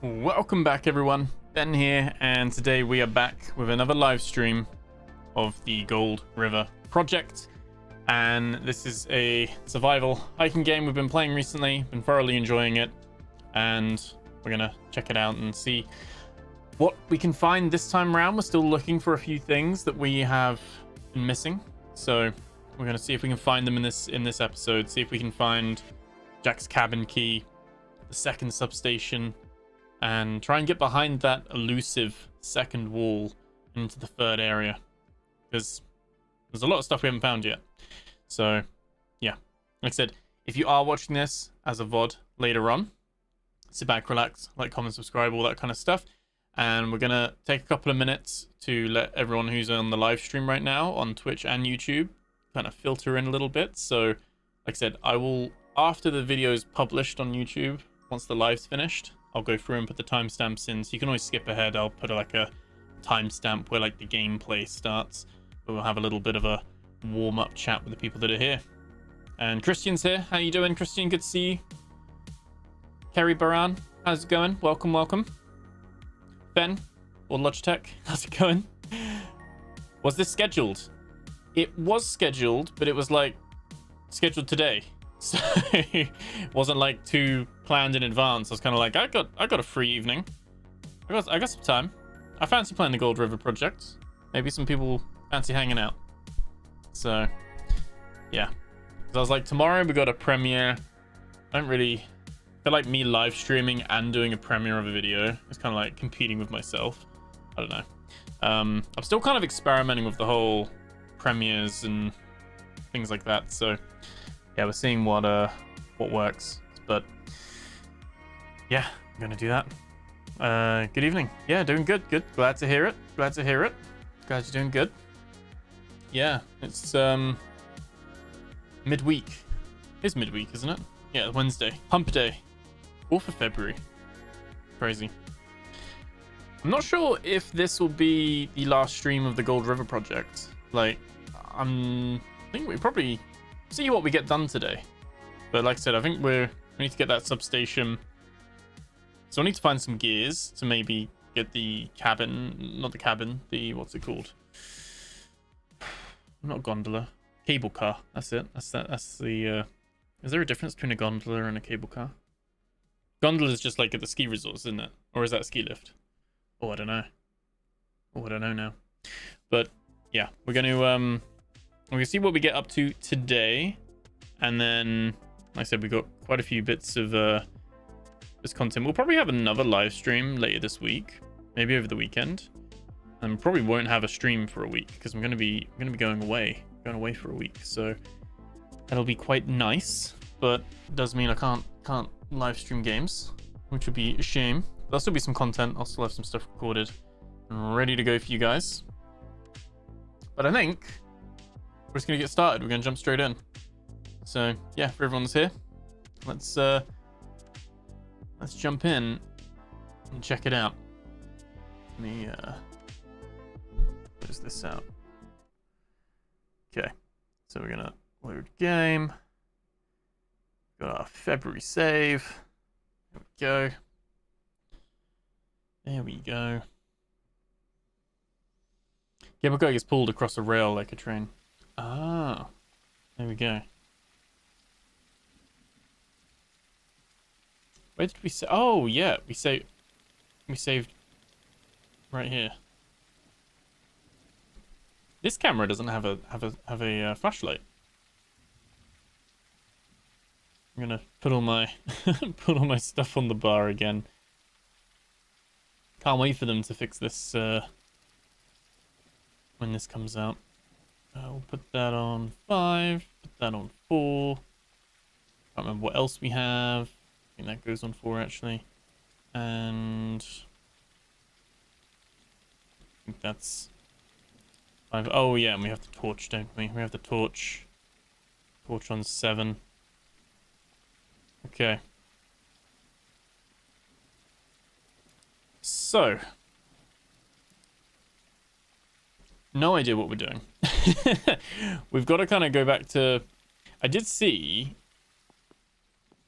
Welcome back everyone, Ben here, and today we are back with another live stream of the Gold River project. And this is a survival hiking game we've been playing recently, been thoroughly enjoying it, and we're gonna check it out and see what we can find this time around. We're still looking for a few things that we have been missing, so we're gonna see if we can find them in this episode. See if we can find Jack's cabin key, the second substation, and try and get behind that elusive second wall into the third area, because there's a lot of stuff we haven't found yet. So yeah, like I said, if you are watching this as a VOD later on, sit back, relax, like, comment, subscribe, all that kind of stuff. And we're gonna take a couple of minutes to let everyone who's on the live stream right now on Twitch and YouTube kind of filter in a little bit. So like I said, I will, after the video is published on YouTube, once the live's finished, I'll go through and put the timestamps in, so you can always skip ahead. I'll put like a timestamp where like the gameplay starts. We'll have a little bit of a warm-up chat with the people that are here. And Christian's here. How you doing, Christian? Good to see you. Kerry Baran, how's it going? Welcome, welcome. Ben, or Logitech, how's it going? Was this scheduled? It was scheduled, but it was like scheduled today. So it wasn't like too planned in advance. I was kind of like, I got a free evening. I got some time. I fancy playing the Gold River project. Maybe some people fancy hanging out. So yeah, because I was like, tomorrow we got a premiere. I don't really feel like me live streaming and doing a premiere of a video. It's kind of like competing with myself. I don't know. I'm still kind of experimenting with the whole premieres and things like that. So yeah, we're seeing what works, but yeah, I'm gonna do that. Good evening. Yeah, doing good. Glad to hear it. Glad you're doing good. Yeah, it's midweek. It's midweek, isn't it? Yeah, Wednesday. Hump day. 4th of February. Crazy. I'm not sure if this will be the last stream of the Gold River project. Like, I think we probably see what we get done today. But like I said, I think we need to get that substation. So I need to find some gears to maybe get the cabin, not the cabin, the, what's it called? Not gondola, cable car. That's it. That's the, is there a difference between a gondola and a cable car? Gondola is just like at the ski resorts, isn't it? Or is that a ski lift? Oh, I don't know. Oh, I don't know now. But yeah, we're gonna see what we get up to today, and then, like I said, we got quite a few bits of this content. We'll probably have another live stream later this week, maybe over the weekend, and probably won't have a stream for a week because I'm gonna be going away for a week. So that'll be quite nice, but it does mean I can't live stream games, which would be a shame. There'll still be some content. I'll still have some stuff recorded and ready to go for you guys. But I think we're just gonna get started. We're gonna jump straight in. So yeah, if everyone's here, let's jump in and check it out. Let me close this out. Okay, so we're gonna load game. Got our February save. There we go. There we go. Cable car gets pulled across a rail like a train. Ah, there we go. Where did we say? Oh yeah, we saved right here. This camera doesn't have a flashlight. I'm gonna put all my put all my stuff on the bar again. Can't wait for them to fix this when this comes out. We'll put that on 5, put that on 4. Can't remember what else we have. I think that goes on 4 actually. And I think that's 5. Oh yeah, and we have the torch, don't we? We have the torch. Torch on 7. Okay. So, no idea what we're doing. We've got to kind of go back to... I did see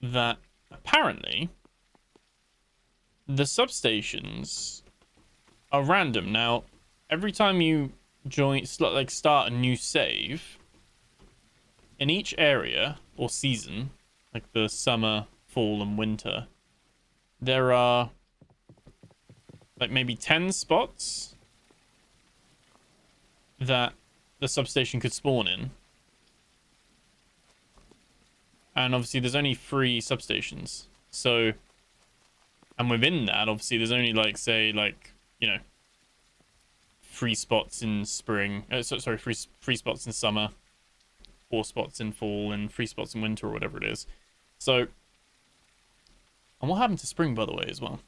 that apparently the substations are random. Now, every time you start a new save, in each area or season, like the summer, fall, and winter, there are like maybe 10 spots that the substation could spawn in. And obviously there's only 3 substations. So, and within that, obviously there's only like, say, like, you know, 3 spots in spring. Sorry, 3 spots in summer, 4 spots in fall, and 3 spots in winter, or whatever it is. So, and what happened to spring, by the way, as well?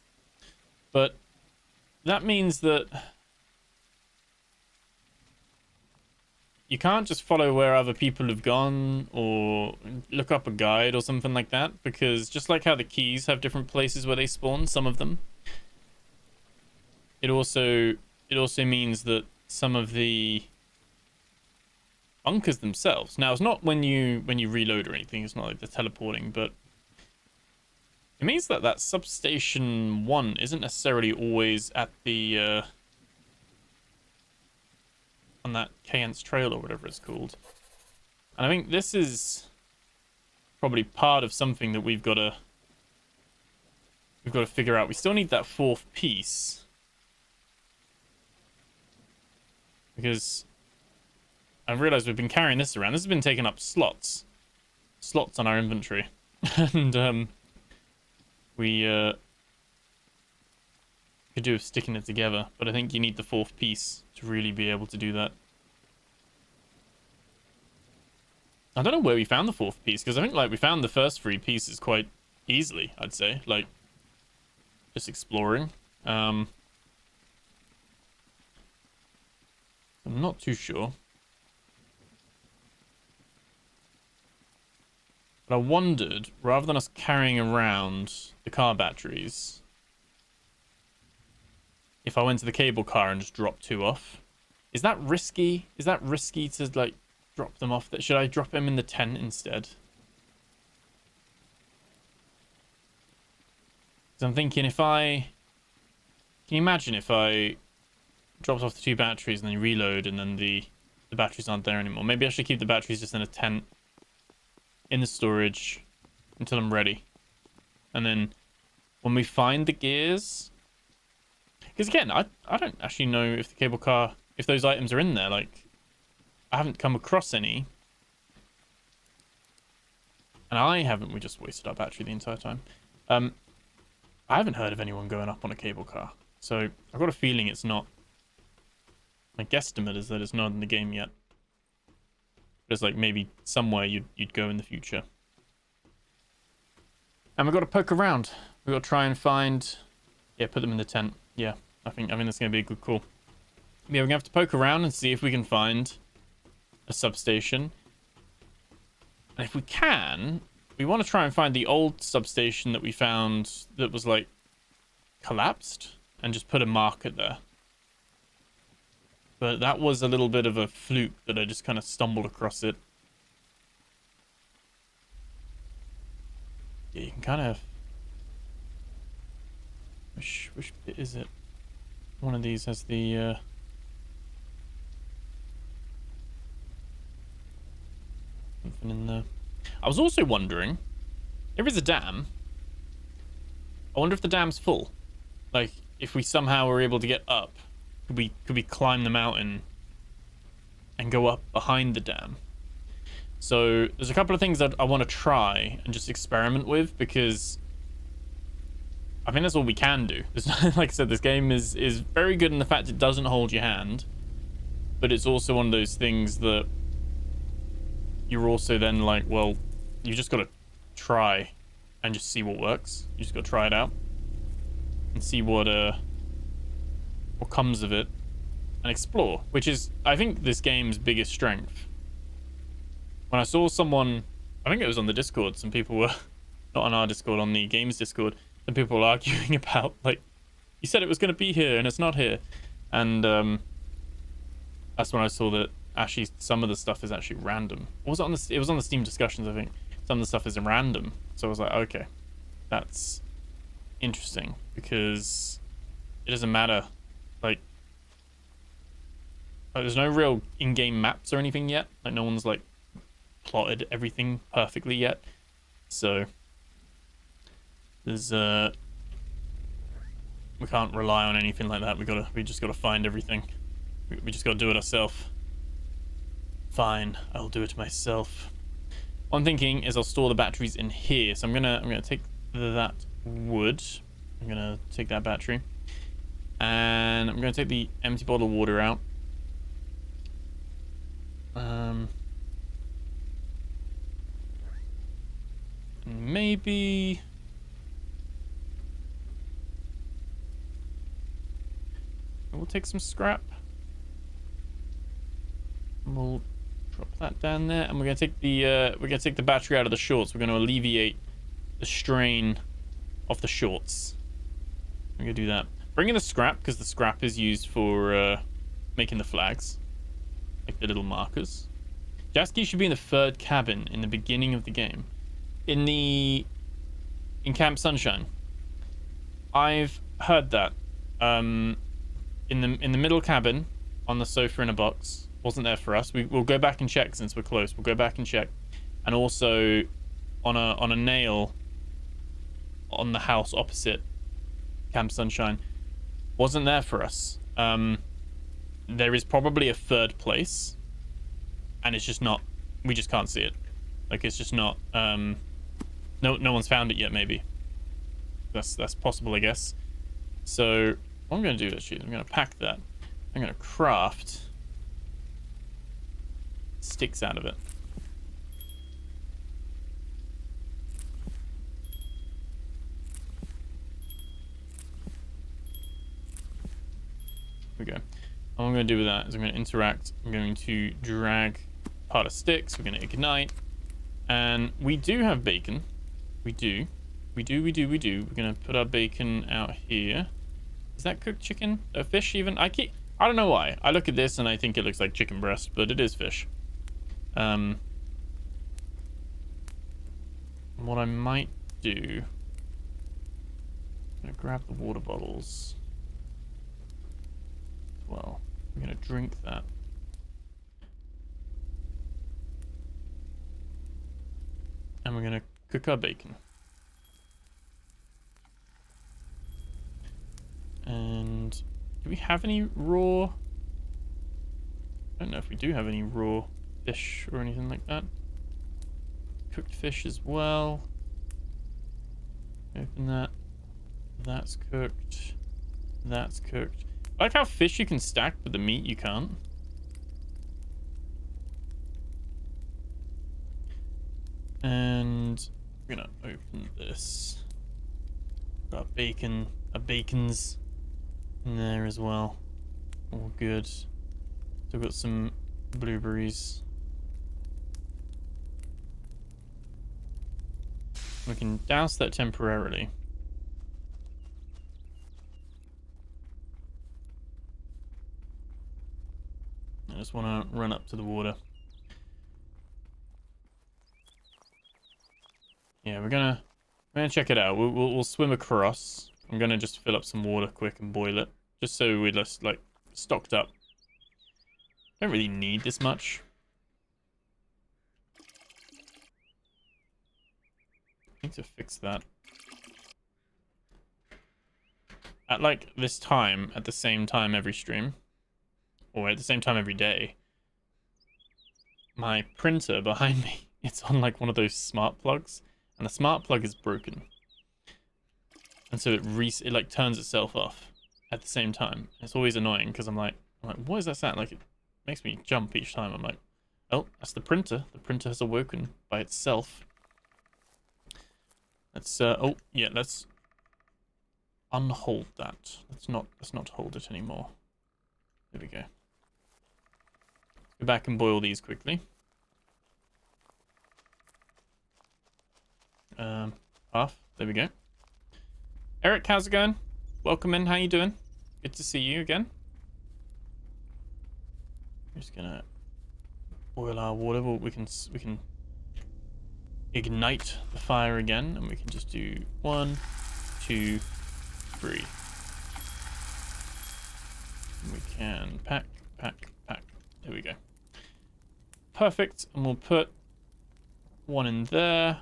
But that means that you can't just follow where other people have gone or look up a guide or something like that, because just like how the keys have different places where they spawn, some of them, it also means that some of the bunkers themselves. Now, it's not when you reload or anything, it's not like they're teleporting, but it means that that substation 1 isn't necessarily always at the on that Kayent's Trail or whatever it's called. And I think this is probably part of something that we've got to figure out. We still need that 4th piece, because I've realized we've been carrying this around. This has been taking up slots on our inventory. And we could do with sticking it together, but I think you need the 4th piece to really be able to do that. I don't know where we found the 4th piece, because I think like we found the first 3 pieces quite easily, I'd say, like just exploring. I'm not too sure, but I wondered, rather than us carrying around the car batteries, if I went to the cable car and just dropped 2 off. Is that risky? Is that risky to like drop them off? Should I drop them in the tent instead? So I'm thinking, can you imagine if I dropped off the 2 batteries and then reload and then the batteries aren't there anymore? Maybe I should keep the batteries just in a tent in the storage until I'm ready. And then when we find the gears, because again, I don't actually know if the cable car, if those items are in there. Like, I haven't come across any. And we just wasted our battery the entire time. I haven't heard of anyone going up on a cable car. So I've got a feeling it's not. My guesstimate is that it's not in the game yet. But it's like maybe somewhere you'd go in the future. And we've got to poke around. We've got to try and find, yeah, put them in the tent. Yeah, I think that's going to be a good call. Yeah, we're going to have to poke around and see if we can find a substation. And if we can, we want to try and find the old substation that we found that was like collapsed and just put a marker there. But that was a little bit of a fluke that I just kind of stumbled across it. Yeah, you can kind of... Which bit is it? One of these has the... something in there. I was also wondering, there is a dam. I wonder if the dam's full. Like, if we somehow were able to get up, could we climb the mountain and go up behind the dam? So there's a couple of things that I want to try and just experiment with, because I think that's all we can do. Like I said, this game is very good in the fact it doesn't hold your hand, but it's also one of those things that you're also then like, well, you just got to try and just see what works. You just got to try it out and see what comes of it and explore, which is, I think, this game's biggest strength. When I saw someone, I think it was on the Discord, some people were, not on our Discord, on the games Discord, some people were arguing about, like, you said it was going to be here and it's not here. And that's when I saw that actually some of the stuff is actually random. Or was it on the, it was on the Steam discussions, I think. Some of the stuff is random. So I was like, okay, that's interesting, because it doesn't matter. Like, there's no real in-game maps or anything yet. Like, no one's like plotted everything perfectly yet. So there's we can't rely on anything like that. We just gotta find everything. We just gotta do it ourselves. Fine, I'll do it myself. What I'm thinking is I'll store the batteries in here. So I'm gonna take that wood. I'm gonna take that battery, and I'm gonna take the empty bottle of water out. Maybe we'll take some scrap. We'll drop that down there, and we're gonna take the battery out of the shorts. We're gonna alleviate the strain of the shorts. I'm gonna do that. Bring in the scrap, because the scrap is used for making the flags, like the little markers. Jasky should be in the third cabin in the beginning of the game. In Camp Sunshine. I've heard that. In the middle cabin, on the sofa in a box, wasn't there for us. We'll go back and check since we're close. We'll go back and check. And also on a nail on the house opposite Camp Sunshine, wasn't there for us. There is probably a third place, and it's just not. We just can't see it. Like, it's just not. No one's found it yet. Maybe that's possible, I guess. So what I'm gonna do actually, I'm gonna pack that. I'm gonna craft sticks out of it. Here we go. What I'm going to do with that is I'm going to interact. I'm going to drag part of sticks. We're going to ignite. And we do have bacon. We do. We're going to put our bacon out here. Is that cooked chicken? A fish even? I don't know why. I look at this and I think it looks like chicken breast, but it is fish. What I might do, I'm going to grab the water bottles. Well, I'm going to drink that. And we're going to cook our bacon. And do we have any raw? I don't know if we do have any raw fish or anything like that. Cooked fish as well. Open that. That's cooked. That's cooked. I like how fish you can stack, but the meat you can't. And we're gonna open this. Got bacon, bacon's in there as well. All good. Still got some blueberries. We can douse that temporarily. I just want to run up to the water. Yeah, we're gonna check it out. We'll swim across. I'm gonna just fill up some water quick and boil it, just so we're just like stocked up. Don't really need this much. Need to fix that. At like this time, at the same time every stream, or at the same time every day, my printer behind me, it's on like one of those smart plugs, and the smart plug is broken. And so it like turns itself off at the same time. It's always annoying because I'm like, what is that sound? Like, it makes me jump each time. I'm like, oh, that's the printer. The printer has awoken by itself. Let's oh yeah, let's unhold that. Let's not hold it anymore. There we go. Let's go back and boil these quickly. Half. There we go. Eric, how's it going? Welcome in. How you doing? Good to see you again. I'm just gonna boil our water. We can ignite the fire again, and we can just do 1, 2, free. We can pack, pack, pack. There we go. Perfect. And we'll put one in there.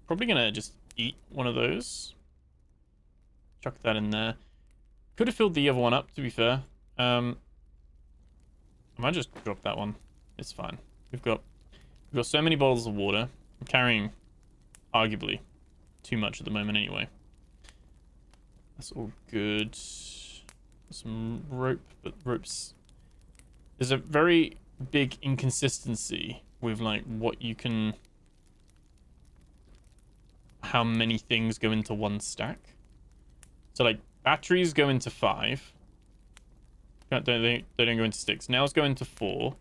Probably gonna just eat one of those. Chuck that in there. Could have filled the other one up, to be fair. I might just drop that one. It's fine. We've got so many bottles of water. I'm carrying, arguably, too much at the moment anyway. That's all good. Some rope, but ropes... There's a very big inconsistency with, like, what you can... How many things go into one stack. So, like, batteries go into 5. They don't go into 6. Nails go into 4.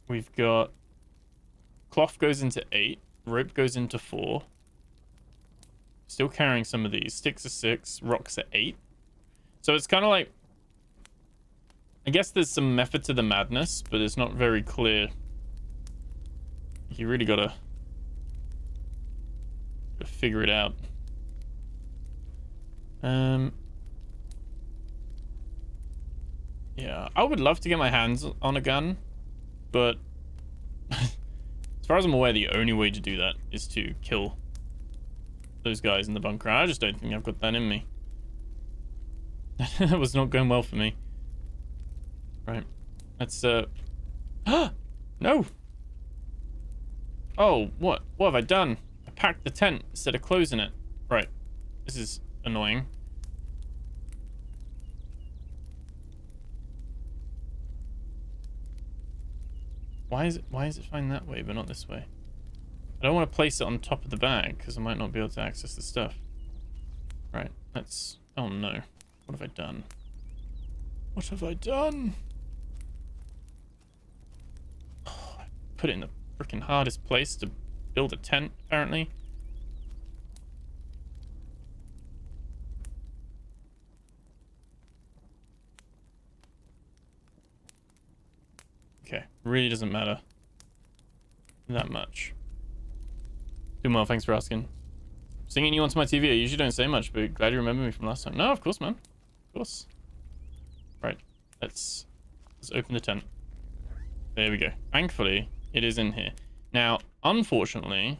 We've got... Cloth goes into 8. Rope goes into 4. Still carrying some of these. Sticks are 6. Rocks are 8. So it's kind of like... I guess there's some method to the madness, but it's not very clear. You really gotta figure it out. Yeah, I would love to get my hands on a gun, but as far as I'm aware, the only way to do that is to kill those guys in the bunker. I just don't think I've got that in me. That was not going well for me. Right, let's no. Oh, what have I done? I packed the tent instead of closing it. Right, this is annoying. Why is it fine that way but not this way? I don't want to place it on top of the bag because I might not be able to access the stuff. Right, let's... Oh no. What have I done? What have I done? Oh, I put it in the freaking hardest place to build a tent, apparently. Okay, really doesn't matter that much. Doing well, thanks for asking. Singing you onto my TV. I usually don't say much, but glad you remember me from last time. No, of course, man. Of course. Right, let's open the tent. There we go. Thankfully, it is in here. Now, unfortunately,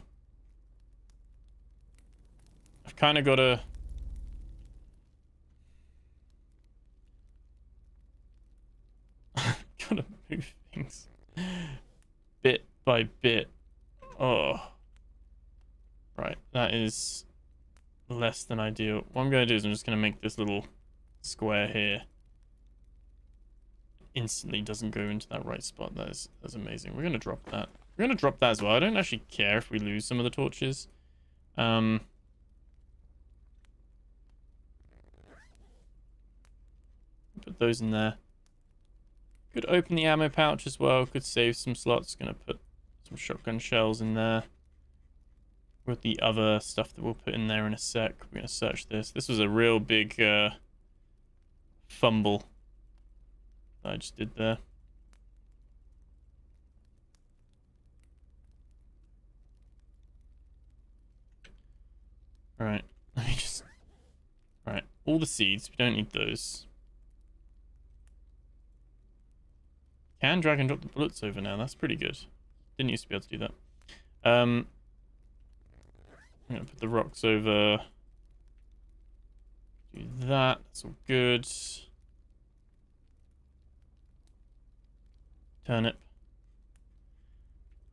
I've kind of got to... gotta move things bit by bit. Oh. Right, that is less than ideal. What I'm going to do is I'm just going to make this little square here. Instantly doesn't go into that right spot. That's amazing. We're going to drop that. We're going to drop that as well. I don't actually care if we lose some of the torches. Put those in there. Could open the ammo pouch as well. Could save some slots. Going to put some shotgun shells in there. With the other stuff that we'll put in there in a sec. We're going to search this. This was a real big fumble that I just did there. Alright, let me just... Right, all the seeds, we don't need those. Can drag and drop the bullets over now, that's pretty good. Didn't used to be able to do that. I'm gonna put the rocks over. Do that, that's all good. Turnip.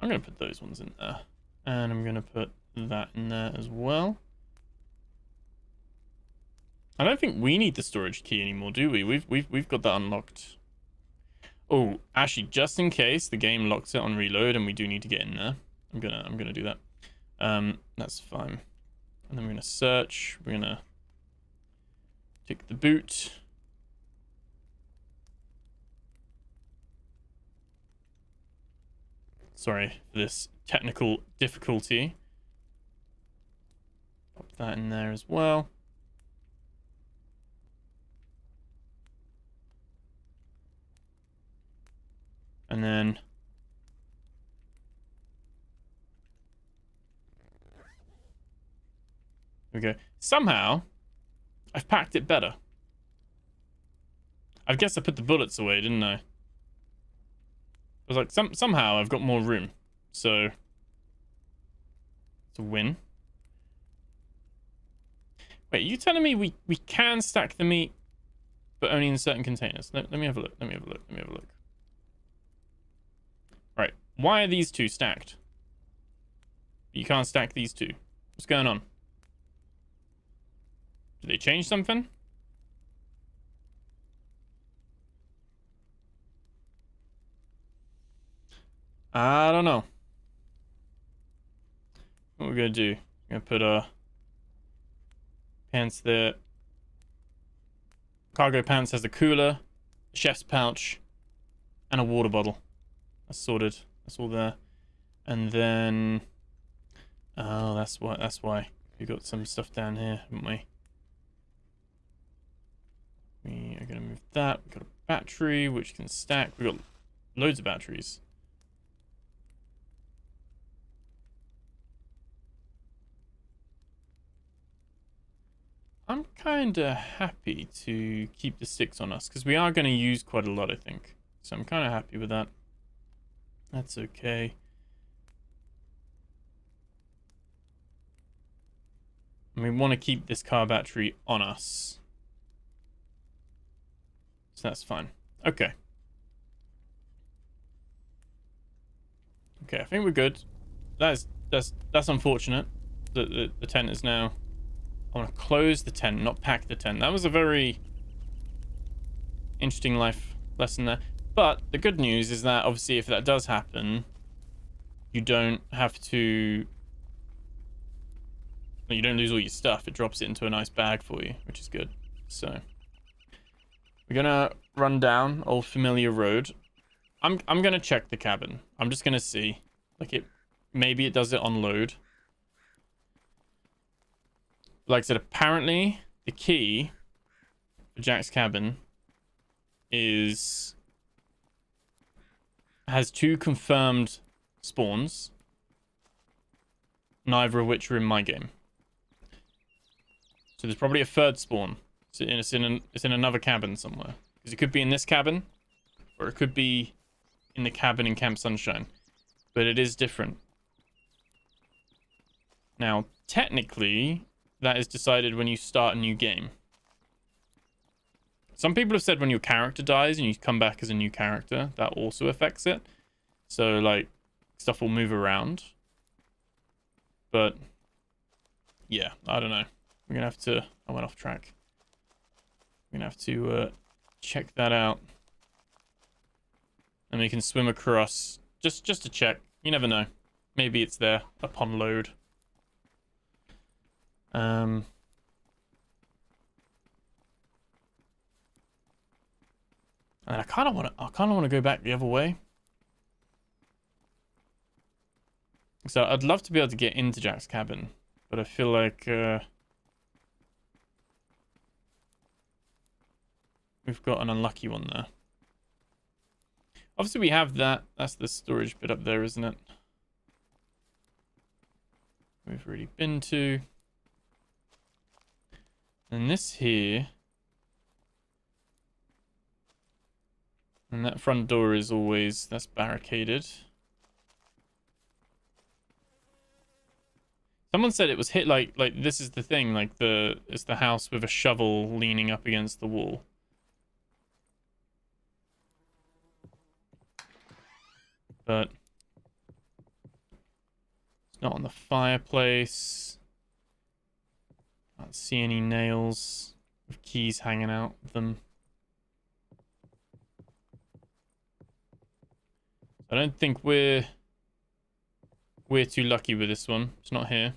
I'm gonna put those ones in there. And I'm gonna put that in there as well. I don't think we need the storage key anymore, do we? We've got that unlocked. Oh, actually, just in case the game locks it on reload and we do need to get in there, I'm gonna do that. That's fine. And then we're gonna search. We're gonna tick the boot. Sorry for this technical difficulty. Pop that in there as well. And then we go. Somehow, I've packed it better. I guess I put the bullets away, didn't I? I was like, somehow I've got more room. So, it's a win. Wait, are you telling me we can stack the meat, but only in certain containers? Let me have a look. Let me have a look. Let me have a look. Right. Why are these two stacked? You can't stack these two. What's going on? Did they change something? I don't know. What we're gonna do? We're gonna put our pants there. Cargo pants has a cooler, a chef's pouch, and a water bottle. That's sorted. That's all there. And then, oh, that's why we got some stuff down here, haven't we? We are gonna move that. We got a battery which can stack. We got loads of batteries. I'm kind of happy to keep the sticks on us because we are going to use quite a lot, I think. So I'm kind of happy with that. That's okay. And we want to keep this car battery on us. So that's fine. Okay. Okay, I think we're good. That's unfortunate that the tent is now... I want to close the tent, not pack the tent. That was a very interesting life lesson there. But the good news is that obviously if that does happen, you don't have to... You don't lose all your stuff. It drops it into a nice bag for you, which is good. So we're gonna run down Old Familiar Road. I'm gonna check the cabin. I'm just gonna see. Like maybe it does it on load. Like I said, apparently the key for Jack's cabin has 2 confirmed spawns, neither of which are in my game. So there's probably a 3rd spawn. So it's in another cabin somewhere. Because it could be in this cabin, or it could be in the cabin in Camp Sunshine. But it is different. Now, technically... that is decided when you start a new game. Some people have said when your character dies and you come back as a new character, that also affects it. So, like, stuff will move around. But, yeah, I don't know. We're going to have to... I went off track. We're going to have to check that out. And we can swim across just to check. You never know. Maybe it's there upon load. And I kind of want to go back the other way. So I'd love to be able to get into Jack's cabin, but I feel like we've got an unlucky one there. Obviously we have that. That's the storage bit up there, isn't it? We've already been to. And this here, and that front door is always, that's barricaded. Someone said it was hit like this is the thing, like it's the house with a shovel leaning up against the wall. But it's not on the fireplace. Can't see any nails with keys hanging out of them. I don't think we're too lucky with this one. It's not here.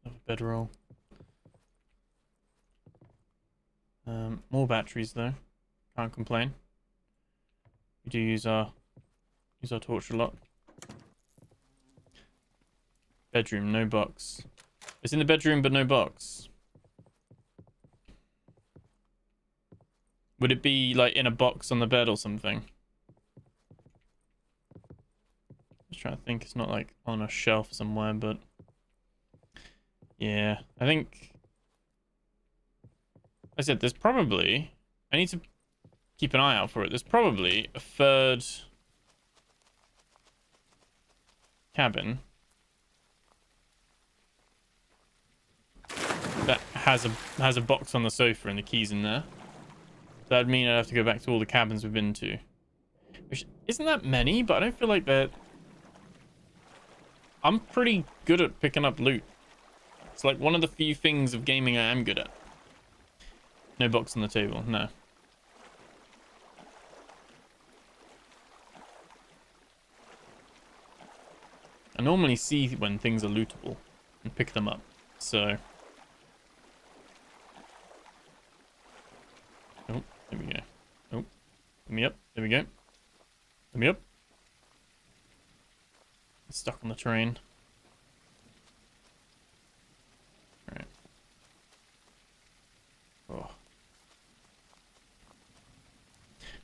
Another bedroll. More batteries though. Can't complain. We do use our torch a lot. Bedroom, no box. It's in the bedroom, but no box. Would it be like in a box on the bed or something? Just trying to think. It's not like on a shelf somewhere, but Yeah, I think... I said there's probably... I need to keep an eye out for it. There's probably a third cabin that has a box on the sofa and the keys in there. That'd mean I'd have to go back to all the cabins we've been to. Which isn't that many, but I don't feel like that... I'm pretty good at picking up loot. It's like one of the few things of gaming I am good at. No box on the table, no. I normally see when things are lootable and pick them up, so... Oh, there we go. Oh, let me up. There we go. Let me up. It's stuck on the train. Alright. Oh.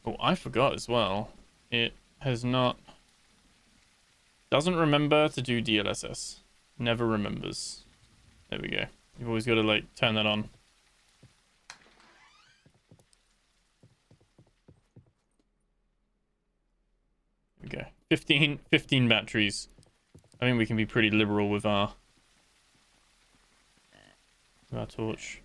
Oh, I forgot as well. It has not... Doesn't remember to do DLSS. Never remembers. There we go. You've always got to, like, turn that on. There we go. 15 batteries. I think we can be pretty liberal with our torch.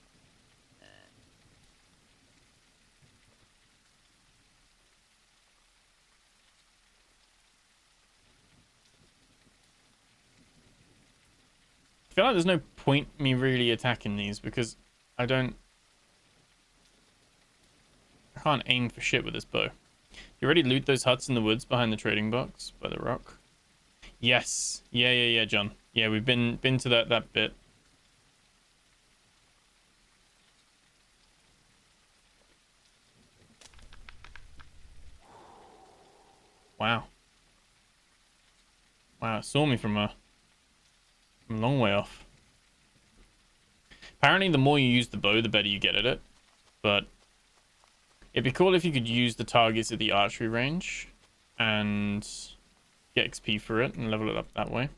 I feel like there's no point me really attacking these because I can't aim for shit with this bow. You already loot those huts in the woods behind the trading box by the rock? Yes. Yeah, John. Yeah, we've been to that bit. Wow. Wow, it saw me from a long way off. Apparently, the more you use the bow, the better you get at it. But it'd be cool if you could use the targets at the archery range and get XP for it and level it up that way.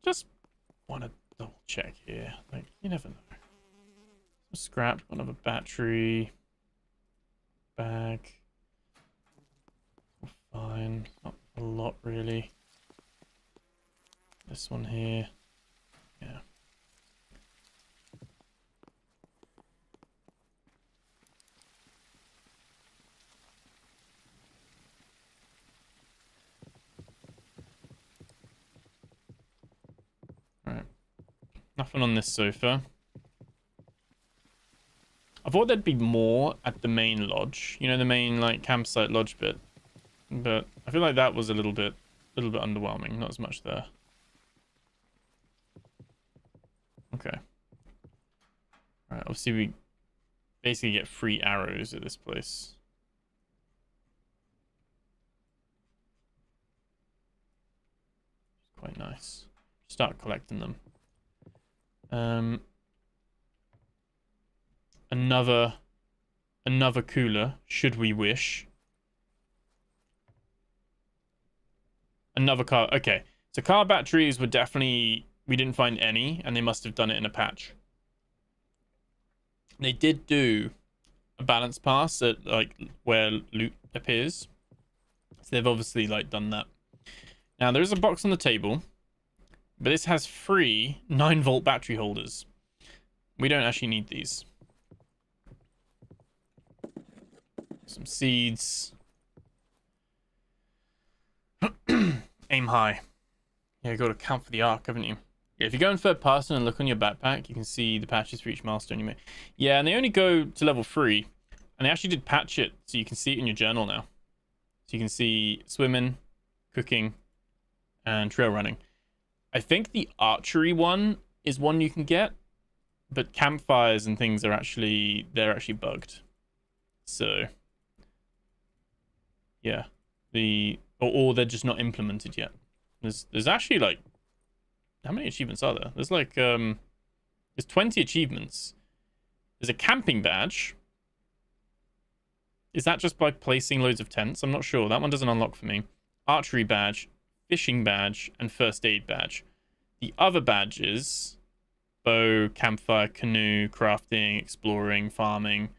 Just want to double check here. Like, you never know. Some scrap, another battery, bag. Fine, not a lot really. This one here, yeah. Alright. Nothing on this sofa. I thought there'd be more at the main lodge. You know, the main, like, campsite lodge bit. But I feel like that was a little bit underwhelming. Not as much there. Okay. Alright, obviously we basically get free arrows at this place. Quite nice. Start collecting them. Another cooler, should we wish. Another car. Okay, so car batteries were definitely... We didn't find any, and they must have done it in a patch. They did do a balance pass at, like, where loot appears. So they've obviously, like, done that. Now, there is a box on the table, but this has 3 9-volt battery holders. We don't actually need these. Some seeds. Aim high. Yeah, you got to count for the arc, haven't you? Yeah, if you go in third person and look on your backpack, you can see the patches for each milestone you make. Yeah, and they only go to level 3. And they actually did patch it, so you can see it in your journal now. So you can see swimming, cooking, and trail running. I think the archery one is one you can get, but campfires and things are actually... They're actually bugged. So... Yeah. Or they're just not implemented yet. There's actually, like... How many achievements are there? There's like, there's 20 achievements. There's a camping badge. Is that just by placing loads of tents? I'm not sure. That one doesn't unlock for me. Archery badge, fishing badge, and first aid badge. The other badges, bow, campfire, canoe, crafting, exploring, farming,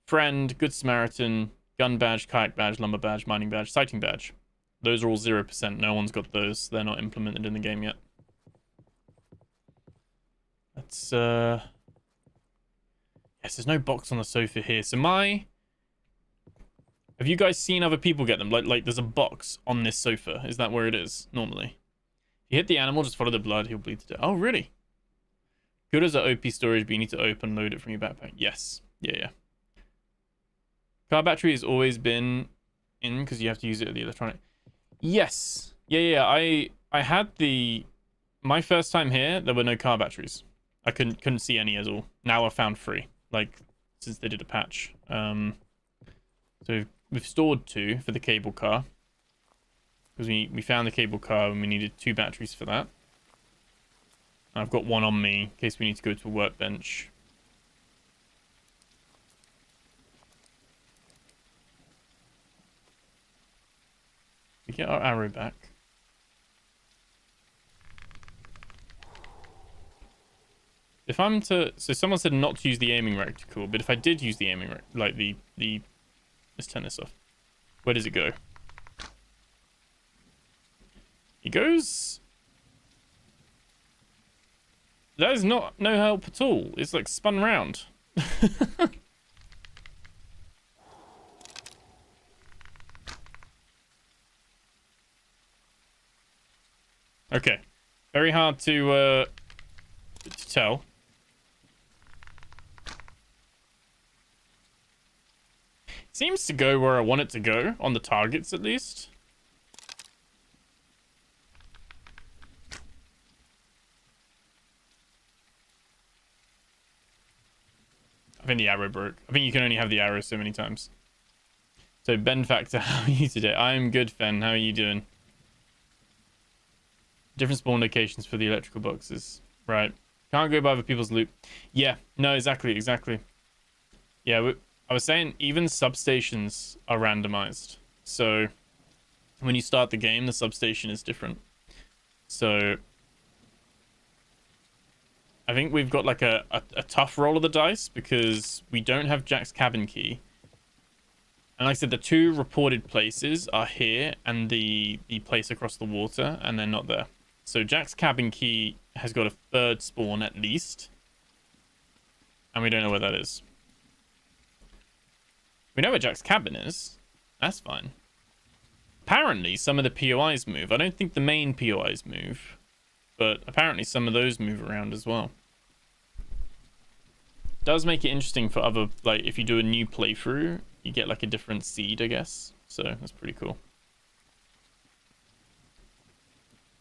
friend, good Samaritan, gun badge, kayak badge, lumber badge, mining badge, sighting badge. Those are all 0%. No one's got those. They're not implemented in the game yet. Let's, yes, there's no box on the sofa here. So have you guys seen other people get them? Like there's a box on this sofa. Is that where it is normally? If you hit the animal, just follow the blood, he'll bleed to death. Oh, really? Good as an OP storage, but you need to open load it from your backpack. Yes. Yeah. Car battery has always been in because you have to use it at the electronic. Yes. Yeah. I had my first time here, there were no car batteries. I couldn't see any at all. Now I've found 3, like since they did a patch. So we've stored 2 for the cable car because we found the cable car and we needed 2 batteries for that. And I've got 1 on me in case we need to go to a workbench. We get our arrow back. If I'm to... So someone said not to use the aiming reticle, but if I did use the aiming like the... Let's turn this off. Where does it go? It goes... That is not no help at all. It's like spun round. Okay. Very hard to tell. Seems to go where I want it to go, on the targets at least. I think the arrow broke. I think you can only have the arrow so many times. So Ben Factor, how are you today? I'm good, Fen. How are you doing? Different spawn locations for the electrical boxes. Right. Can't go by other people's loot. Yeah. No, exactly. Yeah, I was saying even substations are randomized. So when you start the game, the substation is different. So I think we've got like a tough roll of the dice because we don't have Jack's cabin key. And like I said, the 2 reported places are here and the place across the water, and they're not there. So Jack's cabin key has got a 3rd spawn at least. And we don't know where that is. We know where Jack's cabin is. That's fine. Apparently, some of the POIs move. I don't think the main POIs move. But apparently some of those move around as well. Does make it interesting for other, like, if you do a new playthrough, you get like a different seed, I guess. So that's pretty cool.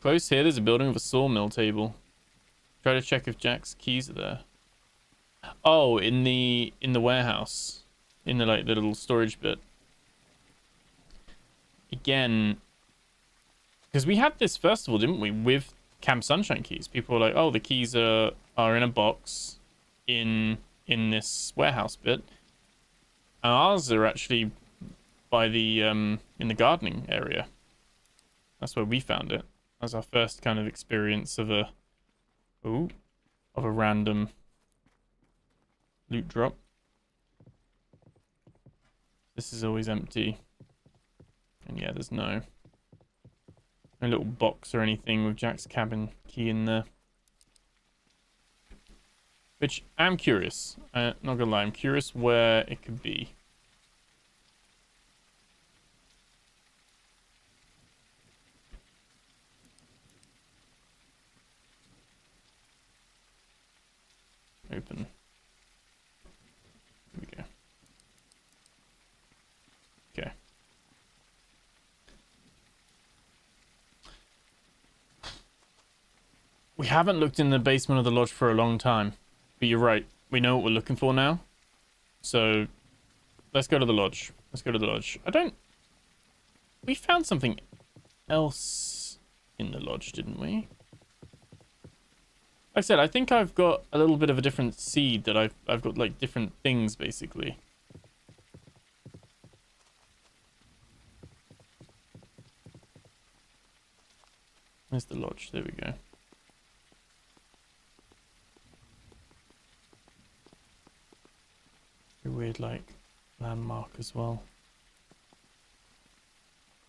Close here, there's a building with a sawmill table. Try to check if Jack's keys are there. Oh, in the warehouse. In the like the little storage bit. Again, because we had this festival, didn't we, with Camp Sunshine keys? People were like, oh, the keys are in a box in this warehouse bit. And ours are actually by the in the gardening area. That's where we found it. That's our first kind of experience of a random loot drop. This is always empty. And yeah, there's no little box or anything with Jack's cabin key in there. Which I'm curious. Not gonna lie, I'm curious where it could be. Open. Here we go. Okay. We haven't looked in the basement of the lodge for a long time. But you're right. We know what we're looking for now. So let's go to the lodge. We found something else in the lodge, didn't we? Like I said, I think I've got a little bit of a different seed that I've got like different things basically. Where's the lodge? There we go. weird, like, landmark as well.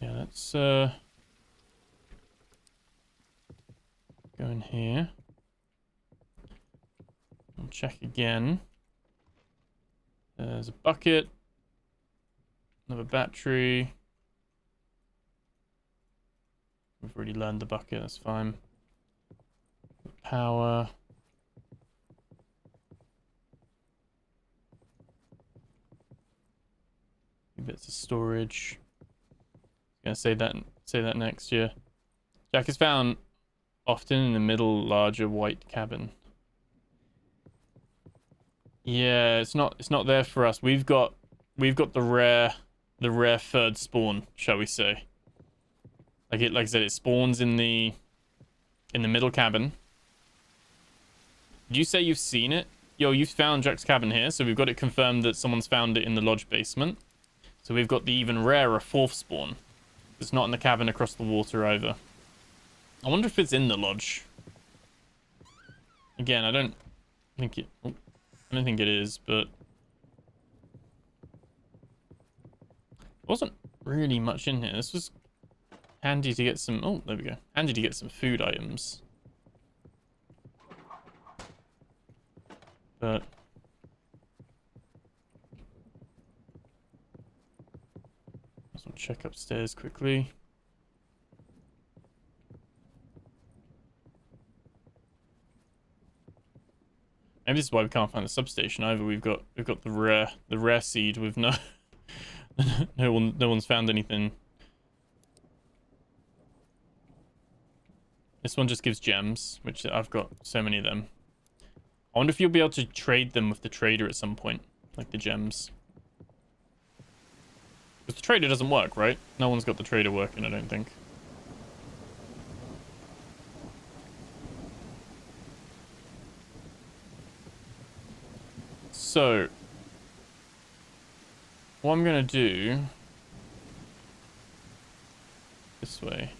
Yeah, let's go in here. I'll check again. There's a bucket. Another battery. We've already learned the bucket, that's fine. Power. Bits of storage. Gonna say that next year. Jack is found often in the middle, larger white cabin. Yeah, it's not there for us. We've got the rare third spawn, shall we say? Like I said, it spawns in the middle cabin. Did you say you've seen it? Yo, you found Jack's cabin here, so we've got it confirmed that someone's found it in the lodge basement. So we've got the even rarer fourth spawn. It's not in the cabin across the water either. I wonder if it's in the lodge. Again, I don't think it is, but there wasn't really much in here. This was handy to get some. Oh, there we go. Handy to get some food items. But let's check upstairs quickly. Maybe this is why we can't find the substation either. We've got the rare seed with no no one's found anything. This one just gives gems, which I've got so many of them. I wonder if you'll be able to trade them with the trader at some point, like the gems. Because the trader doesn't work, right? No one's got the trader working, I don't think. So, what I'm gonna do this way.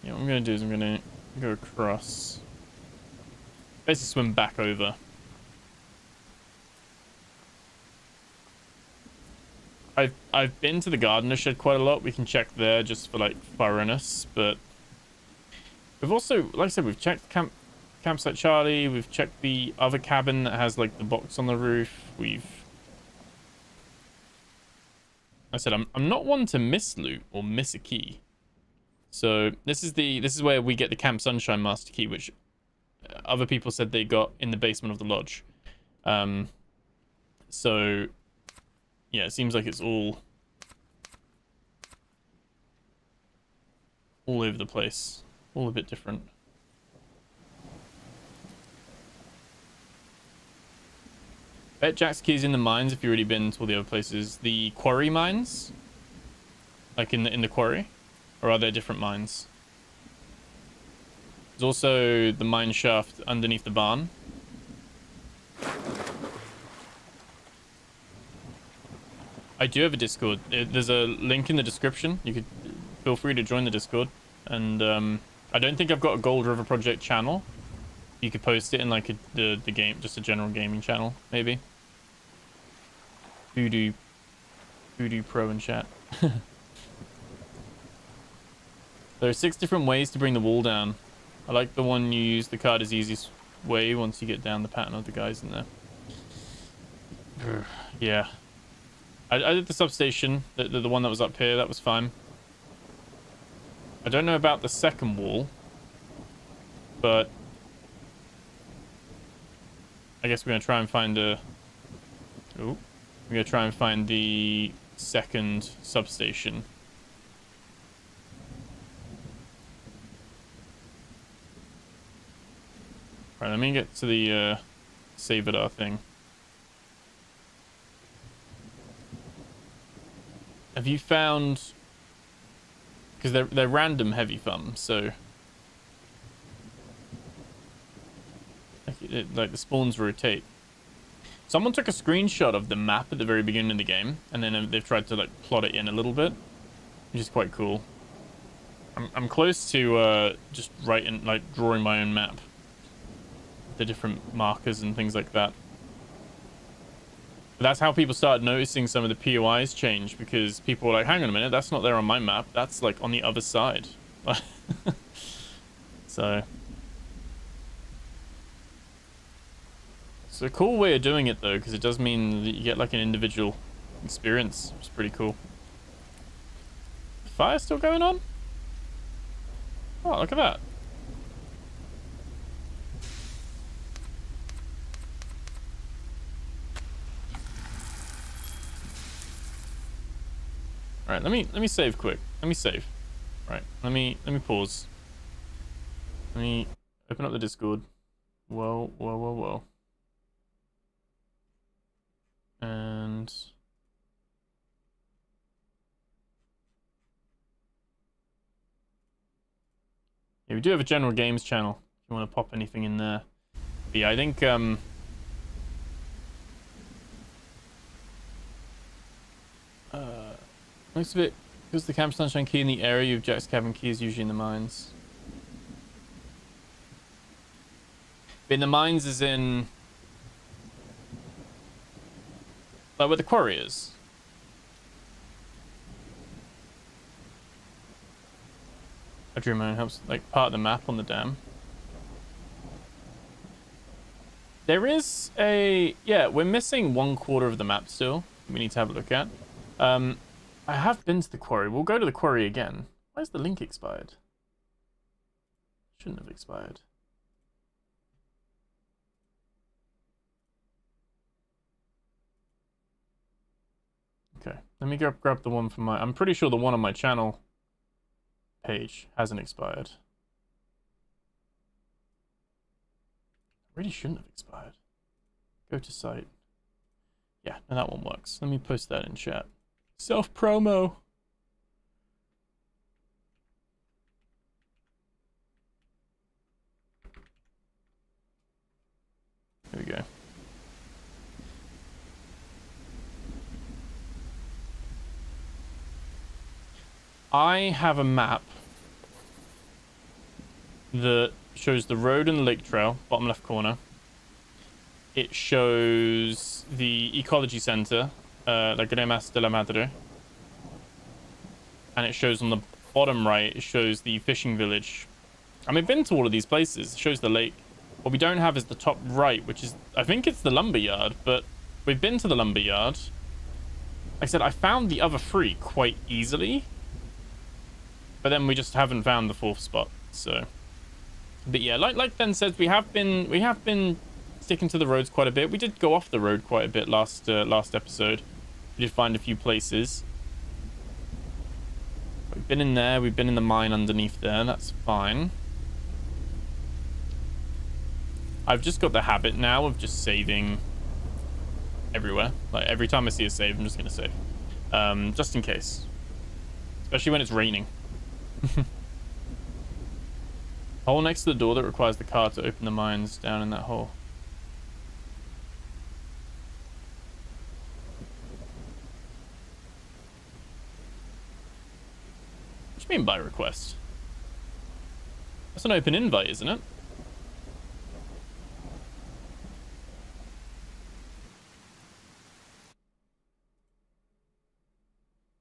Yeah, what I'm gonna do is I'm gonna go across. Basically swim back over. I've been to the gardener shed quite a lot. We can check there just for like thoroughness, but we've also, like I said, we've checked campsite Charlie. We've checked the other cabin that has like the box on the roof. I said I'm not one to miss loot or miss a key. So this is where we get the Camp Sunshine Master Key, which other people said they got in the basement of the lodge. So yeah, it seems like it's all over the place, all a bit different. Bet Jack's key's in the mines if you've already been to all the other places. The quarry mines, like in the quarry, or are there different mines? There's also the mine shaft underneath the barn. I do have a Discord. There's a link in the description. You could feel free to join the Discord. And I don't think I've got a Gold River Project channel. You could post it in like the game, just a general gaming channel, maybe. Voodoo Pro in chat. There are 6 different ways to bring the wall down. I like the one you use the card as easiest way once you get down the pattern of the guys in there. Yeah. I did the substation, the one that was up here, that was fine. I don't know about the second wall, but I guess we're going to try and find a... Oh, we're going to try and find the second substation. Right, let me get to the Savadar thing. Have you found... Because they're random heavy thumbs, so... Like the spawns rotate. Someone took a screenshot of the map at the very beginning of the game, and then they've tried to like plot it in a little bit, which is quite cool. I'm close to just writing, like drawing my own map. The different markers and things like that. But that's how people started noticing some of the POIs change, because people were like, hang on a minute, that's not there on my map. That's like on the other side. So it's a cool way of doing it though, because it does mean that you get like an individual experience. It's pretty cool. Fire still going on? Oh, look at that. All right, let me save quick. Let me save. Right, let me pause. Let me open up the Discord. Whoa, whoa, whoa, whoa. And yeah, we do have a general games channel if you want to pop anything in there. But yeah, I think most of it, because the Camp Sunshine key in the area, you have Jack's cabin key is usually in the mines. In the mines is in like where the quarry is. I drew my own helps, like part of the map on the dam. There is a, yeah, we're missing 1/4 of the map still. We need to have a look at. I have been to the quarry. We'll go to the quarry again. Where's the link expired? Shouldn't have expired. Okay, let me grab the one from my... I'm pretty sure the one on my channel page hasn't expired. Really shouldn't have expired. Go to site. Yeah, and that one works. Let me post that in chat. Self-promo. Here we go. I have a map that shows the road and the lake trail, bottom left corner. It shows the ecology center, La Gremas de la Madre. And it shows on the bottom right, it shows the fishing village. I mean, I've been to all of these places. It shows the lake. What we don't have is the top right, which is, I think it's the lumber yard, but we've been to the lumber yard. Like I said, I found the other 3 quite easily, but then we just haven't found the 4th spot. So, but yeah, like Ben says, we have been sticking to the roads quite a bit. We did go off the road quite a bit last episode. We did find a few places. We've been in there. We've been in the mine underneath there. That's fine. I've just got the habit now of just saving everywhere. Like every time I see a save, I'm just gonna save, just in case, especially when it's raining. Hole next to the door that requires the car to open the mines down in that hole. What do you mean by request? That's an open invite, isn't it?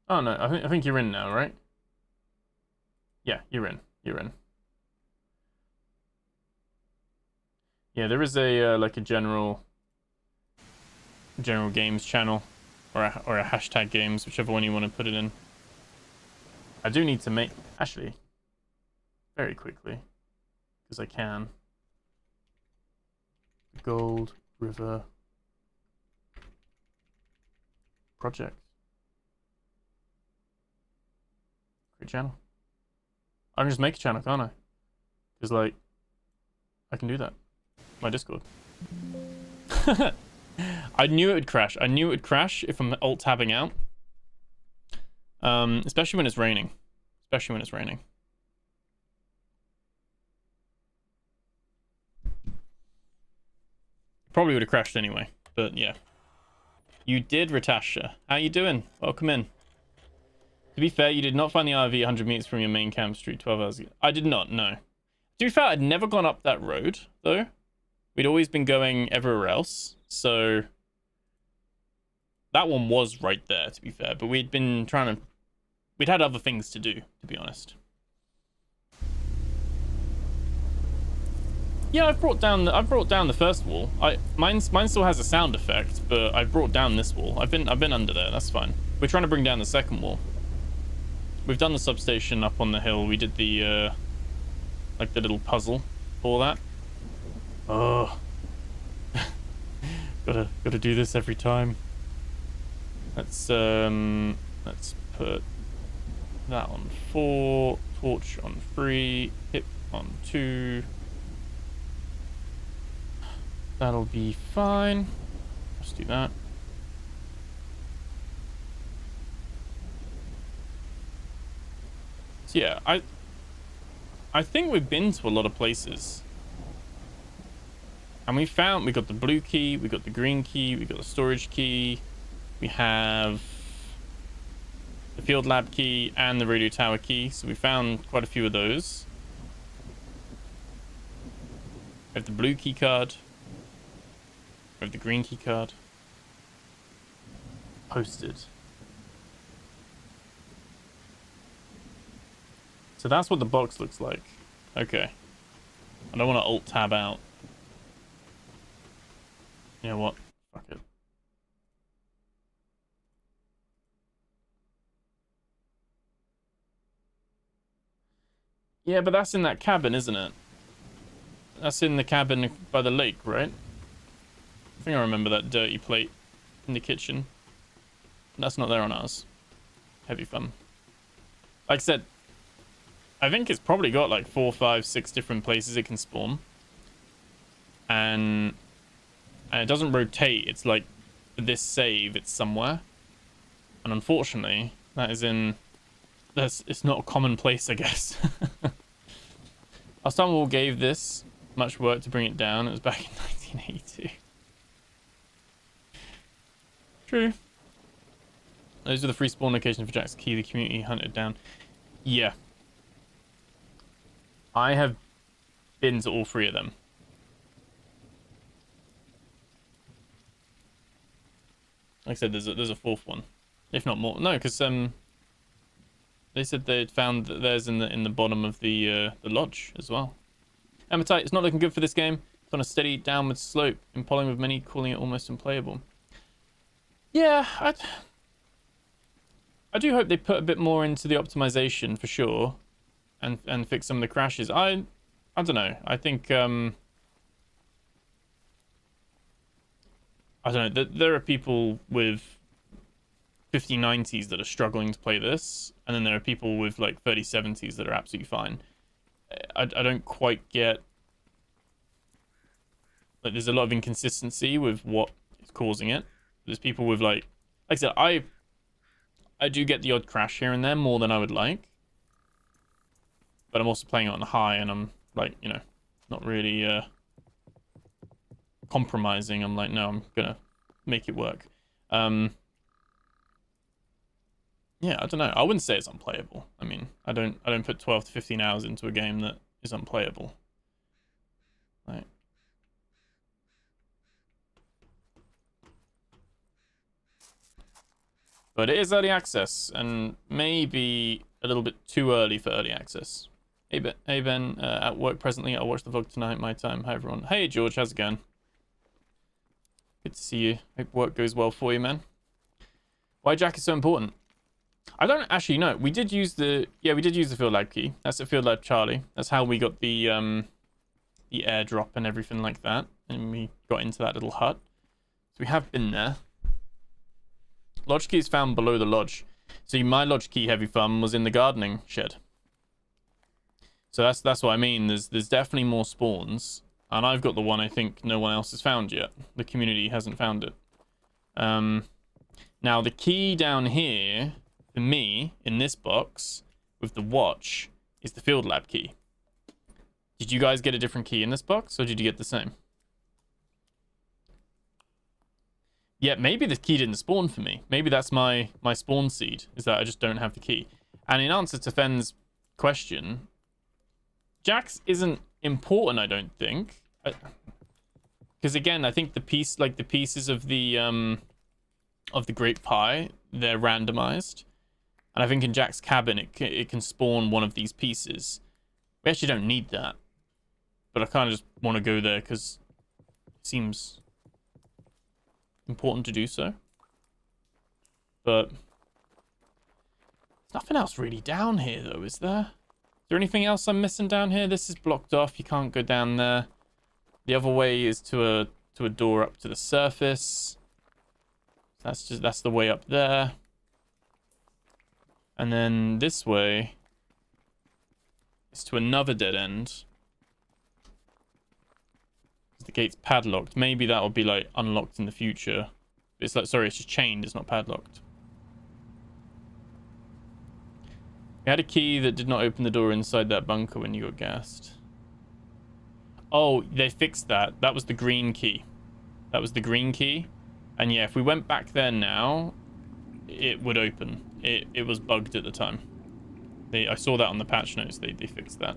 Oh no, I think you're in now, right? Yeah, you're in. You're in. Yeah, there is a like a general games channel, or a hashtag games, whichever one you want to put it in. I do need to make, actually, very quickly, because I can. Gold River project. Create channel. I can just make a channel, can't I? Because like, I can do that. My Discord. I knew it would crash. I knew it would crash if I'm alt-tabbing out. Especially when it's raining. Especially when it's raining. Probably would have crashed anyway, but yeah. You did, Ratasha. How you doing? Welcome in. To be fair, you did not find the RV 100 meters from your main camp street 12 hours ago. I did not, no. To be fair, I'd never gone up that road, though. We'd always been going everywhere else, so... That one was right there, to be fair, but we'd been trying to... We'd had other things to do, to be honest. Yeah, I've brought down the first wall. Mine still has a sound effect, but I brought down this wall. I've been under there, that's fine. We're trying to bring down the second wall. We've done the substation up on the hill. We did the like the little puzzle for that. Oh. gotta do this every time. Let's put that on 4, torch on 3, hip on 2. That'll be fine. Let's do that. So yeah, I think we've been to a lot of places. And we got the blue key, we got the green key, we got the storage key, we have the field lab key and the radio tower key. So we found quite a few of those. We have the blue key card. We have the green key card. Posted. So that's what the box looks like. Okay. I don't want to alt tab out. You know what? Fuck it. Yeah, but that's in that cabin, isn't it? That's in the cabin by the lake, right? I think I remember that dirty plate in the kitchen. That's not there on ours. Heavy fun. Like I said, I think it's probably got like 4, 5, 6 different places it can spawn. And it doesn't rotate. It's like, for this save, it's somewhere. And unfortunately, that is in... It's not a common place, I guess. Last time we gave this much work to bring it down, it was back in 1982. True. Those are the free spawn locations for Jack's Key, the community hunted down. Yeah. I have been to all 3 of them. Like I said, there's a 4th one, if not more. No, because they said they'd found that there's in the bottom of the lodge as well. Hematite, it's not looking good for this game. It's on a steady downward slope, impelling with many calling it almost unplayable. Yeah, I do hope they put a bit more into the optimization for sure, and fix some of the crashes. I don't know. I think I don't know. There are people with 5090s that are struggling to play this, and then there are people with like 3070s that are absolutely fine. I don't quite get... Like, there's a lot of inconsistency with what is causing it. There's people with like I said, I do get the odd crash here and there more than I would like. But I'm also playing it on high, and I'm like, you know, not really compromising. I'm like, no, I'm gonna make it work. Yeah, I don't know. I wouldn't say it's unplayable. I mean, I don't put 12 to 15 hours into a game that is unplayable. Right. But it is early access, and maybe a little bit too early for early access. Hey Ben, at work presently. I'll watch the vlog tonight, my time. Hi everyone. Hey George, how's it going? Good to see you. Hope work goes well for you, man. Why Jack is so important? I don't actually know. We did use the field lab key. That's the field lab Charlie. That's how we got the airdrop and everything like that, and we got into that little hut. So we have been there. Lodge key is found below the lodge. So my lodge key heavy fun was in the gardening shed. So that's what I mean. There's definitely more spawns, and I've got the one I think no one else has found yet. The community hasn't found it. Now the key down here for me in this box with the watch is the field lab key. Did you guys get a different key in this box, or did you get the same? Yeah, maybe the key didn't spawn for me. Maybe that's my spawn seed, is that I just don't have the key. And in answer to Fenn's question, Jax isn't important, I don't think. Because again, I think the pieces of the Great Pie, they're randomized. And I think in Jack's cabin, it can spawn one of these pieces. We actually don't need that. But I kind of just want to go there because it seems important to do so. But there's nothing else really down here, though, is there? Is there anything else I'm missing down here? This is blocked off. You can't go down there. The other way is to a door up to the surface. That's the way up there. And then this way is to another dead end. The gate's padlocked. Maybe that will be like unlocked in the future. It's like, sorry, it's just chained. It's not padlocked. We had a key that did not open the door inside that bunker when you got gassed. Oh, they fixed that. That was the green key. That was the green key. And yeah, if we went back there now, it would open. It was bugged at the time. I saw that on the patch notes. They fixed that.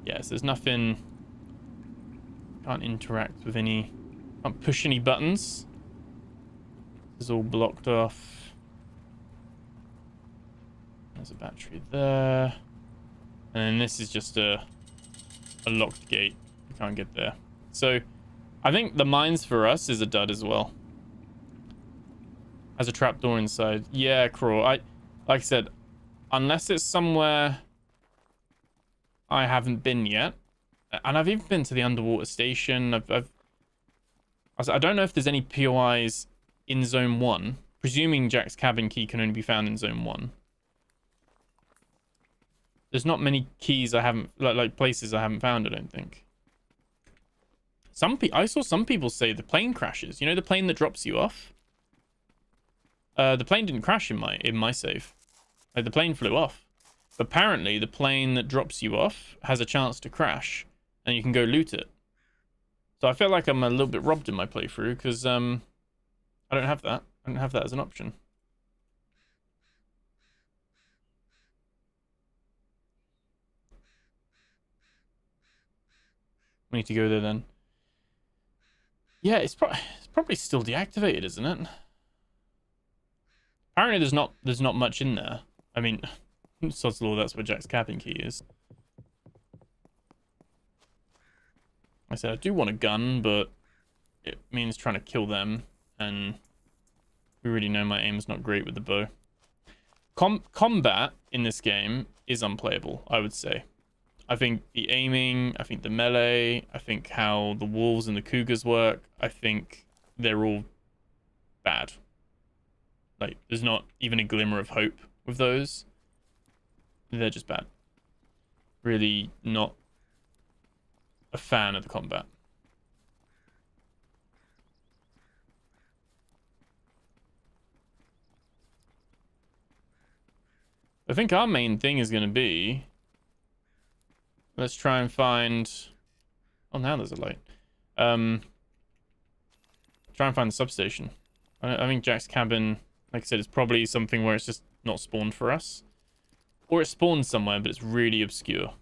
Yes, there's nothing. Can't interact with any. Can't push any buttons. This is all blocked off. There's a battery there. And then this is just a locked gate. You can't get there. So I think the mines for us is a dud as well. Has a trapdoor inside. Yeah, Craw. Like I said, unless it's somewhere I haven't been yet, and I've even been to the underwater station. I don't know if there's any POIs in Zone 1. Presuming Jack's cabin key can only be found in Zone 1. There's not many keys I haven't, like places I haven't found, I don't think. I saw some people say the plane crashes. You know the plane that drops you off? The plane didn't crash in my save. Like, the plane flew off. But apparently, the plane that drops you off has a chance to crash, and you can go loot it. So I feel like I'm a little bit robbed in my playthrough, because I don't have that. I don't have that as an option. We need to go there then. Yeah, it's probably still deactivated, isn't it? Apparently there's not much in there. I mean, sod's law, that's where Jack's cabin key is. I said I do want a gun, but it means trying to kill them, and we already know my aim's not great with the bow. Combat in this game is unplayable, I would say. I think the aiming, I think the melee, I think how the wolves and the cougars work, I think they're all bad. Like, there's not even a glimmer of hope with those. They're just bad. Really not a fan of the combat. I think our main thing is going to be... Let's try and find... Oh, now there's a light. Try and find the substation. I think Jack's cabin, like I said, is probably something where it's just not spawned for us. Or it spawns somewhere, but it's really obscure.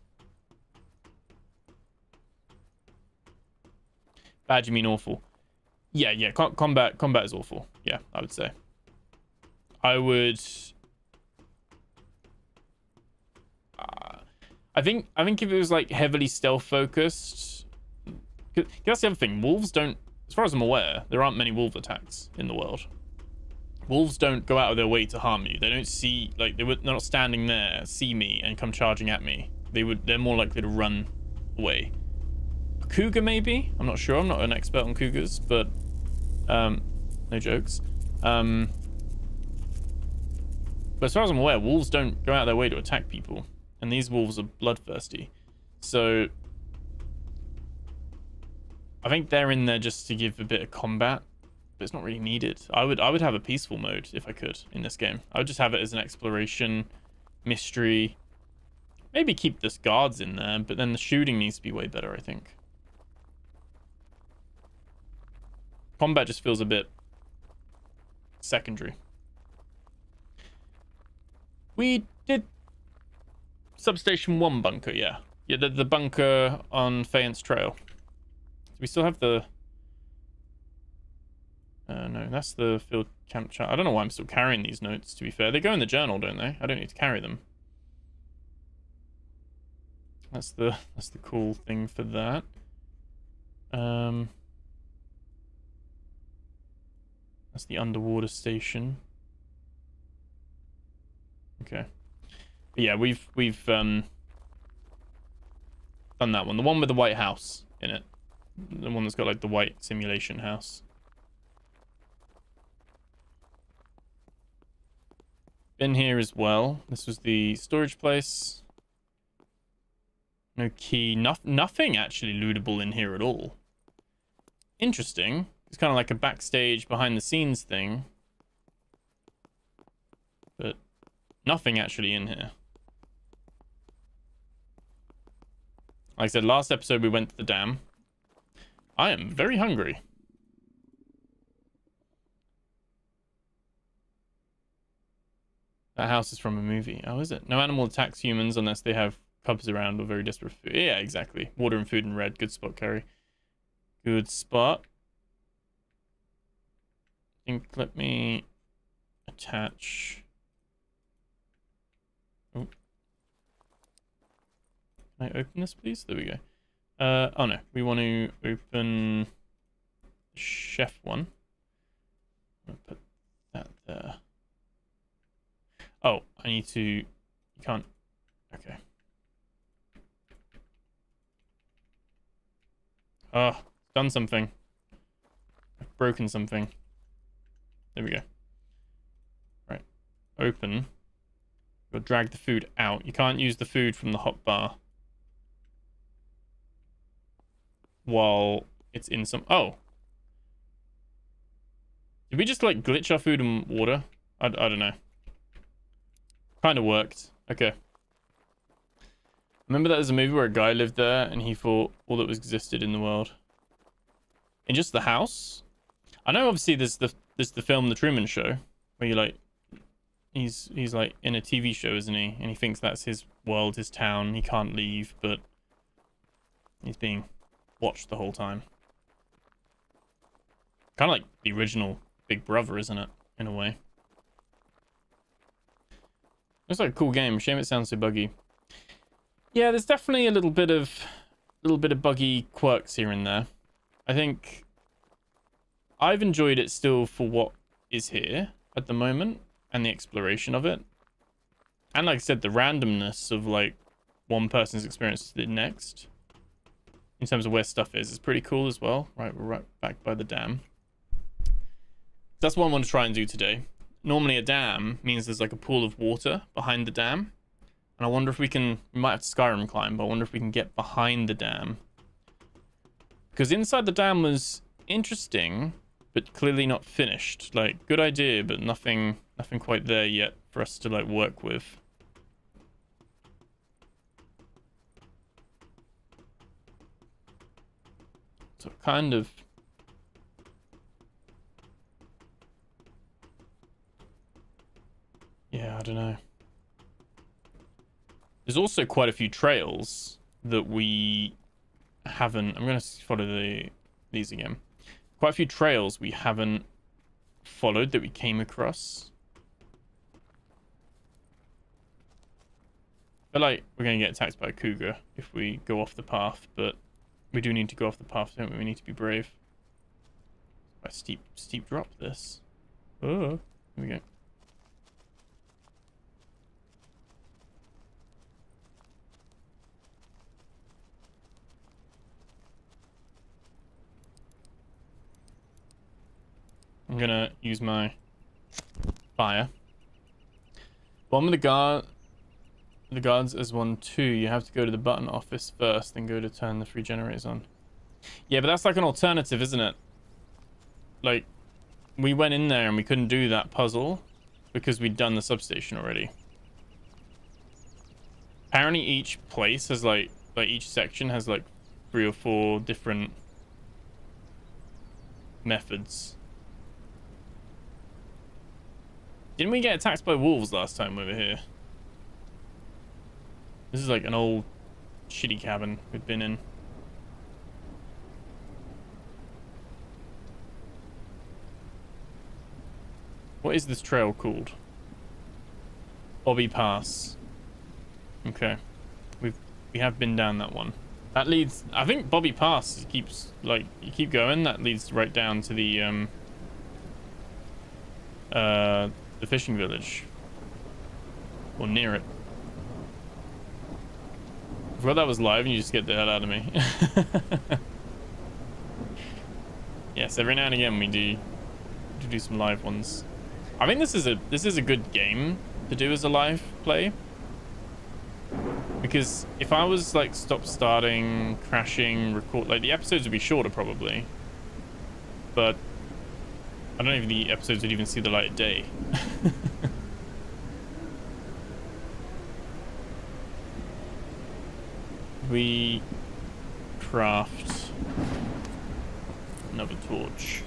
Bad, you mean awful? Yeah. Combat is awful. Yeah, I would say. I would... I think if it was like heavily stealth focused, that's the other thing. Wolves don't, as far as I'm aware, there aren't many wolf attacks in the world. Wolves don't go out of their way to harm you. They don't see, like, they're not standing there, see me and come charging at me. They're more likely to run away. A cougar maybe? I'm not sure. I'm not an expert on cougars, but no jokes. But as far as I'm aware, wolves don't go out of their way to attack people. And these wolves are bloodthirsty. So I think they're in there just to give a bit of combat, but it's not really needed. I would have a peaceful mode if I could in this game. I would just have it as an exploration, mystery. Maybe keep the guards in there, but then the shooting needs to be way better, I think. Combat just feels a bit secondary. We did Substation 1 bunker, yeah. Yeah, the bunker on Fayence Trail. Do we still have the... no, that's the field camp chart. I don't know why I'm still carrying these notes, to be fair. They go in the journal, don't they? I don't need to carry them. That's the cool thing for that. That's the underwater station. Okay. But yeah, we've done that one. The one with the white house in it. The one that's got like the white simulation house. Been here as well. This was the storage place. No key. Nothing actually lootable in here at all. Interesting. It's kind of like a backstage behind the scenes thing. But nothing actually in here. Like I said, last episode we went to the dam. I am very hungry. That house is from a movie. Oh, is it? No animal attacks humans unless they have cubs around or very desperate for food. Yeah, exactly. Water and food in red. Good spot, Carrie. Good spot. I think, let me attach. Oh. Can I open this, please? There we go. Oh no, we want to open the chef one. I'm gonna put that there. Oh, I need to... You can't... Okay. Oh, done something. I've broken something. There we go. Right. Open. You'll drag the food out. You can't use the food from the hot bar while it's in some... Oh. Did we just, like, glitch our food and water? I don't know. Kind of worked. Okay. Remember that there's a movie where a guy lived there and he thought all that was existed in the world. In just the house? I know obviously there's the film The Truman Show where you like he's like in a TV show, isn't he? And he thinks that's his world, his town. He can't leave, but he's being watched the whole time. Kind of like the original Big Brother, isn't it? In a way. Looks like a cool game. Shame it sounds so buggy. Yeah, there's definitely a little bit of buggy quirks here and there. I think I've enjoyed it still for what is here at the moment and the exploration of it. And like I said, the randomness of like one person's experience to the next in terms of where stuff is pretty cool as well. Right, we're right back by the dam. That's what I want to try and do today. Normally a dam means there's like a pool of water behind the dam. And I wonder if we might have to Skyrim climb, but I wonder if we can get behind the dam. Because inside the dam was interesting, but clearly not finished. Like, good idea, but nothing quite there yet for us to like work with. So kind of... Yeah, I don't know. There's also quite a few trails that we haven't... I'm going to follow these again. Quite a few trails we haven't followed that we came across. I feel like we're going to get attacked by a cougar if we go off the path, but we do need to go off the path, don't we? We need to be brave. A steep drop this. Oh, here we go. I'm gonna use my fire. One with the guards as 1-2. You have to go to the button office first, then go to turn the 3 generators on. Yeah, but that's like an alternative, isn't it? Like, we went in there and we couldn't do that puzzle because we'd done the substation already. Apparently each place has like each section has like 3 or 4 different methods. Didn't we get attacked by wolves last time we were here? This is like an old shitty cabin we've been in. What is this trail called? Bobby Pass. Okay. We have been down that one. That leads, I think Bobby Pass keeps, like, you keep going, that leads right down to the fishing village. Or near it. I forgot that was live and you just get the hell out of me. Yes, every now and again we do some live ones. I think this is a good game to do as a live play. Because if I was like starting, crashing, record, like the episodes would be shorter probably. But I don't know if the episodes would even see the light of day. We craft another torch.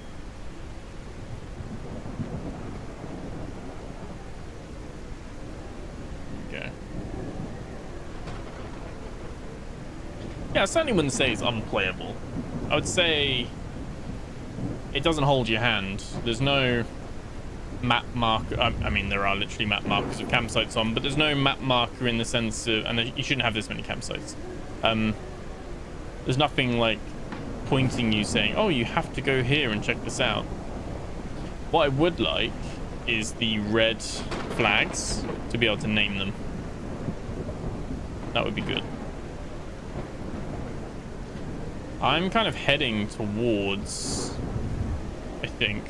Okay. Yeah, I certainly wouldn't say it's unplayable. I would say it doesn't hold your hand. There's no map marker. I mean, there are literally map markers of campsites on, but there's no map marker in the sense of, and you shouldn't have this many campsites. There's nothing like pointing you saying, oh, you have to go here and check this out. What I would like is the red flags to be able to name them. That would be good. I'm kind of heading towards, I think,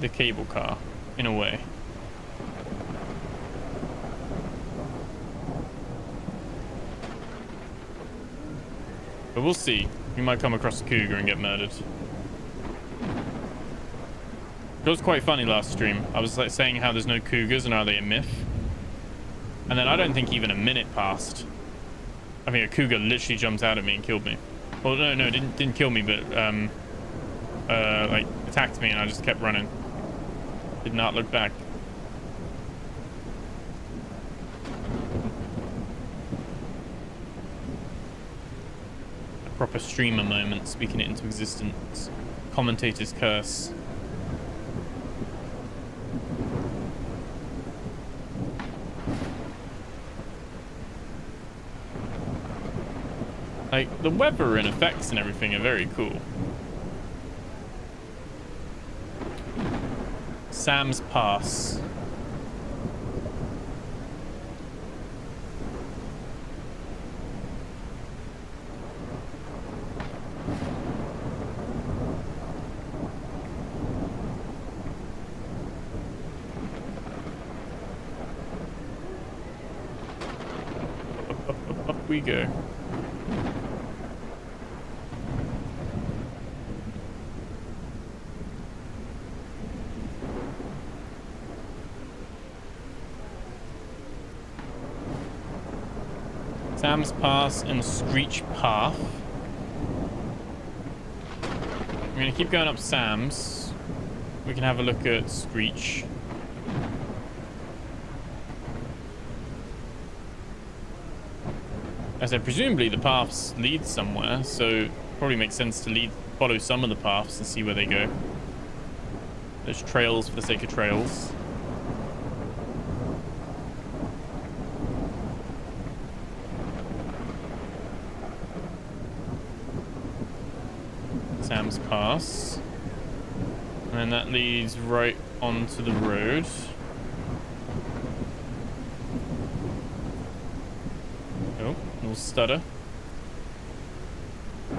the cable car, in a way. But we'll see. We might come across a cougar and get murdered. It was quite funny last stream. I was like saying how there's no cougars and are they a myth? And then I don't think even a minute passed. I think a cougar literally jumped out at me and killed me. Well, no, didn't kill me, but like attacked me and I just kept running. Did not look back. Proper streamer moment, speaking it into existence. Commentator's curse. Like, the weather and effects and everything are very cool. Sam's Pass. Up we go. Sam's Pass and Screech Path. I'm going to keep going up Sam's. We can have a look at Screech. As I said, presumably the paths lead somewhere, so it probably makes sense to follow some of the paths and see where they go. There's trails for the sake of trails. Sam's Pass. And then that leads right onto the road. Oh, little stutter. You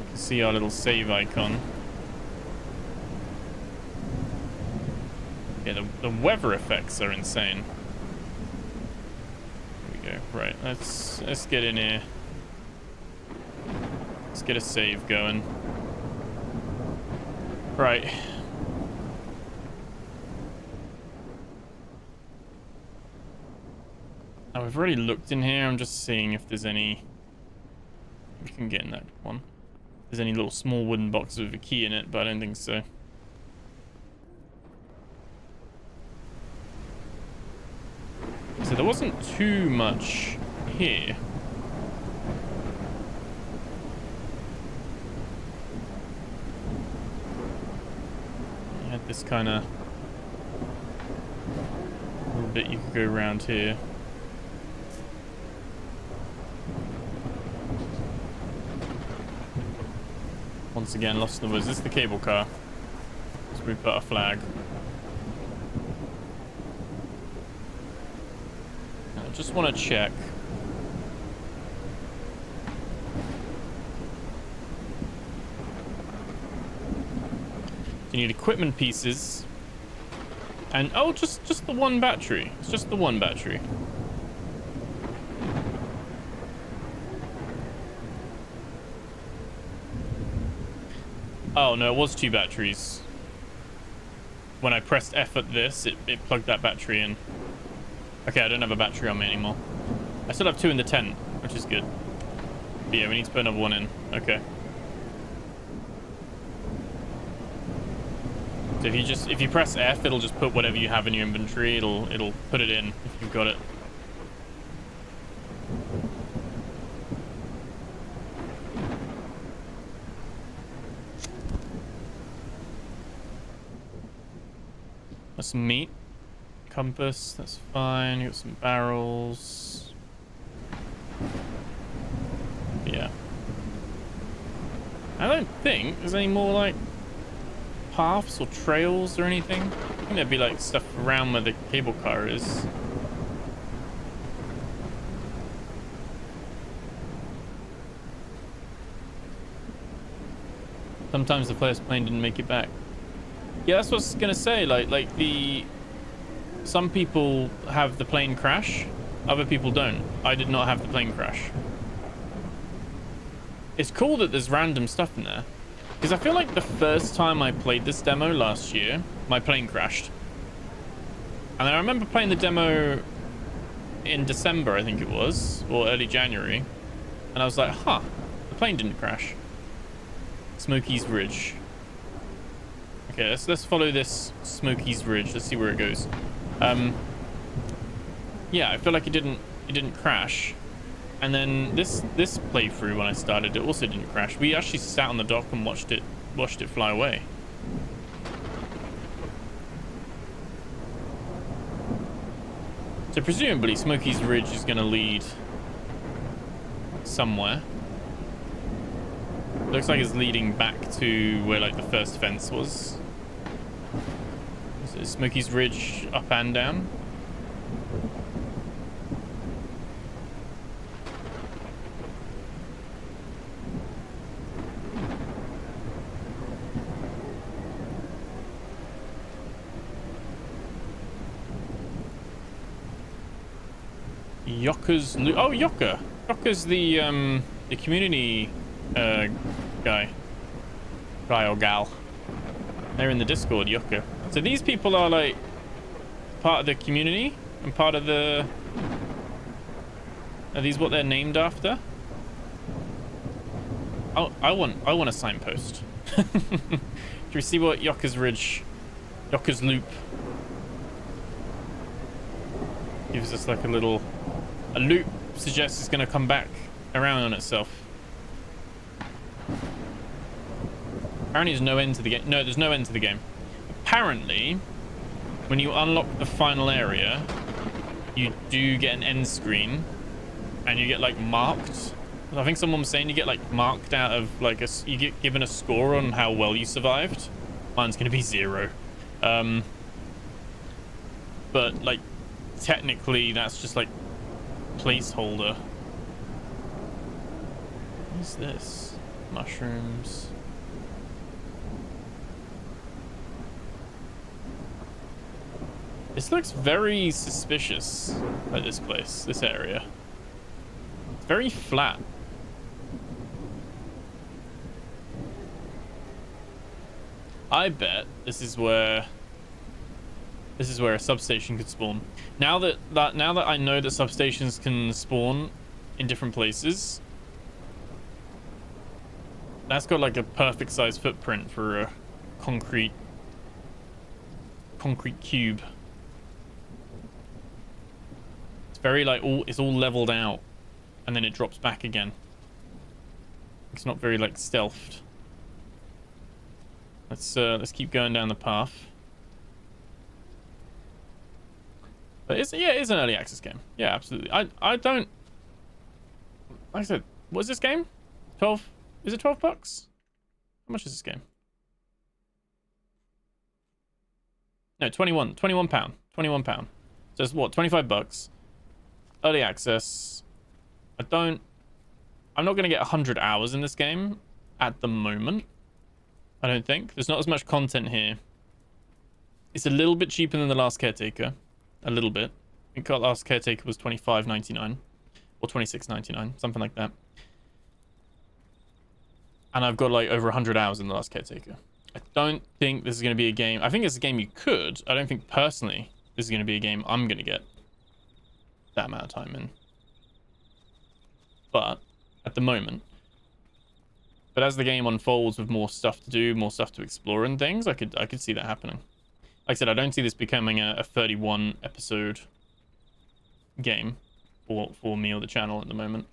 can see our little save icon. Yeah, the weather effects are insane. There we go. Right, let's get in here. Let's get a save going. Right. Now, we've already looked in here. I'm just seeing if there's any... We can get in that one. If there's any little small wooden boxes with a key in it, but I don't think so. So there wasn't too much here. You had this kind of little bit you could go around here. Once again, lost in the woods. This is the cable car. So we put a flag. I just want to check. You need equipment pieces. And oh, just the one battery. It's just the one battery. Oh no, it was 2 batteries. When I pressed F at this, it plugged that battery in. Okay, I don't have a battery on me anymore. I still have 2 in the tent, which is good. But yeah, we need to put another one in. Okay. So if you press F, it'll just put whatever you have in your inventory. It'll put it in if you've got it. That's some meat. Compass, that's fine. You got some barrels. Yeah. I don't think there's any more like paths or trails or anything. I think there'd be like stuff around where the cable car is. Sometimes the first plane didn't make it back. Yeah, that's what I was gonna say. Like some people have the plane crash, other people don't. I did not have the plane crash. It's cool that there's random stuff in there, because I feel like the first time I played this demo last year, my plane crashed. And then I remember playing the demo in December, I think it was, or early January, and I was like, huh, the plane didn't crash. Smokey's Ridge. Okay, let's follow this Smokey's Ridge. Let's see where it goes. Yeah, I feel like it didn't crash. And then this playthrough, when I started, it also didn't crash. We actually sat on the dock and watched it fly away. So presumably Smokey's Ridge is going to lead somewhere. Looks like it's leading back to where like the first fence was. So Smokey's Ridge up and down. Yokka's oh, Yokka. Yokka's the community guy or gal. They're in the Discord, Yokka. So these people are like part of the community and part of the... Are these what they're named after? Oh, I want a signpost. Can we see what Yokka's Ridge, Yokka's Loop gives us? Like a loop suggests it's going to come back around on itself. Apparently there's no end to the game. No, there's no end to the game. Apparently, when you unlock the final area, you do get an end screen, and you get like marked. I think someone was saying you get like marked out of like you get given a score on how well you survived. Mine's gonna be 0. But like technically that's just like placeholder. What's this? Mushrooms. This looks very suspicious, like this place, this area. It's very flat. I bet this is where this is where a substation could spawn. Now that I know that substations can spawn in different places, that's got like a perfect size footprint for a concrete cube. It's very like it's all leveled out, and then it drops back again. It's not very like stealthed. Let's keep going down the path. But it is an early access game. Yeah, absolutely. I don't, like I said, what's this game? 12? Is it $12? How much is this game? No, 21 pound. 21 pound. So it's what, $25? Early access. I'm not going to get 100 hours in this game at the moment. I don't think. There's not as much content here. It's a little bit cheaper than the last Caretaker. A little bit. I think the last Caretaker was $25.99 or $26.99, something like that. And I've got like over 100 hours in the last Caretaker. I don't think this is going to be a game. I think it's a game you could. I don't think personally this is going to be a game I'm going to get that amount of time in. But at the moment. But as the game unfolds with more stuff to do, more stuff to explore and things, I could see that happening. Like I said, I don't see this becoming a 31 episode game for me or the channel at the moment.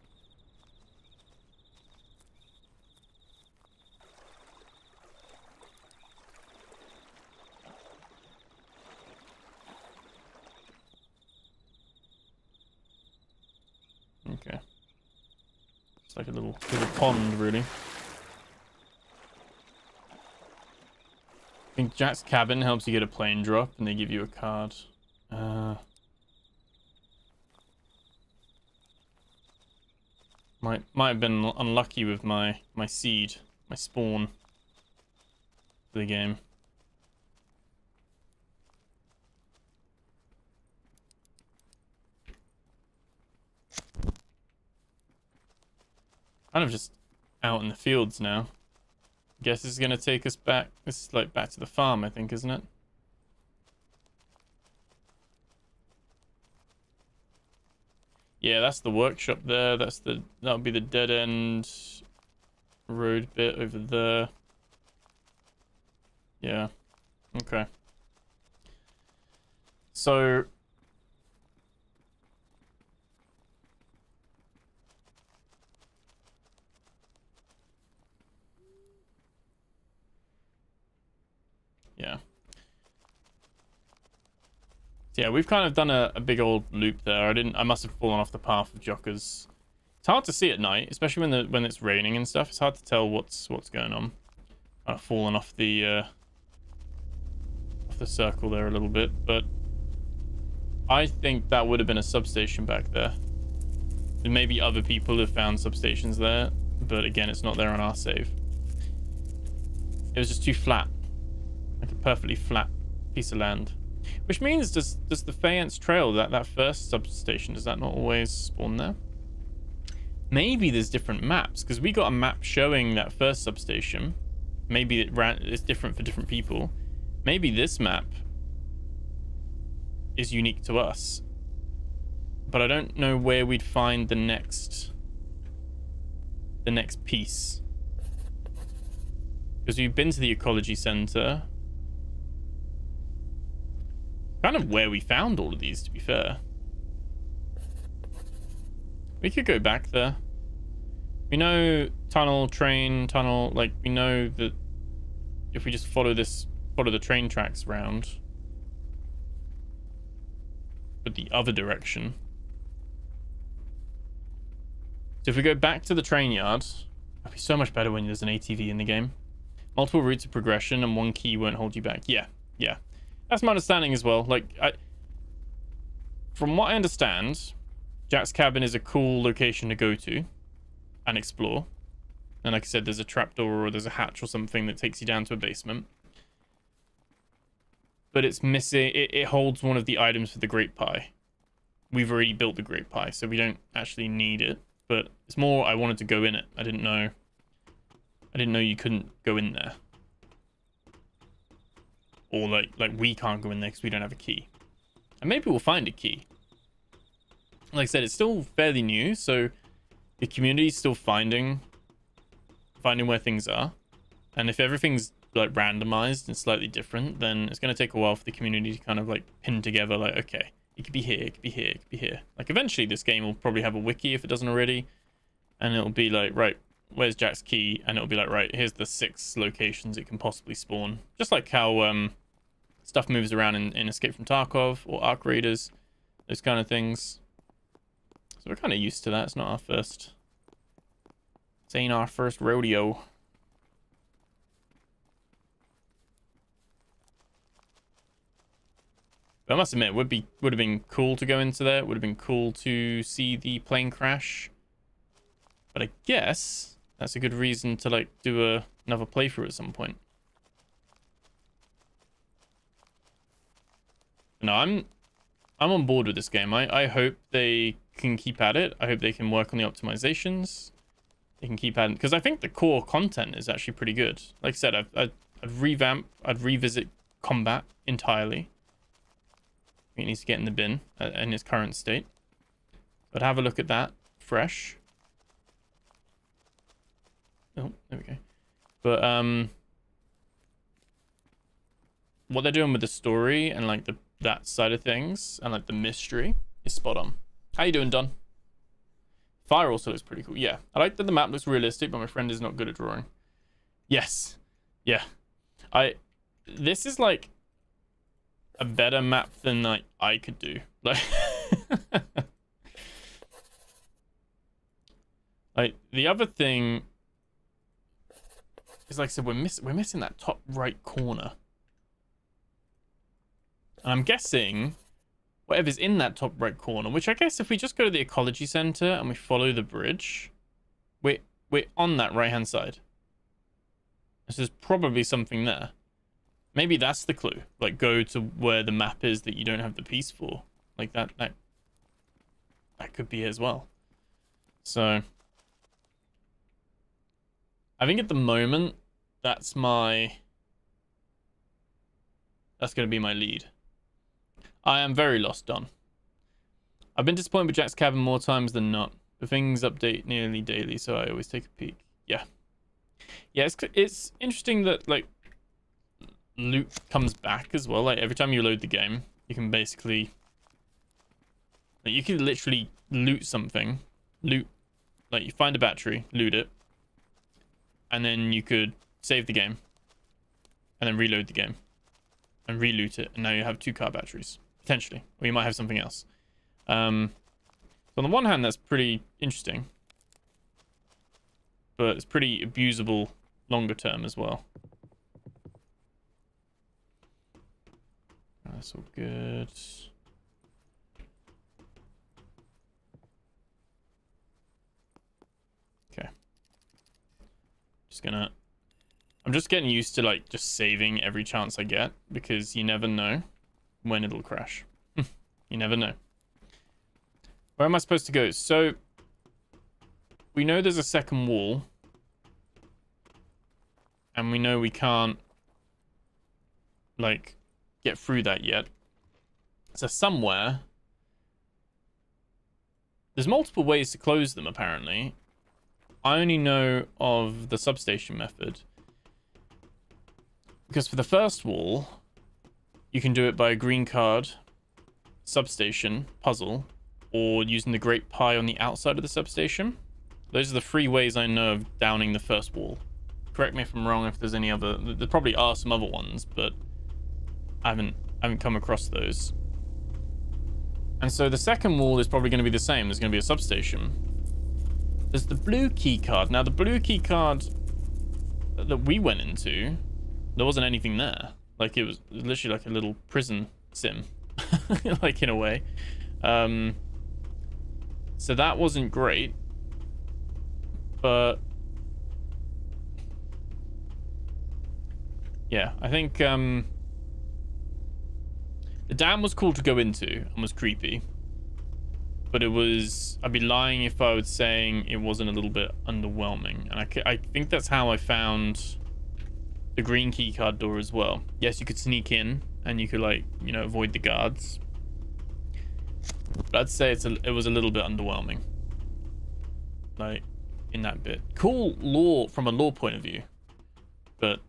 Okay. It's like a little pond, really. I think Jack's cabin helps you get a plane drop, and they give you a card. Might have been unlucky with my seed, my spawn for the game. Kind of just out in the fields now. Guess this is going to take us back. This is like back to the farm, I think, isn't it? Yeah, that's the workshop there. That'll be the dead end road bit over there. Yeah. Okay. So yeah. So yeah, we've kind of done a big old loop there. I must have fallen off the path of Jockers. It's hard to see at night, especially when it's raining and stuff. It's hard to tell what's going on. I've fallen off the circle there a little bit, but I think that would have been a substation back there. And maybe other people have found substations there, but again, it's not there on our save. It was just too flat. Like a perfectly flat piece of land. Which means, does the Fayence Trail, that first substation, does that not always spawn there? Maybe there's different maps, because we got a map showing that first substation. Maybe it's different for different people. Maybe this map is unique to us. But I don't know where we'd find the next piece. Because we've been to the Ecology Center. Kind of where we found all of these, to be fair. We could go back there. We know train tunnel, like we know that if we just follow the train tracks round, but the other direction. So if we go back to the train yard, it'll be so much better when there's an ATV in the game. Multiple routes of progression and one key won't hold you back. Yeah. That's my understanding as well. Like, from what I understand, Jack's cabin is a cool location to go to and explore. And like I said, there's a trapdoor or there's a hatch or something that takes you down to a basement. But it's missing. It holds one of the items for the Great Pie. We've already built the Great Pie, so we don't actually need it. But it's more I wanted to go in it. I didn't know you couldn't go in there. or like we can't go in there because we don't have a key. And maybe we'll find a key. Like I said, it's still fairly new, so the community's still finding where things are. And if everything's like randomized and slightly different, then it's going to take a while for the community to kind of like pin together, like, okay, it could be here, it could be here, it could be here. Like eventually this game will probably have a wiki if it doesn't already, and it'll be like, right, where's Jack's key? And it'll be like, right, here's the 6 locations it can possibly spawn. Just like how stuff moves around in Escape from Tarkov or Arc Raiders, those kind of things. So we're kind of used to that. It's not our first, this ain't our first rodeo. But I must admit, would have been cool to go into there. It would have been cool to see the plane crash. But I guess that's a good reason to like do another playthrough at some point. No, I'm on board with this game. I hope they can keep at it. I hope they can work on the optimizations. They can keep at it, because I think the core content is actually pretty good. Like I said, I'd revisit combat entirely. It needs to get in the bin in its current state. But have a look at that fresh. Oh, there we go. But what they're doing with the story and like that side of things and like the mystery is spot on. How you doing, Don? Fire also looks pretty cool. Yeah, I like that the map looks realistic, but my friend is not good at drawing. Yes, yeah. This is like a better map than like I could do. Like, like the other thing is, like I said, we're missing that top right corner. And I'm guessing whatever's in that top right corner, which I guess if we just go to the ecology center and we follow the bridge, we're on that right hand side. This is probably something there. Maybe that's the clue. Like, go to where the map is that you don't have the piece for. Like that could be it as well. So I think at the moment that's going to be my lead. I am very lost, Don. I've been disappointed with Jack's Cabin more times than not. The things update nearly daily, so I always take a peek. Yeah, it's interesting that like loot comes back as well. Like every time you load the game, you can basically, like, you can literally loot something. Like you find a battery, loot it, and then you could save the game, and then reload the game, and re-loot it, and now you have 2 car batteries potentially, or you might have something else. So on the one hand, that's pretty interesting, but it's pretty abusable longer term as well. That's all good. Okay. I'm just getting used to like just saving every chance I get, because you never know when it'll crash. You never know. Where am I supposed to go? So we know there's a second wall, and we know we can't like get through that yet. So somewhere there's multiple ways to close them apparently. I only know of the substation method, because for the first wall you can do it by a green card substation puzzle, or using the great pie on the outside of the substation. Those are the 3 ways I know of downing the first wall. Correct me if I'm wrong if there's any other. There probably are some other ones, but I haven't come across those. And so the second wall is probably going to be the same. There's going to be a substation. There's the blue key card. Now the blue key card that we went into, there wasn't anything there. Like it was literally like a little prison sim, like in a way. So that wasn't great, but yeah, I think the dam was cool to go into and was creepy, but I'd be lying if I was saying it wasn't a little bit underwhelming. And I think that's how I found the green keycard door as well. Yes, you could sneak in and you could, like, you know, avoid the guards. But I'd say it was a little bit underwhelming. Like, in that bit. Cool lore from a lore point of view. But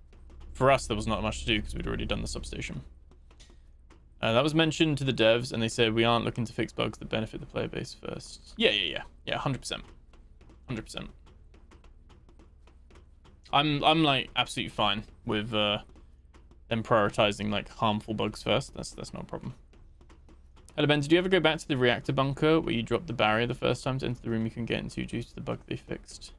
for us, there was not much to do because we'd already done the substation. That was mentioned to the devs, and they said we aren't looking to fix bugs that benefit the player base first. Yeah, 100%. 100%. I'm like absolutely fine with them prioritizing like harmful bugs first. That's not a problem. Hello Ben, did you ever go back to the reactor bunker where you dropped the barrier the first time to enter the room you can get into due to the bug they fixed?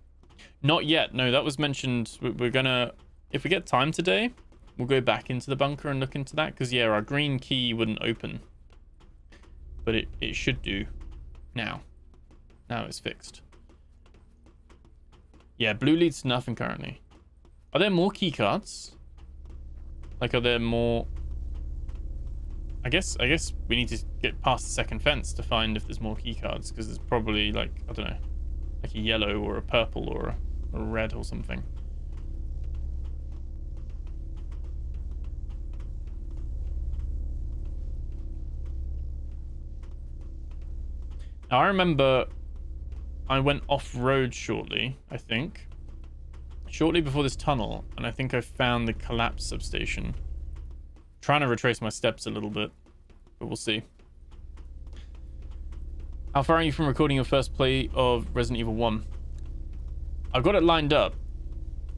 Not yet. No, that was mentioned. We're gonna, if we get time today, we'll go back into the bunker and look into that, because yeah, our green key wouldn't open, but it should do now. Now it's fixed. Yeah, blue leads to nothing currently. Are there more key cards? Like, are there more? I guess we need to get past the second fence to find if there's more key cards, because there's probably, like, I don't know, like a yellow or a purple or a red or something. Now, I remember I went off-road shortly, I think. Shortly before this tunnel, and I think I found the collapsed substation. Trying to retrace my steps a little bit, but we'll see. How far are you from recording your first play of Resident Evil 1? I've got it lined up.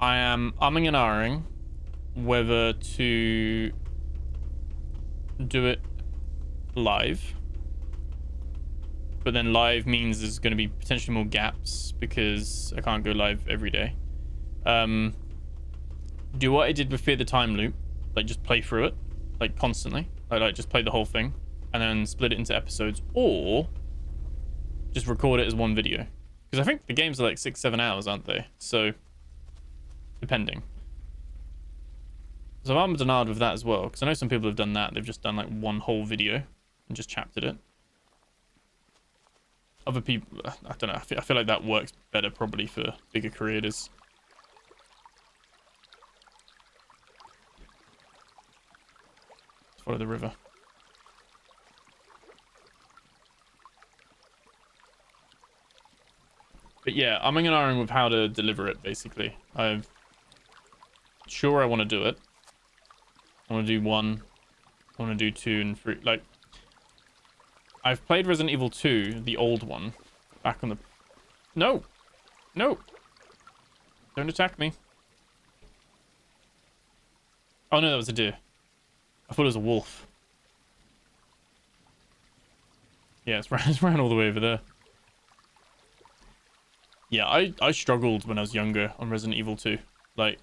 I am umming and ahhing whether to do it live. But then live means there's going to be potentially more gaps because I can't go live every day. Do what I did with Fear the Time Loop, like just play through it, like constantly, like just play the whole thing and then split it into episodes, or just record it as one video, because I think the games are like 6-7 hours, aren't they? So depending. So I'm denard with that as well, because I know some people have done that. They've just done like one whole video and just chaptered it. Other people, I don't know, I feel like that works better probably for bigger creators. Follow the river. But yeah, I'm umming and ahhing with how to deliver it, basically. I'm sure I want to do it. I want to do 1. I want to do 2 and 3. Like, I've played Resident Evil 2, the old one, back on the... No! No! Don't attack me. Oh no, that was a deer. I thought it was a wolf. Yeah, it's ran all the way over there. Yeah, I struggled when I was younger on Resident Evil 2. Like...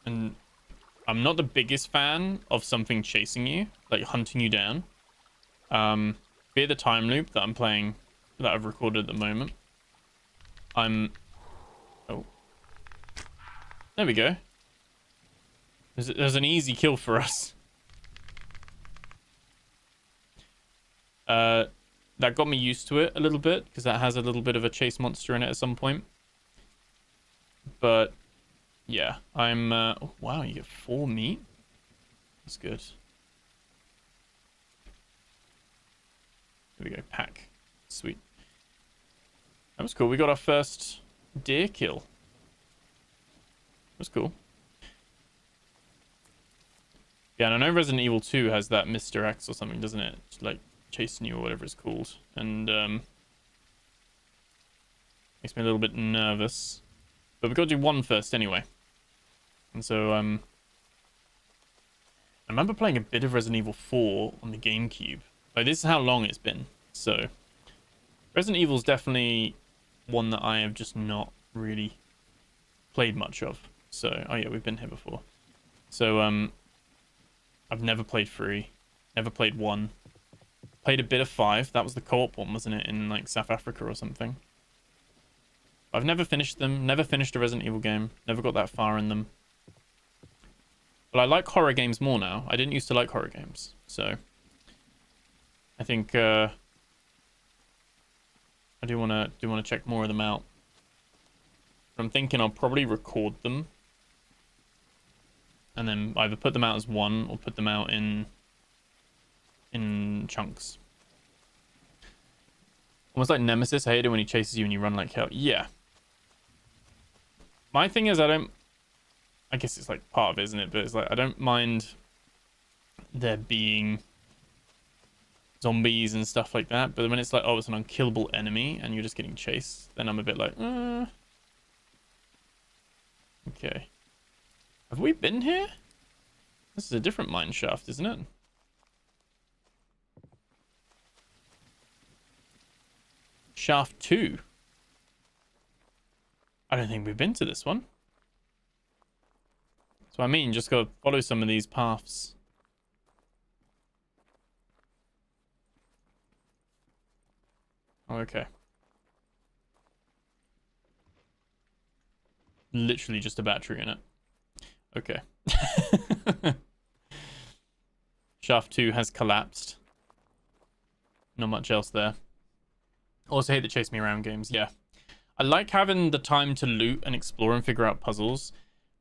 And I'm not the biggest fan of something chasing you, like hunting you down. Fear the Time Loop that I'm playing, that I've recorded at the moment. Oh. There we go. There's an easy kill for us. That got me used to it a little bit, because that has a little bit of a chase monster in it at some point. But, yeah, I'm... oh, wow, you get 4 meat? That's good. Here we go, pack. Sweet. That was cool. We got our first deer kill. That was cool. Yeah, and I know Resident Evil 2 has that Mr. X or something, doesn't it? It's like chasing you or whatever it's called. And makes me a little bit nervous. But we've got to do 1 first anyway. And so I remember playing a bit of Resident Evil 4 on the GameCube. Like, this is how long it's been. So Resident Evil's definitely one that I have just not really played much of. So, oh yeah, we've been here before. So I've never played 3, never played 1. Played a bit of 5. That was the co-op one, wasn't it, in like South Africa or something. I've never finished them, never finished a Resident Evil game, never got that far in them. But I like horror games more now. I didn't used to like horror games, so I think I do want to check more of them out. I'm thinking I'll probably record them and then either put them out as one or put them out in chunks. Almost like Nemesis. I hate it when he chases you and you run like hell. Yeah. My thing is, I guess it's like part of it, isn't it? But it's like, I don't mind there being zombies and stuff like that. But when it's like, oh, it's an unkillable enemy and you're just getting chased, then I'm a bit like, okay. Have we been here? This is a different mine shaft, isn't it? Shaft 2. I don't think we've been to this one. So I mean, just gotta follow some of these paths. Oh, okay. Literally just a battery in it. Okay. Shaft 2 has collapsed. Not much else there. Also hate the chase me around games. Yeah. I like having the time to loot and explore and figure out puzzles,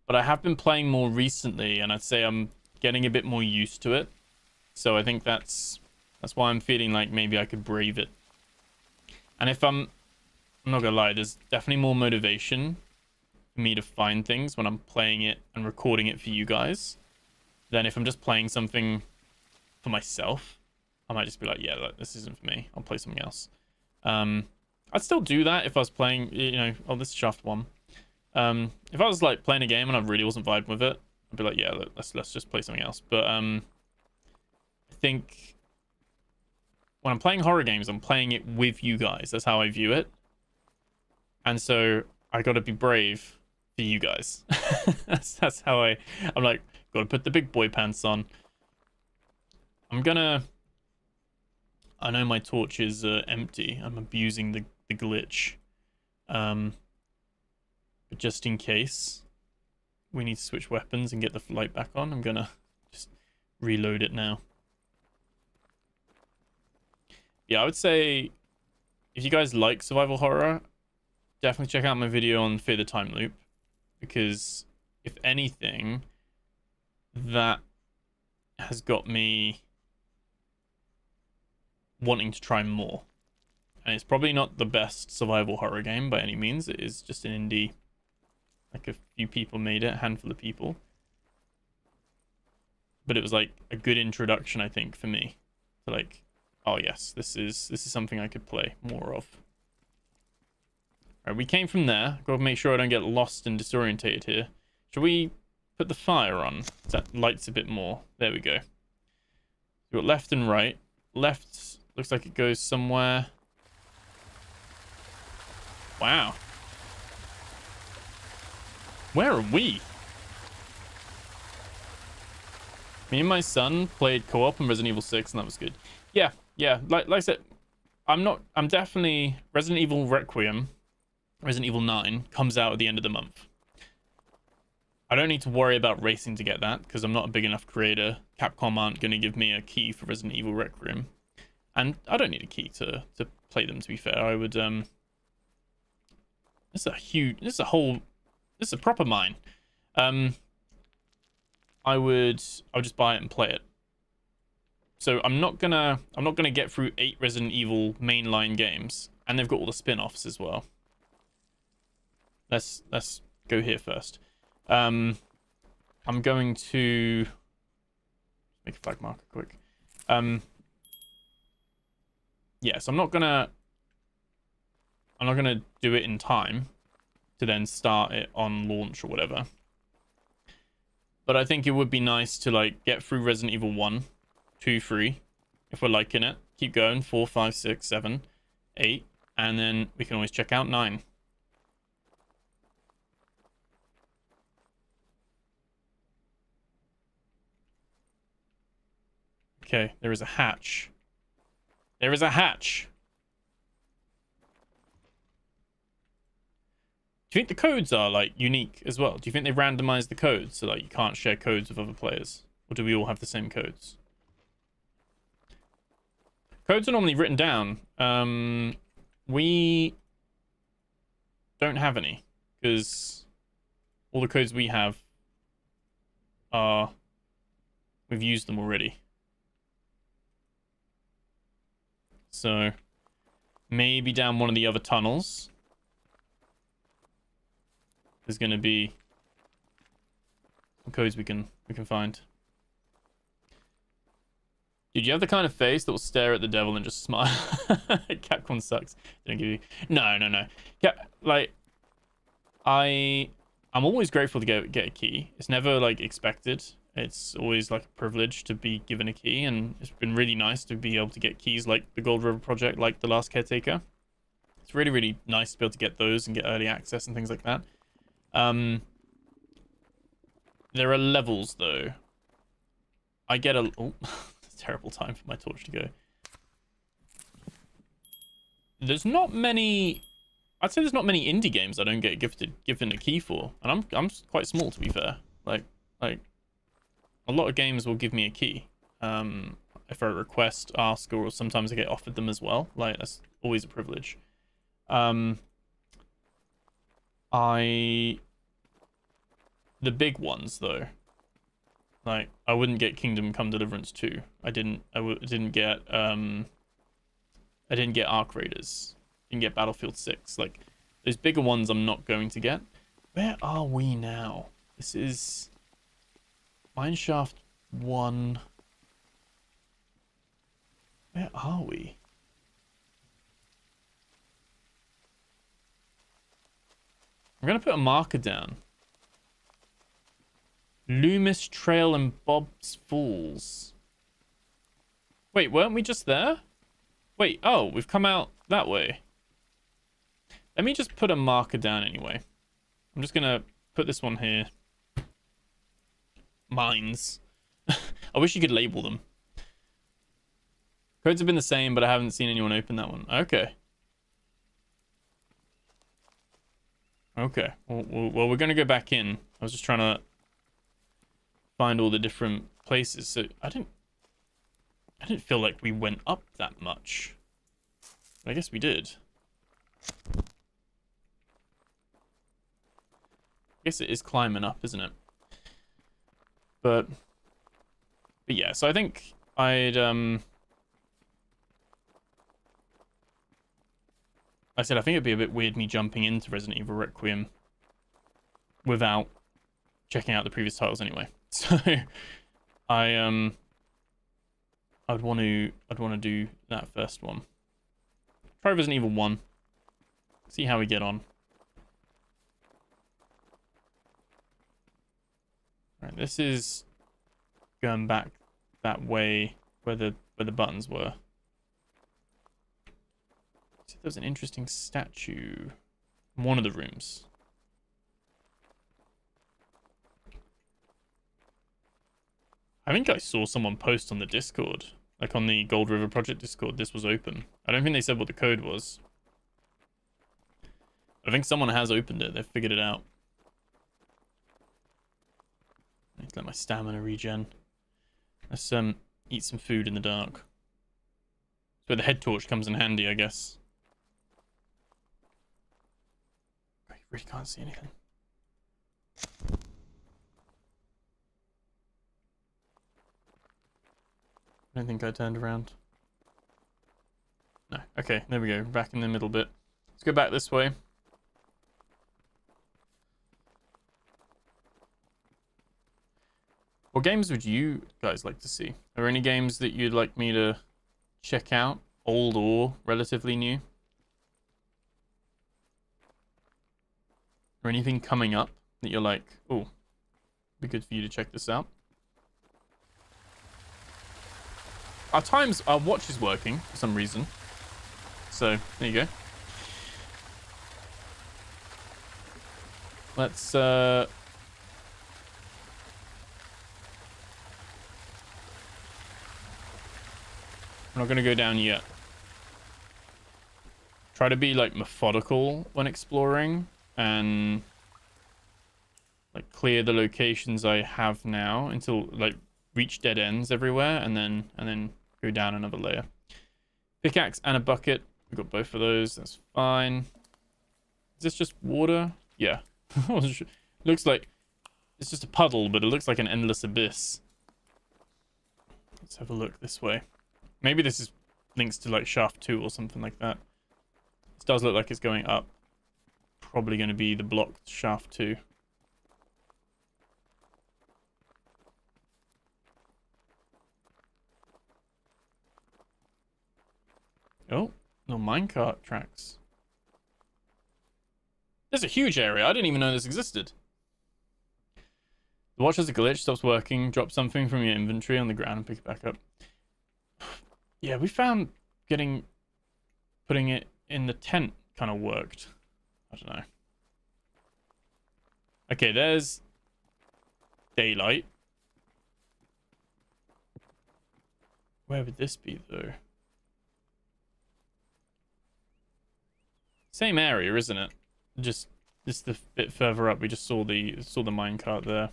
but I have been playing more recently, and I'd say I'm getting a bit more used to it. So I think that's why I'm feeling like maybe I could brave it. And if I'm not gonna lie, there's definitely more motivation for me to find things when I'm playing it and recording it for you guys than if I'm just playing something for myself. I might just be like, yeah, this isn't for me. I'll play something else. I'd still do that if I was playing, you know, oh, this is Shaft 1. If I was like playing a game and I really wasn't vibing with it, I'd be like, yeah, let's just play something else. But I think when I'm playing horror games, I'm playing it with you guys. That's how I view it. And so I got to be brave for you guys. that's how I'm like, got to put the big boy pants on. I know my torch is empty. I'm abusing the glitch. But just in case we need to switch weapons and get the light back on, I'm gonna just reload it now. Yeah, I would say if you guys like survival horror, definitely check out my video on Fear the Time Loop, because if anything, that has got me wanting to try more. And it's probably not the best survival horror game by any means. It is just an indie. Like a few people made it, a handful of people. But it was like a good introduction, I think, for me. To like, oh yes, this is something I could play more of. Alright, we came from there. Gotta make sure I don't get lost and disorientated here. Should we put the fire on? That lights a bit more. There we go. We've got left and right. Left looks like it goes somewhere. Wow. Where are we? Me and my son played co-op in Resident Evil 6 and that was good. Yeah. Like I said, I'm definitely Resident Evil Requiem, Resident Evil 9 comes out at the end of the month. I don't need to worry about racing to get that because I'm not a big enough creator. Capcom aren't going to give me a key for Resident Evil Requiem. And I don't need a key to play them, to be fair. I would, this is a proper mine. I would just buy it and play it. So I'm not gonna get through 8 Resident Evil mainline games, and they've got all the spin-offs as well. Let's go here first. I'm going to make a flag marker quick. Yeah, so I'm not gonna do it in time to then start it on launch or whatever. But I think it would be nice to like get through Resident Evil 1, 2, 3, if we're liking it. Keep going, 4, 5, 6, 7, 8, and then we can always check out 9. Okay, there is a hatch. There is a hatch. Do you think the codes are like unique as well? Do you think they randomize the codes so like you can't share codes with other players? Or do we all have the same codes? Codes are normally written down. We don't have any because all the codes we have are... We've used them already. So maybe down one of the other tunnels there's going to be some codes we can find. Dude, you have the kind of face that will stare at the devil and just smile. Capcom sucks. Don't give you... No. Like, I'm always grateful to get a key. It's never, like, expected. It's always, like, a privilege to be given a key, and it's been really nice to be able to get keys like the Gold River Project, like The Last Caretaker. It's really, really nice to be able to get those and get early access and things like that. There are levels, though. I get a... Oh, terrible time for my torch to go. There's not many... I'd say there's not many indie games I don't get given a key for. And I'm quite small, to be fair. Like a lot of games will give me a key. If I request, ask, or sometimes I get offered them as well. Like, that's always a privilege. The big ones, though. Like, I wouldn't get Kingdom Come Deliverance 2. I didn't get Arc Raiders. Didn't get Battlefield 6. Like, those bigger ones I'm not going to get. Where are we now? This is Mineshaft 1. Where are we? I'm gonna put a marker down. Loomis Trail and Bob's Falls. Wait, weren't we just there? Wait, oh, we've come out that way. Let me just put a marker down anyway. I'm just gonna put this one here. Mines. I wish you could label them. Codes have been the same, but I haven't seen anyone open that one. Okay. Okay. Well, we're gonna go back in. I was just trying to find all the different places. So I didn't feel like we went up that much. But I guess we did. I guess it is climbing up, isn't it? But yeah, so I think I said I think it'd be a bit weird me jumping into Resident Evil Requiem without checking out the previous titles anyway. So I'd want to do that first one. Try Resident Evil 1. See how we get on. Right, this is going back that way where the buttons were. See, there's an interesting statue in one of the rooms. I think I saw someone post on the Discord, like on the Gold River Project Discord, this was open. I don't think they said what the code was. I think someone has opened it. They've figured it out. I need to let my stamina regen. Let's eat some food in the dark. That's where the head torch comes in handy, I guess. I really can't see anything. I don't think I turned around. No. Okay, there we go. Back in the middle bit. Let's go back this way. What games would you guys like to see? Are there any games that you'd like me to check out? Old or relatively new? Or anything coming up that you're like, oh, it'd be good for you to check this out? Our watch is working for some reason. So, there you go. Let's, I'm not going to go down yet. Try to be, like, methodical when exploring and, like, clear the locations I have now until, like, reach dead ends everywhere and then go down another layer. Pickaxe and a bucket. We've got both of those. That's fine. Is this just water? Yeah. Looks like it's just a puddle, but it looks like an endless abyss. Let's have a look this way. Maybe this is links to like shaft 2 or something like that. This does look like it's going up. Probably going to be the blocked shaft 2. Oh, no minecart tracks. There's a huge area. I didn't even know this existed. The watch has a glitch, stops working, drop something from your inventory on the ground and pick it back up. Yeah, we found putting it in the tent kind of worked. I don't know. Okay, there's daylight. Where would this be, though? Same area, isn't it? Just the bit further up. We just saw the minecart there.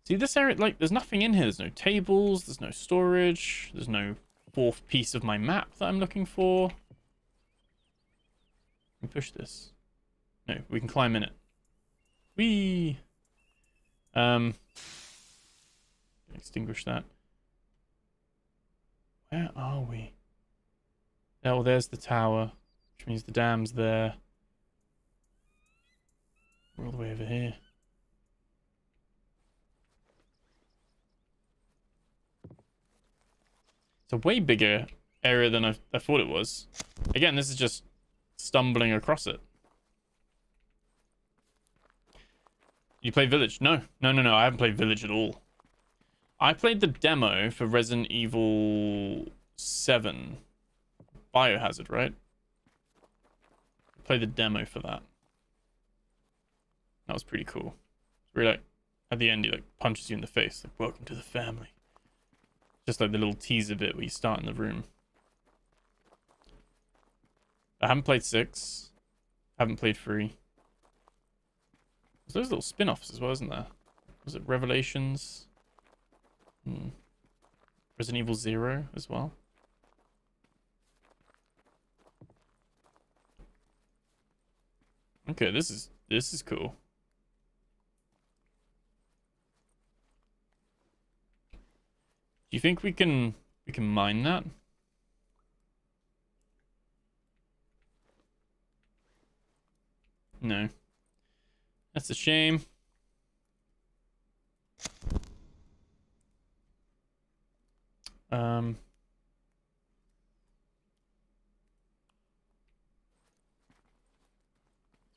See, this area, like, there's nothing in here. There's no tables. There's no storage. There's no 4th piece of my map that I'm looking for. Can we push this? No, we can climb in it. Whee! Extinguish that. Where are we? Oh, there's the tower, which means the dam's there. We're all the way over here. It's a way bigger area than I thought it was. Again, this is just stumbling across it. You play Village? No. I haven't played Village at all. I played the demo for Resident Evil 7. Biohazard, right? Play the demo for that. That was pretty cool. Really, like, at the end, he like punches you in the face, like, welcome to the family. Just like the little teaser bit where you start in the room. I haven't played 6. Haven't played 3. There's those little spin-offs as well, isn't there? Was it Revelations? Resident Evil 0 as well. Okay, this is cool. Do you think we can mine that? No. That's a shame.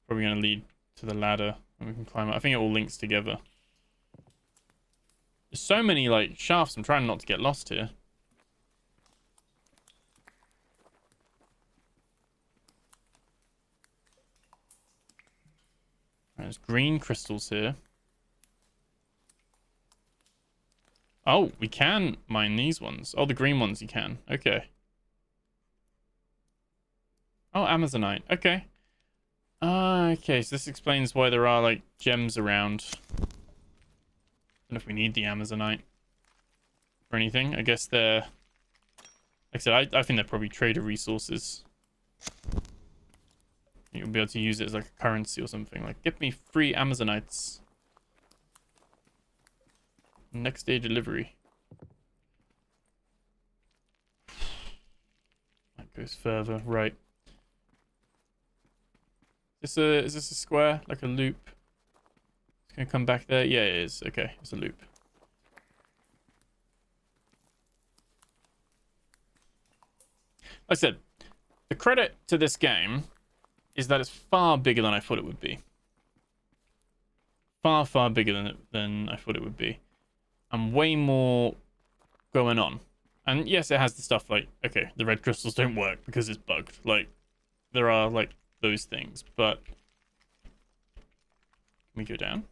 Probably going to lead to the ladder and we can climb up. I think it all links together. There's so many like shafts. I'm trying not to get lost here. There's green crystals here. Oh, we can mine these ones. Oh, the green ones you can. Okay. Oh, Amazonite. Okay. Okay, so this explains why there are, like, gems around. I don't know if we need the Amazonite or anything. I guess they're... Like I said, I think they're probably trader resources. You'll be able to use it as, like, a currency or something. Like, get me free Amazonites. Next day delivery. That goes further. Right. Is this a square? Like a loop? It's gonna come back there? Yeah, it is. Okay, it's a loop. Like I said, the credit to this game is that it's far bigger than I thought it would be. Far, far bigger than I thought it would be. And way more going on. And yes, it has the stuff like, okay, the red crystals don't work because it's bugged. Like, there are, like, those things, but... Can we go down?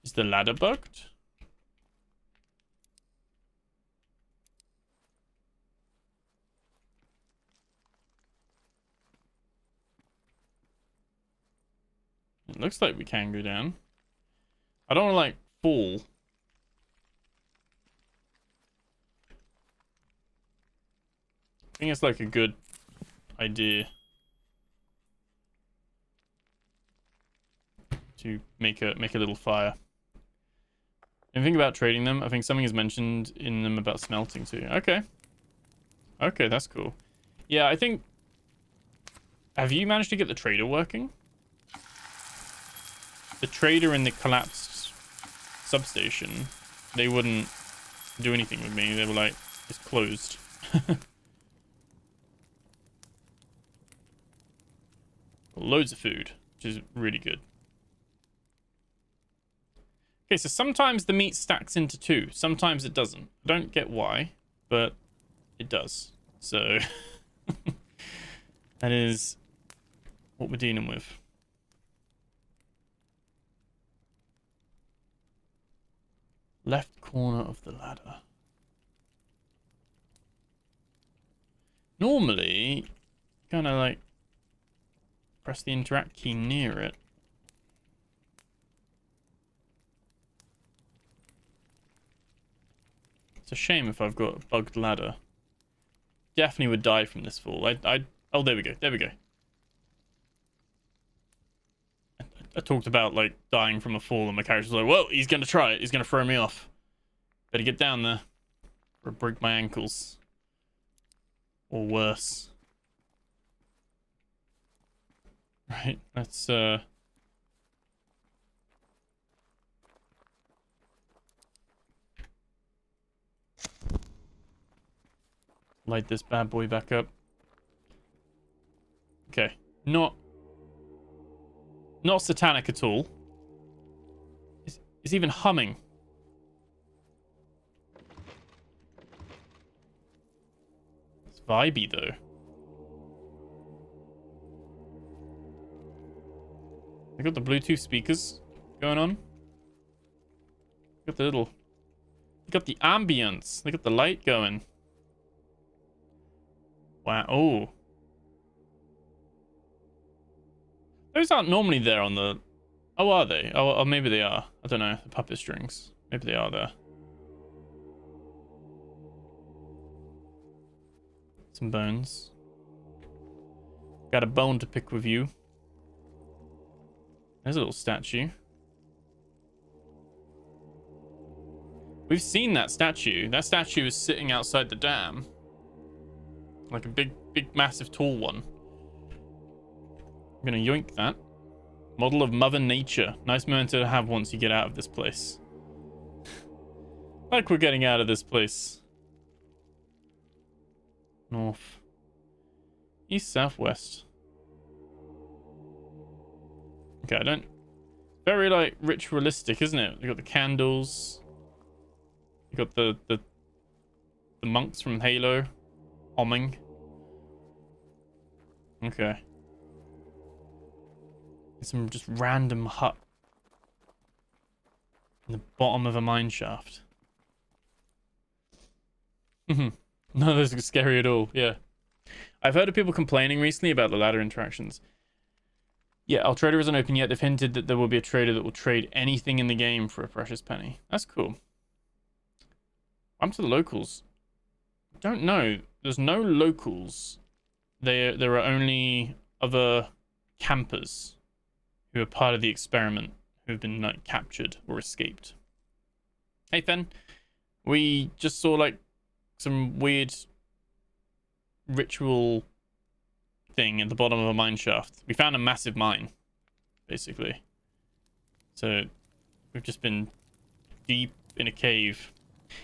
Is the ladder bugged? It looks like we can go down. I don't want to, like, fall. I think it's, like, a good idea to make a little fire. Anything about trading them? I think something is mentioned in them about smelting too. Okay. Okay, that's cool. Yeah, I think... Have you managed to get the trader working? The trader in the collapsed substation, they wouldn't do anything with me. They were like, it's closed. Loads of food, which is really good. Okay, so sometimes the meat stacks into two. Sometimes it doesn't. I don't get why, but it does. So that is what we're dealing with. Left corner of the ladder. Normally, kind of like press the interact key near it. It's a shame if I've got a bugged ladder. Definitely would die from this fall. Oh, there we go. There we go. I talked about, like, dying from a fall, and my character's like, well, he's going to try it. He's going to throw me off. Better get down there, or break my ankles. Or worse. Right, let's, light this bad boy back up. Okay, not satanic at all. It's even humming. It's vibey though. They got the Bluetooth speakers going on. Got the little... They got the ambience. They got the light going. Wow. Oh. Those aren't normally there on the... Oh, are they? Oh, maybe they are. I don't know. The puppet strings. Maybe they are there. Some bones. Got a bone to pick with you. There's a little statue. We've seen that statue. That statue is sitting outside the dam. Like a big, massive, tall one. I'm gonna yoink that. Model of Mother Nature. Nice memento to have once you get out of this place. Like we're getting out of this place. North. East, southwest. Okay, I don't... Very, like, ritualistic, isn't it? You got the candles. You got the monks from Halo. Humming. Okay. Some just random hut. In the bottom of a mine shaft. None of those are scary at all, yeah. I've heard of people complaining recently about the ladder interactions. Yeah, our trader isn't open yet. They've hinted that there will be a trader that will trade anything in the game for a precious penny. That's cool. I'm to the locals. Don't know. There's no locals. There are only other campers who are part of the experiment who have been like captured or escaped. Hey, Fen. We just saw like some weird ritual thing at the bottom of a mine shaft. We found a massive mine, basically. So we've just been deep in a cave.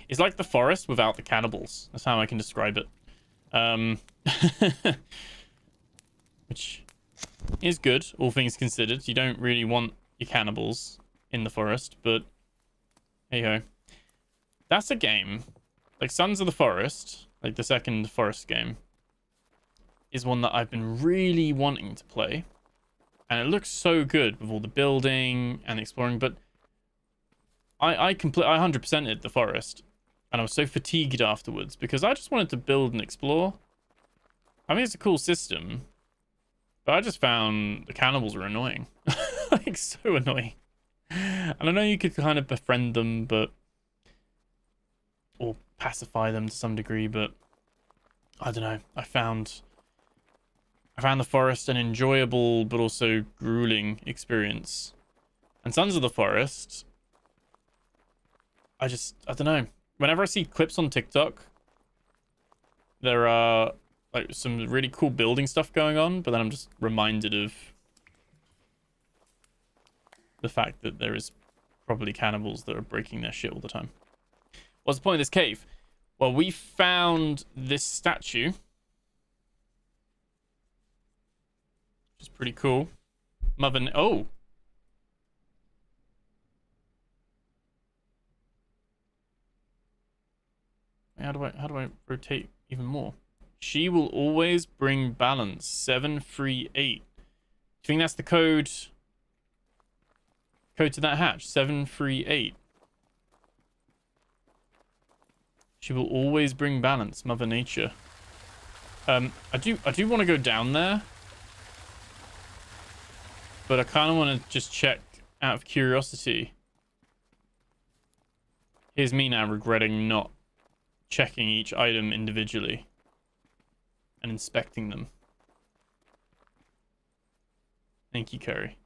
It's like the forest without the cannibals. That's how I can describe it. Which is good, all things considered. You don't really want your cannibals in the forest, but hey ho. That's a game. Like Sons of the Forest, like the second forest game, is one that I've been really wanting to play. And it looks so good with all the building and exploring, but I 100%ed the forest. And I was so fatigued afterwards because I just wanted to build and explore. I mean, it's a cool system, but I just found the cannibals were annoying. Like, so annoying. And I know you could kind of befriend them, but... or pacify them to some degree, but... I don't know. I found I found the forest an enjoyable but also grueling experience. And Sons of the Forest, I don't know. Whenever I see clips on TikTok, there are like some really cool building stuff going on, but then I'm just reminded of the fact that there is probably cannibals that are breaking their shit all the time. What's the point of this cave? Well, we found this statue, which is pretty cool. Oh. How do I rotate even more? She will always bring balance. 738. Do you think that's the code? Code to that hatch. 738. She will always bring balance. Mother Nature. I do want to go down there, but I kind of want to just check out of curiosity. Here's me now regretting not checking each item individually and inspecting them. Thank you, Curry.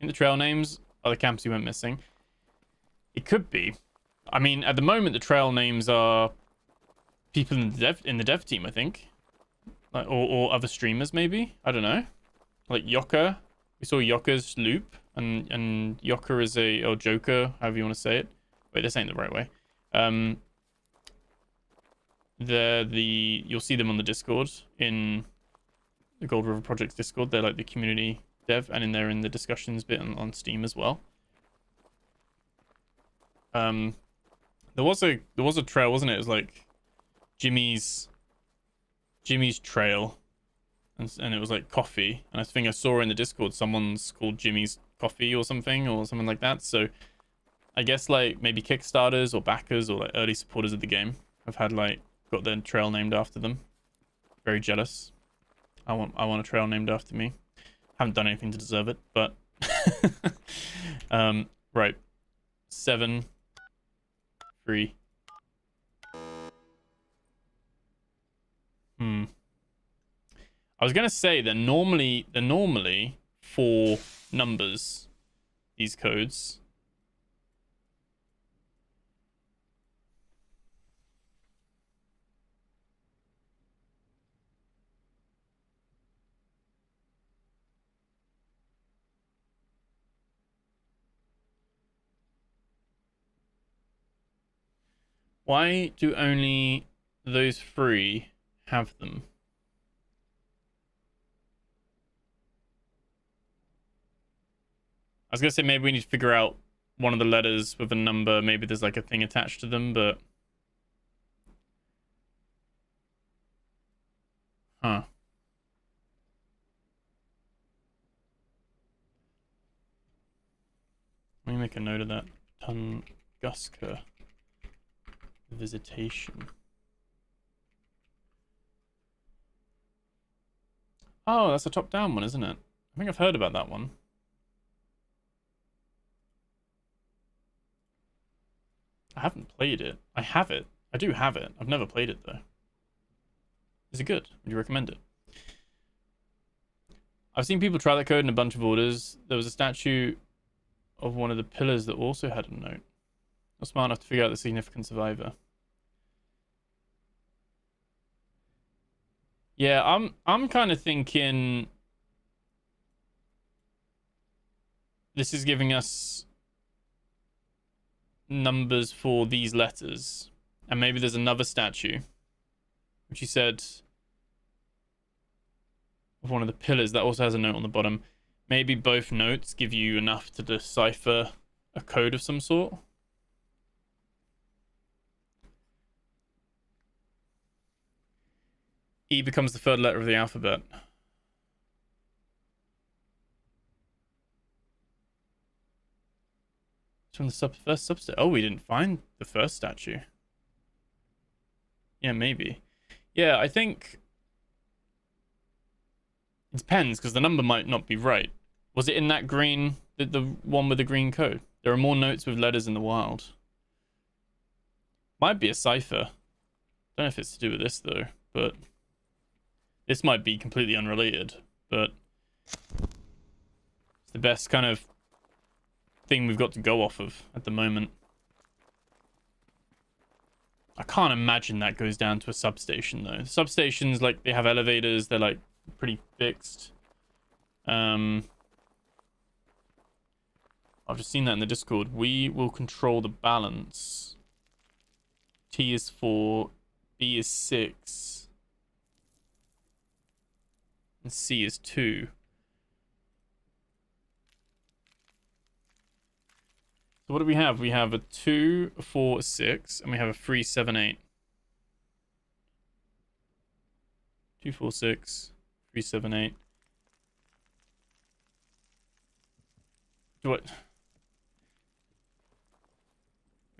In the trail names are the camps you went missing. It could be. I mean, at the moment, the trail names are people in the dev team, I think, like, or other streamers, maybe. I don't know. Like Yoka, we saw Yoka's loop, and Yoka is or Joker, however you want to say it. Wait, this ain't the right way. You'll see them on the Discord, in the Gold River Project's Discord. They're like the community dev, and they're in the discussions bit on Steam as well. There was a trail, wasn't it? It was like Jimmy's trail, and it was like coffee. And I think I saw in the Discord someone's called Jimmy's Coffee or something like that. So I guess like maybe Kickstarters or backers or like early supporters of the game have had like got their trail named after them. Very jealous. I want a trail named after me. Haven't done anything to deserve it, but right. 7 3. I was gonna say they're normally 4 numbers, these codes. Why do only those 3 have them? I was gonna say maybe we need to figure out one of the letters with a number. Maybe there's like a thing attached to them, but huh. Let me make a note of that. Tunguska visitation. Oh, that's a top-down one, isn't it? I think I've heard about that one. I haven't played it. I have it. I do have it. I've never played it, though. Is it good? Would you recommend it? I've seen people try that code in a bunch of orders. There was a statue of one of the pillars that also had a note. Not smart enough to figure out the significance of either. Yeah, I'm kind of thinking this is giving us numbers for these letters, and maybe there's another statue, which you said of one of the pillars that also has a note on the bottom. Maybe both notes give you enough to decipher a code of some sort. E becomes the third letter of the alphabet. It's from the first subset. Oh, we didn't find the first statue. Yeah, maybe. Yeah, I think it depends, because the number might not be right. Was it in that green, the one with the green code? There are more notes with letters in the wild. Might be a cipher. Don't know if it's to do with this though, but This might be completely unrelated, but it's the best kind of thing we've got to go off of at the moment. I can't imagine that goes down to a substation though. Substations, like, they have elevators, they're like pretty fixed. I've just seen that in the Discord. We will control the balance. T is 4, B is 6, and C is 2. So what do we have? We have a 2, a 4, a 6, and we have a 3, 7, 8. 2, 4, 6, 3, 7, 8. What?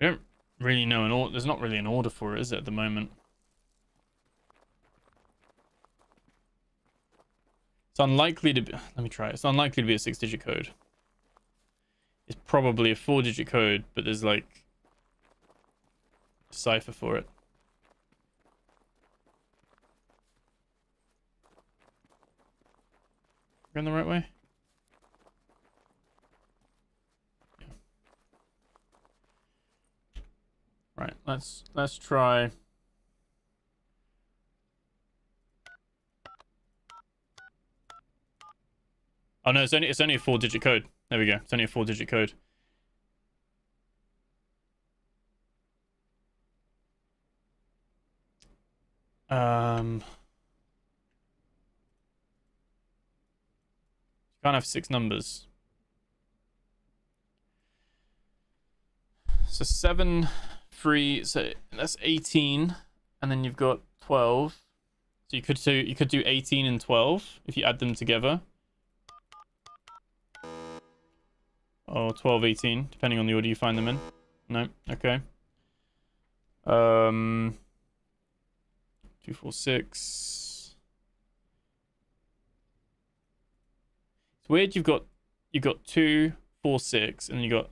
We don't really know an order. There's not really an order for it, is it, at the moment? It's unlikely to be... Let me try it. It's unlikely to be a 6-digit code. It's probably a 4-digit code, but there's like a cipher for it. Going the right way? Yeah. Right, let's try. Oh no, it's only a 4-digit code. There we go. It's only a 4-digit code. You can't have 6 numbers. So 7, 3, so that's 18, and then you've got 12. So you could do 18 and 12 if you add them together. Or 12, 18, depending on the order you find them in. No, okay. 2, 4, 6. It's weird. You've got 2, 4, 6, and you got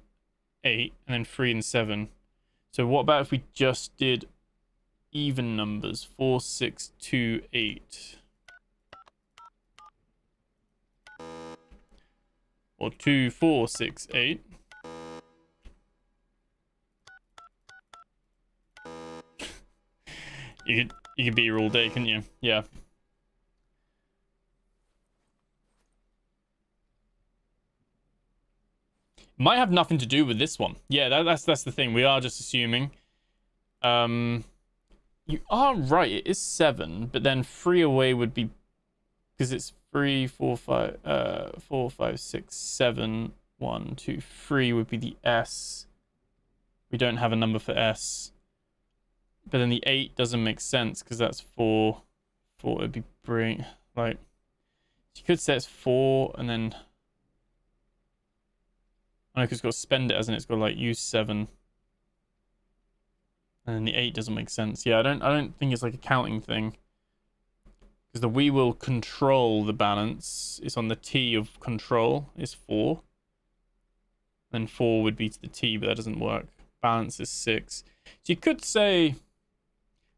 8, and then 3 and 7. So what about if we just did even numbers? 4, 6, 2, 8. Or 2, 4, 6, 8. You could be here all day, couldn't you? Yeah. Might have nothing to do with this one. Yeah, that's the thing. We are just assuming. You are right. It is 7, but then 3 away would be, because it's 3, 4, 5, 4, 5, 6, 7, 1, 2, 3 would be the S. We don't have a number for S. But then the 8 doesn't make sense because that's 4. 4 would be bring, like, you could say it's 4 and then, I know, because it's got to spend it, hasn't it? It's got to like use 7. And then the 8 doesn't make sense. Yeah, I don't think it's like a counting thing. Because the we will control the balance. It's on the T of control is 4. Then 4 would be to the T, but that doesn't work. Balance is 6. So you could say,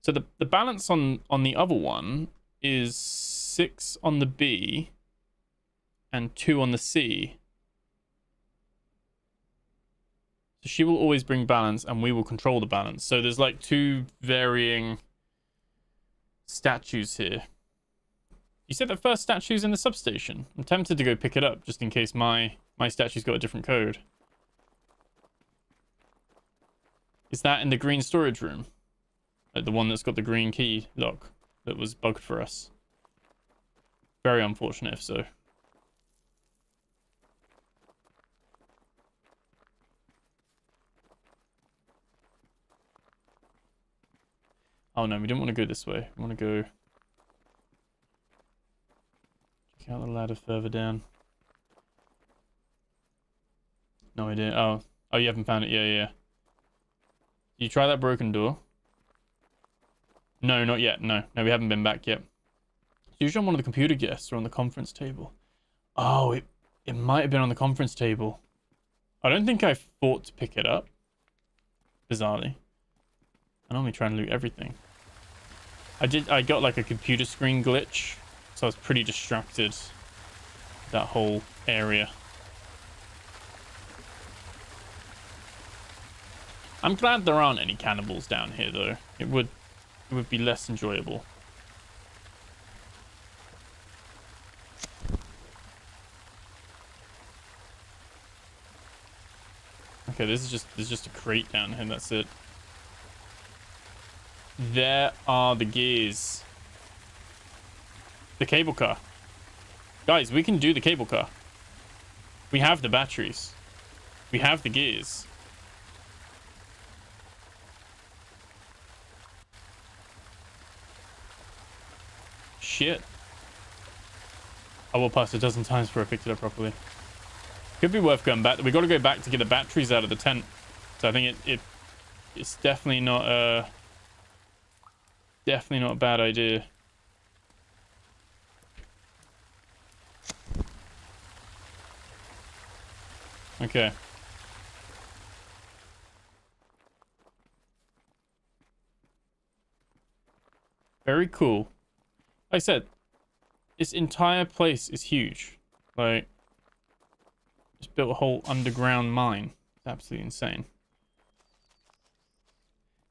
so the balance on the other one is 6 on the B and 2 on the C. So she will always bring balance and we will control the balance. So there's like 2 varying statues here. You said the first statue's in the substation. I'm tempted to go pick it up just in case my statue's got a different code. Is that in the green storage room? Like the one that's got the green key lock that was bugged for us. Very unfortunate if so. Oh no, we didn't want to go this way. We want to go... check out the ladder further down. No idea. Oh, you haven't found it. Yeah. Did you try that broken door? No, not yet. No, we haven't been back yet. It's usually on one of the computer guests or on the conference table. Oh, it might have been on the conference table. I don't think I thought to pick it up. Bizarrely. I normally try and loot everything. I got like a computer screen glitch So I was pretty distracted, that whole area. I'm glad there aren't any cannibals down here, though. It would be less enjoyable. Okay, there's just a crate down here. That's it. There are the gears. The cable car. Guys, we can do the cable car. We have the batteries. We have the gears. Shit. I will pass a dozen times before I picked it up properly. Could be worth going back. We got to go back to get the batteries out of the tent. So I think it's definitely not a bad idea. Okay. Very cool. Like I said, this entire place is huge. Like, just built a whole underground mine. It's absolutely insane.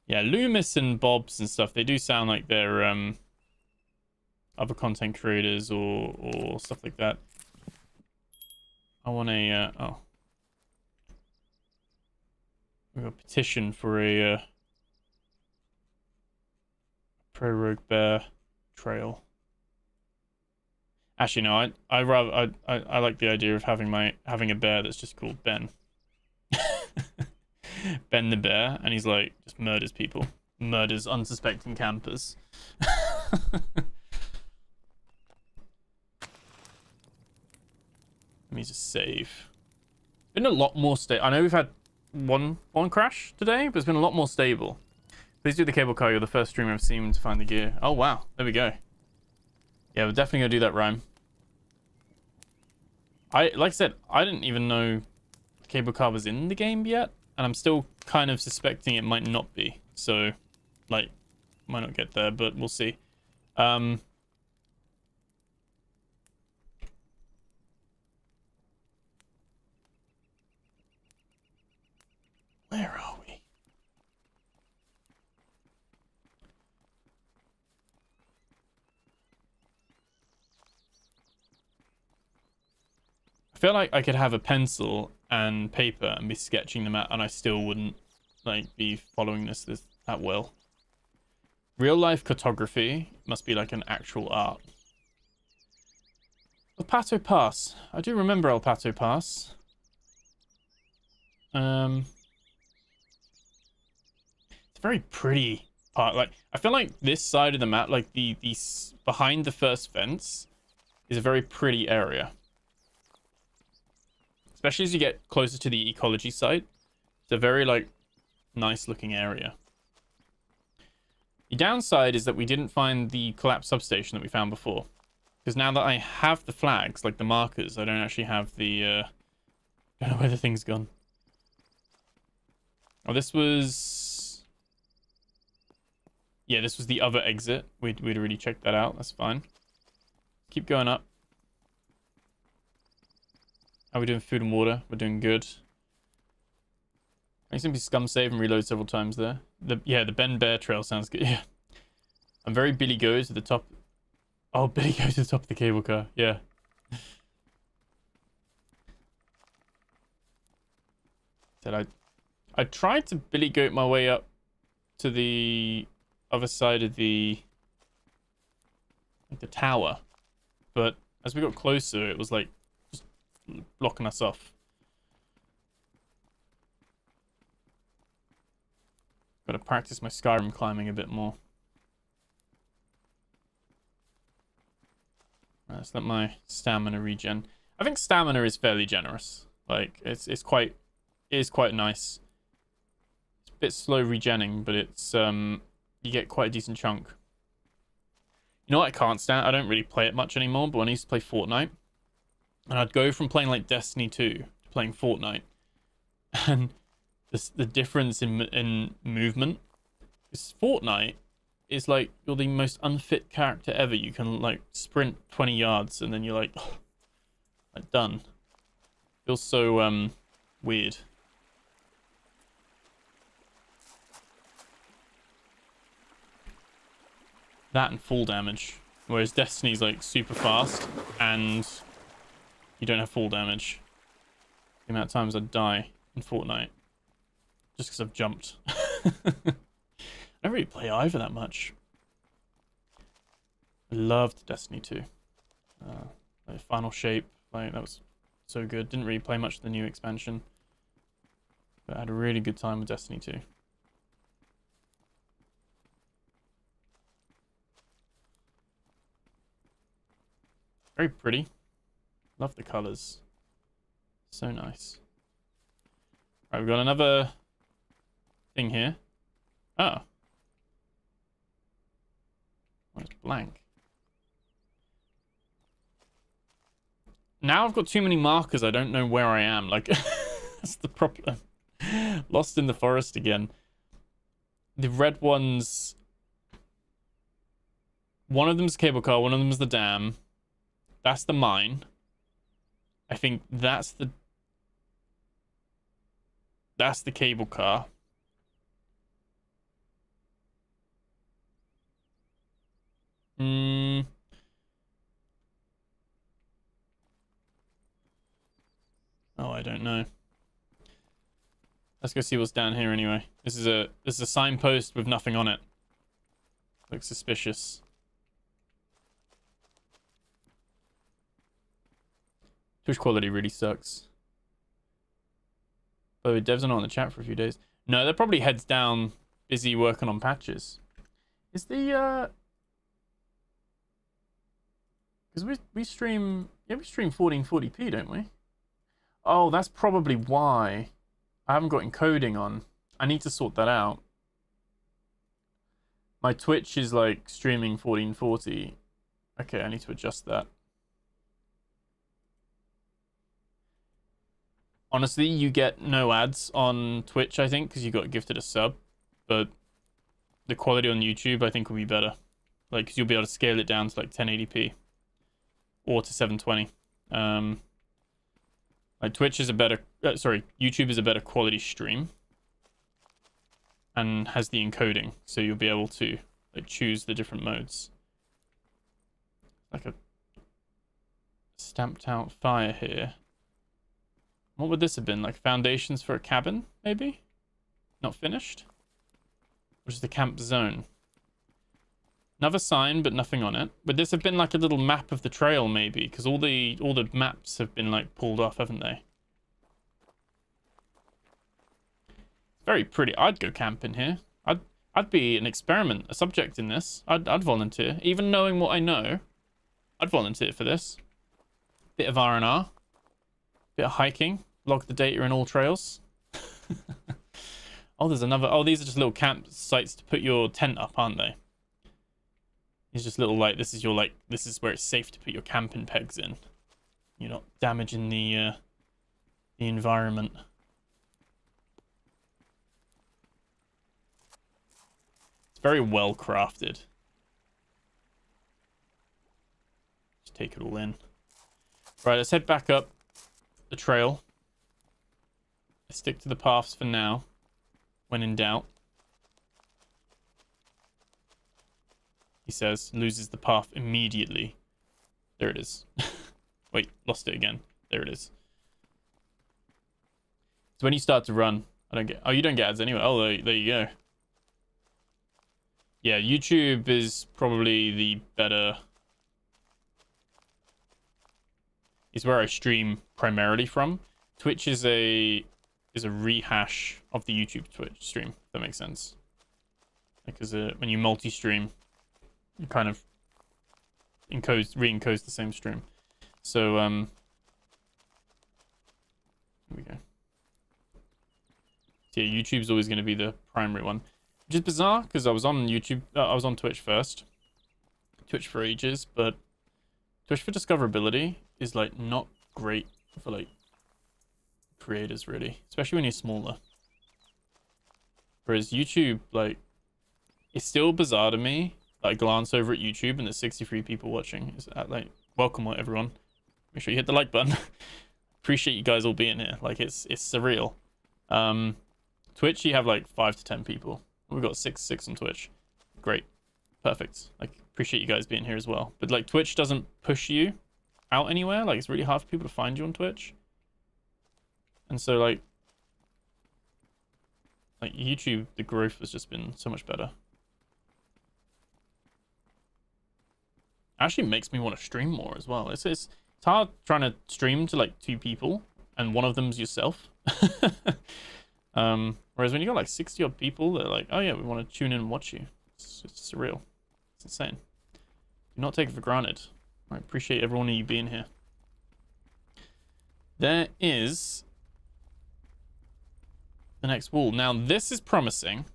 Yeah, Loomis and Bobs and stuff, they do sound like they're other content creators or stuff like that. I want a oh. We got a petition for a ProRogueBear trail. Actually, no, I like the idea of having a bear that's just called Ben. Ben the bear, and he's like just murders people, murders unsuspecting campers. Let me just save. Been a lot more stable. I know we've had one crash today, but it's been a lot more stable. Please do the cable car. You're the first streamer I've seen to find the gear. Oh wow, there we go. Yeah, we're definitely gonna do that, Rhyme. Like I said, I didn't even know the cable car was in the game yet, and I'm still kind of suspecting it might not be. So, like, might not get there, but we'll see. Where are we? I feel like I could have a pencil and paper and be sketching them out, and I still wouldn't like be following this that well. Real life cartography must be like an actual art. El Pato Pass. I do remember El Pato Pass. It's a very pretty part. Like, I feel like this side of the map, like the behind the first fence, is a very pretty area. Especially as you get closer to the ecology site. It's a very, like, nice looking area. The downside is that we didn't find the collapsed substation that we found before. Because now that I have the flags, like the markers, I don't actually have the, I don't know where the thing's gone. Oh, this was... Yeah, this was the other exit. We'd already checked that out. That's fine. Keep going up. How are we doing food and water? We're doing good. I simply scum save and reload several times there. The Ben Bear trail sounds good. Yeah. I'm very Billy Goes to the top. Oh, Billy Goes to the top of the cable car. Yeah. Said I tried to Billy Goat my way up to the other side of the tower, but as we got closer, it was like just blocking us off. Got to practice my Skyrim climbing a bit more. Right, let's let my stamina regen. I think stamina is fairly generous. Like it's quite nice. It's a bit slow regenning, but it's you get quite a decent chunk. You know what I can't stand? I don't really play it much anymore, but when I used to play Fortnite, and I'd go from playing like Destiny 2 to playing Fortnite, and the difference in movement is Fortnite it's like you're the most unfit character ever. You can like sprint 20 yards and then you're like, oh, like done. Feels so weird. That and full damage. Whereas Destiny's like super fast and you don't have full damage. The amount of times I'd die in Fortnite just because I've jumped. I don't really play either that much. I loved Destiny 2. Like Final Shape, like that was so good. Didn't really play much of the new expansion, but I had a really good time with Destiny 2. Very pretty. Love the colors. So nice. Right, we've got another thing here. Oh. Oh, it's blank. Now I've got too many markers, I don't know where I am. Like, that's the problem. Lost in the forest again. The red ones... One of them's the cable car, one of them's the dam. That's the mine. I think that's the cable car. Oh, I don't know. Let's go see what's down here anyway. This is a signpost with nothing on it. Looks suspicious. Twitch quality really sucks. Oh, devs are not in the chat for a few days. No, they're probably heads down, busy working on patches. Is the because we stream, yeah, we stream 1440p, don't we? Oh, that's probably why. I haven't got encoding on. I need to sort that out. My Twitch is like streaming 1440. Okay, I need to adjust that. Honestly, you get no ads on Twitch, I think, because you got gifted a sub. But the quality on YouTube, I think, will be better. Like, because you'll be able to scale it down to like 1080p. Or to 720. Like, Twitch is a better... YouTube is a better quality stream. And has the encoding. So you'll be able to like choose the different modes. Like a stamped out fire here. What would this have been? Like foundations for a cabin, maybe? Not finished? Which is the camp zone. Another sign, but nothing on it. Would this have been like a little map of the trail, maybe? Because all the maps have been like pulled off, haven't they? It's very pretty. I'd go camping here. I'd be an experiment, a subject in this. I'd volunteer. Even knowing what I know, I'd volunteer for this. Bit of R&R. Bit of hiking. Log the data in all trails. Oh, there's another... Oh, these are just little campsites to put your tent up, aren't they? It's just little, like... This is your, like... This is where it's safe to put your camping pegs in. You're not damaging the environment. It's very well crafted. Just take it all in. Right, let's head back up the trail. Let's stick to the paths for now, when in doubt. He says, loses the path immediately. There it is. Wait, lost it again. There it is. So when you start to run, I don't get... Oh, you don't get ads anyway. Oh, there you go. Yeah, YouTube is probably the better... is where I stream primarily from. Twitch is a rehash of the YouTube Twitch stream, if that makes sense. Because when you multi-stream, you kind of re-encodes the same stream. So here we go. So yeah, YouTube's always going to be the primary one, which is bizarre because I was on YouTube. I was on Twitch first, Twitch for ages, but Twitch for discoverability is like not great for like creators really, especially when you're smaller. Whereas YouTube, like, it's still bizarre to me that I glance over at YouTube and there's 63 people watching. Is like, welcome everyone. Make sure you hit the like button. Appreciate you guys all being here. Like, it's surreal. Twitch, you have like 5 to 10 people. We've got 6 on Twitch. Great. Perfect. Like, appreciate you guys being here as well. But like, Twitch doesn't push you out anywhere. Like, it's really hard for people to find you on Twitch. And so like YouTube, the growth has just been so much better. Actually makes me want to stream more as well. It's hard trying to stream to like 2 people and one of them's yourself. Whereas when you got like 60 odd people, they're like, oh yeah, we want to tune in and watch you. It's surreal. It's insane. Do not take it for granted. I appreciate every one of you being here. There is the next wall. Now this is promising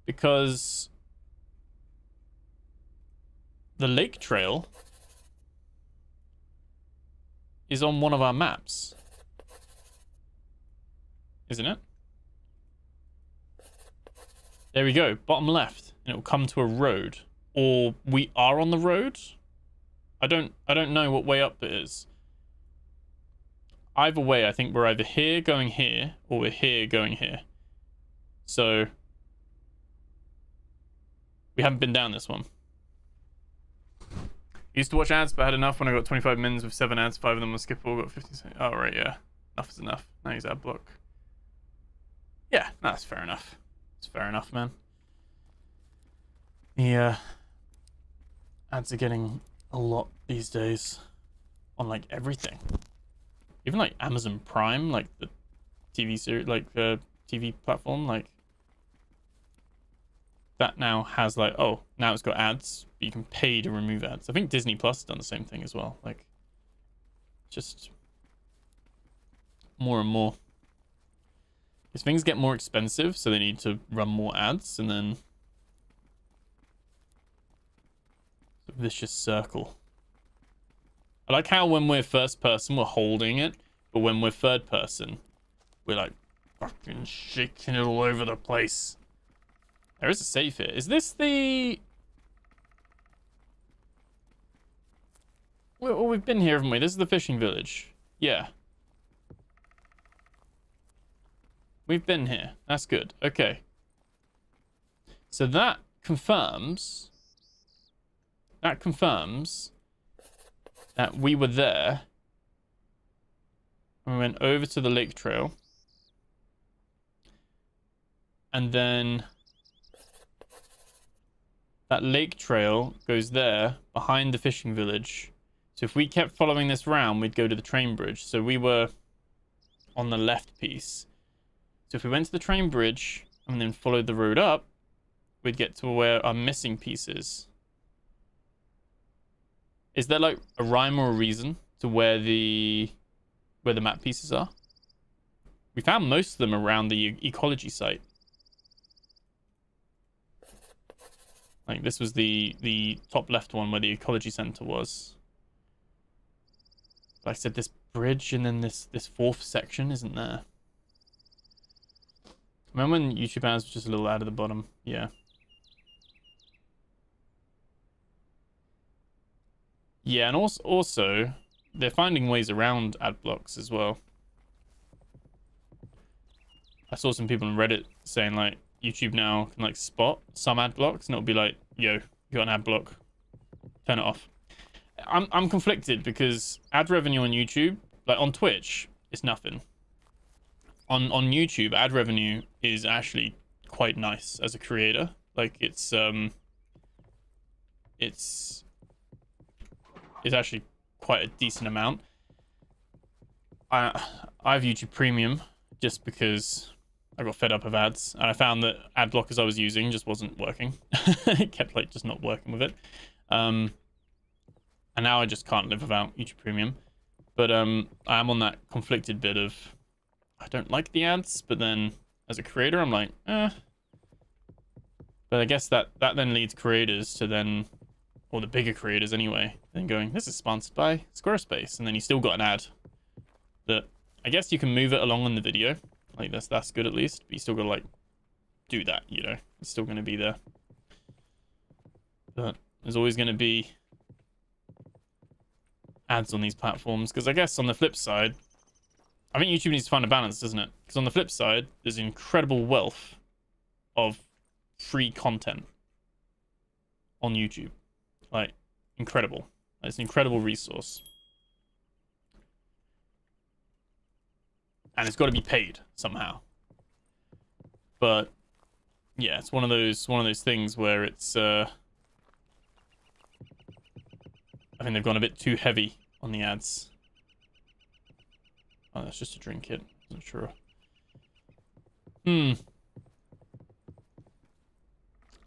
because the lake trail is on one of our maps, isn't it? There we go, bottom left, and it will come to a road, or we are on the road. I don't know what way up it is. Either way, I think we're either here going here, or we're here going here. So we haven't been down this one. Used to watch ads, but I had enough when I got 25 mins with 7 ads, 5 of them were skippable, got 50 cents. Oh, right, yeah. Enough is enough. Now use ad block. Yeah, that's fair enough. It's fair enough, man. The ads are getting a lot these days on, like, everything. Even, like, Amazon Prime, like, the TV series, like, the TV platform, like, that now has like, oh, now it's got ads, but you can pay to remove ads. I think Disney Plus has done the same thing as well. Like, just more and more. Because things get more expensive, so they need to run more ads, and then it's a vicious circle. I like how when we're first person, we're holding it, but when we're third person, we're like fucking shaking it all over the place. There is a save here. Is this the... Well, we've been here, haven't we? This is the fishing village. Yeah. We've been here. That's good. Okay. So that confirms... That confirms that we were there. We went over to the lake trail. And then... that lake trail goes there, behind the fishing village. So if we kept following this round, we'd go to the train bridge. So we were on the left piece. So if we went to the train bridge and then followed the road up, we'd get to where our missing piece is. Is there like a rhyme or a reason to where the map pieces are? We found most of them around the ecology site. Like, this was the top left one where the ecology center was. Like I said, this bridge and then this fourth section isn't there. Remember when YouTube ads was just a little ad at the bottom? Yeah. Yeah, and also they're finding ways around ad blocks as well. I saw some people on Reddit saying like, YouTube now can like spot some ad blocks and it'll be like, yo, you got an ad block, turn it off. I'm conflicted because ad revenue on YouTube, like on Twitch, it's nothing. On YouTube, ad revenue is actually quite nice as a creator. Like it's actually quite a decent amount. I have YouTube Premium just because I got fed up of ads, and I found that ad blockers I was using just wasn't working. It kept like just not working with it. And now I just can't live without YouTube Premium. But I am on that conflicted bit of I don't like the ads, but then as a creator I'm like, eh. But I guess that then leads creators to then, or the bigger creators anyway, then going, this is sponsored by Squarespace, and then you still got an ad that I guess you can move it along in the video. Like that's good at least, but you still gotta like do that, you know. It's still gonna be there. But there's always going to be ads on these platforms, because I guess on the flip side, I think YouTube needs to find a balance, doesn't it? Because on the flip side, there's incredible wealth of free content on YouTube. Like, incredible. It's an incredible resource. And it's got to be paid somehow. But yeah, it's one of those things where it's I think they've gone a bit too heavy on the ads. Oh, that's just a drink kit. Wasn't sure.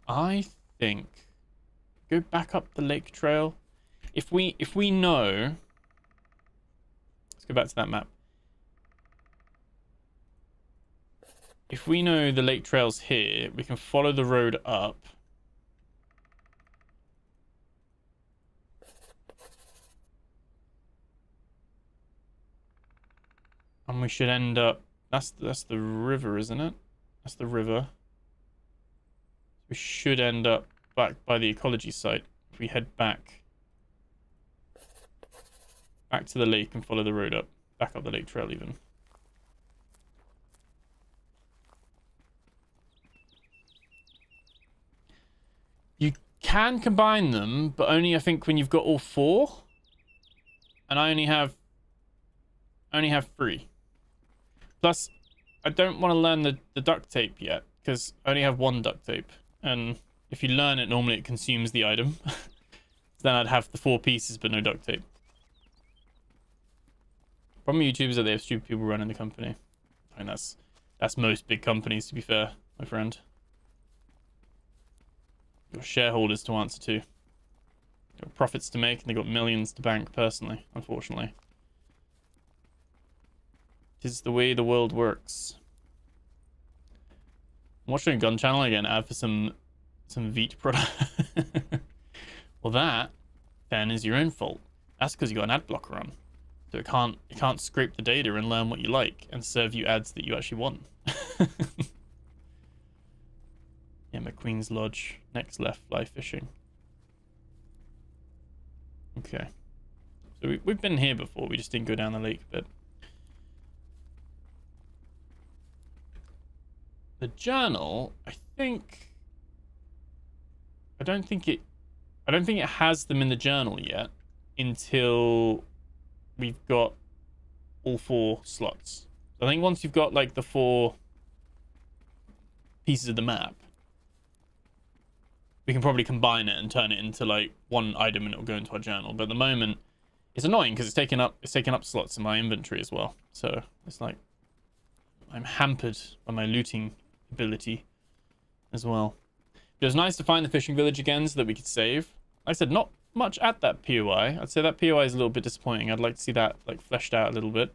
I think go back up the lake trail. If we know, let's go back to that map. If we know the lake trail's here, we can follow the road up. And we should end up... That's the river, isn't it? That's the river. We should end up back by the ecology site if we head back. Back to the lake and follow the road up. Back up the lake trail even. You can combine them, but only I think when you've got all 4. And I only have 3. Plus, I don't want to learn the duct tape yet, because I only have 1 duct tape. And if you learn it, normally it consumes the item. Then I'd have the 4 pieces, but no duct tape. Problem with YouTube is that they have stupid people running the company. I mean, that's most big companies, to be fair, my friend. You've got shareholders to answer to. You've got profits to make, and they've got millions to bank personally, unfortunately. It is the way the world works. I'm watching a gun channel again, ad for some Veet product. Well, that then is your own fault. That's because you got an ad blocker on. So it can't scrape the data and learn what you like and serve you ads that you actually want. Yeah, McQueen's Lodge. Next left, fly fishing. Okay. So we've been here before, we just didn't go down the lake bit. The journal, I don't think it has them in the journal yet until we've got all 4 slots. I think once you've got like the 4 pieces of the map, we can probably combine it and turn it into like 1 item and it'll go into our journal. But at the moment, it's annoying because it's taking up slots in my inventory as well. So it's like I'm hampered by my looting ability as well. It was nice to find the fishing village again so that we could save. Like I said, not much at that POI. I'd say that POI is a little bit disappointing. I'd like to see that like fleshed out a little bit.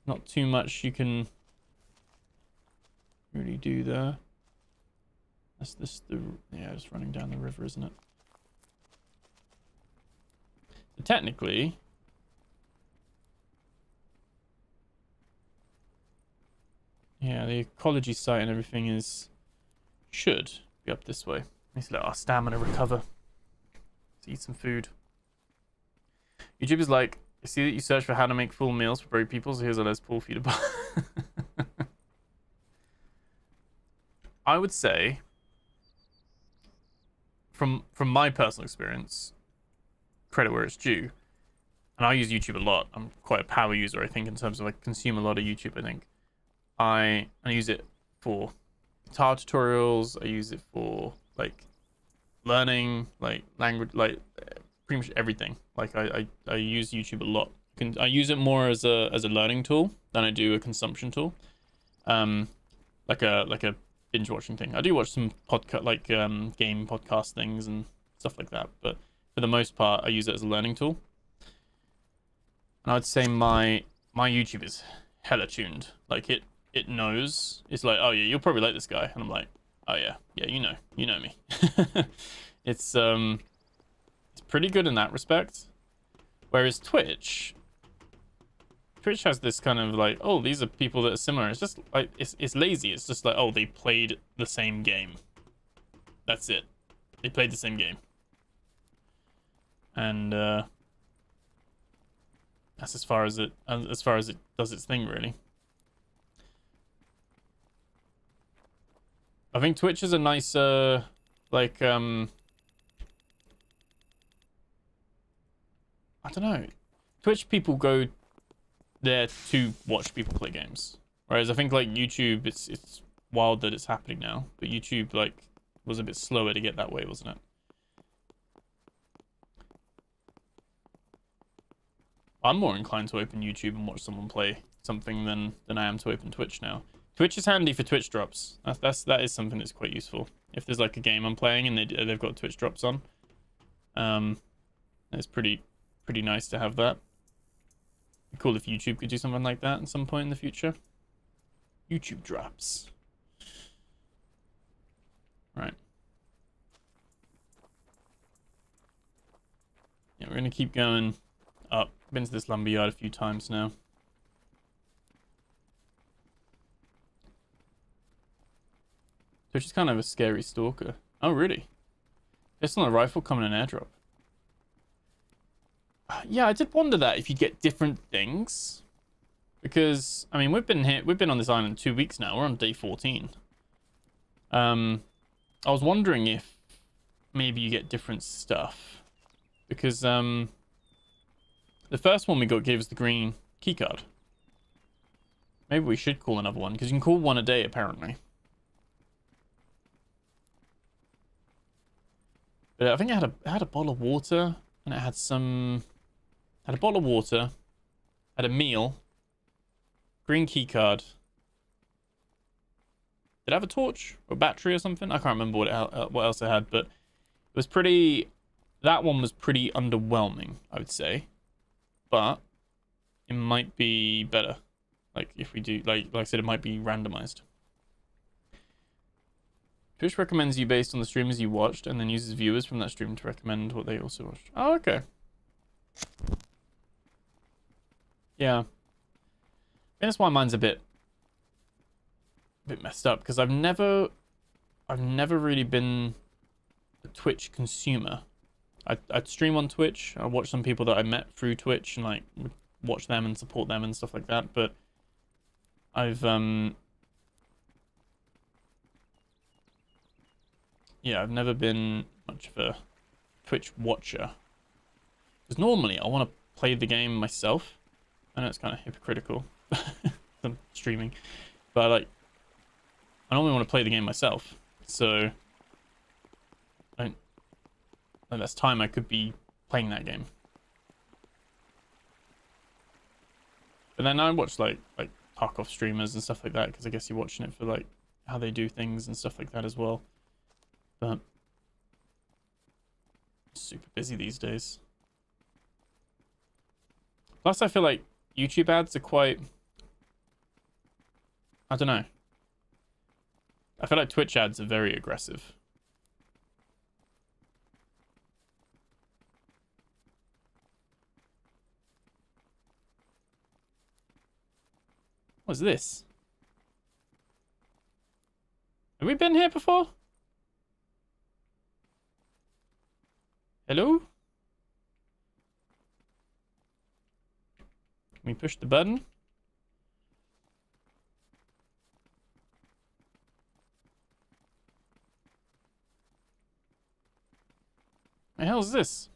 Not too much you can really do there. That's yeah, just running down the river, isn't it? So technically, yeah, the ecology site and everything should be up this way. Let's let our stamina recover. Let's eat some food. YouTube is like, I see that you search for how to make full meals for brave people, so here's a Les Paul for you to buy. I would say, from my personal experience, credit where it's due, and I use YouTube a lot. I'm quite a power user, I think, in terms of like consume a lot of YouTube. I think I use it for guitar tutorials. I use it for like learning, like language, like pretty much everything. Like I use YouTube a lot. I use it more as a learning tool than I do a consumption tool. Like a binge watching thing. I do watch some podcast, like game podcast things and stuff like that, but for the most part, I use it as a learning tool. And I'd say my YouTube is hella tuned. Like it knows. It's like, oh yeah, you'll probably like this guy, and I'm like, oh yeah, you know me. It's pretty good in that respect. Whereas Twitch has this kind of like, oh, these are people that are similar. It's just like it's lazy. It's just like, oh, they played the same game. That's it. They played the same game. and that's as far as it does its thing, really. I think Twitch is a nicer, like, I don't know. Twitch people go there to watch people play games, whereas I think like YouTube, it's wild that it's happening now, but YouTube like was a bit slower to get that way, wasn't it? I'm more inclined to open YouTube and watch someone play something than I am to open Twitch now. Twitch is handy for Twitch drops. That is something that's quite useful. If there's like a game I'm playing and they've got Twitch drops on, it's pretty nice to have that. It'd be cool if YouTube could do something like that at some point in the future. YouTube drops. Right. Yeah, we're gonna keep going up. Been to this lumberyard a few times now. Twitch is kind of a scary stalker. Oh, really? Pistol and a rifle come in an airdrop. Yeah, I did wonder that if you get different things. Because, I mean, we've been on this island 2 weeks now. We're on day 14. I was wondering if maybe you get different stuff. Because, the first one we got gave us the green keycard. Maybe we should call another one, because you can call one a day, apparently. But I think it had a bottle of water, and it had some... Had a bottle of water, had a meal, green keycard. Did it have a torch or a battery or something? I can't remember what else it had, but it was pretty... That one was pretty underwhelming, I would say. But it might be better. Like, if we do... Like I said, it might be randomized. Twitch recommends you based on the streamers you watched and then uses viewers from that stream to recommend what they also watched. Oh, okay. Yeah. I think that's why mine's a bit messed up, because I've never really been a Twitch consumer. I'd stream on Twitch. I watch some people that I met through Twitch and like watch them and support them and stuff like that, but I've yeah, I've never been much of a Twitch watcher. Because normally I want to play the game myself. I know it's kind of hypocritical. I'm streaming. But like, I normally want to play the game myself. So, that's time I could be playing that game. But then I watch like Tarkov streamers and stuff like that, because I guess you're watching it for like how they do things and stuff like that as well. But super busy these days. Plus, I feel like YouTube ads are quite... I don't know. I feel like Twitch ads are very aggressive. What's this? Have we been here before? Hello? Can we push the button? What the hell is this?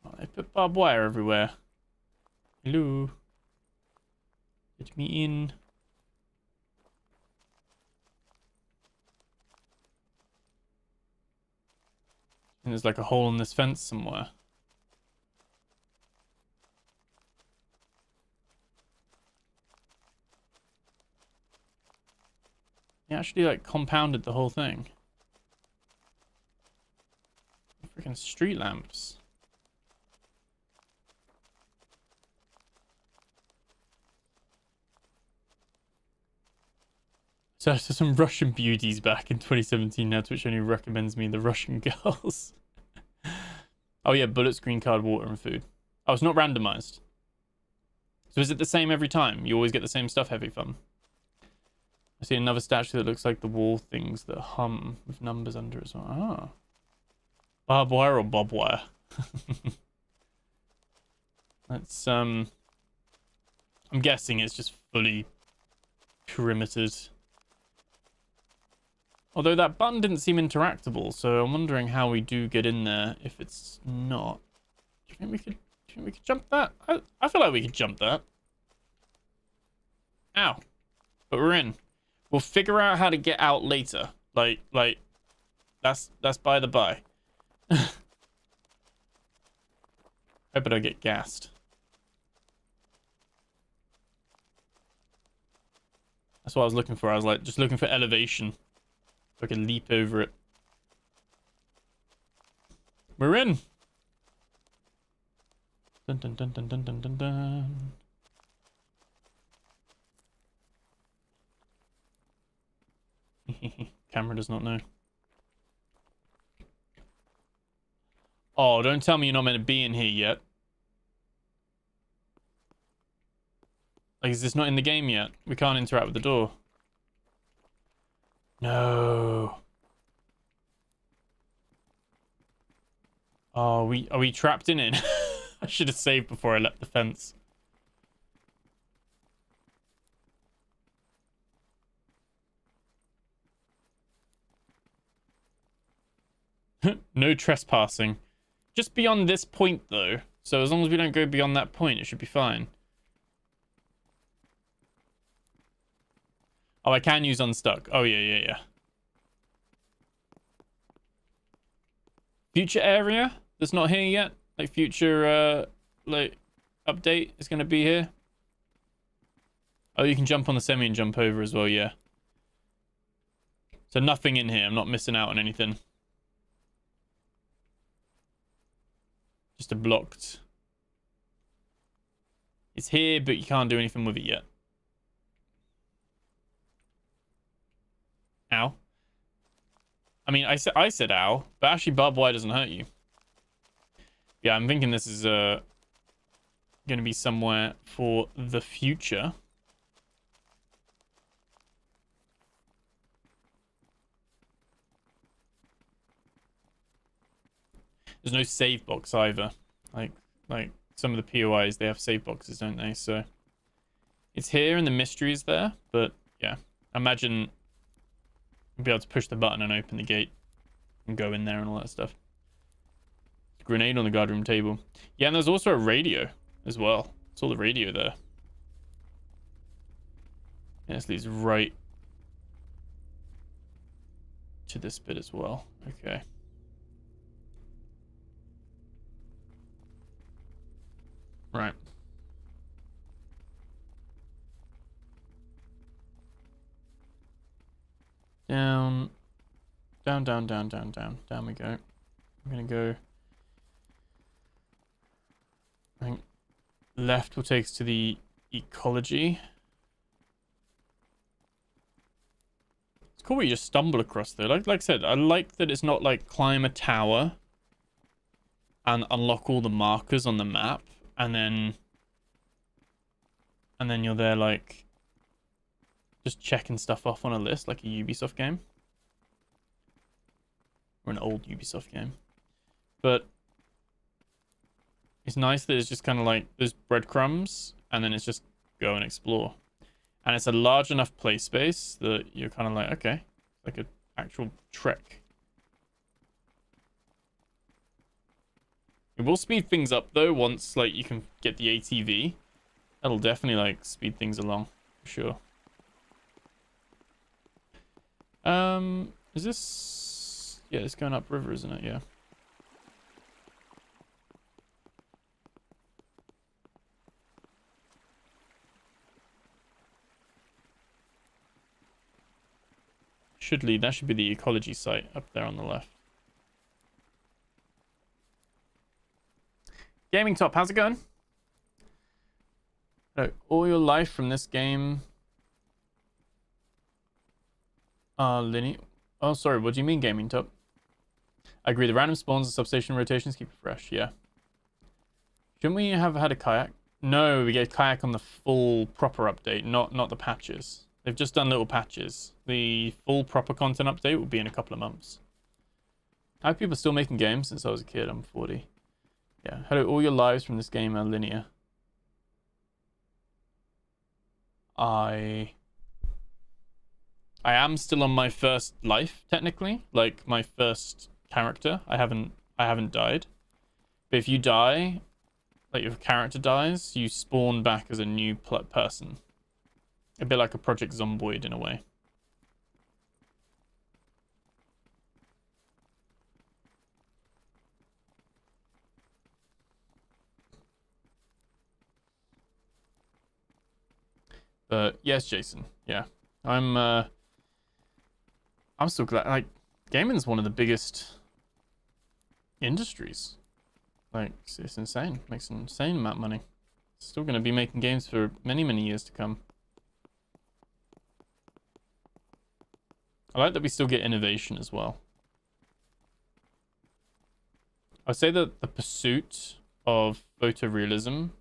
Oh, they put barbed wire everywhere. Hello? Let me in. And there's like a hole in this fence somewhere. He actually like compounded the whole thing. Freaking street lamps. So some Russian beauties back in 2017 now. Twitch only recommends me the Russian girls. Oh yeah, bullets, green card, water, and food. Oh, it's not randomized. So is it the same every time? You always get the same stuff, Heavy Fun? I see another statue that looks like the wall things that hum with numbers under as well. Ah. Barbed wire or bob wire? That's, I'm guessing it's just fully perimetered. Although that button didn't seem interactable, so I'm wondering how we do get in there if it's not. Do you think we could jump that? I feel like we could jump that. Ow. But we're in. We'll figure out how to get out later. Like that's by the by. Hope I don't get gassed. That's what I was looking for. I was like just looking for elevation. So I can leap over it. We're in. Dun dun dun dun dun dun dun dun. Camera does not know. Oh, don't tell me you're not meant to be in here yet. Like, is this not in the game yet? We can't interact with the door. No. Oh, are we trapped in it? I should have saved before I leapt the fence. No trespassing. Just beyond this point, though. So as long as we don't go beyond that point, it should be fine. Oh, I can use unstuck. Oh, yeah. Future area that's not here yet? Like future, like, update is going to be here? Oh, you can jump on the semi and jump over as well, yeah. So nothing in here. I'm not missing out on anything. Just a blocked. It's here, but you can't do anything with it yet. Ow. I mean, I said ow, but actually barbed wire doesn't hurt you. Yeah, I'm thinking this is going to be somewhere for the future. There's no save box either. Like some of the POIs, they have save boxes, don't they? So it's here and the mystery is there, but yeah, imagine you'll be able to push the button and open the gate and go in there and all that stuff. Grenade on the guard room table. Yeah, and there's also a radio as well. It's all the radio there. Yeah, this leads right to this bit as well. Okay. Right. Down we go. I'm gonna go. I think left will take us to the ecology. It's cool where you just stumble across there. Like I said, I like that it's not like climb a tower and unlock all the markers on the map, and then you're there like just checking stuff off on a list like a Ubisoft game. Or an old Ubisoft game. But it's nice that it's just kind of like there's breadcrumbs and then it's just go and explore. And it's a large enough play space that you're kind of like, okay, like an actual trek. It will speed things up though once like you can get the ATV. That'll definitely like speed things along for sure. Is this... Yeah, it's going upriver, isn't it? Yeah. Should lead. That should be the ecology site up there on the left. Gaming Top, how's it going? All your life from this game... Linear... Oh, sorry, what do you mean, Gaming Top? I agree, the random spawns and substation rotations keep it fresh, yeah. Shouldn't we have had a kayak? No, we get kayak on the full proper update, not the patches. They've just done little patches. The full proper content update will be in a couple of months. How are people still making games since I was a kid? I'm 40. Yeah. Hello, all your lives from this game are linear. I am still on my first life, technically. Like, my first character. I haven't died. But if you die, like, if a character dies, you spawn back as a new person. A bit like a Project Zomboid in a way. But yes, Jason. Yeah, I'm still glad. Like, gaming is one of the biggest industries. Like, it's insane. Makes an insane amount of money. Still going to be making games for many, many years to come. I like that we still get innovation as well. I'd say that the pursuit of photorealism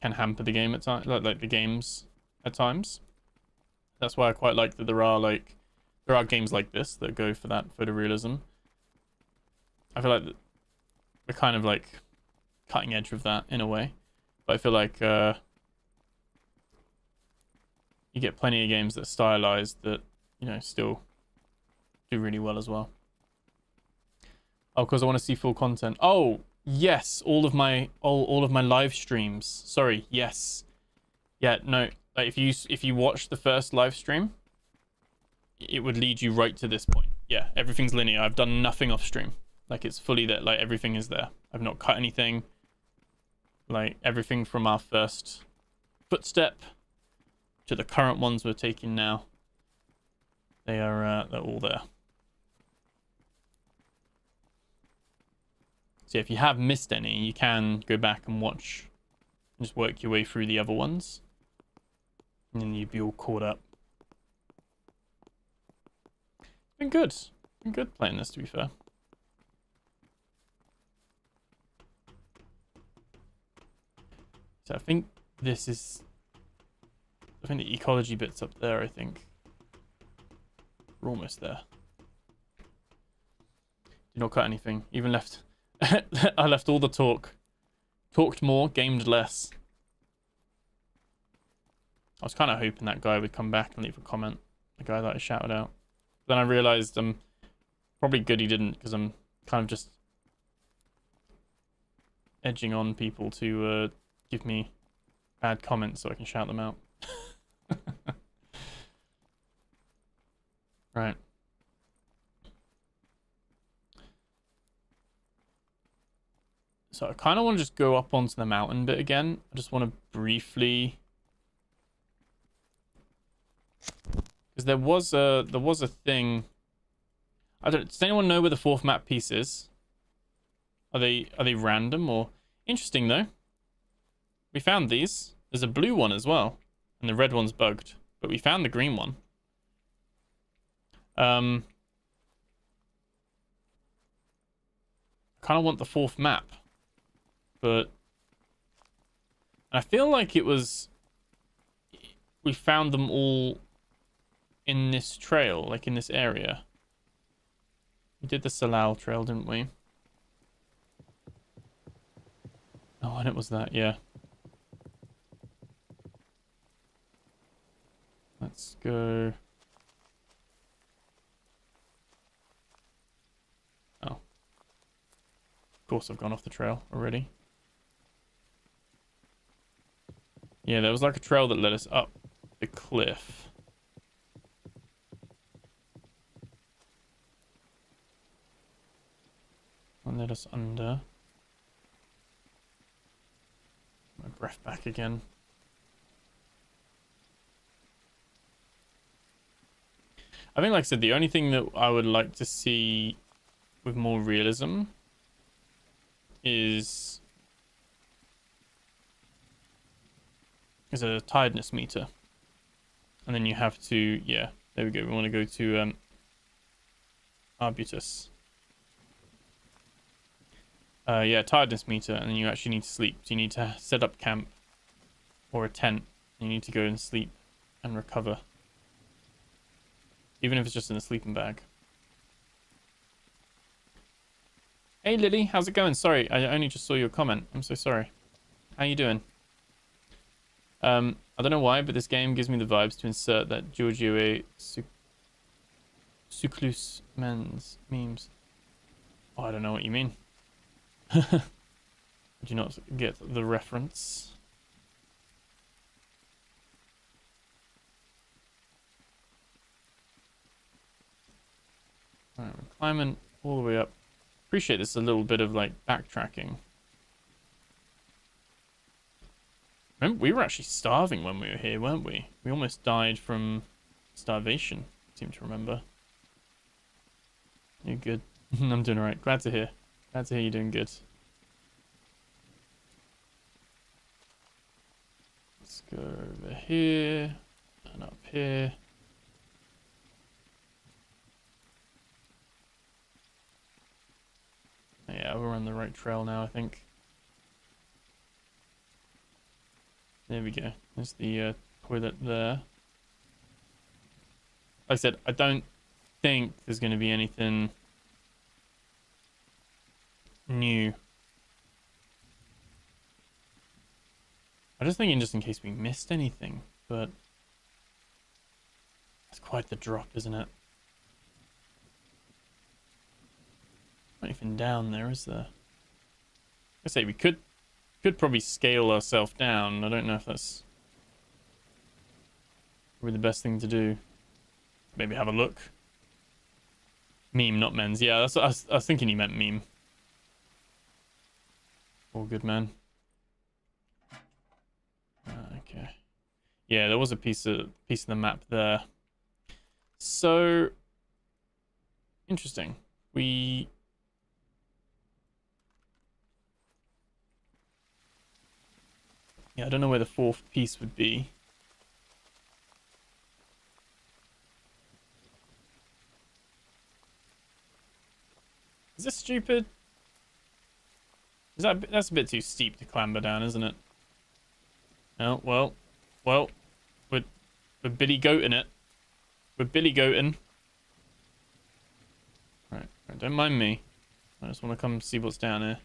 can hamper the game at times, like the games at times. That's why I quite like that there are games like this that go for that photorealism. I feel like we're kind of like cutting edge of that in a way, but I feel like you get plenty of games that are stylized that, you know, still do really well as well. Oh, because I want to see full content. Oh, yes, all of my live streams. Sorry, yes. Yeah, no. Like, if you watch the first live stream, it would lead you right to this point. Yeah, everything's linear. I've done nothing off stream. Like, it's fully there. Like, everything is there. I've not cut anything. Like, everything from our first footstep to the current ones we're taking now. They're all there. So if you have missed any, you can go back and watch and just work your way through the other ones. And then you'd be all caught up. It's been good. It's been good playing this, to be fair. So I think this is... I think the ecology bit's up there, I think. We're almost there. Did not cut anything. Even left... I left all the talk. Talked more, gamed less. I was kind of hoping that guy would come back and leave a comment. The guy that I shouted out. Then I realized I'm probably good he didn't, because I'm kind of just edging on people to give me bad comments so I can shout them out. Right. So I kind of want to just go up onto the mountain bit again. I just want to briefly... Because there was a thing... I don't... Does anyone know where the fourth map piece is? Are they random or... Interesting, though. We found these. There's a blue one as well. And the red one's bugged. But we found the green one. I kind of want the fourth map. But... And I feel like it was... We found them all in this trail, like in this area. We did the Salal trail, didn't we? Oh, and it was that, yeah. Let's go... Oh. Of course I've gone off the trail already. Yeah, there was like a trail that led us up the cliff. And led us under. My breath back again. I think, like I said, the only thing that I would like to see with more realism is a tiredness meter. And then you have to, yeah, there we go. We want to go to Arbutus. Yeah, tiredness meter, and then you actually need to sleep. So you need to set up camp or a tent. You need to go and sleep and recover. even if it's just in a sleeping bag. Hey Lily, how's it going? Sorry, I only just saw your comment. I'm so sorry. How you doing? I don't know why, but this game gives me the vibes to insert that Giorgio Suclus men's memes. Oh, I don't know what you mean. Do you not get the reference? Alright, we're climbing all the way up. Appreciate this a little bit of like backtracking. Remember, we were actually starving when we were here, weren't we? We almost died from starvation, I seem to remember. You're good. I'm doing alright. Glad to hear. Glad to hear you're doing good. Let's go over here and up here. Yeah, we're on the right trail now, I think. There we go. There's the toilet there. Like I said, I don't think there's going to be anything new. I'm just thinking just in case we missed anything, but that's quite the drop, isn't it? Not even down there, is there? I say we could probably scale ourselves down. I don't know if that's probably the best thing to do. Maybe have a look. Meme, not men's. Yeah, that's what I was thinking you meant meme. All good, man. Okay. Yeah, there was a piece of the map there. So interesting. Yeah, I don't know where the fourth piece would be. Is this stupid? That's a bit too steep to clamber down, isn't it? Oh, well, we're Billy Goating it. We're Billy Goating. Right, don't mind me. I just want to come see what's down here.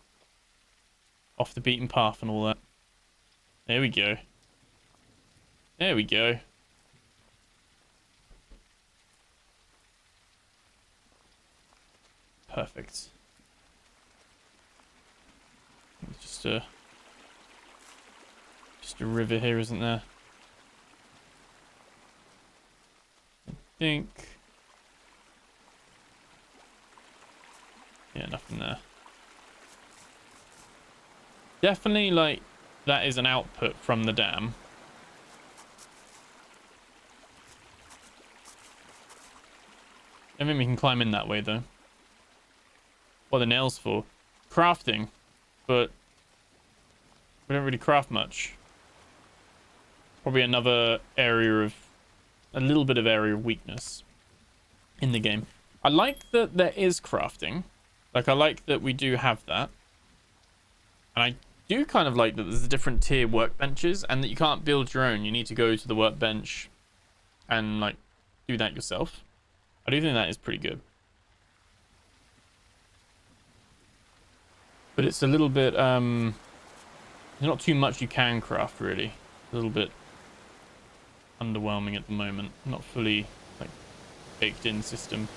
Off the beaten path and all that. There we go. There we go. Perfect. It's just a river here, isn't there? I think. Yeah, nothing there. Definitely, like, that is an output from the dam. I think we can climb in that way, though. What are the nails for? Crafting. But we don't really craft much. Probably another area of... a little bit of area of weakness in the game. I like that there is crafting. Like, I like that we do have that. And I do kind of like that there's different tier workbenches and that you can't build your own. You need to go to the workbench and, like, do that yourself. I do think that is pretty good. But it's a little bit, there's not too much you can craft, really. A little bit underwhelming at the moment. Not fully, like, baked in system.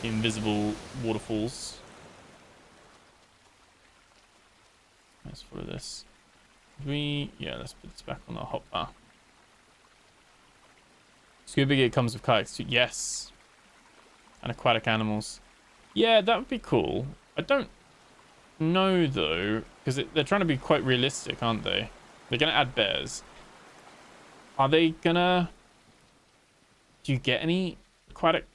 Invisible waterfalls. Let's follow this. Yeah, let's put this back on our hotbar. Scuba gear comes with kayaks too. Yes. And aquatic animals. Yeah, that would be cool. I don't know, though, because they're trying to be quite realistic, aren't they? They're going to add bears. Are they going to... Do you get any aquatic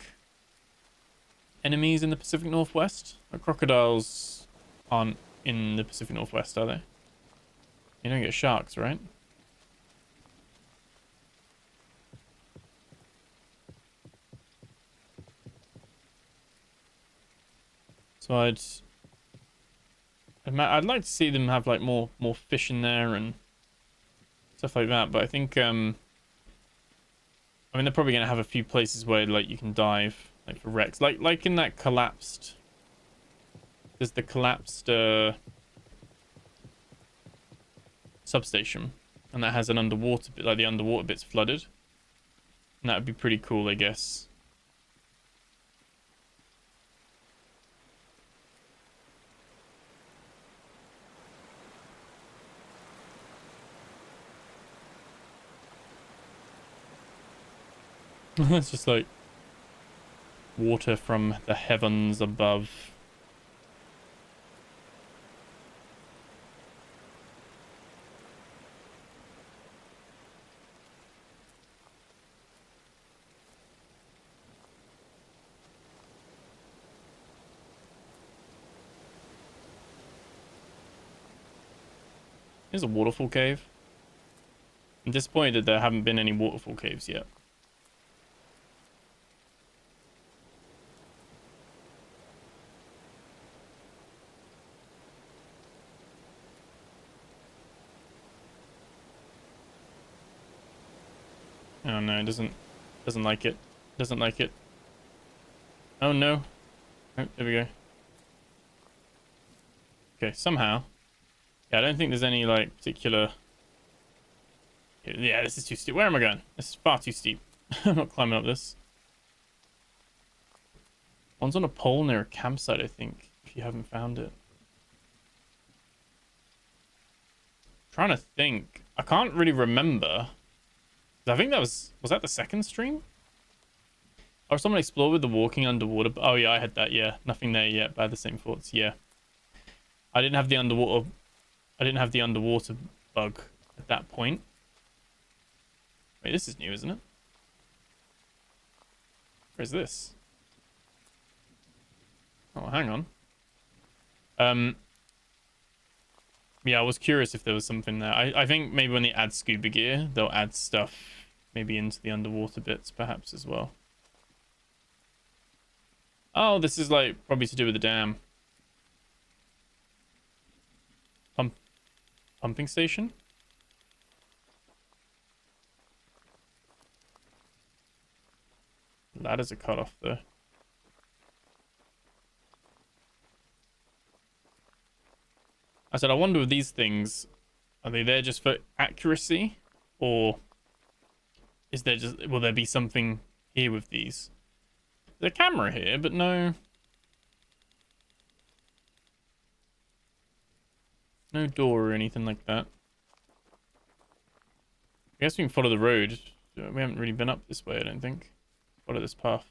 enemies in the Pacific Northwest? Like, crocodiles aren't in the Pacific Northwest, are they? You don't get sharks, right? So I'd like to see them have like more fish in there and stuff like that, but I think I mean, they're probably gonna have a few places where like you can dive, like for wrecks, like in that collapsed. There's the collapsed substation, and that has an underwater bit, like the underwater bit's flooded, and that would be pretty cool, I guess. It's just like water from the heavens above. Here's a waterfall cave. I'm disappointed there haven't been any waterfall caves yet. Oh no, it doesn't like it. Doesn't like it. Oh no. Oh, there we go. Okay, somehow. Yeah, I don't think there's any like particular. Yeah, this is too steep. Where am I going? This is far too steep. I'm not climbing up this. One's on a pole near a campsite, I think, if you haven't found it. Trying to think. I can't really remember. I think that was that the second stream? Or someone explored with the walking underwater. Oh yeah, I had that, yeah. Nothing there yet, but I had the same thoughts, yeah. I didn't have the underwater bug at that point. Wait, this is new, isn't it? Where's this? Oh, hang on. Yeah, I was curious if there was something there. I think maybe when they add scuba gear, they'll add stuff maybe into the underwater bits perhaps as well. Oh, this is like probably to do with the dam. Pumping station? Ladders are cut off there. I said, I wonder if these things, are they there just for accuracy? Or is there just, will there be something here with these? There's a camera here, but no. No door or anything like that. I guess we can follow the road. We haven't really been up this way, I don't think. Follow this path.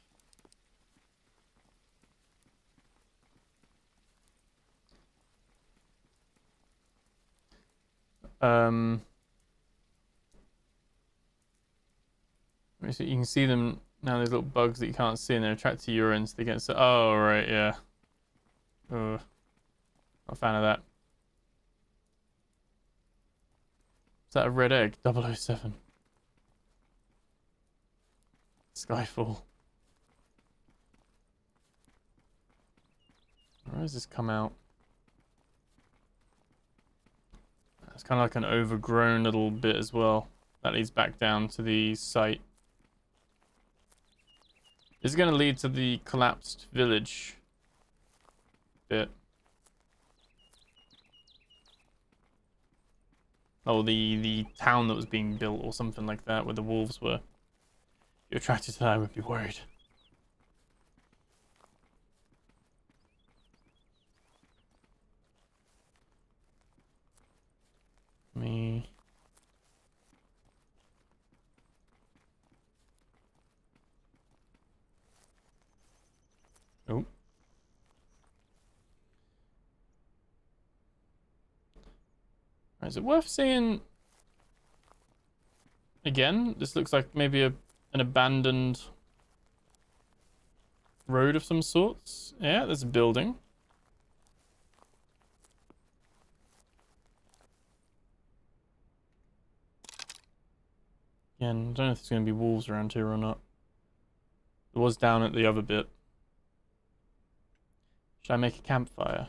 You can see them now. There's little bugs that you can't see, and they're attracted to urine, so they get so. Oh right, yeah. Oh, not a fan of that. Is that a red egg? 007. Skyfall. Where does this come out? It's kind of like an overgrown little bit as well. That leads back down to the site. This is going to lead to the collapsed village bit. Oh, the town that was being built or something like that, where the wolves were. If you're attracted to that, I would be worried. Me. Oh. Is it worth seeing again? This looks like maybe an abandoned road of some sorts. Yeah, there's a building. Again, I don't know if there's going to be wolves around here or not. It was down at the other bit. Should I make a campfire?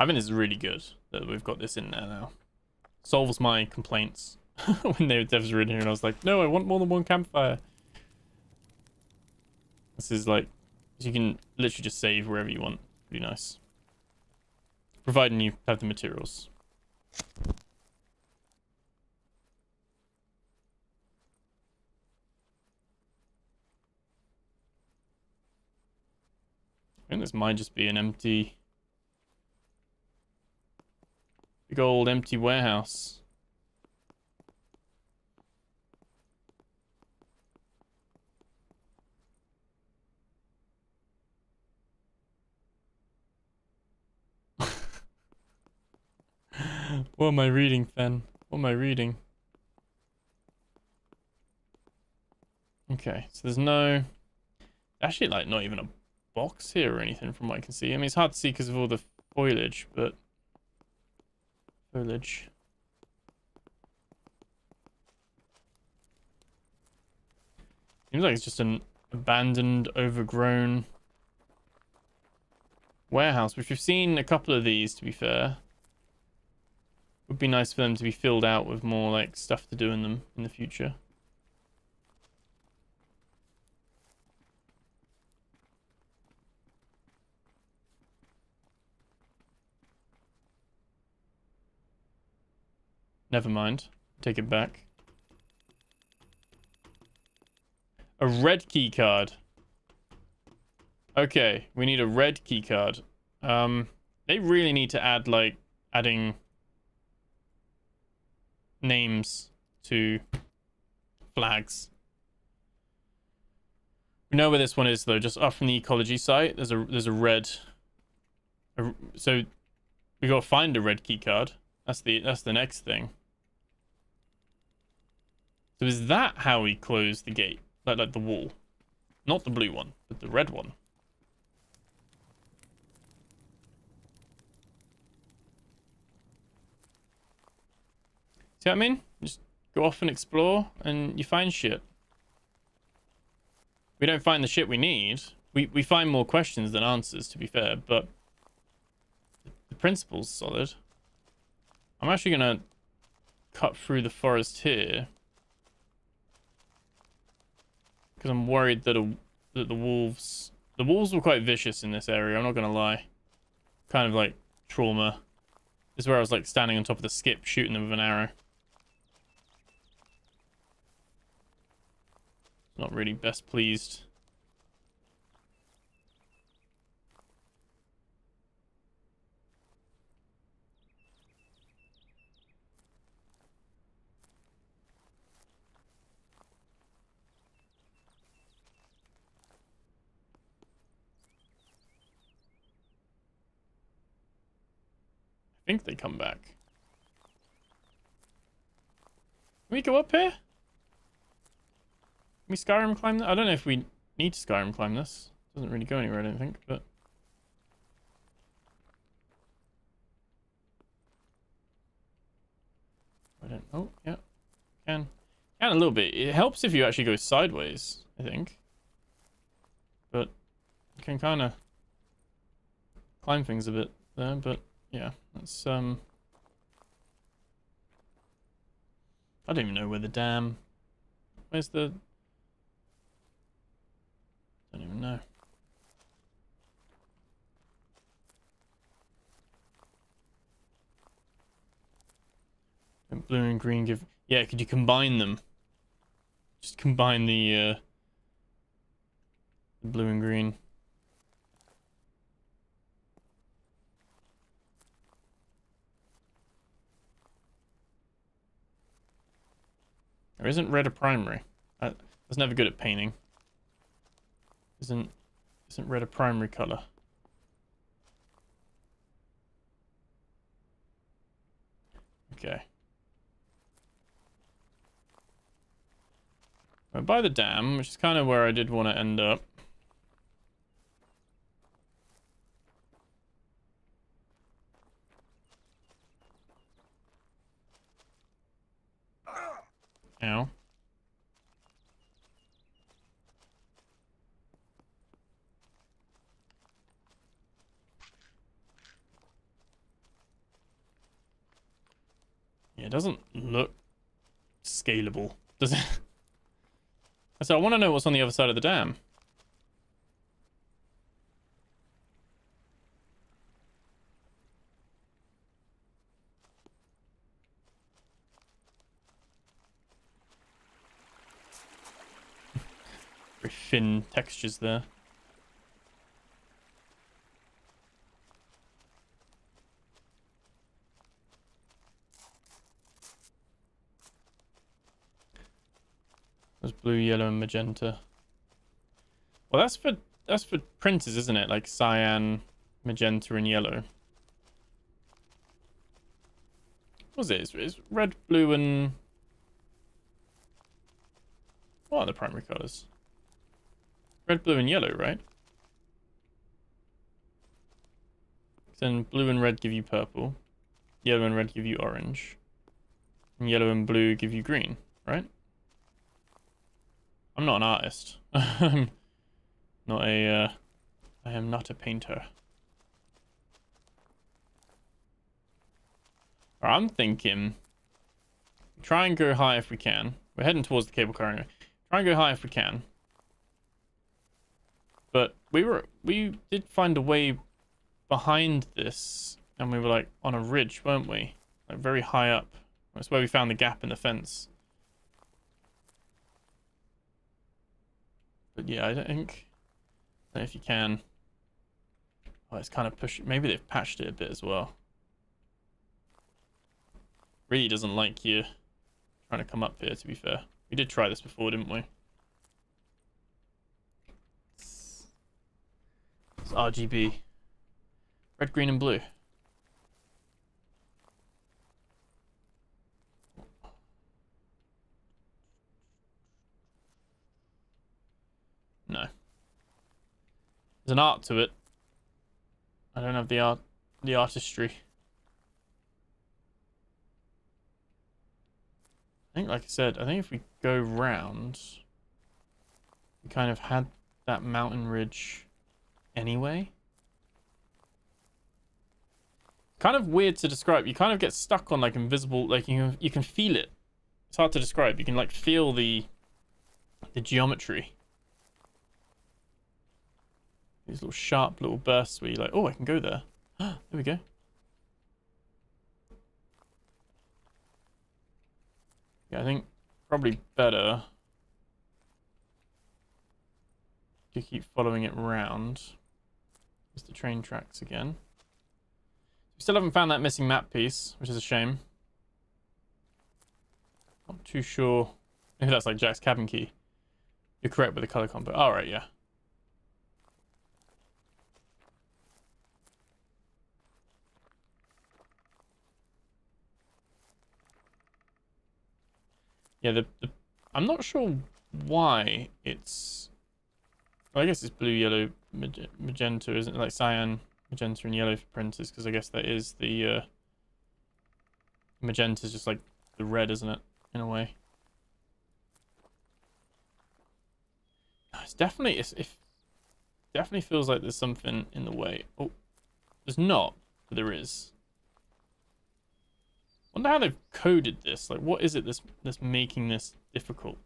I think it's really good that we've got this in there now. Solves my complaints when the devs were in here and I was like, no, I want more than one campfire. This is like, you can literally just save wherever you want. Pretty nice. Providing you have the materials. I think this might just be an empty... big old empty warehouse. What am I reading, Fen? What am I reading? Okay, so there's no... actually, like, not even a box here or anything from what I can see. I mean, it's hard to see because of all the foliage, but... foliage. Seems like it's just an abandoned, overgrown warehouse, which we've seen a couple of these, to be fair. Would be nice for them to be filled out with more, like, stuff to do in them in the future. Never mind. Take it back. A red key card. Okay, we need a red key card. They really need to add, like, adding names to flags. We know where this one is though, just up from the ecology site. There's a red. So we gotta find a red key card. That's the next thing. So is that how we close the gate? Like the wall, not the blue one, but the red one. See what I mean? Just go off and explore, and you find shit. We don't find the shit we need. We find more questions than answers, to be fair, but the principle's solid. I'm actually gonna cut through the forest here because I'm worried that the wolves were quite vicious in this area. I'm not gonna lie. Kind of like trauma. This is where I was like standing on top of the skip, shooting them with an arrow. Not really best pleased. I think they come back. Can we go up here? Can we Skyrim climb that? I don't know if we need to Skyrim climb this. Doesn't really go anywhere, I don't think, but... I don't... oh, yeah. Can a little bit. It helps if you actually go sideways, I think. But you can kind of climb things a bit there, but yeah, that's I don't even know where the dam... where's the... I don't even know. And blue and green give... yeah, could you combine them? Just combine the blue and green. Or isn't red a primary? I was never good at painting. Isn't red a primary color? Okay. We're by the dam, which is kind of where I did want to end up. Ow. Yeah, it doesn't look scalable, does it? So I want to know what's on the other side of the dam. Very thin textures there. There's blue, yellow, and magenta. Well, that's for printers, isn't it? Like cyan, magenta, and yellow. What was it? It's red, blue, and what are the primary colors? Red, blue, and yellow, right? Then blue and red give you purple. Yellow and red give you orange. And yellow and blue give you green, right? I'm not an artist. I'm not a, I am not a painter. I'm thinking, try and go high if we can. We're heading towards the cable car anyway. Try and go high if we can. But we did find a way behind this, and we were like on a ridge, weren't we? Like very high up. That's where we found the gap in the fence. But yeah, I don't know if you can. Oh, it's kind of pushing. Maybe they've patched it a bit as well. Really doesn't like you trying to come up here, to be fair. We did try this before, didn't we? It's RGB. Red, green, and blue. No. There's an art to it. I don't have the artistry. I think, like I said, I think if we go round, we kind of had that mountain ridge anyway. Kind of weird to describe. You kind of get stuck on like invisible, like you can feel it. It's hard to describe. You can like feel the geometry. These little sharp little bursts where you're like, oh, I can go there. There we go. Yeah, I think probably better to keep following it round. There's the train tracks again. We still haven't found that missing map piece, which is a shame. Not too sure. Maybe that's like Jack's cabin key. You're correct with the color combo. All right, yeah. Yeah, I'm not sure why it's... Well, I guess it's blue, yellow, magenta, isn't it? Like cyan, magenta, and yellow for printers, because I guess that is the... magenta is just like the red, isn't it? In a way. It's definitely... It definitely feels like there's something in the way. Oh, there's not, but there is. I wonder how they've coded this. Like, what is it that's making this difficult?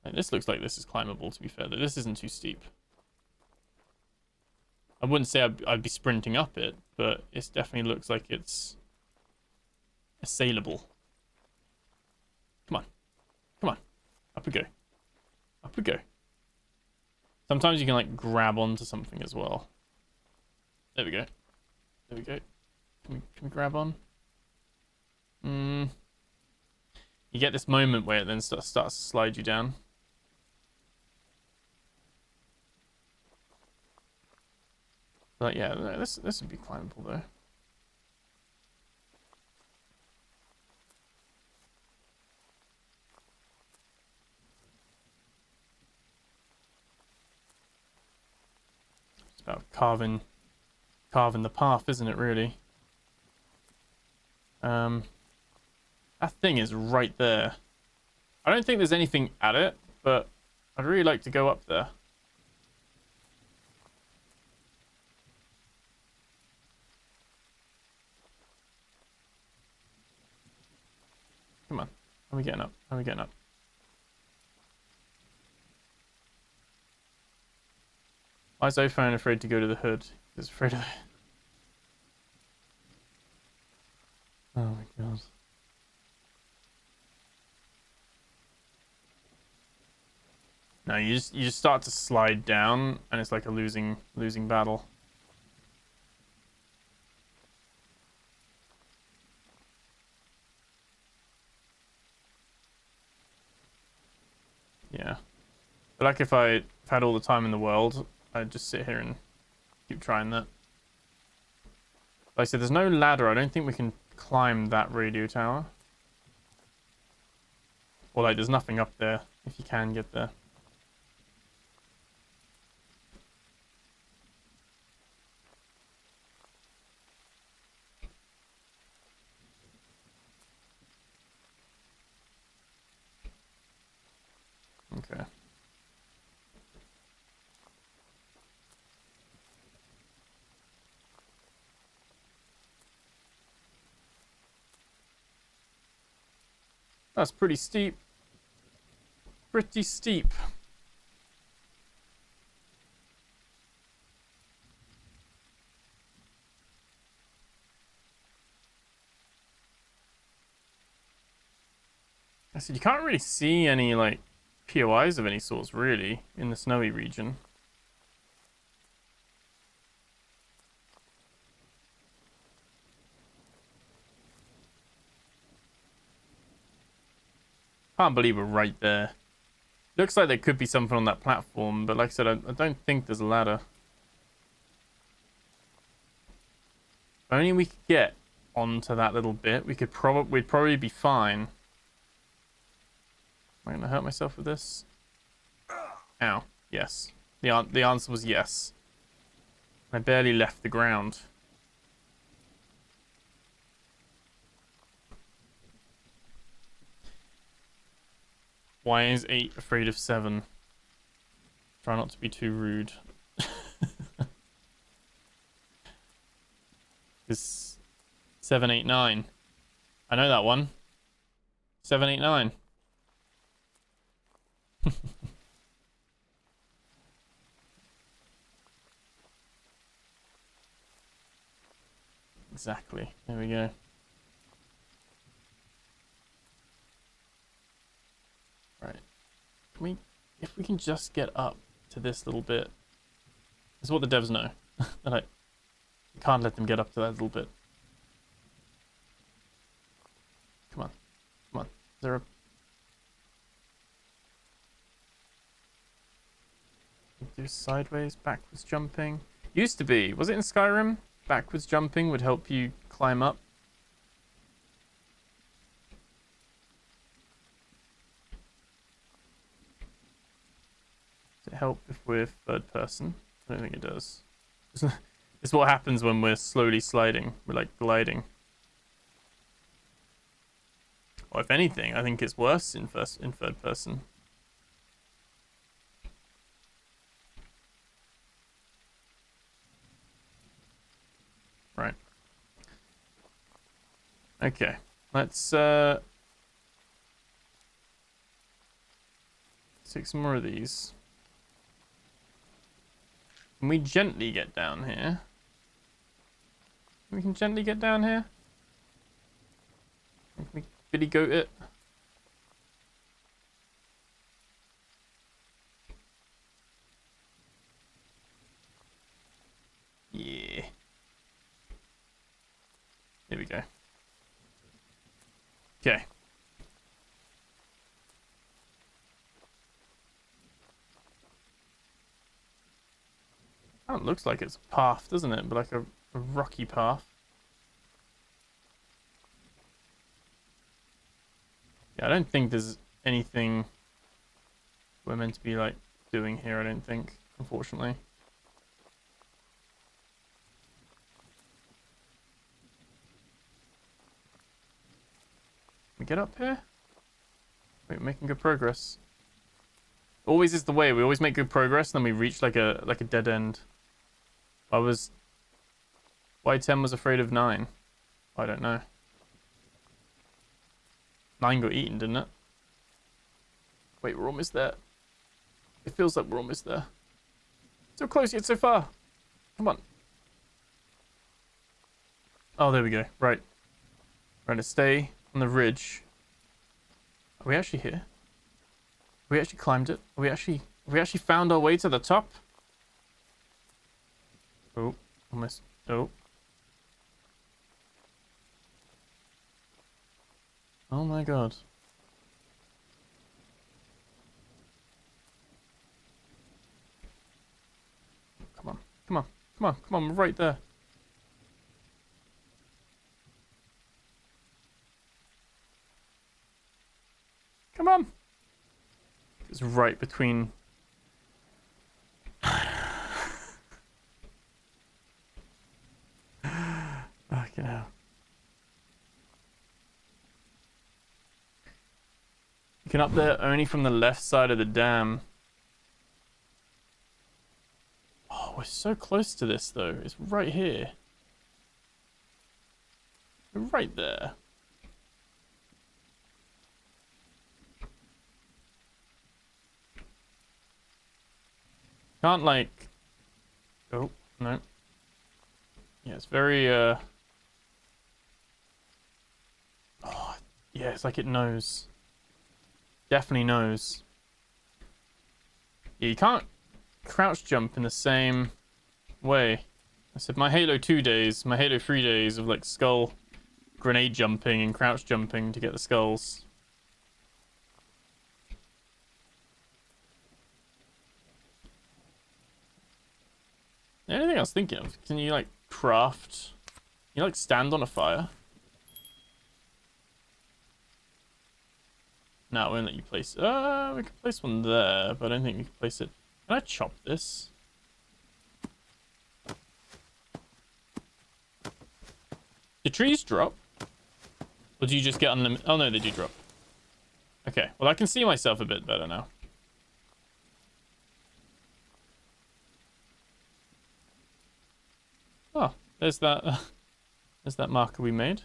Like, this looks like this is climbable, to be fair. This isn't too steep. I wouldn't say I'd be sprinting up it, but it definitely looks like it's assailable. Come on. Come on. Up we go. Up we go. Sometimes you can like grab onto something as well. There we go. There we go. Can we grab on? You get this moment where it then starts to slide you down. But yeah, this would be climbable though. It's about carving the path, isn't it, really? That thing is right there. I don't think there's anything at it, but I'd really like to go up there. Come on. How are we getting up? How are we getting up? Why is iPhone afraid to go to the hood? He's afraid of it. Oh my god. No, you just start to slide down, and it's like a losing battle. Yeah, but like if I had all the time in the world, I'd just sit here and keep trying that. Like I said, there's no ladder. I don't think we can climb that radio tower. Or like, there's nothing up there if you can get there. Okay. That's pretty steep. Pretty steep. I said you can't really see any like POIs of any sorts really in the snowy region. Can't believe we're right there. Looks like there could be something on that platform, but like I said, I don't think there's a ladder. If only we could get onto that little bit, we'd probably be fine. Am I gonna hurt myself with this? Ow. Yes. The answer was yes. I barely left the ground. Why is 8 afraid of 7? Try not to be too rude. It's 7, 8, 9. I know that one. 7, 8, 9. Exactly. There we go. Right. If we can just get up to this little bit. This is what the devs know. That I can't let them get up to that little bit. Come on. Come on. Is there a... do sideways, backwards jumping. Used to be. Was it in Skyrim? Backwards jumping would help you climb up. Does it help if we're third person? I don't think it does. It's what happens when we're slowly sliding. We're like gliding. Or if anything, I think it's worse in third person. Right. Okay. Let's take some more of these. Can we gently get down here? We can gently get down here? Can we billy goat it? Yeah. Here we go. Okay. Oh, it looks like it's a path, doesn't it? But like a rocky path. Yeah, I don't think there's anything we're meant to be like doing here, I don't think, unfortunately. Can we get up here? Wait, we're making good progress. Always is the way. We always make good progress, and then we reach like a dead end. Why 10 was afraid of 9? I don't know. 9 got eaten, didn't it? Wait, we're almost there. It feels like we're almost there. So close yet so far. Come on. Oh, there we go. Right. We're going to stay on the ridge. Are we actually here? Have we actually climbed it? Have we actually found our way to the top? Oh, almost. Oh. Oh my god. Come on. Come on. Come on. Come on. We're right there. Come on. It's right between. Fucking hell. You can up there only from the left side of the dam. Oh, we're so close to this though. It's right here. We're right there. Can't like. Oh, no. Yeah, it's very Oh, yeah, it's like it knows. Definitely knows. Yeah, you can't crouch jump in the same way. I said my Halo 2 days, my Halo 3 days of like skull grenade jumping and crouch jumping to get the skulls. The only thing I was thinking of, can you like craft, can you like stand on a fire? No, it won't let you place, we can place one there, but I don't think we can place it. Can I chop this? Do trees drop? Or do you just get unlimited? Oh no, they do drop. Okay, well I can see myself a bit better now. Oh, there's that marker we made.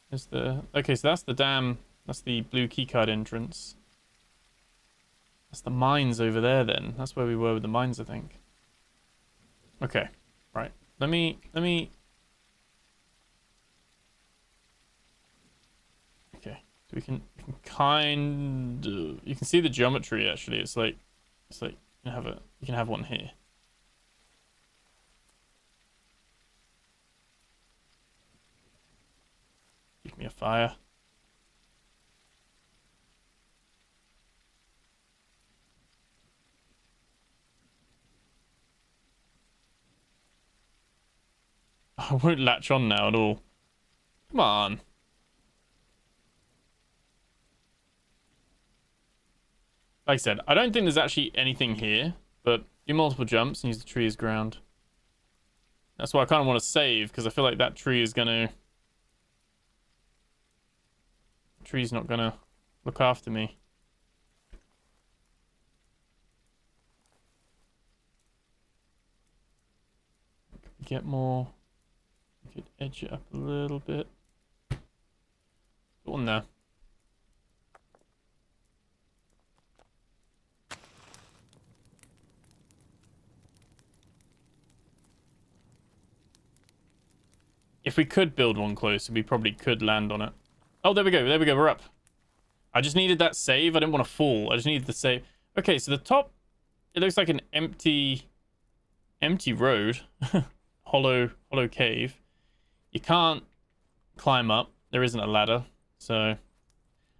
There's the, okay, so that's the dam. That's the blue keycard entrance. That's the mines over there then. That's where we were with the mines, I think. Okay, right. Let me. Okay, so we can kind of, you can see the geometry actually. It's like you can have one here. Give me a fire. I won't latch on now at all. Come on. Like I said, I don't think there's actually anything here, but do multiple jumps and use the tree as ground. That's why I kind of want to save, because I feel like that tree is gonna... The tree's not gonna look after me. Get more... We could edge it up a little bit. Go on there. If we could build one closer, we probably could land on it. Oh, there we go. There we go. We're up. I just needed that save. I didn't want to fall. I just needed the save. Okay, so the top, it looks like an empty road. hollow cave. You can't climb up. There isn't a ladder. So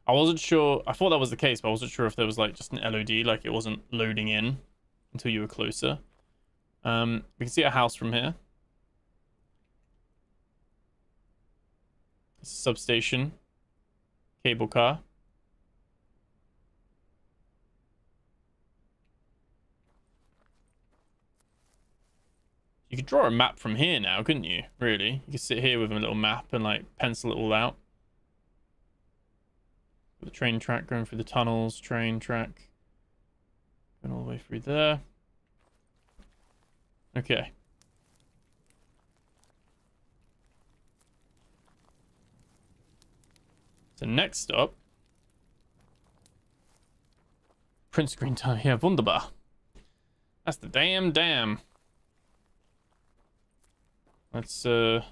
I wasn't sure. I thought that was the case, but I wasn't sure if there was like just an LOD, like it wasn't loading in until you were closer. We can see a house from here. Substation, cable car. You could draw a map from here now, couldn't you? Really? You could sit here with a little map and like pencil it all out. The train track going through the tunnels, train track going all the way through there. Okay. So next up, Print screen time. Yeah, wunderbar. That's the damn dam. Let's, Can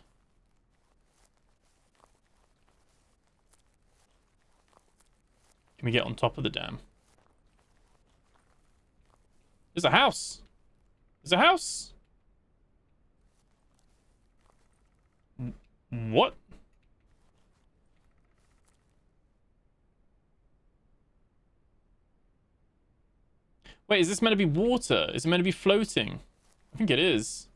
we get on top of the dam? There's a house! There's a house! What? Wait, is this meant to be water? Is it meant to be floating? I think it is.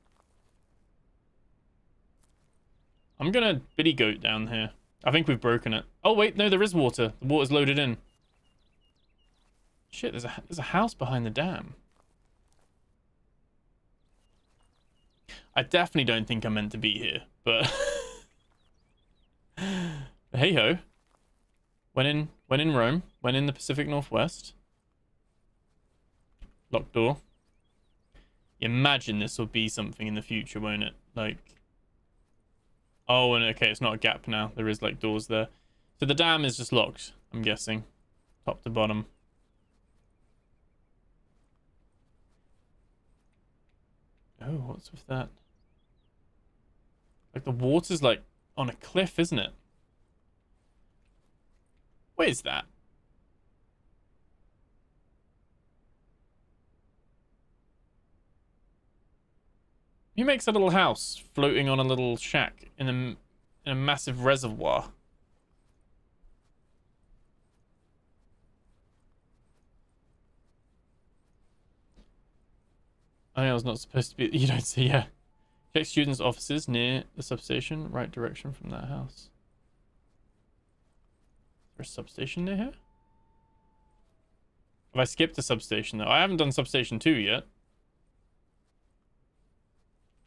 I'm gonna biddy goat down here. I think we've broken it. Oh wait, no, there is water. The water's loaded in. Shit, there's a house behind the dam. I definitely don't think I'm meant to be here, but hey ho. When in Rome, when in the Pacific Northwest. Locked door. Imagine this will be something in the future, won't it? Like, oh, and okay, it's not a gap now. There is like doors there. So the dam is just locked, I'm guessing. Top to bottom. Oh, what's with that? Like the water's like on a cliff, isn't it? What is that? Who makes a little house floating on a little shack in a massive reservoir? I was not supposed to be. You don't see, yeah. Check students' offices near the substation. Right direction from that house. Is there a substation near here? Have I skipped a substation though? I haven't done substation 2 yet.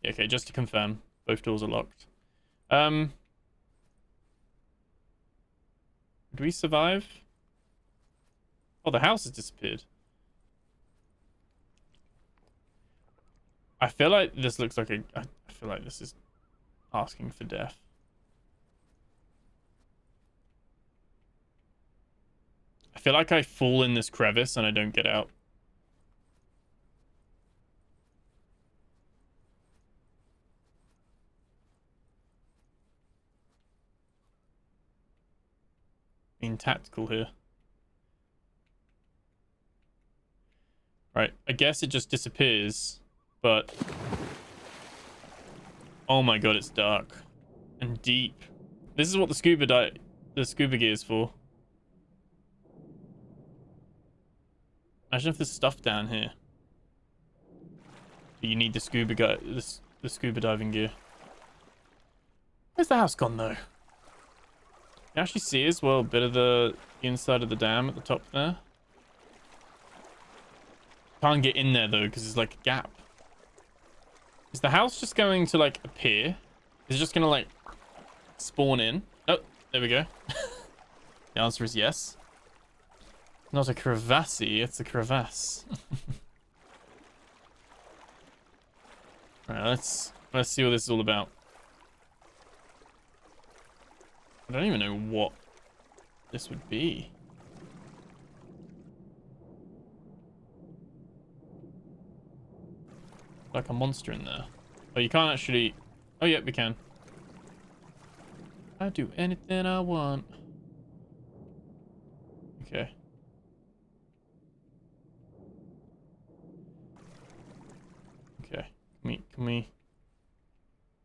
Okay, just to confirm, both doors are locked. Do we survive? Oh, the house has disappeared. I feel like this looks like I feel like this is asking for death. I feel like I fall in this crevice and I don't get out. Being tactical here. Right, I guess it just disappears, but oh my god, it's dark and deep. This is what the scuba gear is for. Imagine if there's stuff down here. But you need the the scuba diving gear. Where's the house gone though? You actually see as well a bit of the inside of the dam at the top there. Can't get in there though because there's like a gap. Is the house just going to like appear? Is it just gonna like spawn in? Oh, there we go. The answer is yes. Not a crevasse, it's a crevasse. Alright, let's see what this is all about. I don't even know what this would be. Like a monster in there. Oh, you can't actually... Oh, yeah, we can. I do anything I want. Okay. Okay. Can we...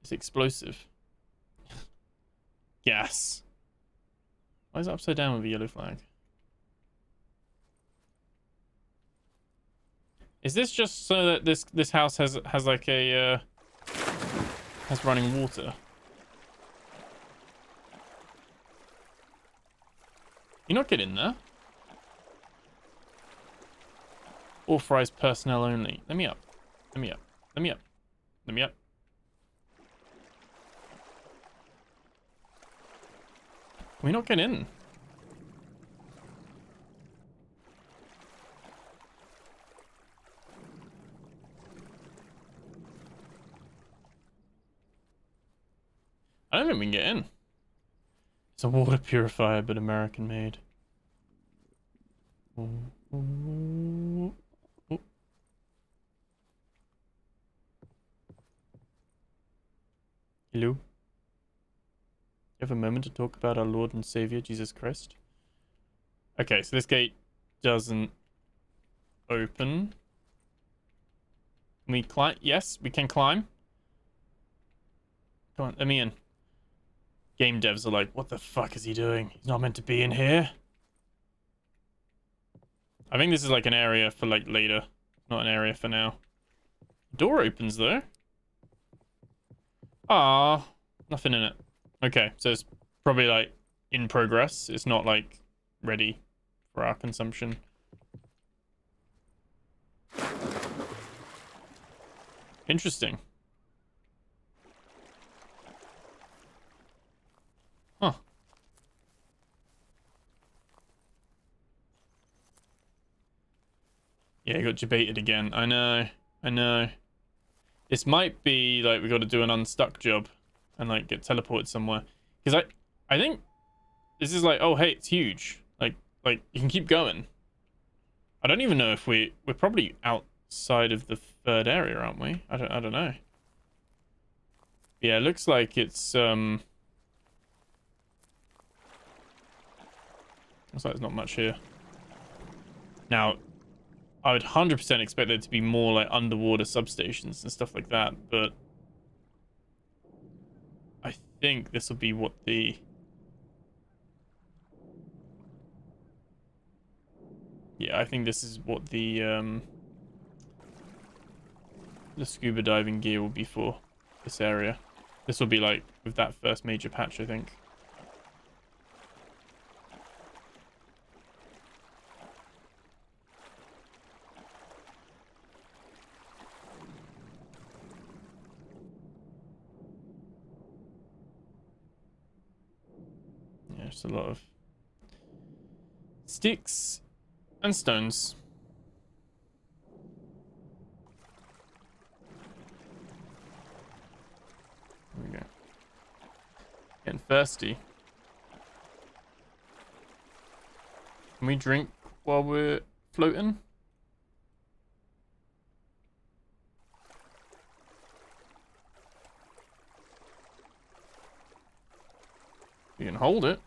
It's explosive. Gas. Why is it upside down with a yellow flag? Is this just so that this house has like a has running water? You not get in there? Authorized personnel only. Let me up. Let me up. Let me up. Let me up. Can we not get in? I don't think we can get in. It's a water purifier, but American made. Ooh. Ooh. Hello? You have a moment to talk about our Lord and Savior, Jesus Christ? Okay, so this gate doesn't open. Can we climb? Yes, we can climb. Come on, let me in. Game devs are like, what the fuck is he doing? He's not meant to be in here. I think this is like an area for like later, not an area for now. Door opens though. Ah, nothing in it. Okay, so it's probably like in progress. It's not like ready for our consumption. Interesting. Huh. Yeah, got debated again. I know. I know. This might be like we got to do an unstuck job and like get teleported somewhere. Because I think this is like, oh hey, it's huge. Like you can keep going. I don't even know if we're probably outside of the third area, aren't we? I don't know. Yeah, it looks like it's looks like there's not much here. Now, I would 100% expect there to be more like underwater substations and stuff like that, but I think this will be what the I think this is what the scuba diving gear will be for this area. This will be like with that first major patch, I think. Yeah, just a lot of sticks and stones. There we go. Getting thirsty. Can we drink while we're floating? You can hold it.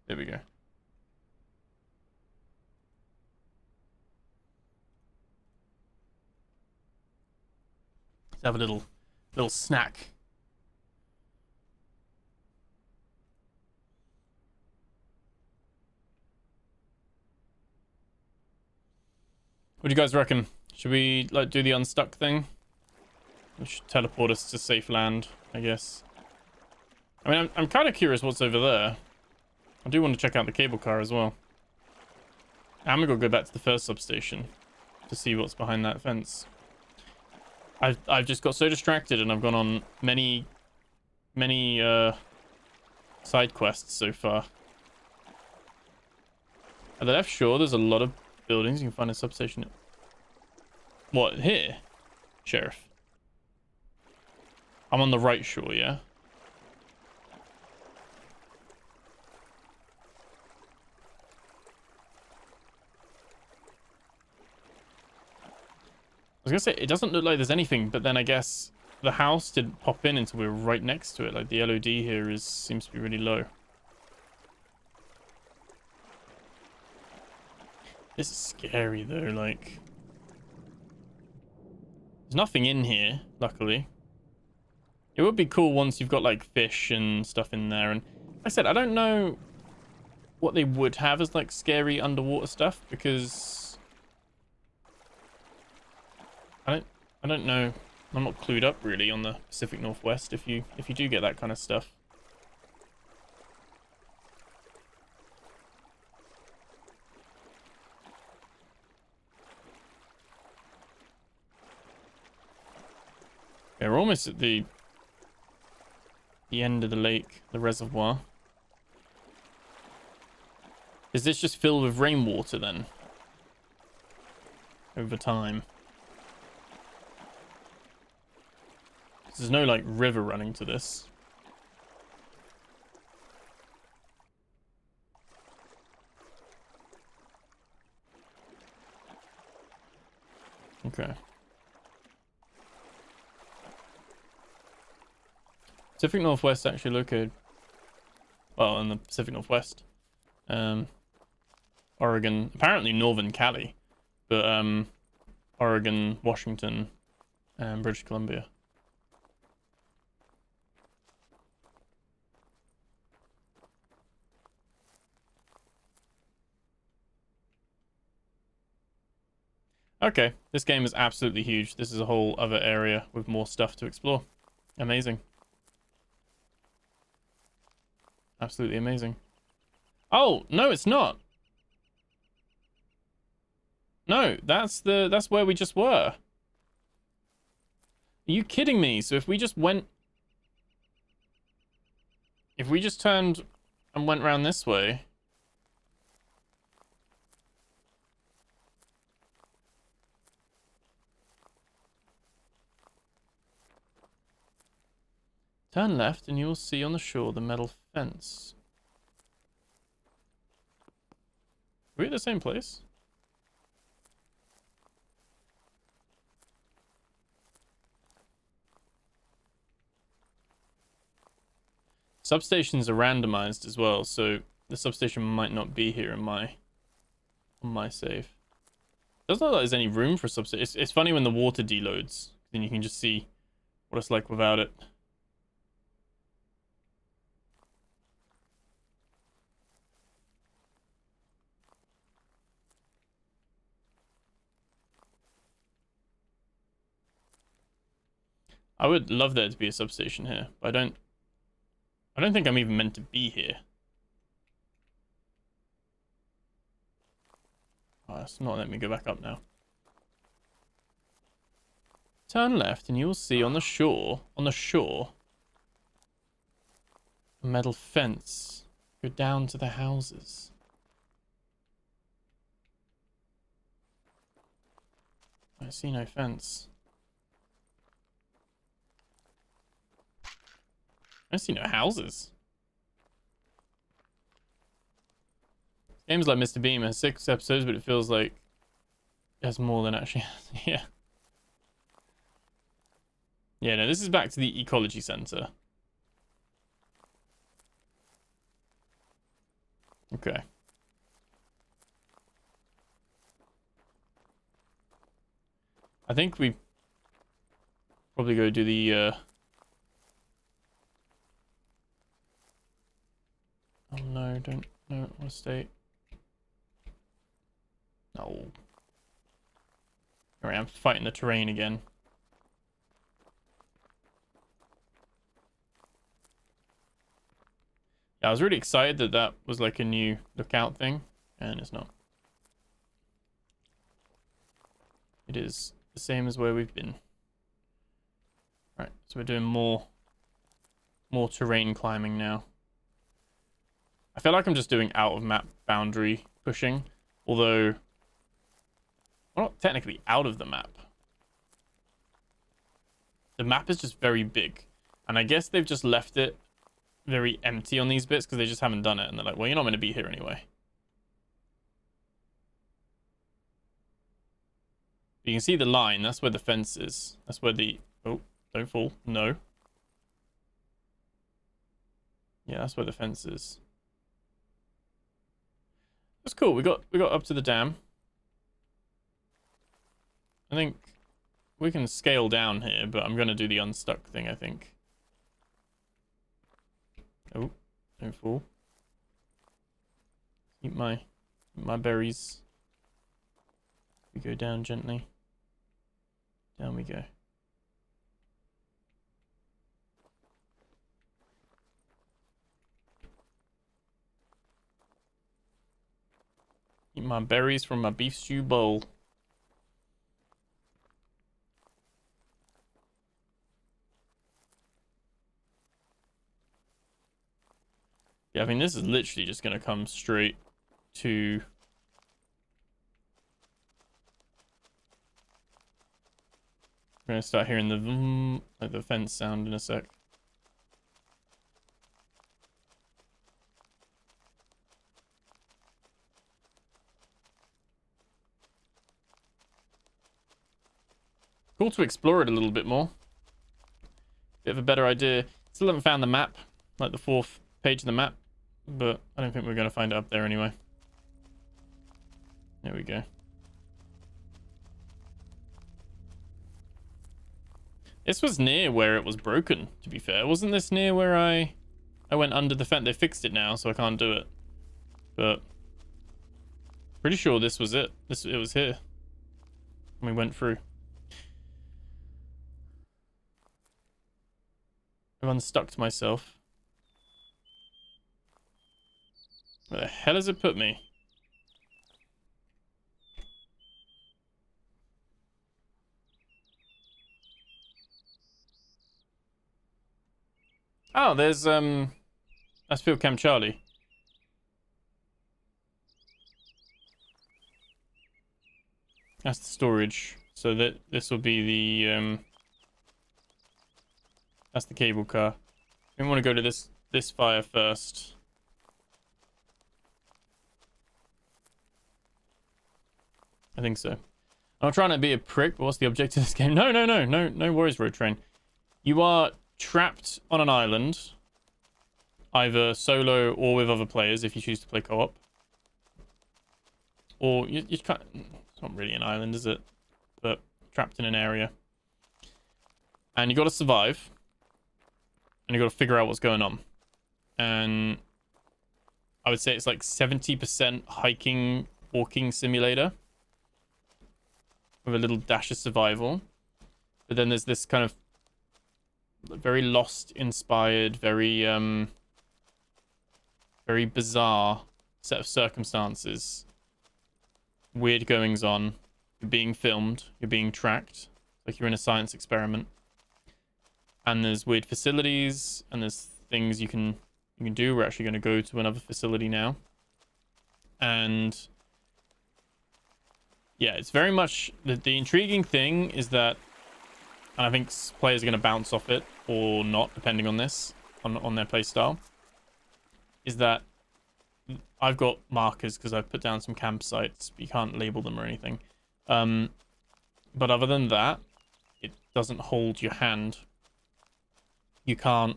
There we go. Let's have a little snack. What do you guys reckon? Should we like do the unstuck thing? Which should teleport us to safe land, I guess. I mean, I'm kind of curious what's over there. I do want to check out the cable car as well. And we got to go back to the first substation to see what's behind that fence. I've just got so distracted and I've gone on many side quests so far. At the left shore, there's a lot of buildings. You can find a substation. What, here? Sheriff. I'm on the right shore, yeah? I was gonna say, it doesn't look like there's anything, but then I guess the house didn't pop in until we were right next to it. Like, the LOD here seems to be really low. This is scary, though, like... There's nothing in here, luckily. It would be cool once you've got, like, fish and stuff in there. And like I said, I don't know what they would have as, like, scary underwater stuff, because... I don't know. I'm not clued up really on the Pacific Northwest if you do get that kind of stuff. Yeah, we're almost at the end of the lake, the reservoir. Is this just filled with rainwater then? Over time. There's no, like, river running to this. Okay. Pacific Northwest actually located, well, in the Pacific Northwest. Oregon, apparently northern Cali, but Oregon, Washington, and British Columbia. Okay, this game is absolutely huge. This is a whole other area with more stuff to explore. Amazing. Absolutely amazing. Oh, no, it's not. No, that's where we just were. Are you kidding me? So if we just turned and went around this way. Turn left and you'll see on the shore the metal fence. Are we at the same place? Substations are randomized as well, so the substation might not be here in on my save. Doesn't look like there's any room for substation. It's funny when the water deloads, then you can just see what it's like without it. I would love there to be a substation here, but I don't think I'm even meant to be here. Oh, it's not letting me go back up now. Turn left and you'll see on the shore, a metal fence. Go down to the houses. I see no fence. I see no houses. This game's like Mr. Beam. It has 6 episodes, but it feels like it has more than actually has. Yeah. Yeah, no, this is back to the ecology center. Okay. I think we probably go do the oh no, don't want to stay. No. Alright, I'm fighting the terrain again. Yeah, I was really excited that that was like a new lookout thing, and it's not. It is the same as where we've been. Right, so we're doing more terrain climbing now. I feel like I'm just doing out of map boundary pushing, although we're not technically out of the map. The map is just very big, and I guess they've just left it very empty on these bits because they just haven't done it, and they're like, well, you're not going to be here anyway. You can see the line. That's where the fence is. That's where the... Oh, don't fall. No. Yeah, that's where the fence is. That's cool. We got up to the dam. I think we can scale down here, but I'm going to do the unstuck thing, I think. Oh, don't fall. Eat my berries. We go down gently. Down we go. Eat my berries from my beef stew bowl. Yeah, I mean, this is literally just going to come straight to... We're going to start hearing the like the fence sound in a sec. Cool to explore it a little bit more. Bit of a better idea. Still haven't found the map, like the 4th page of the map, but I don't think we're going to find it up there anyway. There we go. This was near where it was broken, to be fair. Wasn't this near where I went under the fence? They fixed it now, so I can't do it. But pretty sure this was it. It was here. And we went through. I've unstuck myself. Where the hell has it put me? Oh, there's that's Field Camp Charlie. That's the storage. So that this will be the that's the cable car. We want to go to this fire first. I think so. I'm trying to be a prick, but what's the objective of this game? No worries, Road Train. You are trapped on an island, either solo or with other players if you choose to play co-op. Or you can't. It's not really an island, is it? But trapped in an area. And you got to survive. And you got to figure out what's going on. And I would say it's like 70% hiking, walking simulator. With a little dash of survival. But then there's this kind of very Lost inspired, very bizarre set of circumstances. Weird goings on. You're being filmed. You're being tracked. Like you're in a science experiment. And there's weird facilities. And there's things you can do. We're actually going to go to another facility now. And yeah, it's very much the intriguing thing is that, and I think players are going to bounce off it or not, depending on this, on their play style, is that I've got markers because I've put down some campsites, but you can't label them or anything. But other than that, it doesn't hold your hand. You can't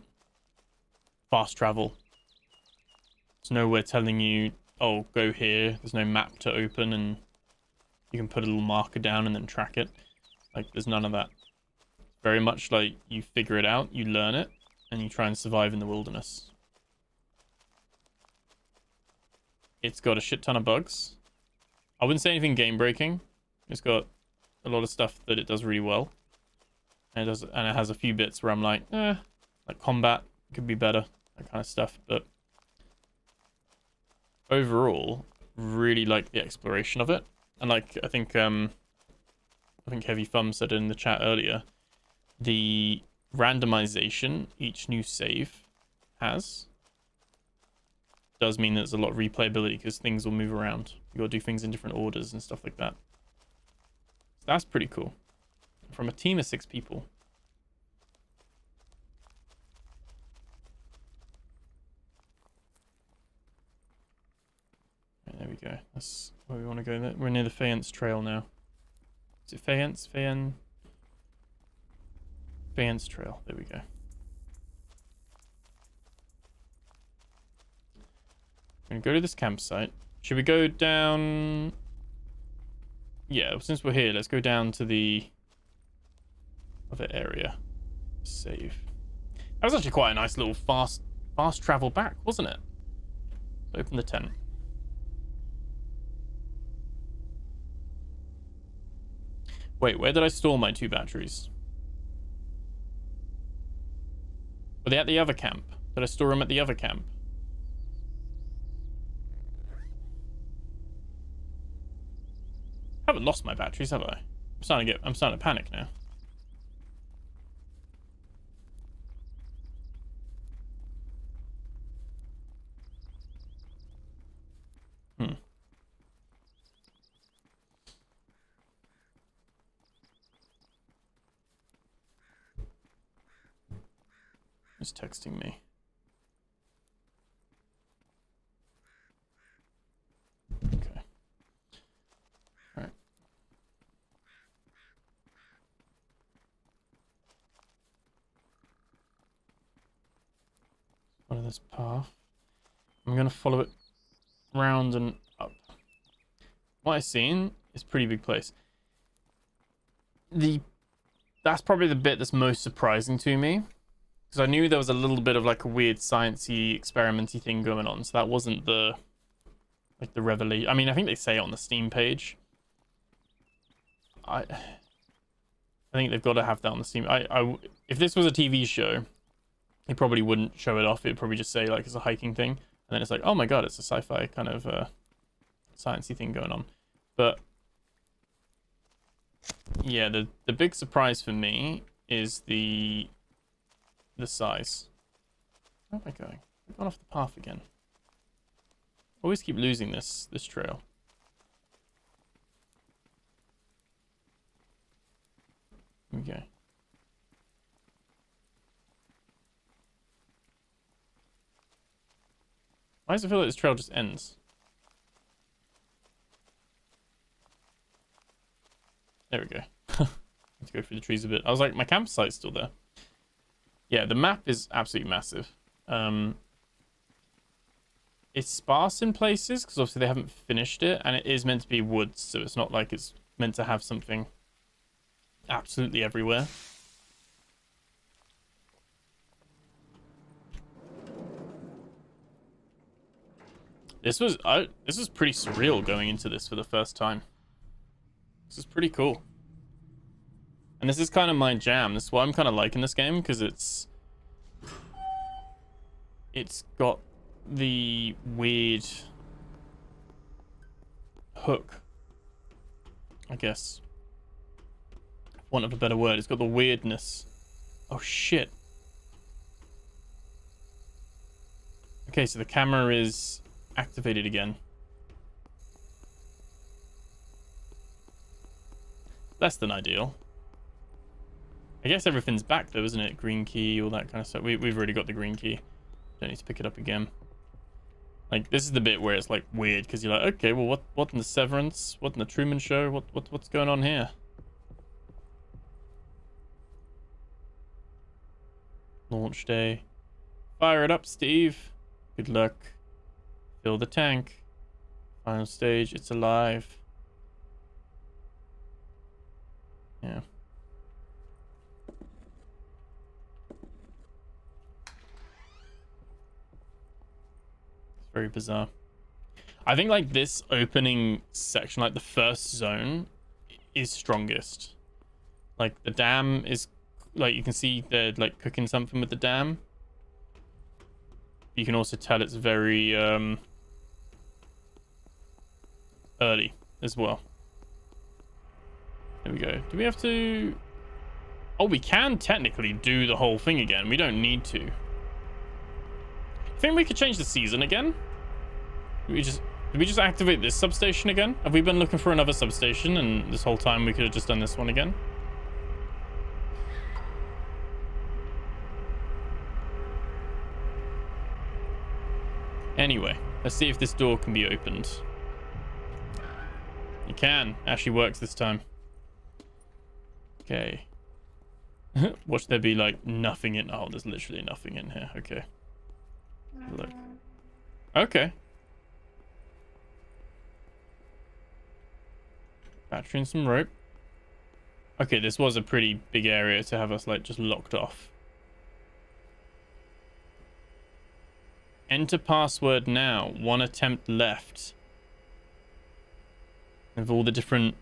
fast travel. There's nowhere telling you, oh, go here. There's no map to open and you can put a little marker down and then track it. Like, there's none of that. Very much like you figure it out, you learn it, and you try and survive in the wilderness. It's got a shit ton of bugs. I wouldn't say anything game-breaking. It's got a lot of stuff that it does really well. And it has a few bits where I'm like, like combat could be better, that kind of stuff. But overall, really like the exploration of it. And like I think Heavy Thumb said in the chat earlier, the randomization each new save does mean there's a lot of replayability because things will move around. You got to do things in different orders and stuff like that. So that's pretty cool. From a team of 6 people. Right, there we go. That's where we want to go. We're near the Fayence Trail now. Is it Fayence? Fayence Trail. There we go. We're going to go to this campsite. Should we go down? Yeah, since we're here, let's go down to the other area. Save. That was actually quite a nice little fast travel back, wasn't it? Let's open the tent. Wait, where did I store my 2 batteries? Were they at the other camp? Did I store them at the other camp? I haven't lost my batteries, have I? I'm starting to panic now. Who's texting me? Okay. All right. follow this path. I'm going to follow it round and up. What I've seen is a pretty big place. That's probably the bit that's most surprising to me, because I knew there was a little bit of like a weird sciencey, experimenty thing going on. So that wasn't the revelation. I mean, I think they say it on the Steam page. I think they've got to have that on the Steam. If this was a TV show, they probably wouldn't show it off. It'd probably just say like it's a hiking thing, and then it's like, oh my god, it's a sci-fi kind of sciencey thing going on. But yeah, the big surprise for me is the size. Where am I going? I've gone off the path again. Always keep losing this trail. Here we go. Why does it feel like this trail just ends? There we go. I have to go through the trees a bit. I was like, my campsite's still there. Yeah, the map is absolutely massive. It's sparse in places because obviously they haven't finished it, and it is meant to be woods, so it's not like it's meant to have something absolutely everywhere. This was pretty surreal going into this for the first time. This is pretty cool. And this is kind of my jam. This is why I'm kind of liking this game, because it's got the weird hook, I guess, for want of a better word. It's got the weirdness. Oh shit. Okay, so the camera is activated again. Less than ideal. I guess everything's back though, isn't it? Green key, all that kind of stuff. We've already got the green key. Don't need to pick it up again. Like, this is the bit where it's like weird, because you're like, okay, well, what in the Severance? What in the Truman Show? What's going on here? Launch day. Fire it up, Steve. Good luck. Fill the tank. Final stage. It's alive. Yeah. Very bizarre. I think like this opening section, like the first zone, is strongest. Like the dam is, like you can see they're like cooking something with the dam. You can also tell it's very early as well. There we go. Do we have to? Oh, we can technically do the whole thing again. We don't need to. I think we could change the season again. Did we just activate this substation again? Have we been looking for another substation, and this whole time we could have just done this one again? Anyway, let's see if this door can be opened. It can. Actually works this time. Okay. Watch there be like nothing in. Oh, there's literally nothing in here. Okay. Look. Okay. Battery and some rope. Okay, this was a pretty big area to have us like just locked off. Enter password now. 1 attempt left. Of all the different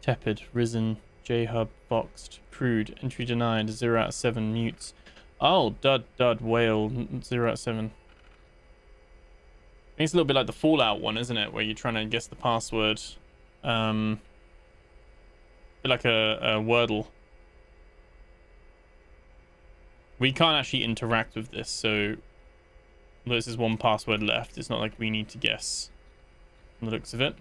tepid, risen, J-hub, boxed, crude, entry denied, 0 out of 7, mutes. Oh, dud, whale, 0 out of 7. I think it's a little bit like the Fallout one, isn't it? Where you're trying to guess the password. Bit like a Wordle. We can't actually interact with this, so this is one password left. It's not like we need to guess from the looks of it.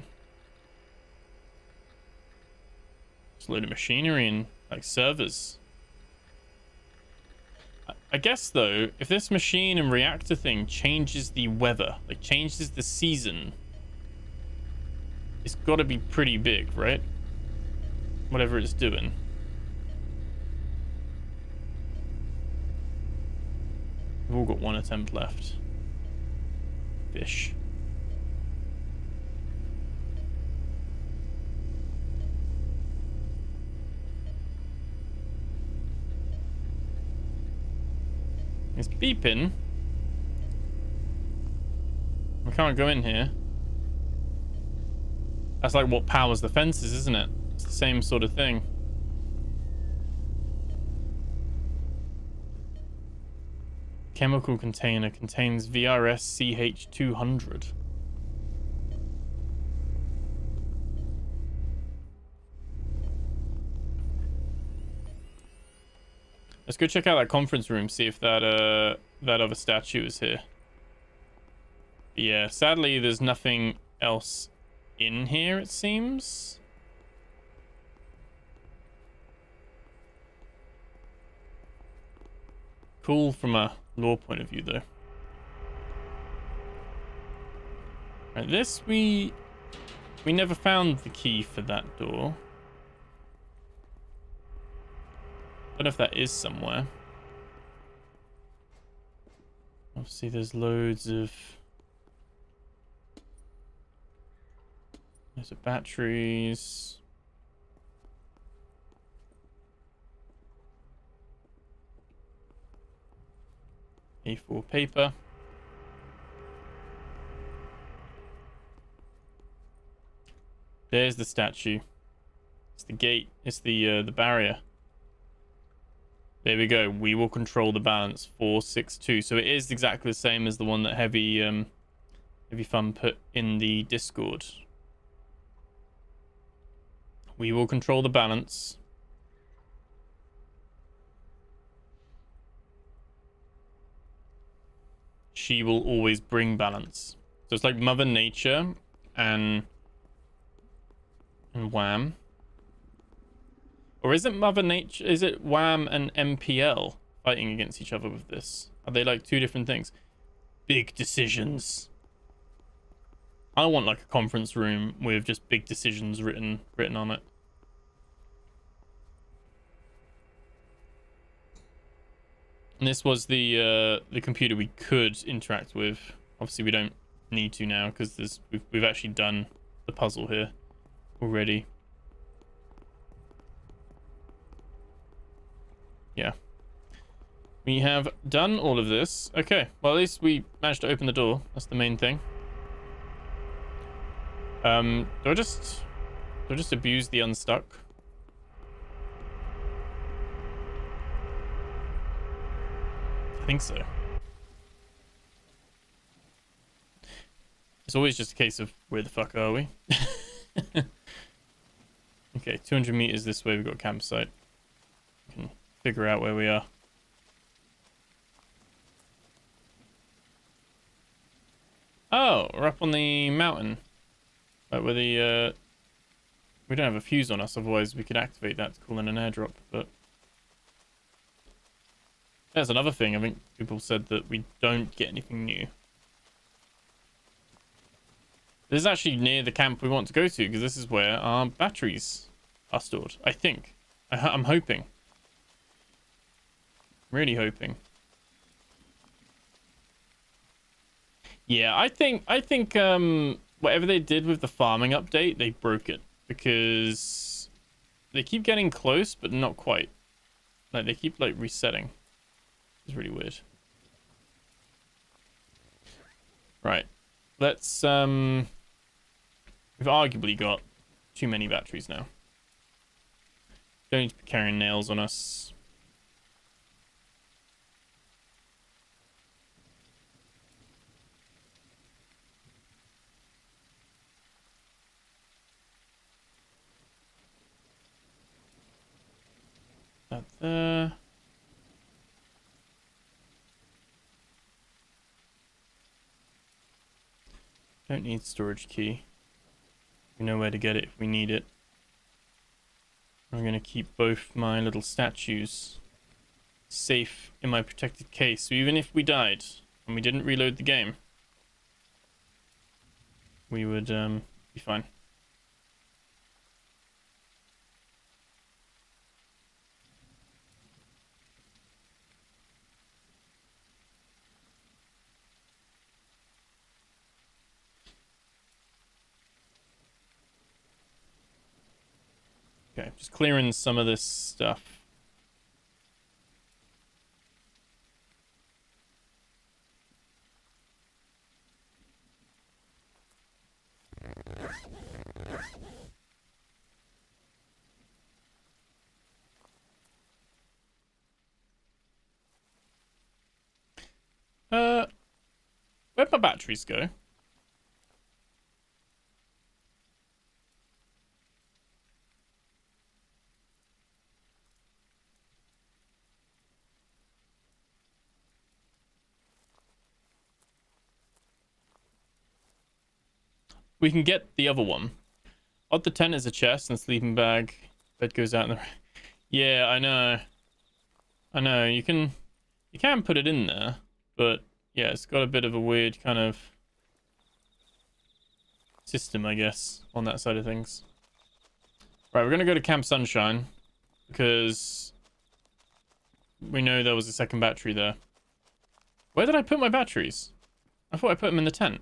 Just a load of machinery and like servers. I guess though, if this machine and reactor thing changes the weather, like changes the season, it's got to be pretty big, right? Whatever it's doing. We've all got one attempt left. Fish. It's beeping. We can't go in here. That's like what powers the fences, isn't it? It's the same sort of thing. Chemical container contains VRS-CH200. Let's go check out that conference room, see if that that other statue is here. Yeah, sadly there's nothing else in here, it seems. Cool from a lore point of view, though. Right, this we never found the key for that door. I don't know if that is somewhere. Obviously, there's loads of batteries. A4 paper. There's the statue. It's the gate. It's the barrier. There we go. We will control the balance. 462. So it is exactly the same as the one that Heavy Fun put in the Discord. We will control the balance. She will always bring balance. So it's like Mother Nature and Wham. Or is it Mother Nature? Is it Wham and MPL fighting against each other with this? Are they like two different things? Big decisions. I want like a conference room with just big decisions written on it. And this was the computer we could interact with. Obviously, we don't need to now because we've actually done the puzzle here already. Yeah, we have done all of this. Okay, well at least we managed to open the door. That's the main thing. Do I just abuse the unstuck? I think so. It's always just a case of where the fuck are we? Okay, 200 meters this way. We've got a campsite. We can figure out where we are. Oh, we're up on the mountain. Right where the we don't have a fuse on us, otherwise we could activate that to call in an airdrop, but there's another thing. I think people said that we don't get anything new. This is actually near the camp we want to go to, because this is where our batteries are stored, I think. I'm hoping. Really hoping. Yeah, I think whatever they did with the farming update, they broke it, because they keep getting close, but not quite. Like, they keep like resetting. It's really weird. Right. Let's we've arguably got too many batteries now. Don't need to be carrying nails on us. That there. Don't need storage key. We know where to get it if we need it. I'm going to keep both my little statues safe in my protected case. So even if we died and we didn't reload the game, we would be fine. just clearing some of this stuff. Where'd my batteries go? We can get the other one. Odd the tent is a chest and sleeping bag. Bed goes out in the... Yeah, I know. I know, you can put it in there, but yeah, it's got a bit of a weird kind of system, I guess, on that side of things. Right, we're gonna go to Camp Sunshine because we know there was a second battery there. Where did I put my batteries? I thought I put them in the tent.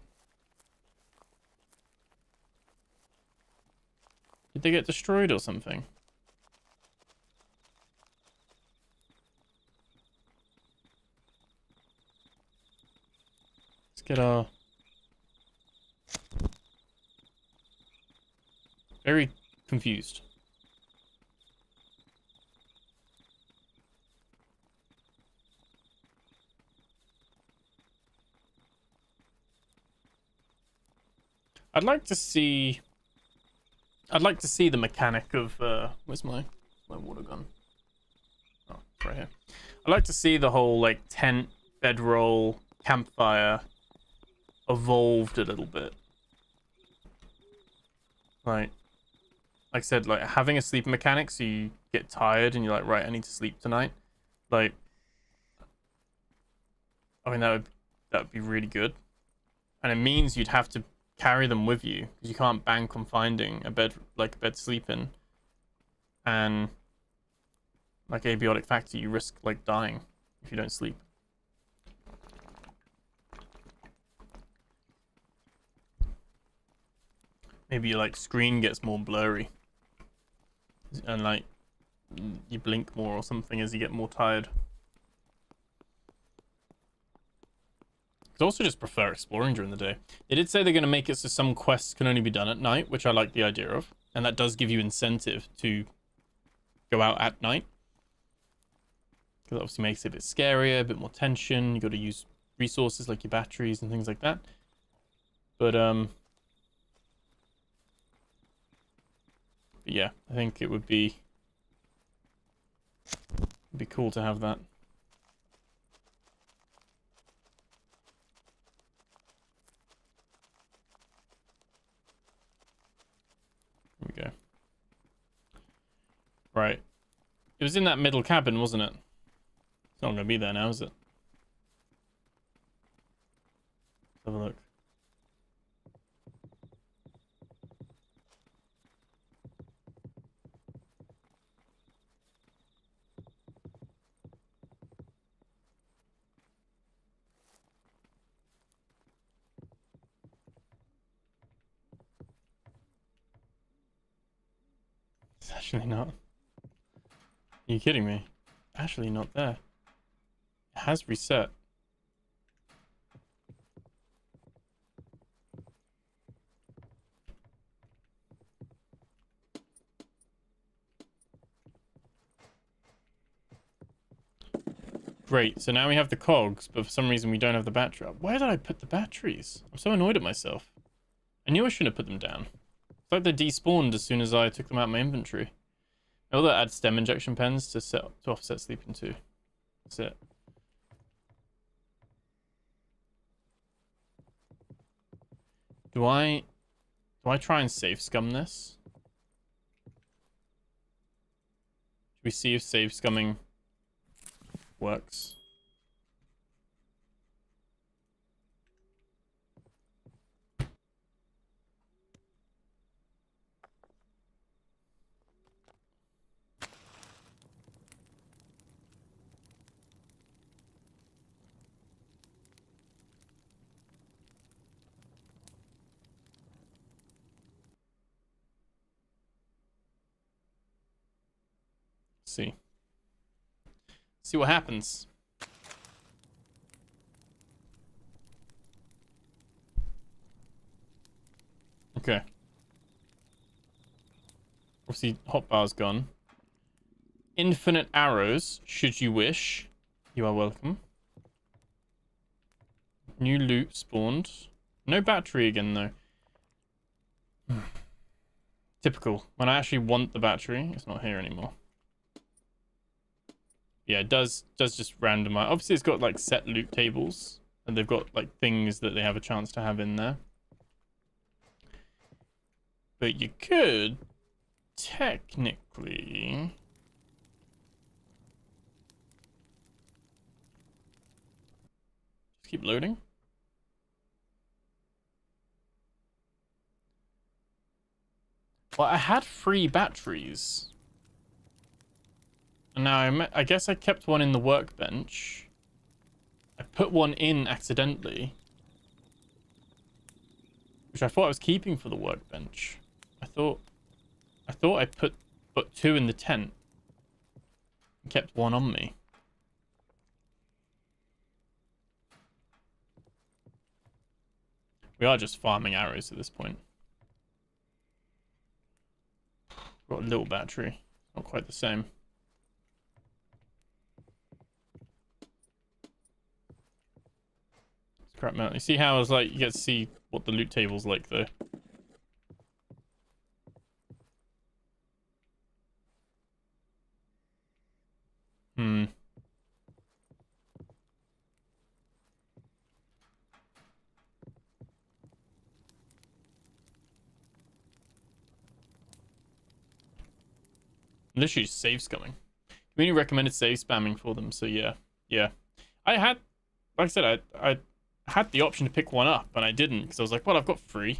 Did they get destroyed or something? Let's get our... Very confused. I'd like to see the mechanic of where's my water gun? Oh, it's right here. I'd like to see the whole like tent, bedroll, campfire evolved a little bit. Like I said, like having a sleep mechanic so you get tired and you're like, right, I need to sleep tonight. Like, I mean, that would be really good. And it means you'd have to carry them with you because you can't bank on finding a bed to sleep in. And like abiotic factor, you risk like dying if you don't sleep. Maybe your like screen gets more blurry and like you blink more or something as you get more tired. I also just prefer exploring during the day. They did say they're going to make it so some quests can only be done at night, which I like the idea of, and that does give you incentive to go out at night, because it obviously makes it a bit scarier, a bit more tension. You got to use resources like your batteries and things like that. But yeah, I think it would be cool to have that. Here we go. Right. It was in that middle cabin, wasn't it? It's not going to be there now, is it? Let's have a look. It's actually not. Are you kidding me? Actually not there. It has reset. Great, so now we have the cogs, but for some reason we don't have the battery. Where did I put the batteries? I'm so annoyed at myself. I knew I shouldn't have put them down. It's like they despawned as soon as I took them out of my inventory. I'll add stem injection pens to offset sleeping too. That's it. Do I try and save scum this? Should we see if save scumming works? see. See what happens. Okay. Obviously, hotbar's gone. Infinite arrows, should you wish. You are welcome. New loot spawned. No battery again, though. Typical. When I actually want the battery, it's not here anymore. Yeah, it does just randomize. Obviously, it's got, like, set loot tables. And they've got, like, things that they have a chance to have in there. But you could technically... just keep loading. Well, I had 3 batteries. And now I guess I kept one in the workbench. I put one in accidentally. Which I thought I was keeping for the workbench. I thought I put 2 in the tent. And kept one on me. We are just farming arrows at this point. Got a little battery. Not quite the same. Scrap metal. You see how I was like, you get to see what the loot table's like though. Literally save scumming. Community recommended save spamming for them, so yeah. I had, like I said, I had the option to pick one up, and I didn't, because I was like, well, I've got 3.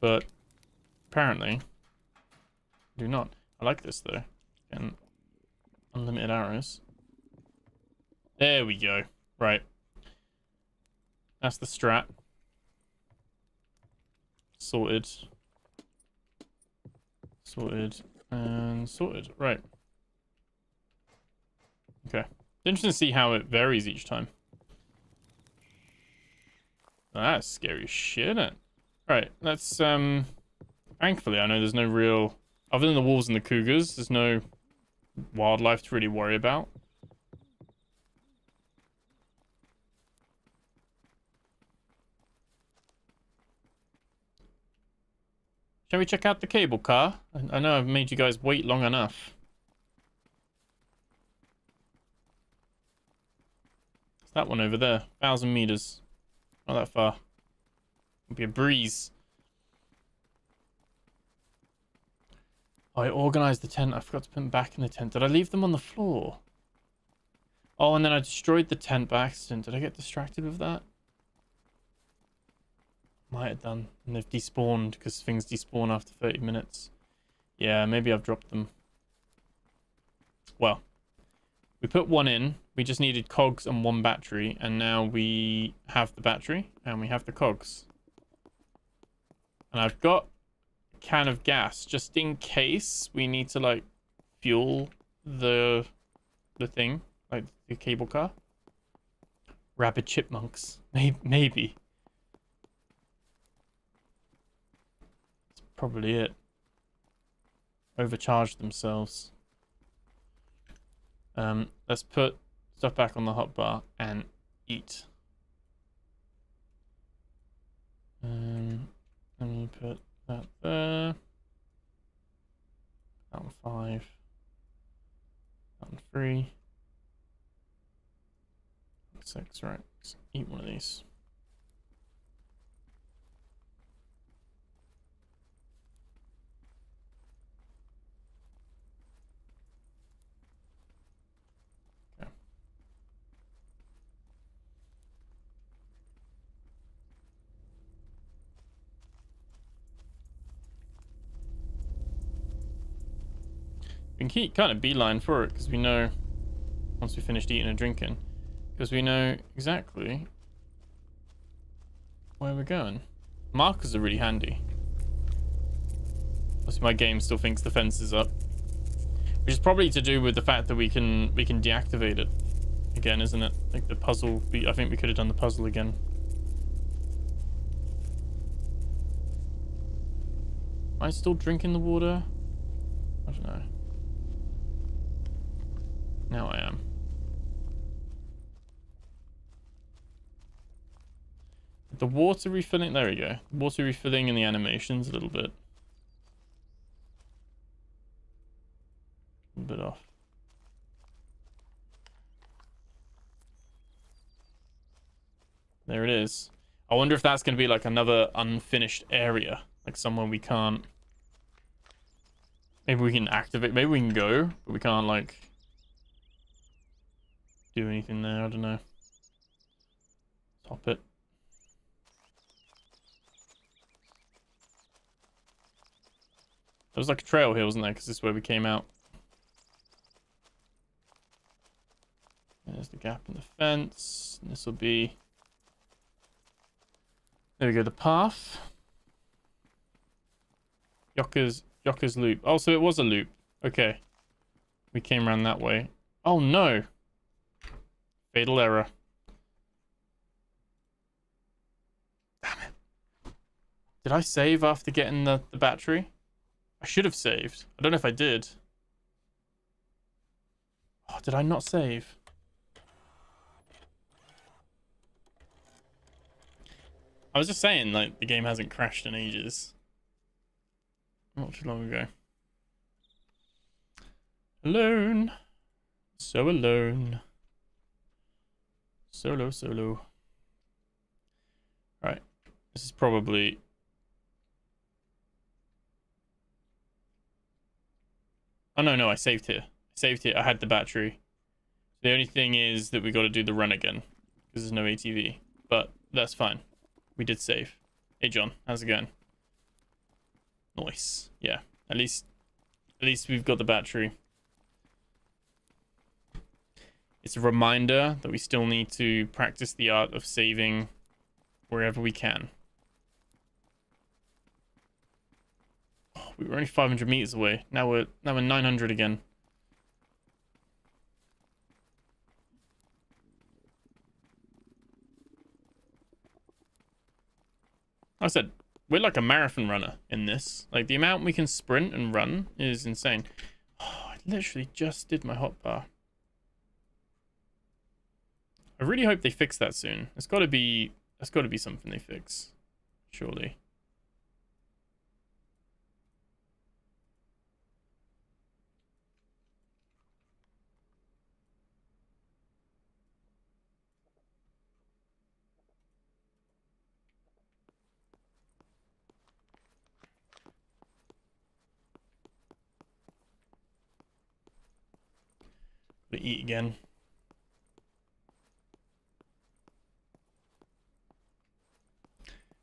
But apparently, I do not. I like this though. And unlimited arrows. There we go. Right. That's the strat. Sorted. Sorted. And sorted. Right. Okay. Interesting to see how it varies each time. Oh, that's scary as shit, isn't it? Right, let's, thankfully, I know there's no real... Other than the wolves and the cougars, there's no wildlife to really worry about. Shall we check out the cable car? I know I've made you guys wait long enough. It's that one over there. 1,000 meters. Not that far. It'll be a breeze. Oh, I organized the tent. I forgot to put them back in the tent. Did I leave them on the floor? Oh, and then I destroyed the tent by accident. Did I get distracted with that? Might have done. And they've despawned because things despawn after 30 minutes. Yeah, maybe I've dropped them. Well, we put one in. We just needed cogs and 1 battery. And now we have the battery and we have the cogs. And I've got a can of gas just in case we need to like fuel the thing, like the cable car. Rabid chipmunks. Maybe. Probably it. Overcharged themselves. Let's put stuff back on the hotbar and eat. Let me put that there. That one 5. That one 3. 6, right. Let's eat one of these. We can keep kind of beeline for it because we know once we finished eating and drinking, because we know exactly where we're going. Markers are really handy. Obviously my game still thinks the fence is up. Which is probably to do with the fact that we can deactivate it again, isn't it? Like the puzzle. I think we could have done the puzzle again. Am I still drinking the water? I don't know. Now I am. The water refilling. There we go. Water refilling in the animations a little bit. A bit off. There it is. I wonder if that's going to be like another unfinished area, like somewhere we can't. Maybe we can activate. Maybe we can go, but we can't like do anything there. I don't know. Top it. There was like a trail here, wasn't there? Because this is where we came out. There's the gap in the fence. This will be... There we go, the path. Yokka's loop. Oh, so it was a loop. Okay. We came around that way. Oh, no. Fatal error. Damn it. Did I save after getting the battery? I should have saved. I don't know if I did. Oh, did I not save? I was just saying, like, the game hasn't crashed in ages. Not too long ago. Alone. So alone. Solo. Right. This is probably... Oh, no, I saved here. I had the battery. The only thing is that we got to do the run again. Because there's no ATV. But that's fine. We did save. Hey, John. How's it going? Nice. Yeah. At least we've got the battery. It's a reminder that we still need to practice the art of saving wherever we can. Oh, we were only 500 meters away. Now we're 900 again. Like I said, we're like a marathon runner in this. Like, the amount we can sprint and run is insane. Oh, I literally just did my hotbar. I really hope they fix that soon. That's got to be something they fix, surely. Gotta eat again.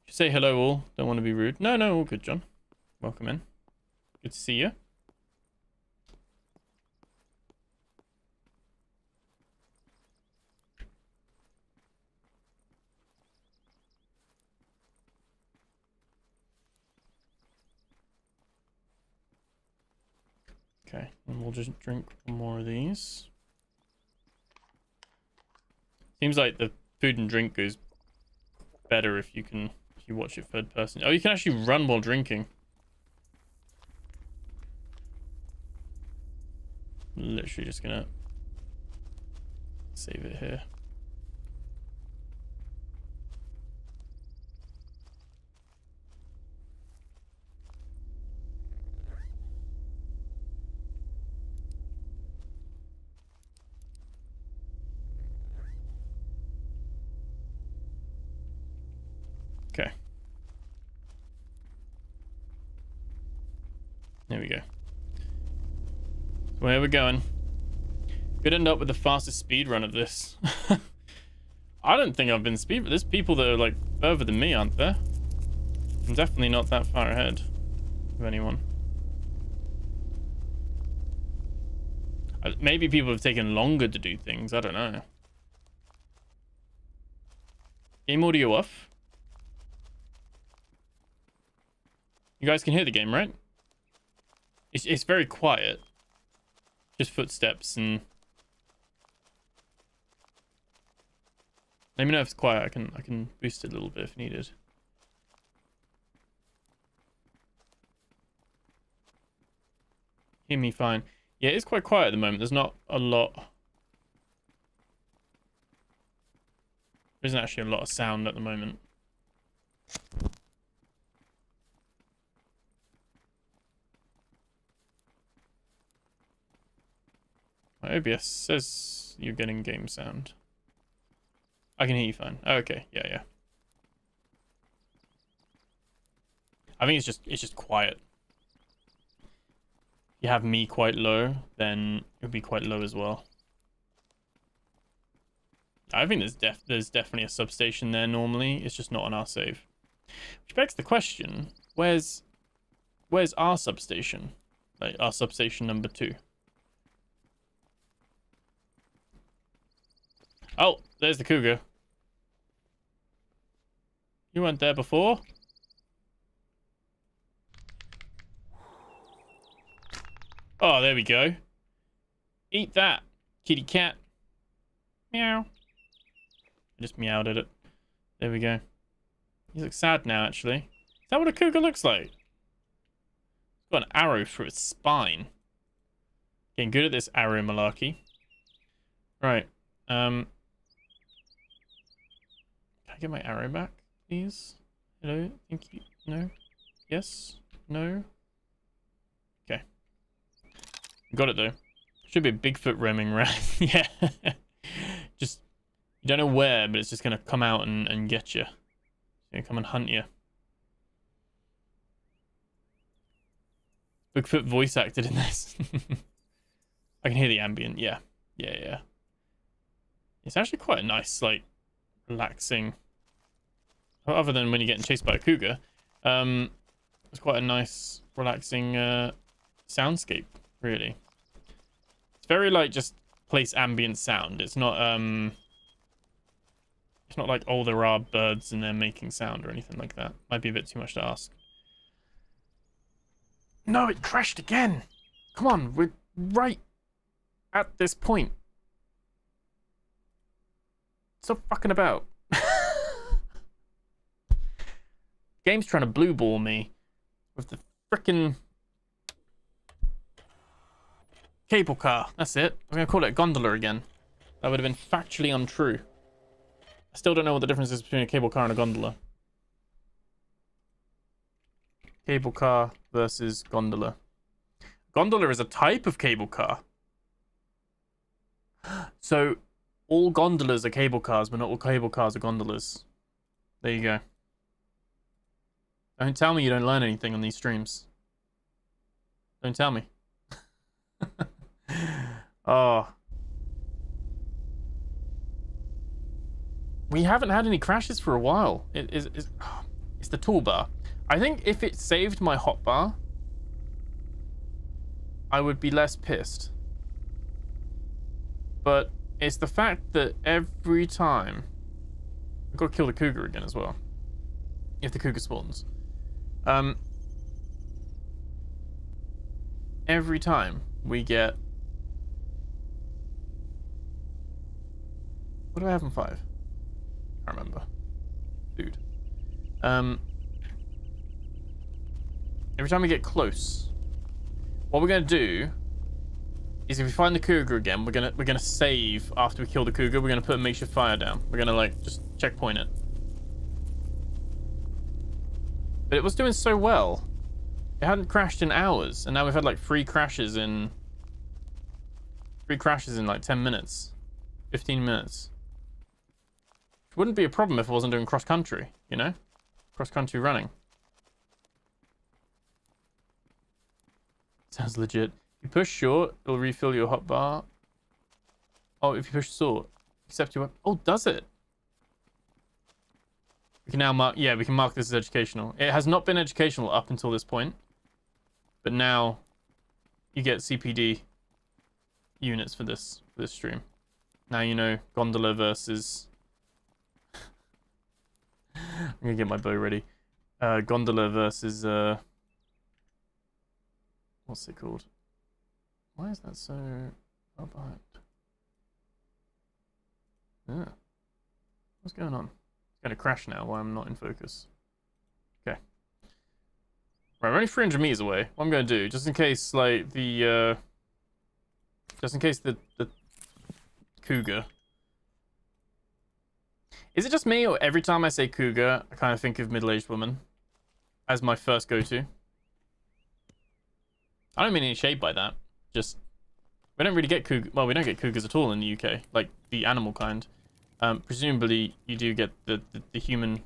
Say hello all. Don't want to be rude. No, all good, John. Welcome in. Good to see you. Okay, and we'll just drink more of these. Seems like the food and drink goes better if you watch it third person. Oh, you can actually run while drinking. Literally just gonna save it here. Okay. There we go. Where we're going. Could end up with the fastest speed run of this. I don't think I've been speed. There's people that are like further than me, aren't there? I'm definitely not that far ahead of anyone. Maybe people have taken longer to do things. I don't know. Game audio off. You guys can hear the game, right? It's very quiet. Just footsteps and... Let me know if it's quiet. I can boost it a little bit if needed. Hear me fine. Yeah, it's quite quiet at the moment. There's not a lot. There isn't actually a lot of sound at the moment. My OBS says you're getting game sound. I can hear you fine. Oh, okay, yeah. I think it's just quiet. If you have me quite low, then it'll be quite low as well. I think there's definitely a substation there normally. It's just not on our save. Which begs the question, where's our substation? Like our substation number 2. Oh, there's the cougar. You weren't there before? Oh, there we go. Eat that, kitty cat. Meow. I just meowed at it. There we go. He looks sad now, actually. Is that what a cougar looks like? It's got an arrow through its spine. Getting good at this arrow malarkey. Right. Can I get my arrow back, please? Hello? Thank you. No? Yes? No? Okay. Got it, though. Should be a Bigfoot roaming around. Yeah. Just, you don't know where, but it's just going to come out and get you. It's going to come and hunt you. Bigfoot voice acted in this. I can hear the ambient. Yeah. It's actually quite a nice, like, relaxing... Other than when you're getting chased by a cougar. It's quite a nice, relaxing soundscape, really. It's very, like, just place ambient sound. It's not like, oh, there are birds and they're making sound or anything like that. Might be a bit too much to ask. No, it crashed again! Come on, we're right at this point. Stop fucking about. Game's trying to blue ball me with the frickin' cable car. That's it. I'm gonna call it a gondola again. That would have been factually untrue. I still don't know what the difference is between a cable car and a gondola. Cable car versus gondola. Gondola is a type of cable car. So all gondolas are cable cars, but not all cable cars are gondolas. There you go. Don't tell me you don't learn anything on these streams. Don't tell me. Oh. We haven't had any crashes for a while. It's the toolbar. I think if it saved my hotbar, I would be less pissed. But it's the fact that every time... I've got to kill the cougar again as well. If the cougar spawns. Every time we get... What do I have in 5? I can't remember. Dude. Every time we get close, what we're gonna do is if we find the cougar again, we're gonna save after we kill the cougar. We're gonna put a makeshift fire down. We're gonna like just checkpoint it. But it was doing so well. It hadn't crashed in hours, and now we've had like 3 crashes in like 10 minutes, 15 minutes. Which wouldn't be a problem if it wasn't doing cross country, you know, cross country running. Sounds legit. If you push short, it'll refill your hotbar. Oh, if you push short, accept your... Oh, does it? We can now mark... Yeah, we can mark this as educational. It has not been educational up until this point. But now you get CPD units for this stream. Now you know gondola versus... I'm gonna get my bow ready. Gondola versus... What's it called? Why is that so far behind? Yeah. What's going on? It's going to crash now while I'm not in focus. Okay. Right, we're only 300 meters away. What I'm going to do, just in case, like, the cougar. Is it just me, or every time I say cougar, I kind of think of middle-aged woman as my first go-to? I don't mean any shade by that. Just, we don't really get cougar. Well, we don't get cougars at all in the UK, like the animal kind. Presumably, you do get the human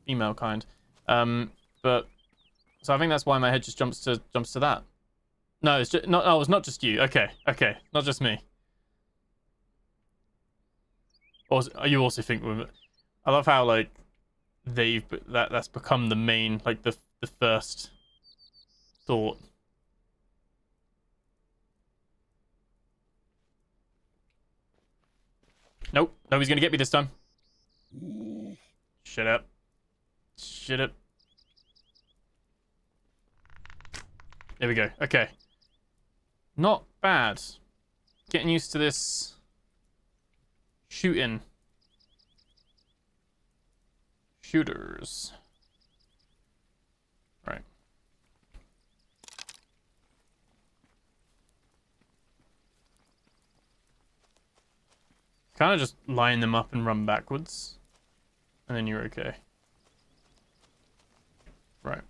female kind. But so I think that's why my head just jumps to that. No, it's just not. Oh, it's not just you. Okay, not just me. Or you also think women. I love how like that's become the main, like the first thought. Nope, nobody's gonna get me this time. Shut up. Shut up. There we go. Okay. Not bad. Getting used to this shooting. Shooters. Right. Kind of just line them up and run backwards. And then you're okay. Right.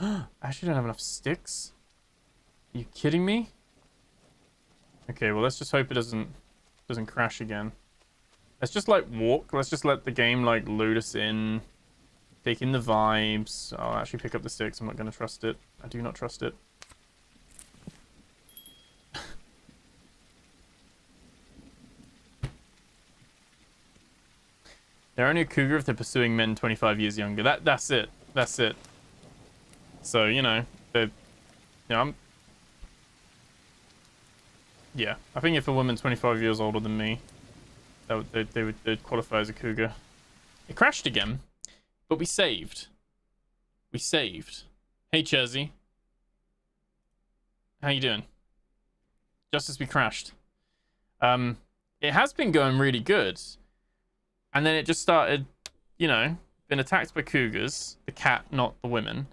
I actually don't have enough sticks. Are you kidding me? Okay, well let's just hope it doesn't crash again. Let's just like walk. Let's just let the game like load us in. Take in the vibes. I'll actually pick up the sticks. I'm not going to trust it. I do not trust it. They're only a cougar if they're pursuing men 25 years younger. That's it. That's it. So, you know, yeah, I think if a woman's 25 years older than me, they'd qualify as a cougar. It crashed again, but we saved. We saved. Hey, Jersey. How you doing? Just as we crashed. It has been going really good. And then it just started, you know, been attacked by cougars. The cat, not the women.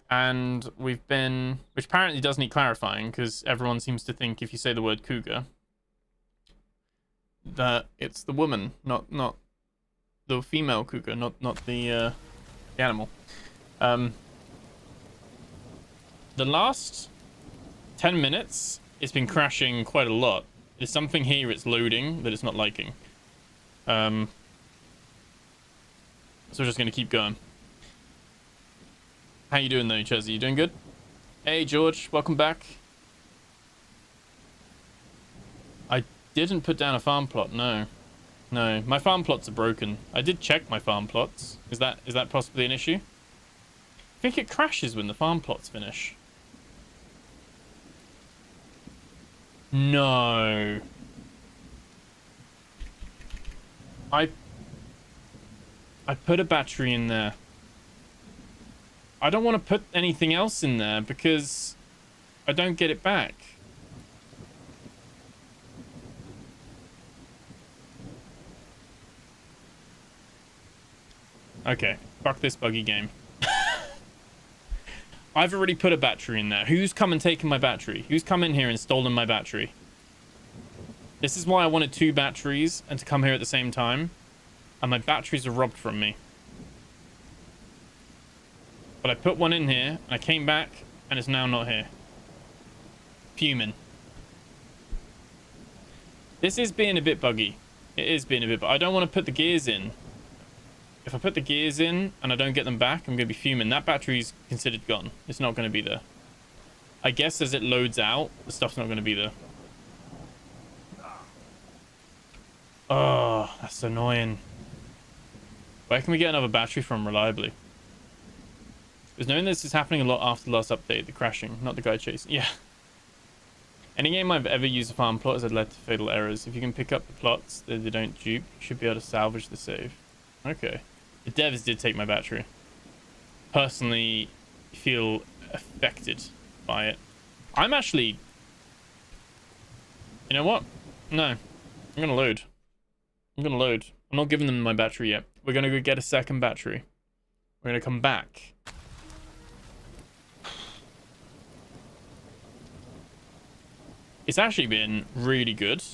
And we've been, which apparently does need clarifying, because everyone seems to think if you say the word cougar, that it's the woman, not the female cougar, not the animal. The last 10 minutes, it's been crashing quite a lot. There's something here it's loading that it's not liking. So we're just going to keep going. How you doing though, Chezzy? You doing good? Hey, George. Welcome back. I didn't put down a farm plot. No. No. My farm plots are broken. I did check my farm plots. Is that possibly an issue? I think it crashes when the farm plots finish. No. I put a battery in there. I don't want to put anything else in there because I don't get it back. Okay, fuck this buggy game. I've already put a battery in there. Who's come and taken my battery? Who's come in here and stolen my battery? This is why I wanted 2 batteries and to come here at the same time. And my batteries are robbed from me. But I put one in here, and I came back, and it's now not here. Fuming. This is being a bit buggy. It is being a bit, but I don't want to put the gears in. If I put the gears in, and I don't get them back, I'm going to be fuming. That battery's considered gone. It's not going to be there. I guess as it loads out, the stuff's not going to be there. Oh, that's annoying. Where can we get another battery from reliably? Because knowing this is happening a lot after the last update, the crashing, not the guy chasing. Yeah. Any game I've ever used a farm plot has led to fatal errors. If you can pick up the plots that they don't dupe, you should be able to salvage the save. Okay. The devs did take my battery. Personally, feel affected by it. I'm actually... You know what? No. I'm gonna load. I'm gonna load. I'm not giving them my battery yet. We're gonna go get a second battery. We're gonna come back. It's actually been really good.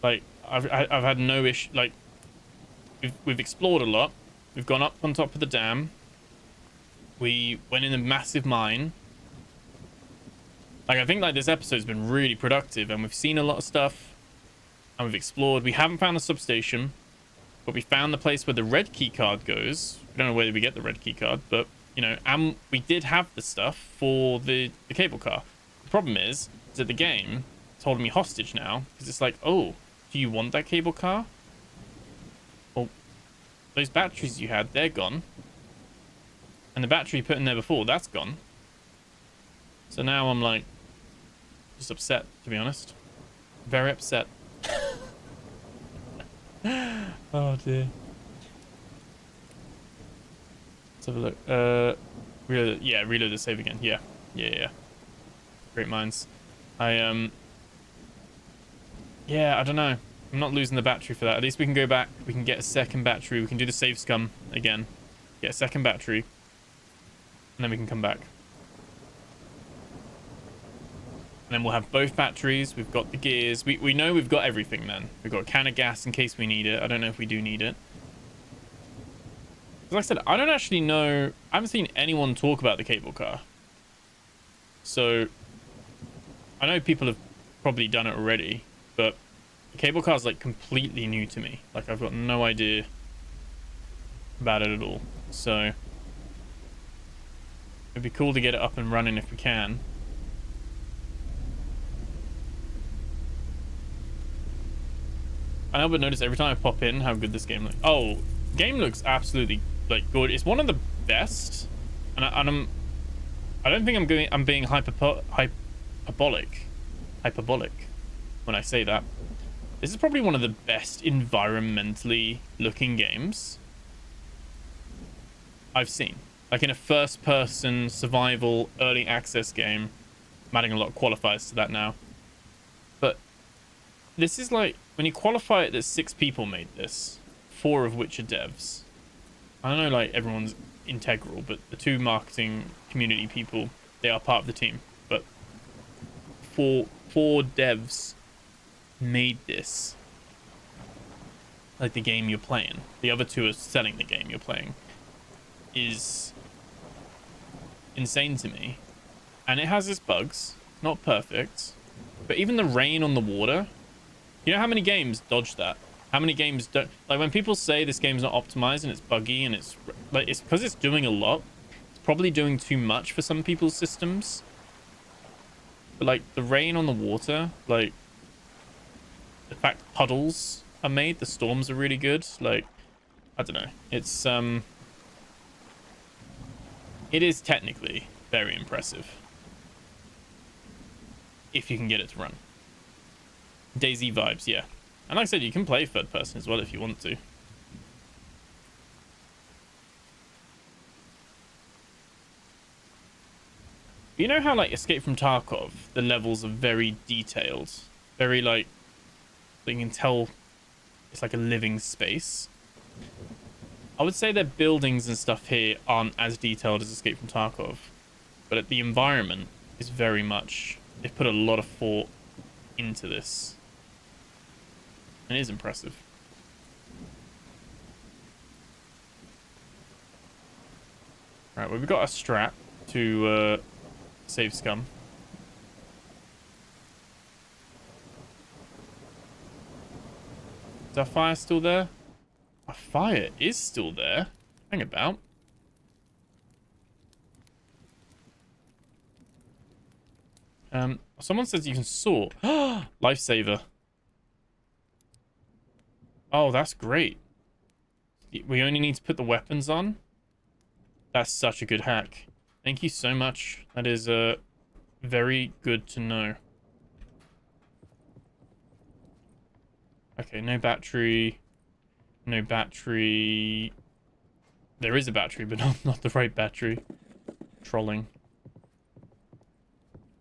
Like, I've had no issue. Like, we've explored a lot. We've gone up on top of the dam. We went in a massive mine. Like, I think like this episode's been really productive, and we've seen a lot of stuff, and we've explored. We haven't found the substation, but we found the place where the red key card goes. We don't know where we get the red key card, but you know, and we did have the stuff for the cable car. The problem is that the game is holding me hostage now, because it's like, oh, do you want that cable car? Well, those batteries you had, they're gone. And the battery you put in there before, that's gone. So now I'm like, just upset, to be honest. Very upset. Oh dear. Let's have a look. Reload the save again. Yeah. Great minds. Yeah, I don't know. I'm not losing the battery for that. At least we can go back. We can get a second battery. We can do the save scum again. Get a second battery. And then we can come back. And then we'll have both batteries. We've got the gears. We know we've got everything then. We've got a can of gas in case we need it. I don't know if we do need it. Like I said, I don't actually know. I haven't seen anyone talk about the cable car. So I know people have probably done it already, but the cable car is like completely new to me. Like, I've got no idea about it at all. So it'd be cool to get it up and running if we can. I know, but notice every time I pop in how good this game looks. Oh, game looks absolutely like good. It's one of the best, and I don't think I'm being hyperbolic when I say that. This is probably one of the best environmentally looking games I've seen. Like, in a first-person survival early access game. I'm adding a lot of qualifiers to that now. But this is like, when you qualify it that 6 people made this, 4 of which are devs. I don't know, like, everyone's integral, but the 2 marketing community people, they are part of the team. But 4 devs made this. Like, the game you're playing. The other 2 are selling the game you're playing. Is insane to me. And it has its bugs. Not perfect. But even the rain on the water... You know how many games dodge that? How many games don't... Like, when people say this game's not optimized and it's buggy and it's... Like, it's because it's doing a lot. It's probably doing too much for some people's systems. But, like, the rain on the water, like... The fact puddles are made, the storms are really good. Like, I don't know. It's, It is technically very impressive. If you can get it to run. DayZ vibes, yeah. And like I said, you can play third person as well if you want to. You know how, like, Escape from Tarkov, the levels are very detailed? Very, like, you can tell it's like a living space. I would say their buildings and stuff here aren't as detailed as Escape from Tarkov. But the environment is very much... They've put a lot of thought into this. It is impressive. Right, well, we've got a strat to save scum. Is our fire still there? Our fire is still there. Hang about. Someone says you can sort. Lifesaver. Oh, that's great. We only need to put the weapons on. That's such a good hack. Thank you so much. That is very good to know. Okay, no battery. No battery. There is a battery, but not the right battery. Trolling.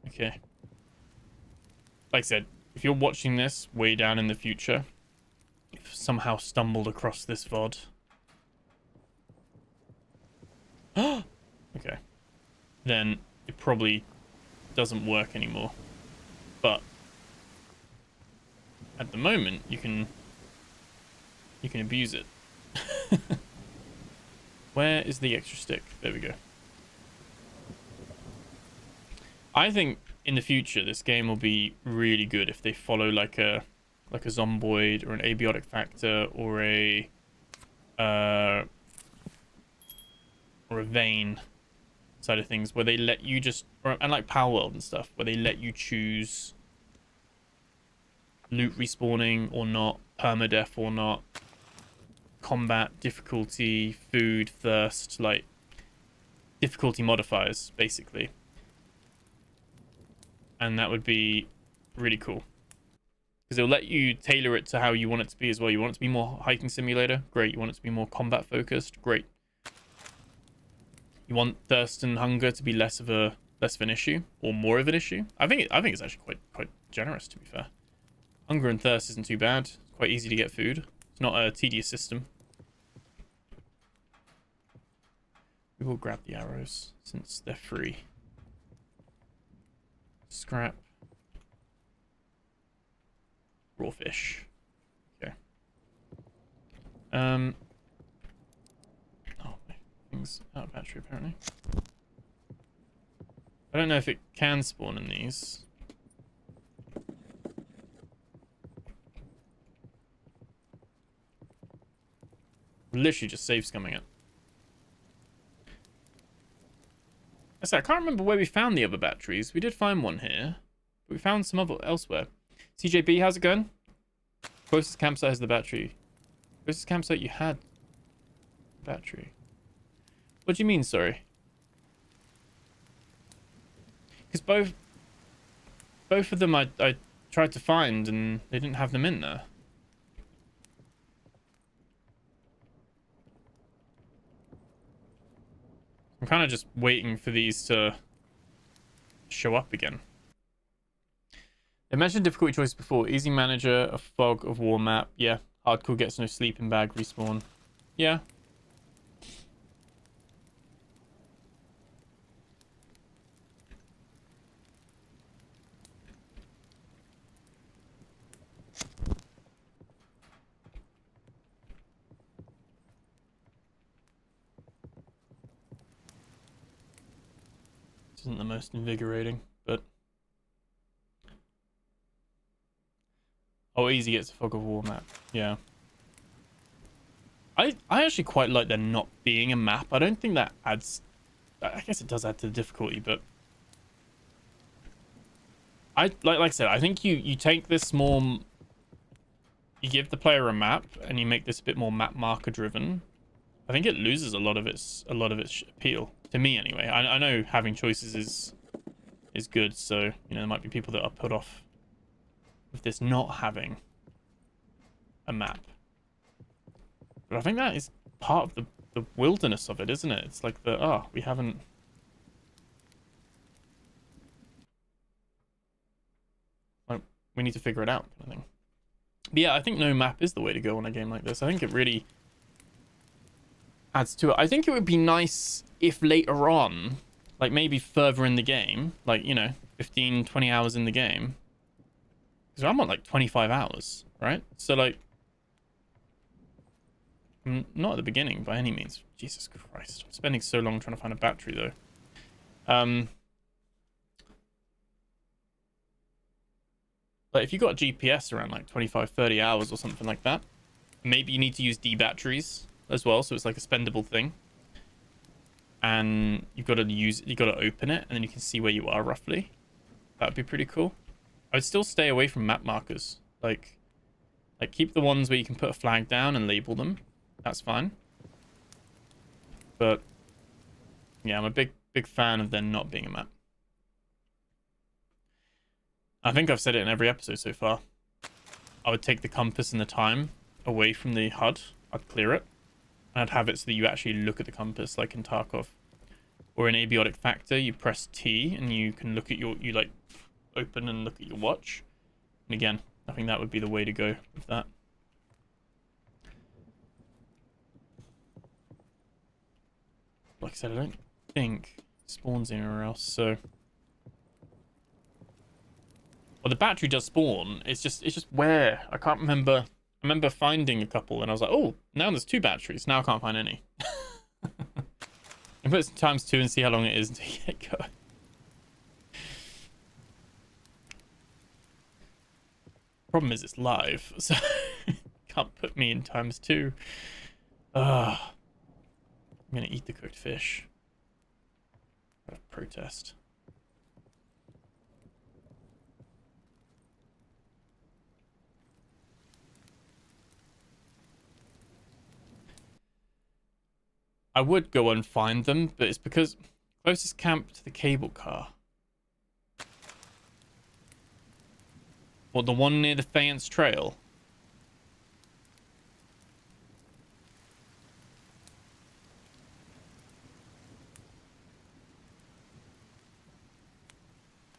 Okay. Like I said, if you're watching this way down in the future, if somehow stumbled across this VOD. Okay. Then it probably doesn't work anymore. But at the moment, you can abuse it. Where is the extra stick? There we go. I think in the future this game will be really good if they follow like a zomboid or an abiotic factor or a vein side of things, where they let you just, and like Power World and stuff, where they let you choose loot respawning or not, permadeath or not, combat, difficulty, food, thirst, like difficulty modifiers basically. And that would be really cool because it'll let you tailor it to how you want it to be as well. You want it to be more hiking simulator? Great. You want it to be more combat focused? Great. You want thirst and hunger to be less of an issue or more of an issue? I think it's actually quite generous, to be fair. Hunger and thirst isn't too bad. It's quite easy to get food. It's not a tedious system. We will grab the arrows since they're free. Scrap. Raw fish. Okay. Oh, my thing's out of battery apparently. I don't know if it can spawn in these. Literally just save scumming it. I can't remember where we found the other batteries. We did find one here, but we found some other elsewhere. CJB, how's it going? Closest campsite has the battery. Closest campsite you had battery. What do you mean, sorry? Because both of them I tried to find and they didn't have them in there. I'm kind of just waiting for these to show up again. They mentioned difficulty choices before. Easy manager, a fog of war map. Yeah. Hardcore gets no sleeping bag respawn. Yeah. Isn't the most invigorating, but oh, easy gets a fog of war map. Yeah, I actually quite like there not being a map. I don't think that adds, I guess it does add to the difficulty, but like I said, I think you take this more, you give the player a map and you make this a bit more map marker driven. I think it loses a lot of its appeal. To me, anyway. I know having choices is good, so you know there might be people that are put off with this not having a map. But I think that is part of the wilderness of it, isn't it? It's like we haven't. Like, we need to figure it out, kind of thing. But yeah, I think no map is the way to go on a game like this. I think it really adds to it. I think it would be nice if later on, like maybe further in the game, like, you know, 15, 20 hours in the game, because I'm on like 25 hours, right? So like, I'm not at the beginning by any means. Jesus Christ, I'm spending so long trying to find a battery though. But if you got a GPS around like 25, 30 hours or something like that, maybe you need to use D batteries as well, so it's like a spendable thing. And you've got to open it, and then you can see where you are roughly. That would be pretty cool. I would still stay away from map markers. Like keep the ones where you can put a flag down and label them. That's fine. But yeah, I'm a big fan of there not being a map. I think I've said it in every episode so far. I would take the compass and the time away from the HUD. I'd clear it. And I'd have it so that you actually look at the compass like in Tarkov. Or in Abiotic Factor, you press T and you can look at your... You like open and look at your watch. And again, I think that would be the way to go with that. Like I said, I don't think it spawns anywhere else, so... Well, the battery does spawn. It's just where. I can't remember. I remember finding a couple and I was like, oh, now there's 2 batteries. Now I can't find any. I put it ×2 and see how long it is until you get going. Problem is it's live, so can't put me in ×2. I'm gonna eat the cooked fish. Protest. I would go and find them, but it's because closest camp to the cable car. Or the one near the Faience Trail.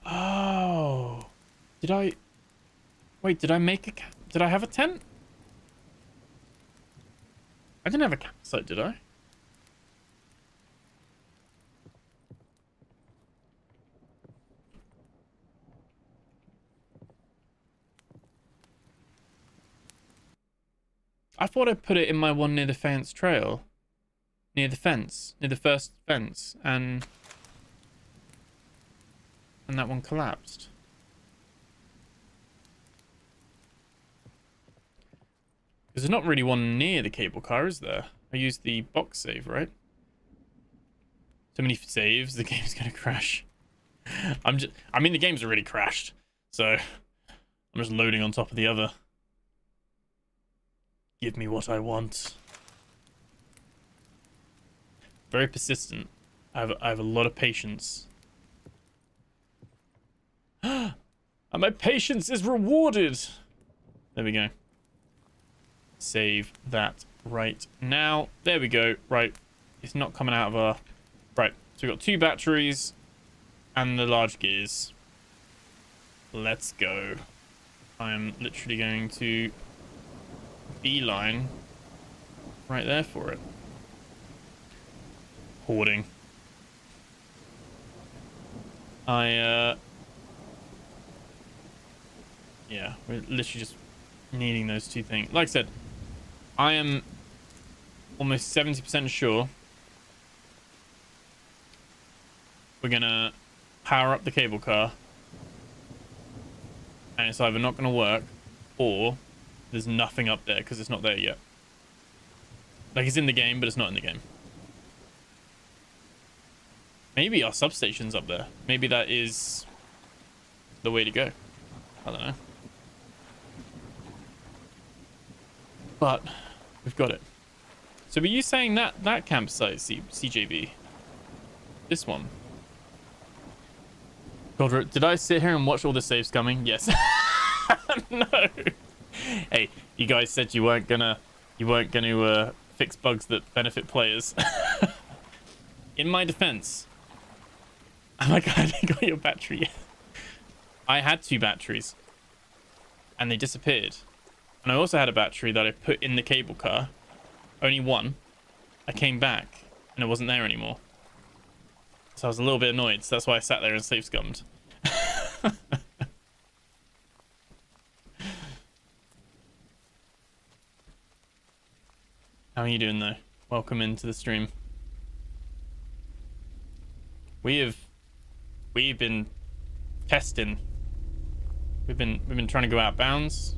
Oh. Did I... Wait, did I make a... Did I have a tent? I didn't have a campsite, did I? I thought I put it in my one near the Faience Trail. Near the fence. Near the first fence. And that one collapsed. Because there's not really one near the cable car, is there? I used the box save, right? So many saves, the game's gonna crash. I mean, the game's already crashed. So, I'm just loading on top of the other. Give me what I want. Very persistent. I have a lot of patience. And my patience is rewarded. There we go. Save that right now. There we go. Right. It's not coming out of our... Right. So we've got 2 batteries and the large gears. Let's go. I am literally going to beeline right there for it. Hoarding. Yeah, we're literally just needing those 2 things. Like I said, I am almost 70% sure we're gonna power up the cable car and it's either not gonna work or there's nothing up there because it's not there yet. Like, it's in the game, but it's not in the game. Maybe our substation's up there. Maybe that is the way to go. I don't know. But we've got it. So were you saying that campsite, CJB? This one? God, did I sit here and watch all the saves coming? Yes. No. Hey, you guys said you weren't gonna fix bugs that benefit players. In my defense, oh my god, I didn't got your battery yet. I had 2 batteries and they disappeared. And I also had a battery that I put in the cable car. Only one. I came back and it wasn't there anymore. So I was a little bit annoyed. So that's why I sat there and safe scummed. How are you doing though? Welcome into the stream. We've been testing. We've been trying to go out of bounds.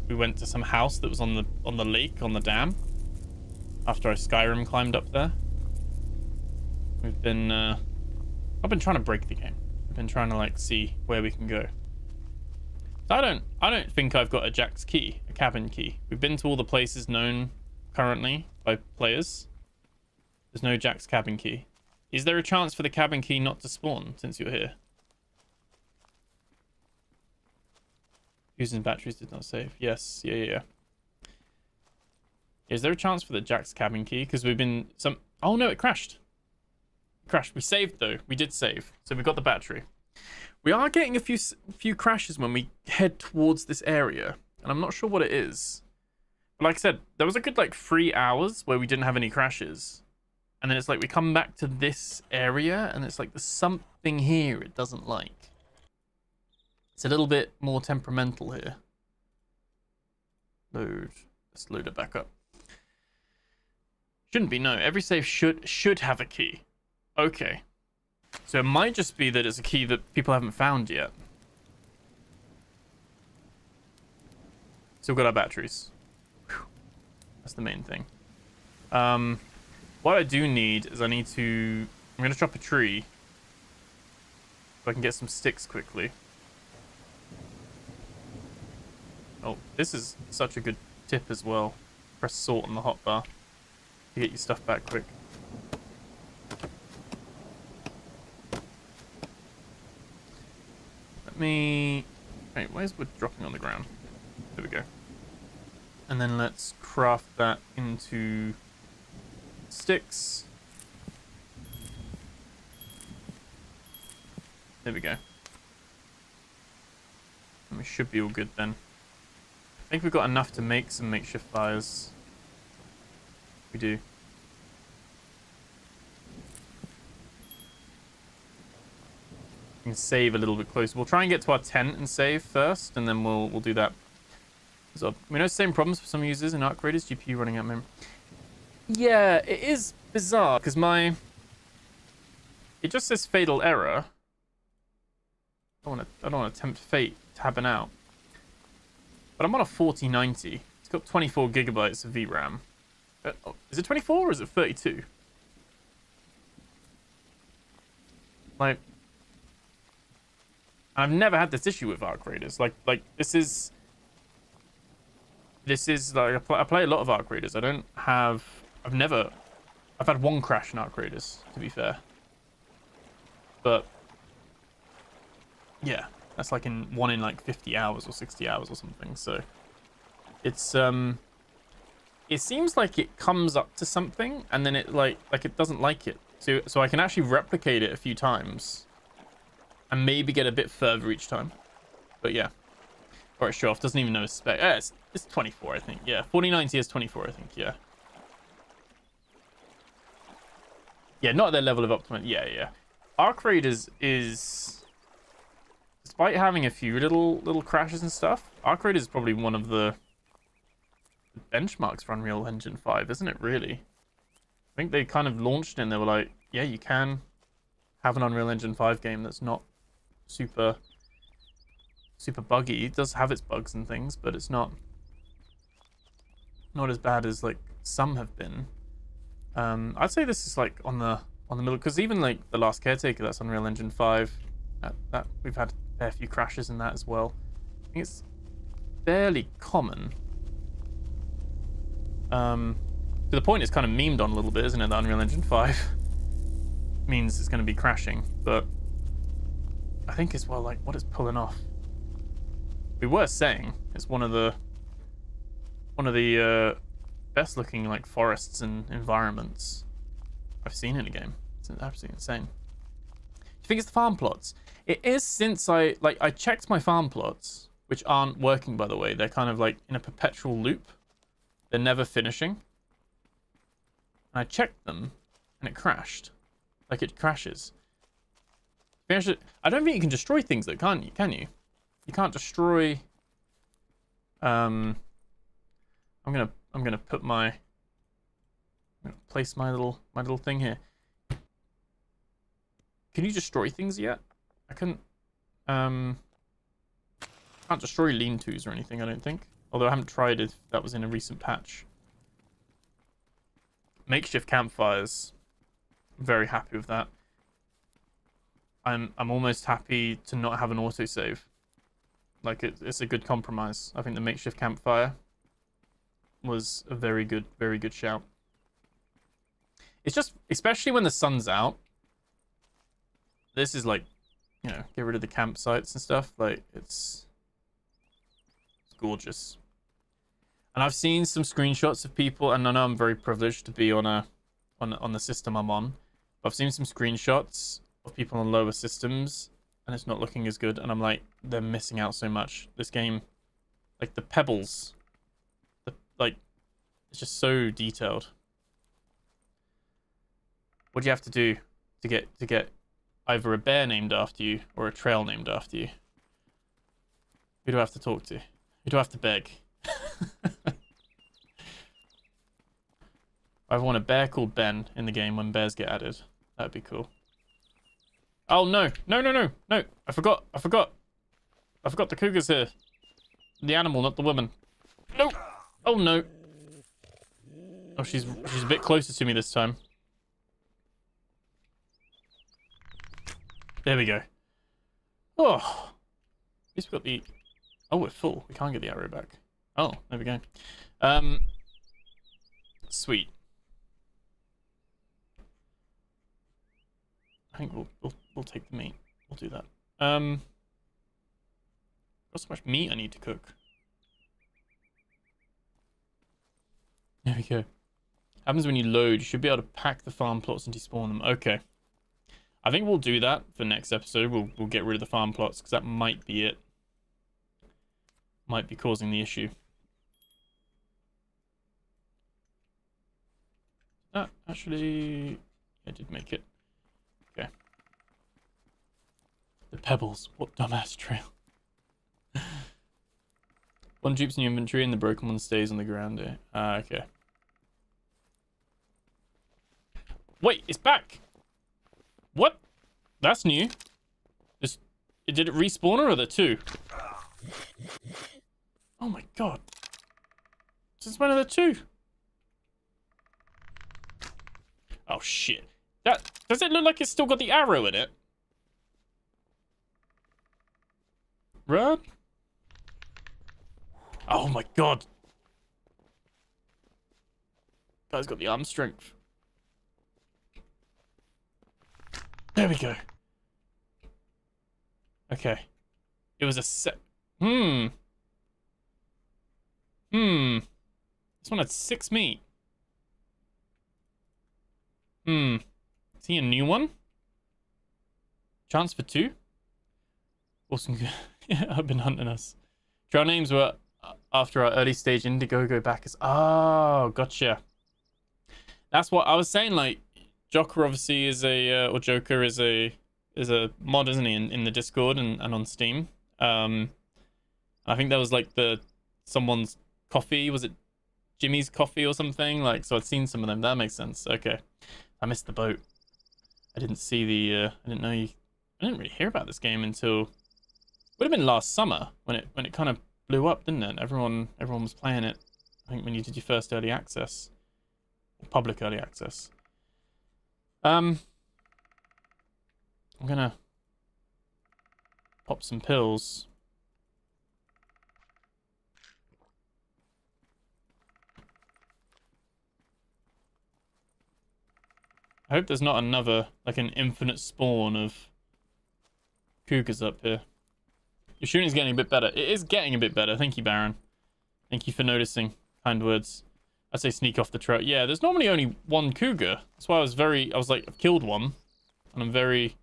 We went to some house that was on the lake, on the dam. After I Skyrim climbed up there. We've been I've been trying to break the game. I've been trying to like see where we can go. So I don't think I've got a Jack's key, a cabin key. We've been to all the places known currently by players. There's no Jack's cabin key. Is there a chance for the cabin key not to spawn since you're here? Using batteries did not save. Yes. Yeah. Is there a chance for the Jack's cabin key? Because we've been some... Oh, no, it crashed. It crashed. We saved, though. We did save. So we got the battery. We are getting a few crashes when we head towards this area. And I'm not sure what it is. But like I said, there was a good, like, 3 hours where we didn't have any crashes. And then it's like we come back to this area, and it's like there's something here it doesn't like. It's a little bit more temperamental here. Load. Let's load it back up. Shouldn't be, no. Every save should have a key. Okay. So it might just be that it's a key that people haven't found yet. Still got our batteries. Whew. That's the main thing. What I do need is I'm going to chop a tree so I can get some sticks quickly. Oh, this is such a good tip as well. Press salt on the hotbar to get your stuff back quick. Let me... Wait, why is wood dropping on the ground? There we go. And then let's craft that into sticks. There we go. And we should be all good then. I think we've got enough to make some makeshift fires. We do. We can save a little bit closer. We'll try and get to our tent and save first, and then we'll do that. So we know same problems for some users in Arc Raiders, GPU running out of memory. Yeah, it is bizarre because it just says fatal error. I don't want to tempt fate to happen out. But I'm on a 4090. It's got 24 gigabytes of VRAM. Is it 24 or is it 32? Like, I've never had this issue with Arc Raiders. Like this is like I play a lot of Arc Raiders. I've had one crash in Arc Raiders, to be fair. But yeah, that's like one in like 50 hours or 60 hours or something. So it's it seems like it comes up to something and then it like it doesn't like it. So I can actually replicate it a few times and maybe get a bit further each time. But yeah. All right, show off. Doesn't even know his spec. It's 24, I think. Yeah, 4090 is 24, I think. Yeah. Yeah, not at their level of optimization. Yeah. Arc Raiders is, despite having a few little crashes and stuff, Arc Raiders is probably one of the benchmarks for Unreal Engine 5, isn't it? Really. I think they kind of launched it and they were like, yeah, you can have an Unreal Engine 5 game that's not super buggy. It does have its bugs and things, but it's not as bad as like some have been. I'd say this is like on the middle, because even like The Last Caretaker, that's Unreal Engine 5, that we've had a fair few crashes in that as well. I think it's fairly common. To the point it's kind of memed on a little bit, isn't it? That Unreal Engine 5 means it's going to be crashing, but I think as well like what it's pulling off. We were saying it's one of the best looking like forests and environments I've seen in a game. It's absolutely insane. Do you think it's the farm plots? It is, since I checked my farm plots, which aren't working, by the way. They're kind of like in a perpetual loop. They're never finishing. And I checked them and it crashed. Like it crashes. I don't think you can destroy things though, can you? You can't destroy. I'm gonna place my little thing here. Can you destroy things yet? I couldn't. Can't destroy lean-tos or anything, I don't think. Although I haven't tried if that was in a recent patch. Makeshift campfires. Very happy with that. I'm almost happy to not have an autosave. Like it's a good compromise. I think the makeshift campfire was a very good shout. It's just, especially when the sun's out, this is like, you know, get rid of the campsites and stuff. Like it's gorgeous. And I've seen some screenshots of people, and I know I'm very privileged to be on the system I'm on. But I've seen some screenshots of people on lower systems, and it's not looking as good. And I'm like, they're missing out so much. This game, like the pebbles, like it's just so detailed. What do you have to do to get either a bear named after you or a trail named after you? Who do I have to talk to? Who do I have to beg? I want a bear called Ben in the game when bears get added. That'd be cool. Oh no. No. I forgot the cougar's here. The animal, not the woman. No. Oh no. Oh, she's a bit closer to me this time. There we go. Oh. At least we got the... Oh, we're full. We can't get the arrow back. Oh, there we go. Sweet. I think we'll take the meat. We'll do that. Got so much meat I need to cook. There we go. Happens when you load. You should be able to pack the farm plots and despawn them. Okay. I think we'll do that for next episode. We'll get rid of the farm plots because that might be it. Might be causing the issue. Actually, I did make it. Okay. The pebbles. What dumbass trail. One dupes in your inventory and the broken one stays on the ground here. Okay. Wait, it's back. What? That's new. Did it respawn or are there two? Oh my god. Since when are there two? Oh shit. Does it look like it's still got the arrow in it? Run. Oh my god. Guy's got the arm strength. There we go. Okay. It was a set. This one had 6 meat. Is he a new one? Chance for 2? Awesome. Yeah, I've been hunting us. Trail names were after our early stage Indiegogo backers. Oh, gotcha. That's what I was saying. Like, Joker obviously is a, or Joker is a mod, isn't he, in the Discord and on Steam. I think that was like someone's coffee. Was it Jimmy's coffee or something? Like, so I'd seen some of them. That makes sense. Okay. I missed the boat. I didn't see the, I didn't know I didn't really hear about this game until, would have been last summer when it kind of blew up, didn't it? Everyone was playing it. I think when you did your first early access, or public early access. I'm gonna pop some pills. I hope there's not another, like an infinite spawn of cougars up here. Your shooting's getting a bit better. It is getting a bit better. Thank you, Baron. Thank you for noticing. Kind words. I say sneak off the trail. Yeah, there's normally only one cougar. That's why I was like, I've killed one. And I'm very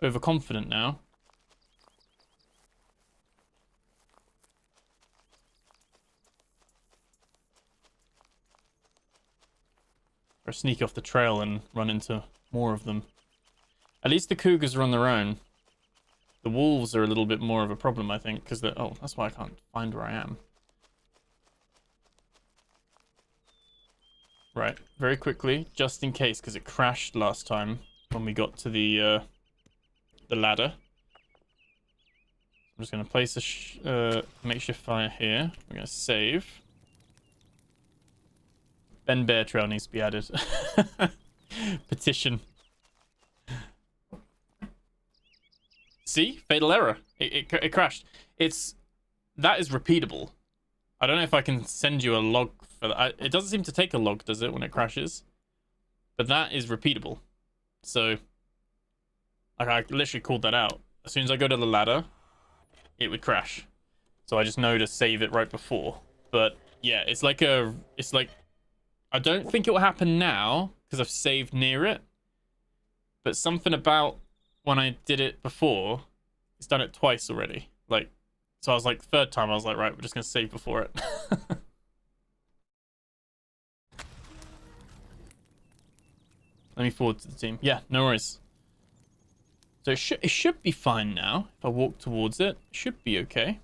overconfident now. Or sneak off the trail and run into more of them. At least the cougars are on their own. The wolves are a little bit more of a problem, I think, because they're... Oh, that's why I can't find where I am. Right, very quickly, just in case, because it crashed last time when we got to the ladder. I'm just going to place a makeshift fire here. We're going to save. Ben Bear Trail needs to be added. Petition. See? Fatal error. It crashed. That is repeatable. I don't know if I can send you a log for that. It doesn't seem to take a log, does it, when it crashes? But that is repeatable. So, like, I literally called that out. As soon as I go to the ladder, it would crash. So I just know to save it right before. But yeah, it's like I don't think it will happen now because I've saved near it. But something about when I did it before, it's done it twice already. Like, so I was like, third time I was like, right, we're just gonna save before it. Let me forward to the team. Yeah, no worries. So it should be fine now. If I walk towards it, it should be okay.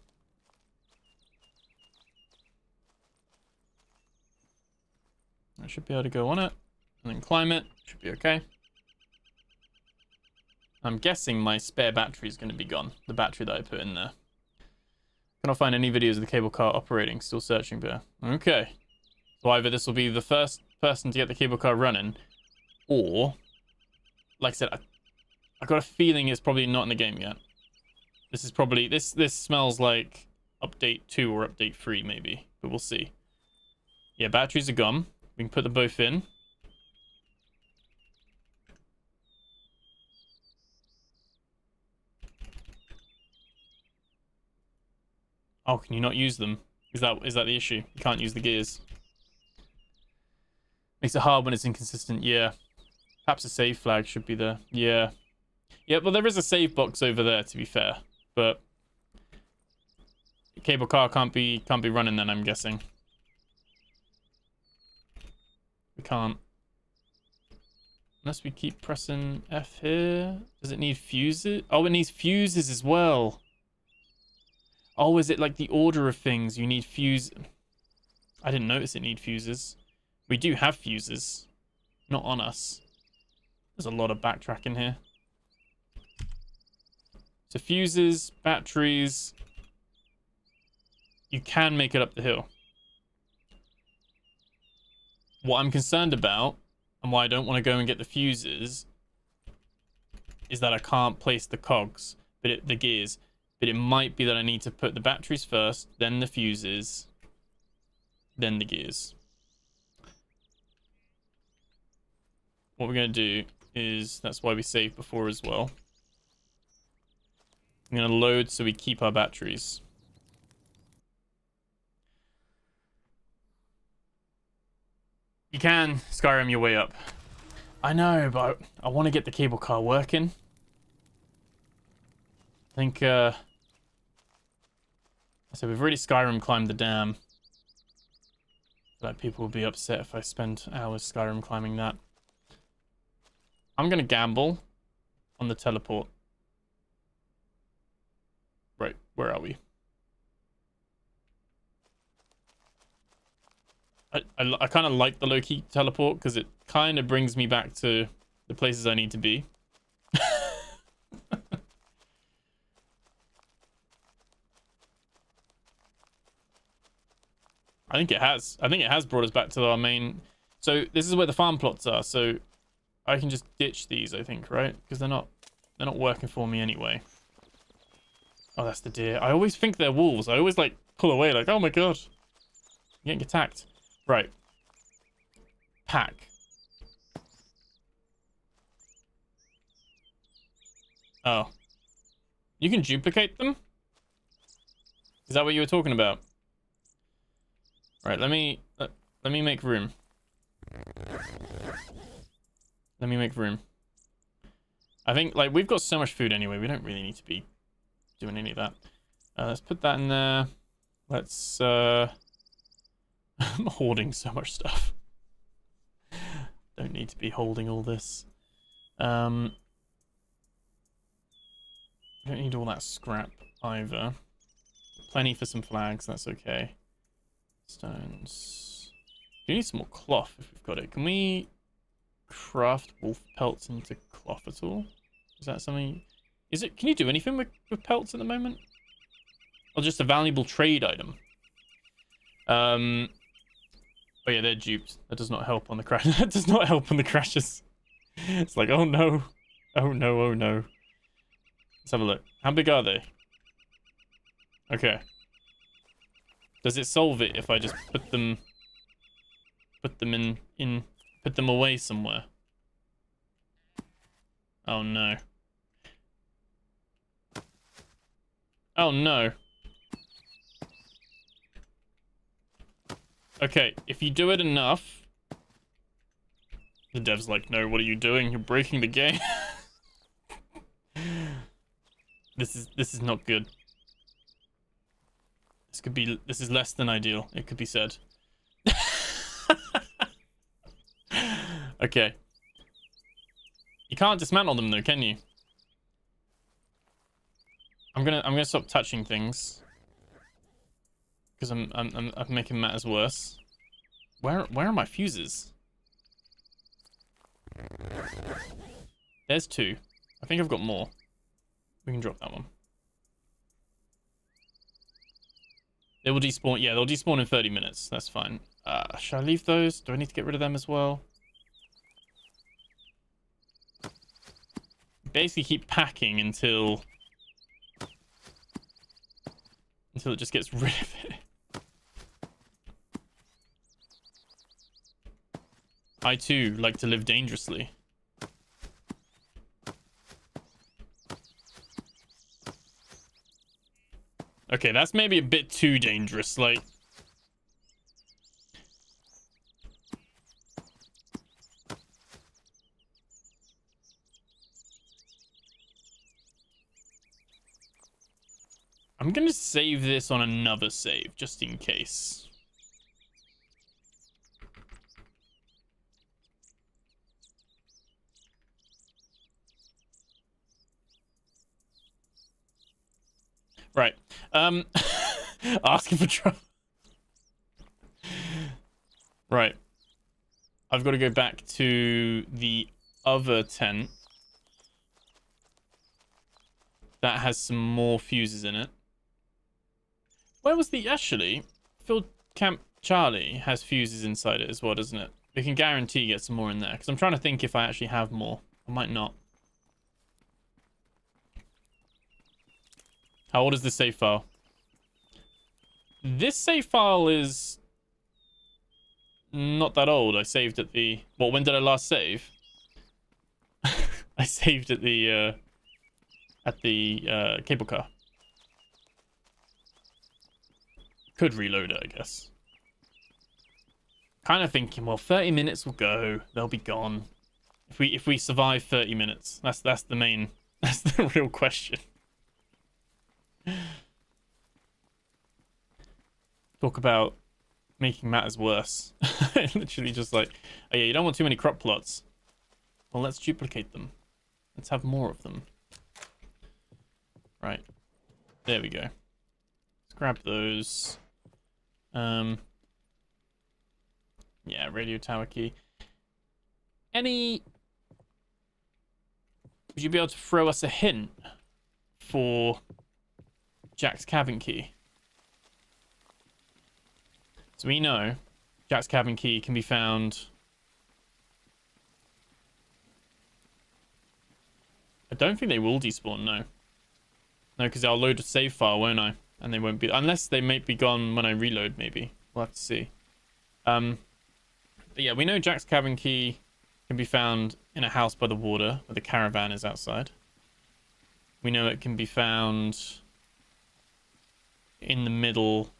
I should be able to go on it and then climb it. Should be okay. I'm guessing my spare battery is going to be gone. The battery that I put in there. Cannot find any videos of the cable car operating. Still searching there. Okay. So either this will be the first person to get the cable car running, or, like I said, I got a feeling it's probably not in the game yet. This is probably this smells like update 2 or update 3 maybe, but we'll see. Yeah, batteries are gone. We can put them both in. Oh, can you not use them? Is that the issue? You can't use the gears. Makes it hard when it's inconsistent. Yeah. Perhaps a save flag should be there. Yeah. Yeah, well, there is a save box over there, to be fair. But the cable car can't be running then, I'm guessing. We can't. Unless we keep pressing F here. Does it need fuses? Oh, it needs fuses as well. Oh, is it like the order of things? You need fuse. I didn't notice it need fuses. We do have fuses. Not on us. There's a lot of backtracking here. So fuses, batteries. You can make it up the hill. What I'm concerned about, and why I don't want to go and get the fuses, is that I can't place the cogs, but the gears. But it might be that I need to put the batteries first, then the fuses, then the gears. What we're going to do is, that's why we saved before as well. I'm going to load so we keep our batteries. You can Skyrim your way up. I know, but I want to get the cable car working. I think, so we've already Skyrim climbed the dam. Like, people will be upset if I spend hours Skyrim climbing that. I'm going to gamble on the teleport. Right, where are we? I kind of like the low-key teleport because it kind of brings me back to the places I need to be. I think it has. I think it has brought us back to our main. So this is where the farm plots are. So I can just ditch these, I think, right? Because they're not working for me anyway. Oh, that's the deer. I always think they're wolves. I always like pull away, like, oh my god, I'm getting attacked. Right. Pack. Oh. You can duplicate them? Is that what you were talking about? Right, let me make room. Let me make room. I think, like, we've got so much food anyway, we don't really need to be doing any of that. Let's put that in there. Let's, I'm hoarding so much stuff. Don't need to be holding all this. Don't need all that scrap either. Plenty for some flags, that's okay. Stones. We need some more cloth if we've got it. Can we craft wolf pelts into cloth at all? Is that something? Is it? Can you do anything with pelts at the moment? Or just a valuable trade item? Oh yeah, they're duped. That does not help on the crash. That does not help on the crashes. It's like, oh no, oh no, oh no. Let's have a look. How big are they? Okay. Does it solve it if I just put them away somewhere? Oh no. Oh no. Okay, if you do it enough... The dev's like, no, what are you doing? You're breaking the game. This is not good. This is less than ideal, it could be said. Okay. You can't dismantle them though, can you? I'm gonna stop touching things. Because I'm making matters worse. Where are my fuses? There's 2. I think I've got more. We can drop that one. They will despawn. Yeah, they'll despawn in 30 minutes. That's fine. Should I leave those? Do I need to get rid of them as well? Basically keep packing until it just gets rid of it. I too like to live dangerously. Okay, that's maybe a bit too dangerous, like... I'm gonna save this on another save, just in case. Right. Asking for trouble. Right. I've got to go back to the other tent. That has some more fuses in it. Where was the... Actually, Field Camp Charlie has fuses inside it as well, doesn't it? We can guarantee get some more in there. Because I'm trying to think if I actually have more. I might not. How old is this save file? This save file is not that old. I saved at the... Well, when did I last save? I saved at the cable car. Could reload it, I guess. Kind of thinking, well, 30 minutes will go. They'll be gone. If we survive 30 minutes, that's the main... That's the real question. Talk about making matters worse. Literally just like, oh yeah, you don't want too many crop plots. Well, let's duplicate them. Let's have more of them. Right. There we go. Let's grab those. Yeah, radio tower key. Would you be able to throw us a hint for Jack's cabin key? So we know Jack's cabin key can be found... I don't think they will despawn, no. No, because I'll load a save file, won't I? And they won't be... Unless they might be gone when I reload, maybe. We'll have to see. But yeah, we know Jack's cabin key can be found in a house by the water, where the caravan is outside. We know it can be found in the middle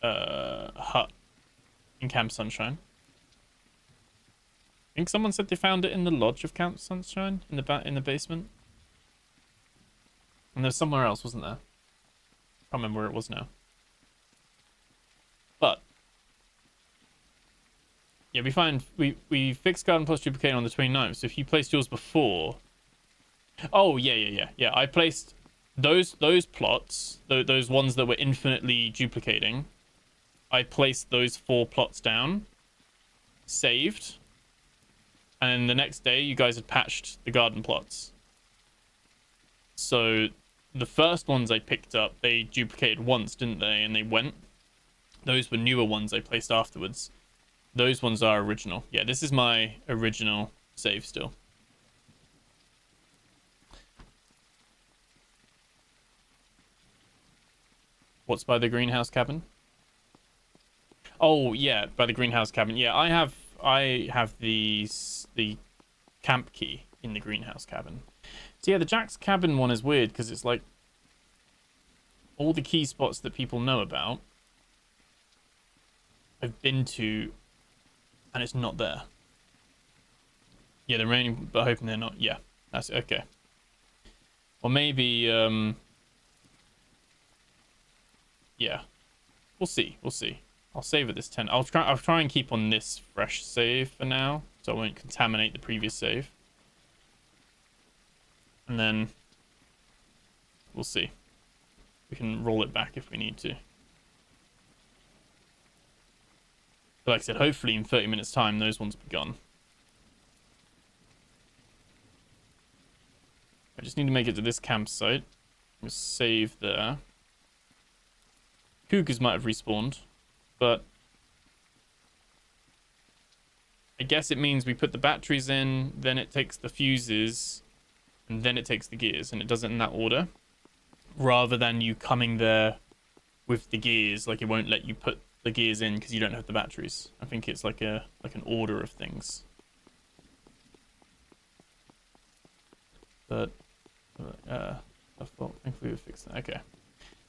hut in Camp Sunshine. I think someone said they found it in the lodge of Camp Sunshine, in the basement. And there's somewhere else, wasn't there? Can't remember where it was now. But yeah, we fixed Garden Plus duplicating on the 29th. So if you placed yours before, oh yeah. I placed those plots, those ones that were infinitely duplicating. I placed those 4 plots down, saved, and then the next day you guys had patched the garden plots. So the first ones I picked up, they duplicated once, didn't they? And they went. Those were newer ones I placed afterwards. Those ones are original. Yeah, this is my original save still. What's by the greenhouse cabin? Oh yeah, by the greenhouse cabin. Yeah, I have the camp key in the greenhouse cabin. So yeah, the Jack's cabin one is weird because it's like all the key spots that people know about I've been to, and it's not there. Yeah, they're raining, but hoping they're not. Yeah, that's okay. Or maybe, yeah, we'll see. We'll see. I'll save at this 10. I'll try and keep on this fresh save for now, so I won't contaminate the previous save. And then we'll see. We can roll it back if we need to. But like I said, hopefully in 30 minutes time, those ones will be gone. I just need to make it to this campsite. I'm gonna save there. Cougars might have respawned, but I guess it means we put the batteries in, then it takes the fuses, and then it takes the gears, and it does it in that order. Rather than you coming there with the gears, like it won't let you put the gears in because you don't have the batteries. I think it's like an order of things. But I think we would fix that. Okay.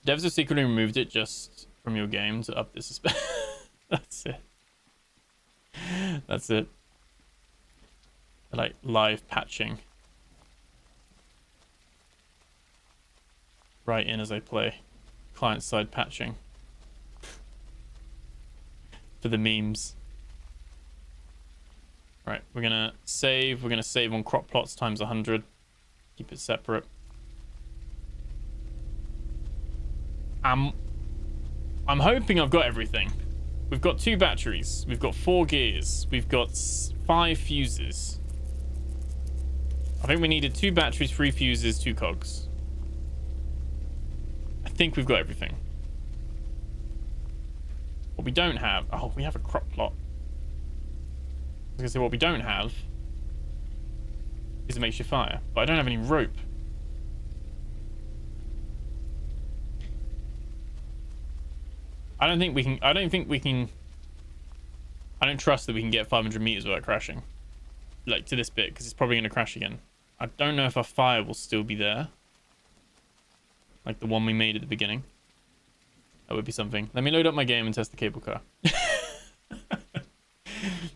Devs have secretly removed it just from your game to up the suspense. That's it. That's it. Like live patching. Right in as I play. Client side patching. For the memes. Right, we're gonna save. We're gonna save on crop plots times 100. Keep it separate. I'm hoping I've got everything. We've got 2 batteries. We've got 4 gears. We've got 5 fuses. I think we needed 2 batteries, 3 fuses, 2 cogs. I think we've got everything. What we don't have... Oh, we have a crop plot. I was going to say what we don't have is a makeshift fire. But I don't have any rope. I don't think we can... I don't trust that we can get 500 meters without crashing. Like, to this bit, because it's probably going to crash again. I don't know if our fire will still be there. Like the one we made at the beginning. That would be something. Let me load up my game and test the cable car.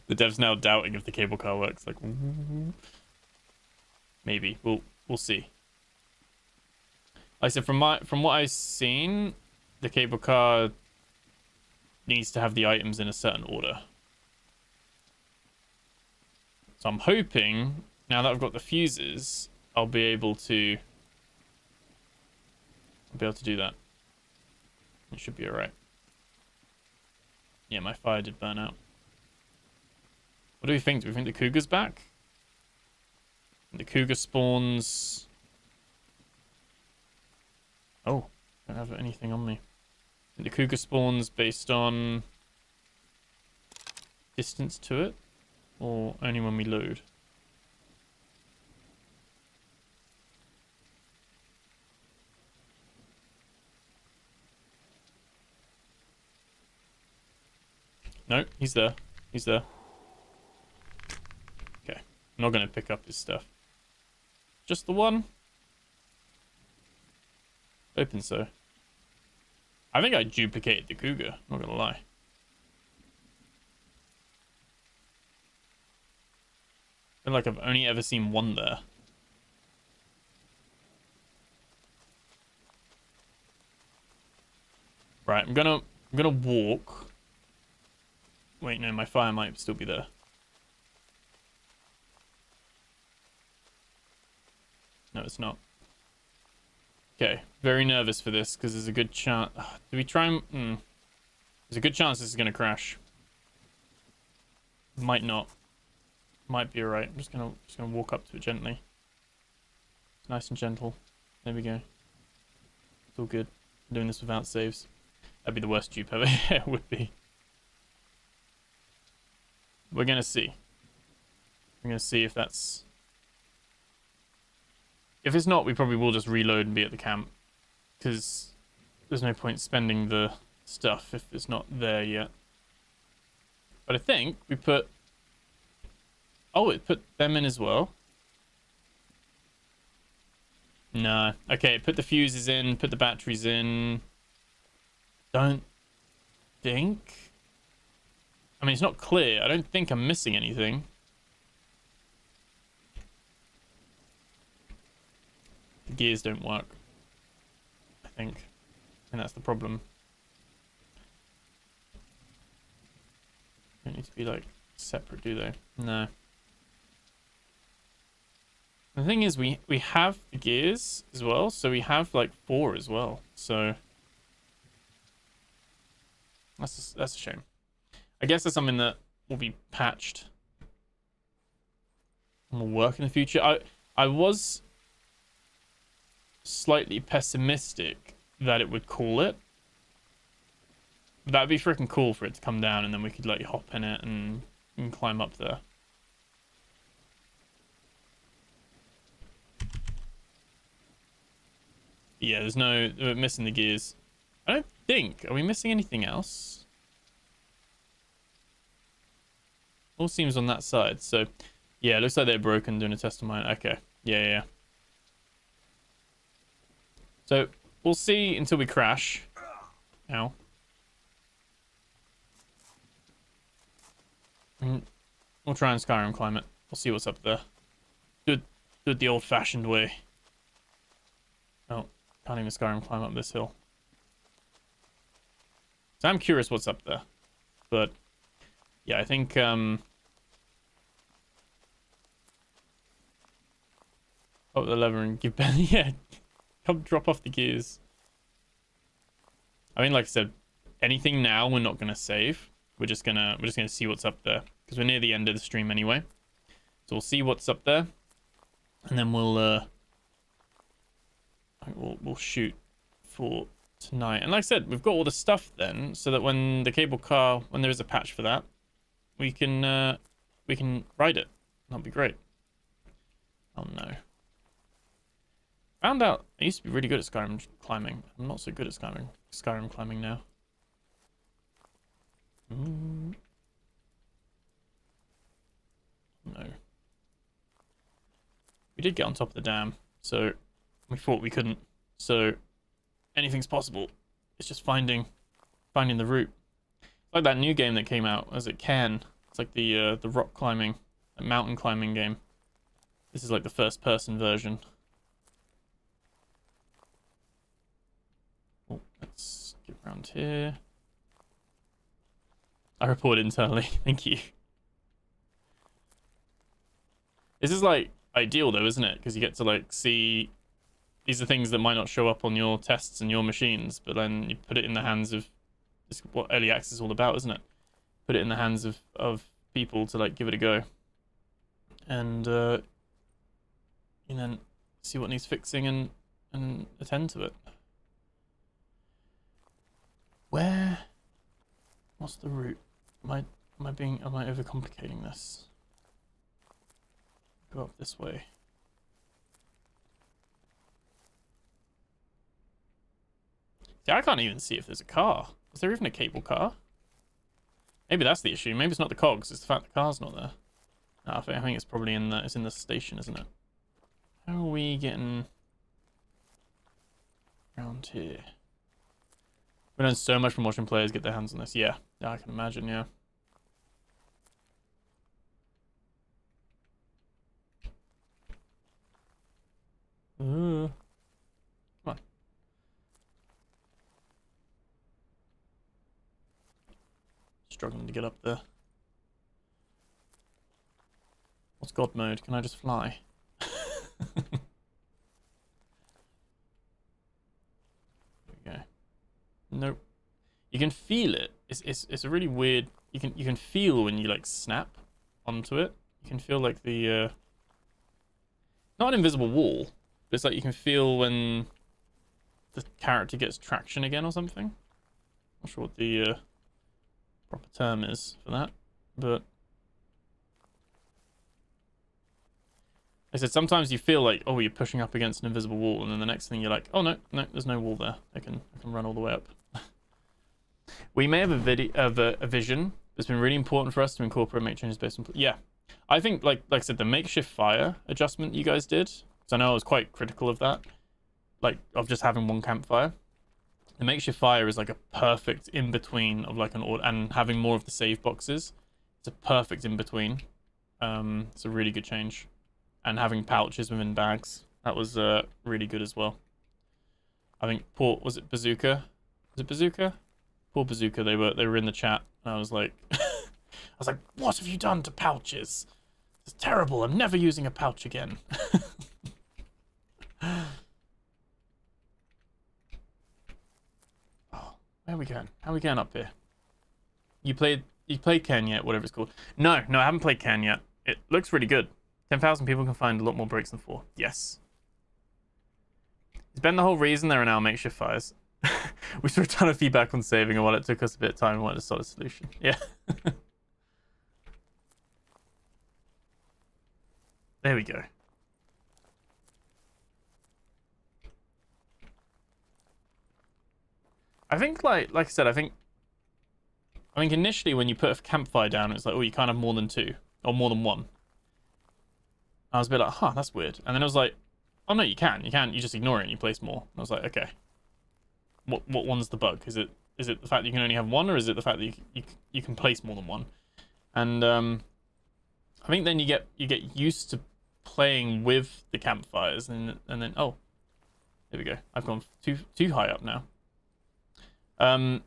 The dev's now doubting if the cable car works. Like, maybe. We'll see. Like I said, from what I've seen, the cable car needs to have the items in a certain order. So I'm hoping, now that I've got the fuses, I'll be able to do that. It should be alright. Yeah, my fire did burn out. What do we think? Do we think the cougar's back? The cougar spawns... Oh, I don't have anything on me. The cougar spawns based on distance to it, or only when we load? No, he's there. He's there. Okay, I'm not going to pick up his stuff. Just the one? Open so. I think I duplicated the cougar, not gonna lie. I feel like I've only ever seen one there. Right, I'm gonna walk. Wait, no, my fire might still be there. No, it's not. Okay, very nervous for this because there's a good chance. Do we try and... There's a good chance this is going to crash. Might not. Might be alright. I'm just gonna walk up to it gently. It's nice and gentle. There we go. It's all good. I'm doing this without saves. That'd be the worst dupe ever. Yeah, it would be. We're gonna see. We're gonna see if that's... If it's not, we probably will just reload and be at the camp. Because there's no point spending the stuff if it's not there yet. But I think we put... Oh, it put them in as well. No. Okay, put the fuses in, put the batteries in. Don't think I mean, it's not clear. I don't think I'm missing anything. The gears don't work, I think. And that's the problem. Don't need to be like separate, do they? No. The thing is, we have the gears as well, so we have like 4 as well. So that's a shame. I guess that's something that will be patched and will work in the future. I was slightly pessimistic that it would call it. That'd be freaking cool for it to come down, and then we could like hop in it and climb up there. Yeah, we're missing the gears. I don't think. Are we missing anything else? All seems on that side. So, yeah, it looks like they're broken doing a test of mine. Okay. Yeah. So, we'll see until we crash. Ow. We'll try and Skyrim climb it. We'll see what's up there. Do it the old-fashioned way. Oh, can't even Skyrim climb up this hill. So I'm curious what's up there. But, yeah, I think, oh, the lever and give Ben, yeah, come drop off the gears. I mean, like I said, anything now we're not gonna save. We're just gonna see what's up there because we're near the end of the stream anyway. So we'll see what's up there, and then we'll shoot for tonight. And like I said, we've got all the stuff then, so that when the cable car, when there is a patch for that, we can ride it. That'll be great. Oh no. Found out I used to be really good at Skyrim climbing. I'm not so good at Skyrim climbing now. No. We did get on top of the dam, so we thought we couldn't. So anything's possible. It's just finding the route. It's like that new game that came out, as it can. It's like the rock climbing, the mountain climbing game. This is like the first person version. Oh, let's get around here. I report internally. Thank you. This is like ideal though, isn't it? Because you get to like see these are things that might not show up on your tests and your machines, but then you put it in the hands of, this is what early access is all about, isn't it? Put it in the hands of people to like give it a go, and then see what needs fixing and attend to it. What's the route? Am I overcomplicating this? Go up this way. See, I can't even see if there's a car. Is there even a cable car? Maybe that's the issue. Maybe it's not the cogs, it's the fact the car's not there. No, I think it's probably it's in the station, isn't it? How are we getting around here? We learn so much from watching players get their hands on this. Yeah, I can imagine, yeah. Come on. Struggling to get up there. What's God mode? Can I just fly? There we go. Nope. You can feel it. It's a really weird. You can feel when you like snap onto it. You can feel like the not an invisible wall, but it's like you can feel when the character gets traction again or something. Not sure what the proper term is for that, but I said sometimes you feel like, oh, you're pushing up against an invisible wall, and then the next thing you're like, oh no, there's no wall there. I can run all the way up. We may have a vision that's been really important for us to incorporate, make changes based on. Yeah, I think like I said, the makeshift fire adjustment you guys did. So I know I was quite critical of that, like of just having one campfire. The makeshift fire is like a perfect in between of like an order, and having more of the save boxes. It's a perfect in between. It's a really good change, and having pouches within bags, that was really good as well. I think was it Bazooka? Was it Bazooka? Poor Bazooka. They were in the chat, and I was like, what have you done to pouches? It's terrible. I'm never using a pouch again. Oh, where are we going? How are we going up here? You played Ken yet? Whatever it's called. No, I haven't played Ken yet. It looks really good. 10,000 people can find a lot more breaks than 4. Yes. It's been the whole reason there are now makeshift fires. We saw a ton of feedback on saving, and while it took us a bit of time, we wanted a solid solution. Yeah. There we go. I think, like I said, I think initially when you put a campfire down, it's like, oh, you can't have more than 2 or more than 1. I was a bit like, huh, that's weird. And then I was like, oh no, you can. You just ignore it and you place more. And I was like, okay. What one's the bug? Is it the fact that you can only have 1, or is it the fact that you can place more than 1? And I think then you get used to playing with the campfires, and then oh, there we go. I've gone too high up now. And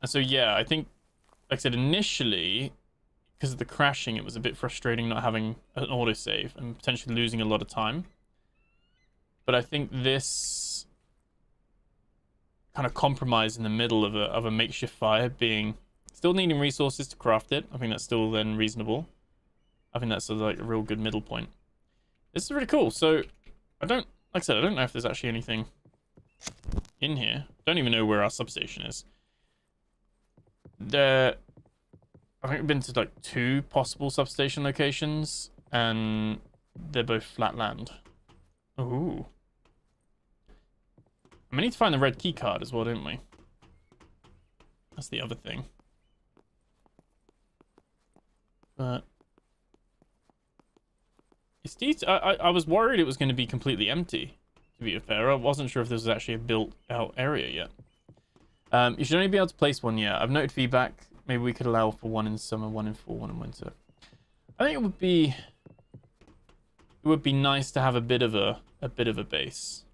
so yeah, I think, like I said, initially, because of the crashing, it was a bit frustrating not having an autosave and potentially losing a lot of time. But I think this kind of compromise in the middle of a makeshift fire, being still needing resources to craft it, I think that's still then reasonable. I think that's like a real good middle point. This is really cool. So I don't know if there's actually anything in here. Don't even know where our substation is. I think we've been to like 2 possible substation locations, and they're both flat land. Ooh. And we need to find the red key card as well, don't we? That's the other thing. But it's I was worried it was going to be completely empty, to be fair. I wasn't sure if this was actually a built-out area yet. You should only be able to place 1 year. I've noted feedback. Maybe we could allow for 1 in summer, 1 in fall, 1 in winter. I think it would be nice to have a bit of a base.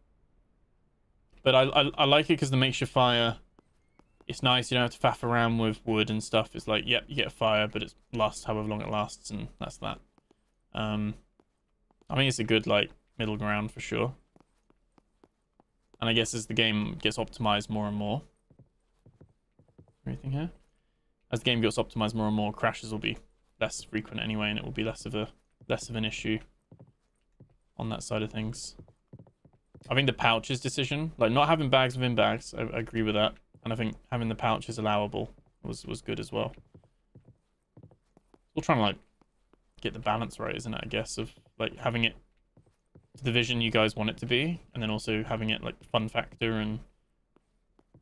But I like it because the makeshift fire, it's nice. You don't have to faff around with wood and stuff. It's like, yep, you get a fire, but it lasts however long it lasts, and that's that. I think it's a good like middle ground for sure. And I guess as the game gets optimized more and more, anything here? As the game gets optimized more and more, crashes will be less frequent anyway, and it will be less of an issue on that side of things. I think the pouches decision, like not having bags within bags, I agree with that. And I think having the pouches allowable was good as well. We're trying to like get the balance right, isn't it? I guess, of like having it to the vision you guys want it to be, and then also having it like fun factor and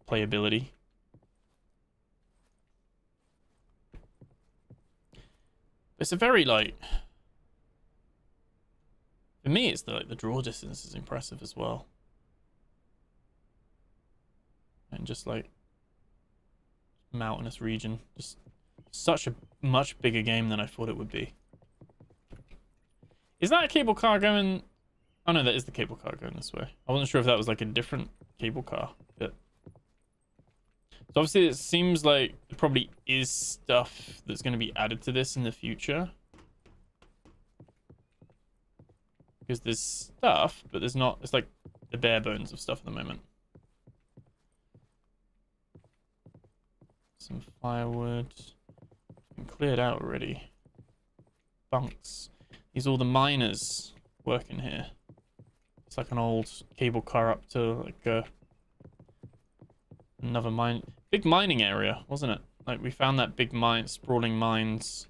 playability. It's a very like, for me, it's the draw distance is impressive as well, and just like mountainous region, just such a much bigger game than I thought it would be. Is that a cable car going? Oh no, that is the cable car going this way. I wasn't sure if that was like a different cable car bit. So obviously it seems like there probably is stuff that's going to be added to this in the future. Because there's stuff, but there's not, it's like the bare bones of stuff at the moment. Some firewood. Been cleared out already. Bunks. These are all the miners working here. It's like an old cable car up to like another mine. Big mining area, wasn't it? Like we found that big mine, sprawling mines.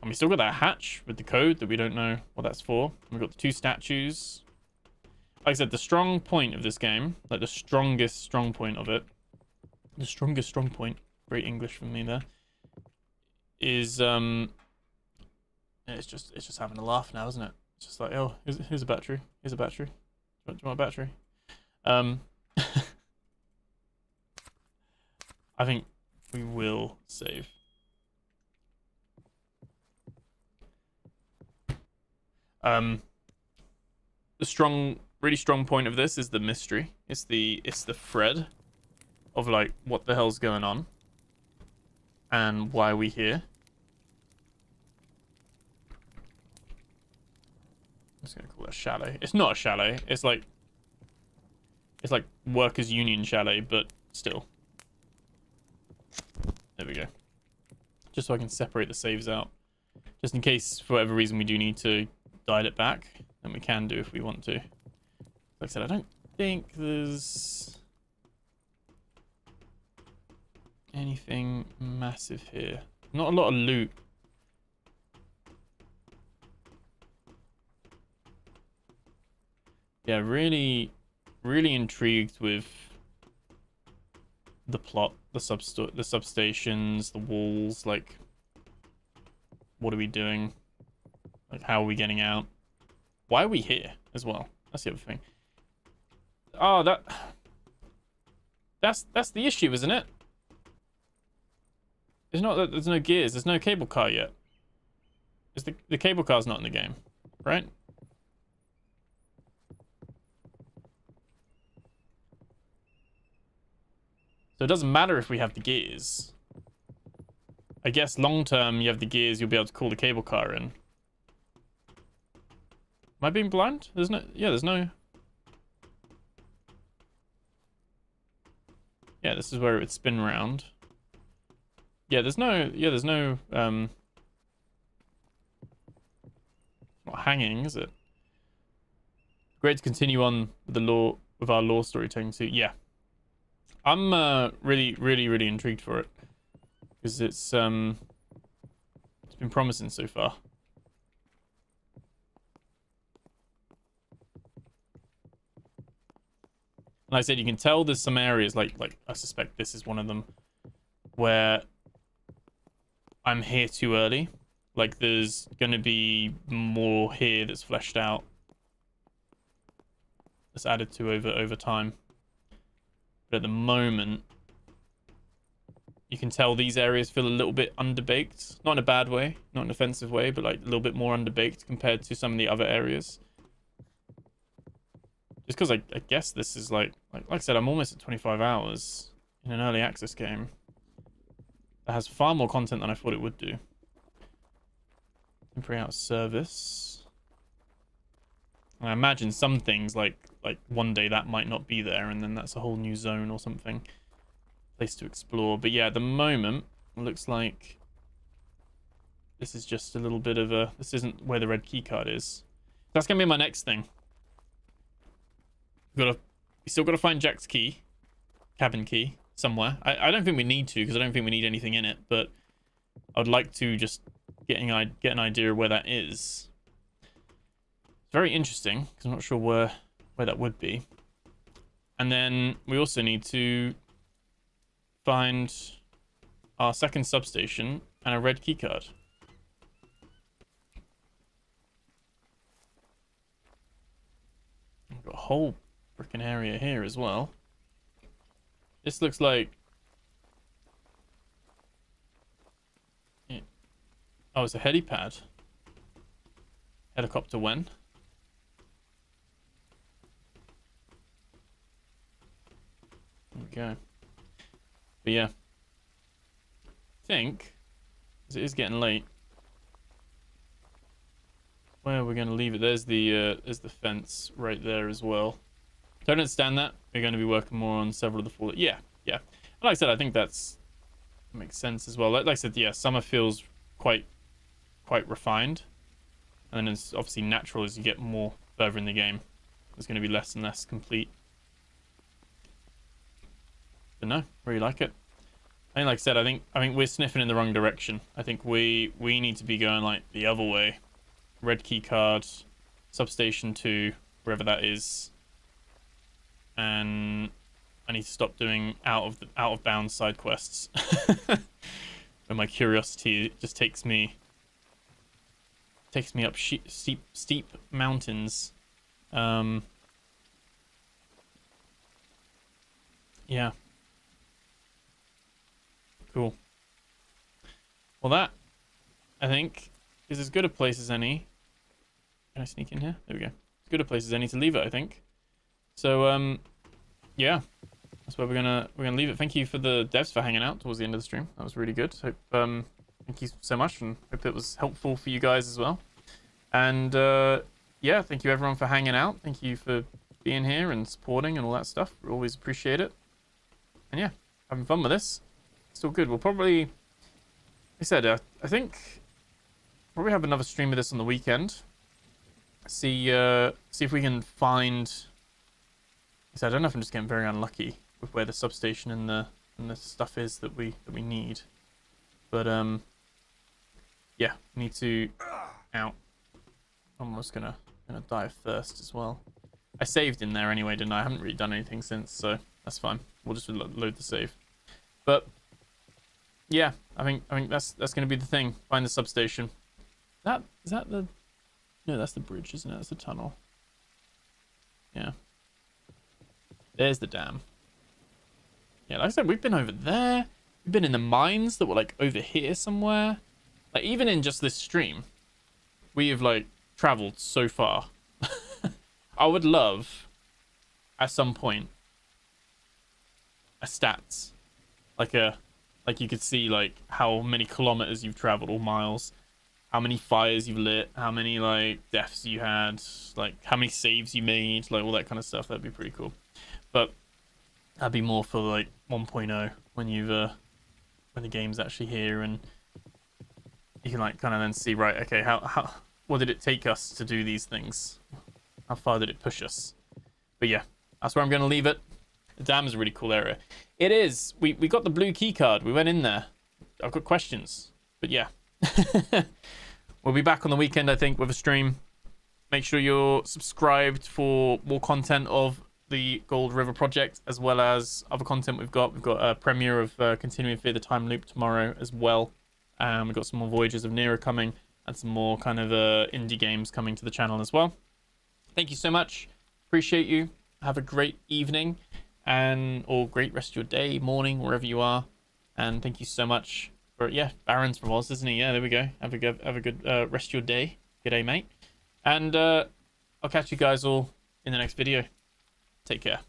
And we still got that hatch with the code that we don't know what that's for. And we've got the 2 statues. Like I said, the strong point of this game, like the strongest strong point of it, the strongest strong point, great English from me there, is it's just having a laugh now, isn't it? It's just like, oh, here's a battery. Here's a battery. Do you want a battery? I think we will save. The really strong point of this is the mystery. It's the thread of like what the hell's going on and why are we here. I'm just gonna call it a chalet. It's not a chalet. It's like workers' union chalet, but still. There we go. Just so I can separate the saves out, just in case for whatever reason we do need to dial it back. Then we can do if we want to. Like I said, I don't think there's anything massive here. Not a lot of loot. Yeah, really intrigued with the plot, the substations, the walls. Like, what are we doing? Like, how are we getting out? Why are we here as well? That's the other thing. Oh, that's the issue, isn't it? It's not that there's no gears. There's no cable car yet. Is the cable car's not in the game, right? So it doesn't matter if we have the gears. I guess long term, you have the gears, you'll be able to call the cable car in. Am I being blind? There's no... Yeah, there's no... Yeah, this is where it would spin round. Yeah, there's no... Yeah, there's no... Not hanging, is it? Great to continue on with our lore storytelling too. Yeah. I'm really intrigued for it. Because it's been promising so far. Like I said, you can tell there's some areas, like I suspect this is one of them, where I'm here too early. Like there's going to be more here that's fleshed out. That's added to over time. But at the moment, you can tell these areas feel a little bit underbaked. Not in a bad way, not in an offensive way, but like a little bit more underbaked compared to some of the other areas. Just because I guess this is like I said, I'm almost at 25 hours in an early access game that has far more content than I thought it would do. Temporary out of service. And I imagine some things like one day that might not be there, and then that's a whole new zone or something, place to explore. But yeah, at the moment, it looks like this is just a little bit of a. This isn't where the red key card is. That's gonna be my next thing. We still gotta find Jack's key, cabin key somewhere. I don't think we need to, because I don't think we need anything in it. But I'd like to just get an idea of where that is. It's very interesting because I'm not sure where that would be. And then we also need to find our second substation and a red key card. We've got a whole freaking area here as well. This looks like... Oh, it's a helipad. Helicopter when? There we go. But yeah. I think, as it is getting late, where we're going to leave it. There's the fence right there as well. Don't understand that. We're going to be working more on several of the fallen. Yeah. And like I said, I think that makes sense as well. Like I said, yeah, summer feels quite refined, and then it's obviously natural as you get more further in the game. There's going to be less and less complete. But no, really like it. And like I said, I think we're sniffing in the wrong direction. I think we need to be going like the other way. Red key card, substation 2, wherever that is. And I need to stop doing out of bounds side quests. And my curiosity just takes me up steep mountains. yeah. Cool. Well, that, I think, is as good a place as any. Can I sneak in here? There we go. As good a place as any to leave it, I think. So, yeah. That's where we're gonna leave it. Thank you for the devs for hanging out towards the end of the stream. That was really good. Hope thank you so much, and hope it was helpful for you guys as well. And yeah, thank you everyone for hanging out. Thank you for being here and supporting and all that stuff. We always appreciate it. And yeah, having fun with this. Still good. We'll probably, like I said, I think probably have another stream of this on the weekend. See if we can find. I don't know if I'm just getting very unlucky with where the substation and the stuff is that we need, but yeah, we need to. Out. I'm almost gonna die of thirst as well. I saved in there anyway, didn't I? I haven't really done anything since, so that's fine. We'll just load the save. But yeah, I think that's gonna be the thing. Find the substation. Is that the? No, that's the bridge, isn't it? That's the tunnel. Yeah. There's the dam. Yeah, like I said, we've been over there. We've been in the mines that were like over here somewhere. Like even in just this stream, we have like traveled so far. I would love at some point a stats, like you could see like how many kilometers you've traveled or miles, how many fires you've lit, how many like deaths you had, like how many saves you made, like all that kind of stuff. That'd be pretty cool. But that'd be more for like 1.0 when you've when the game's actually here and you can like kind of then see, right, okay, how what did it take us to do these things? How far did it push us? But yeah, that's where I'm going to leave it. The dam is a really cool area. It is. We got the blue key card. We went in there. I've got questions. But yeah. We'll be back on the weekend, I think, with a stream. Make sure you're subscribed for more content of the Gold River project, as well as other content we've got. We've got a premiere of Continuing Fear the Time Loop tomorrow as well. We've got some more Voyages of Nero coming, and some more kind of indie games coming to the channel as well. Thank you so much. Appreciate you. Have a great evening, or great rest of your day, morning, wherever you are. And thank you so much for, yeah, Baron's from Oz, isn't he? Yeah, there we go. Have a good rest of your day. Good day, mate. And I'll catch you guys all in the next video. Take care.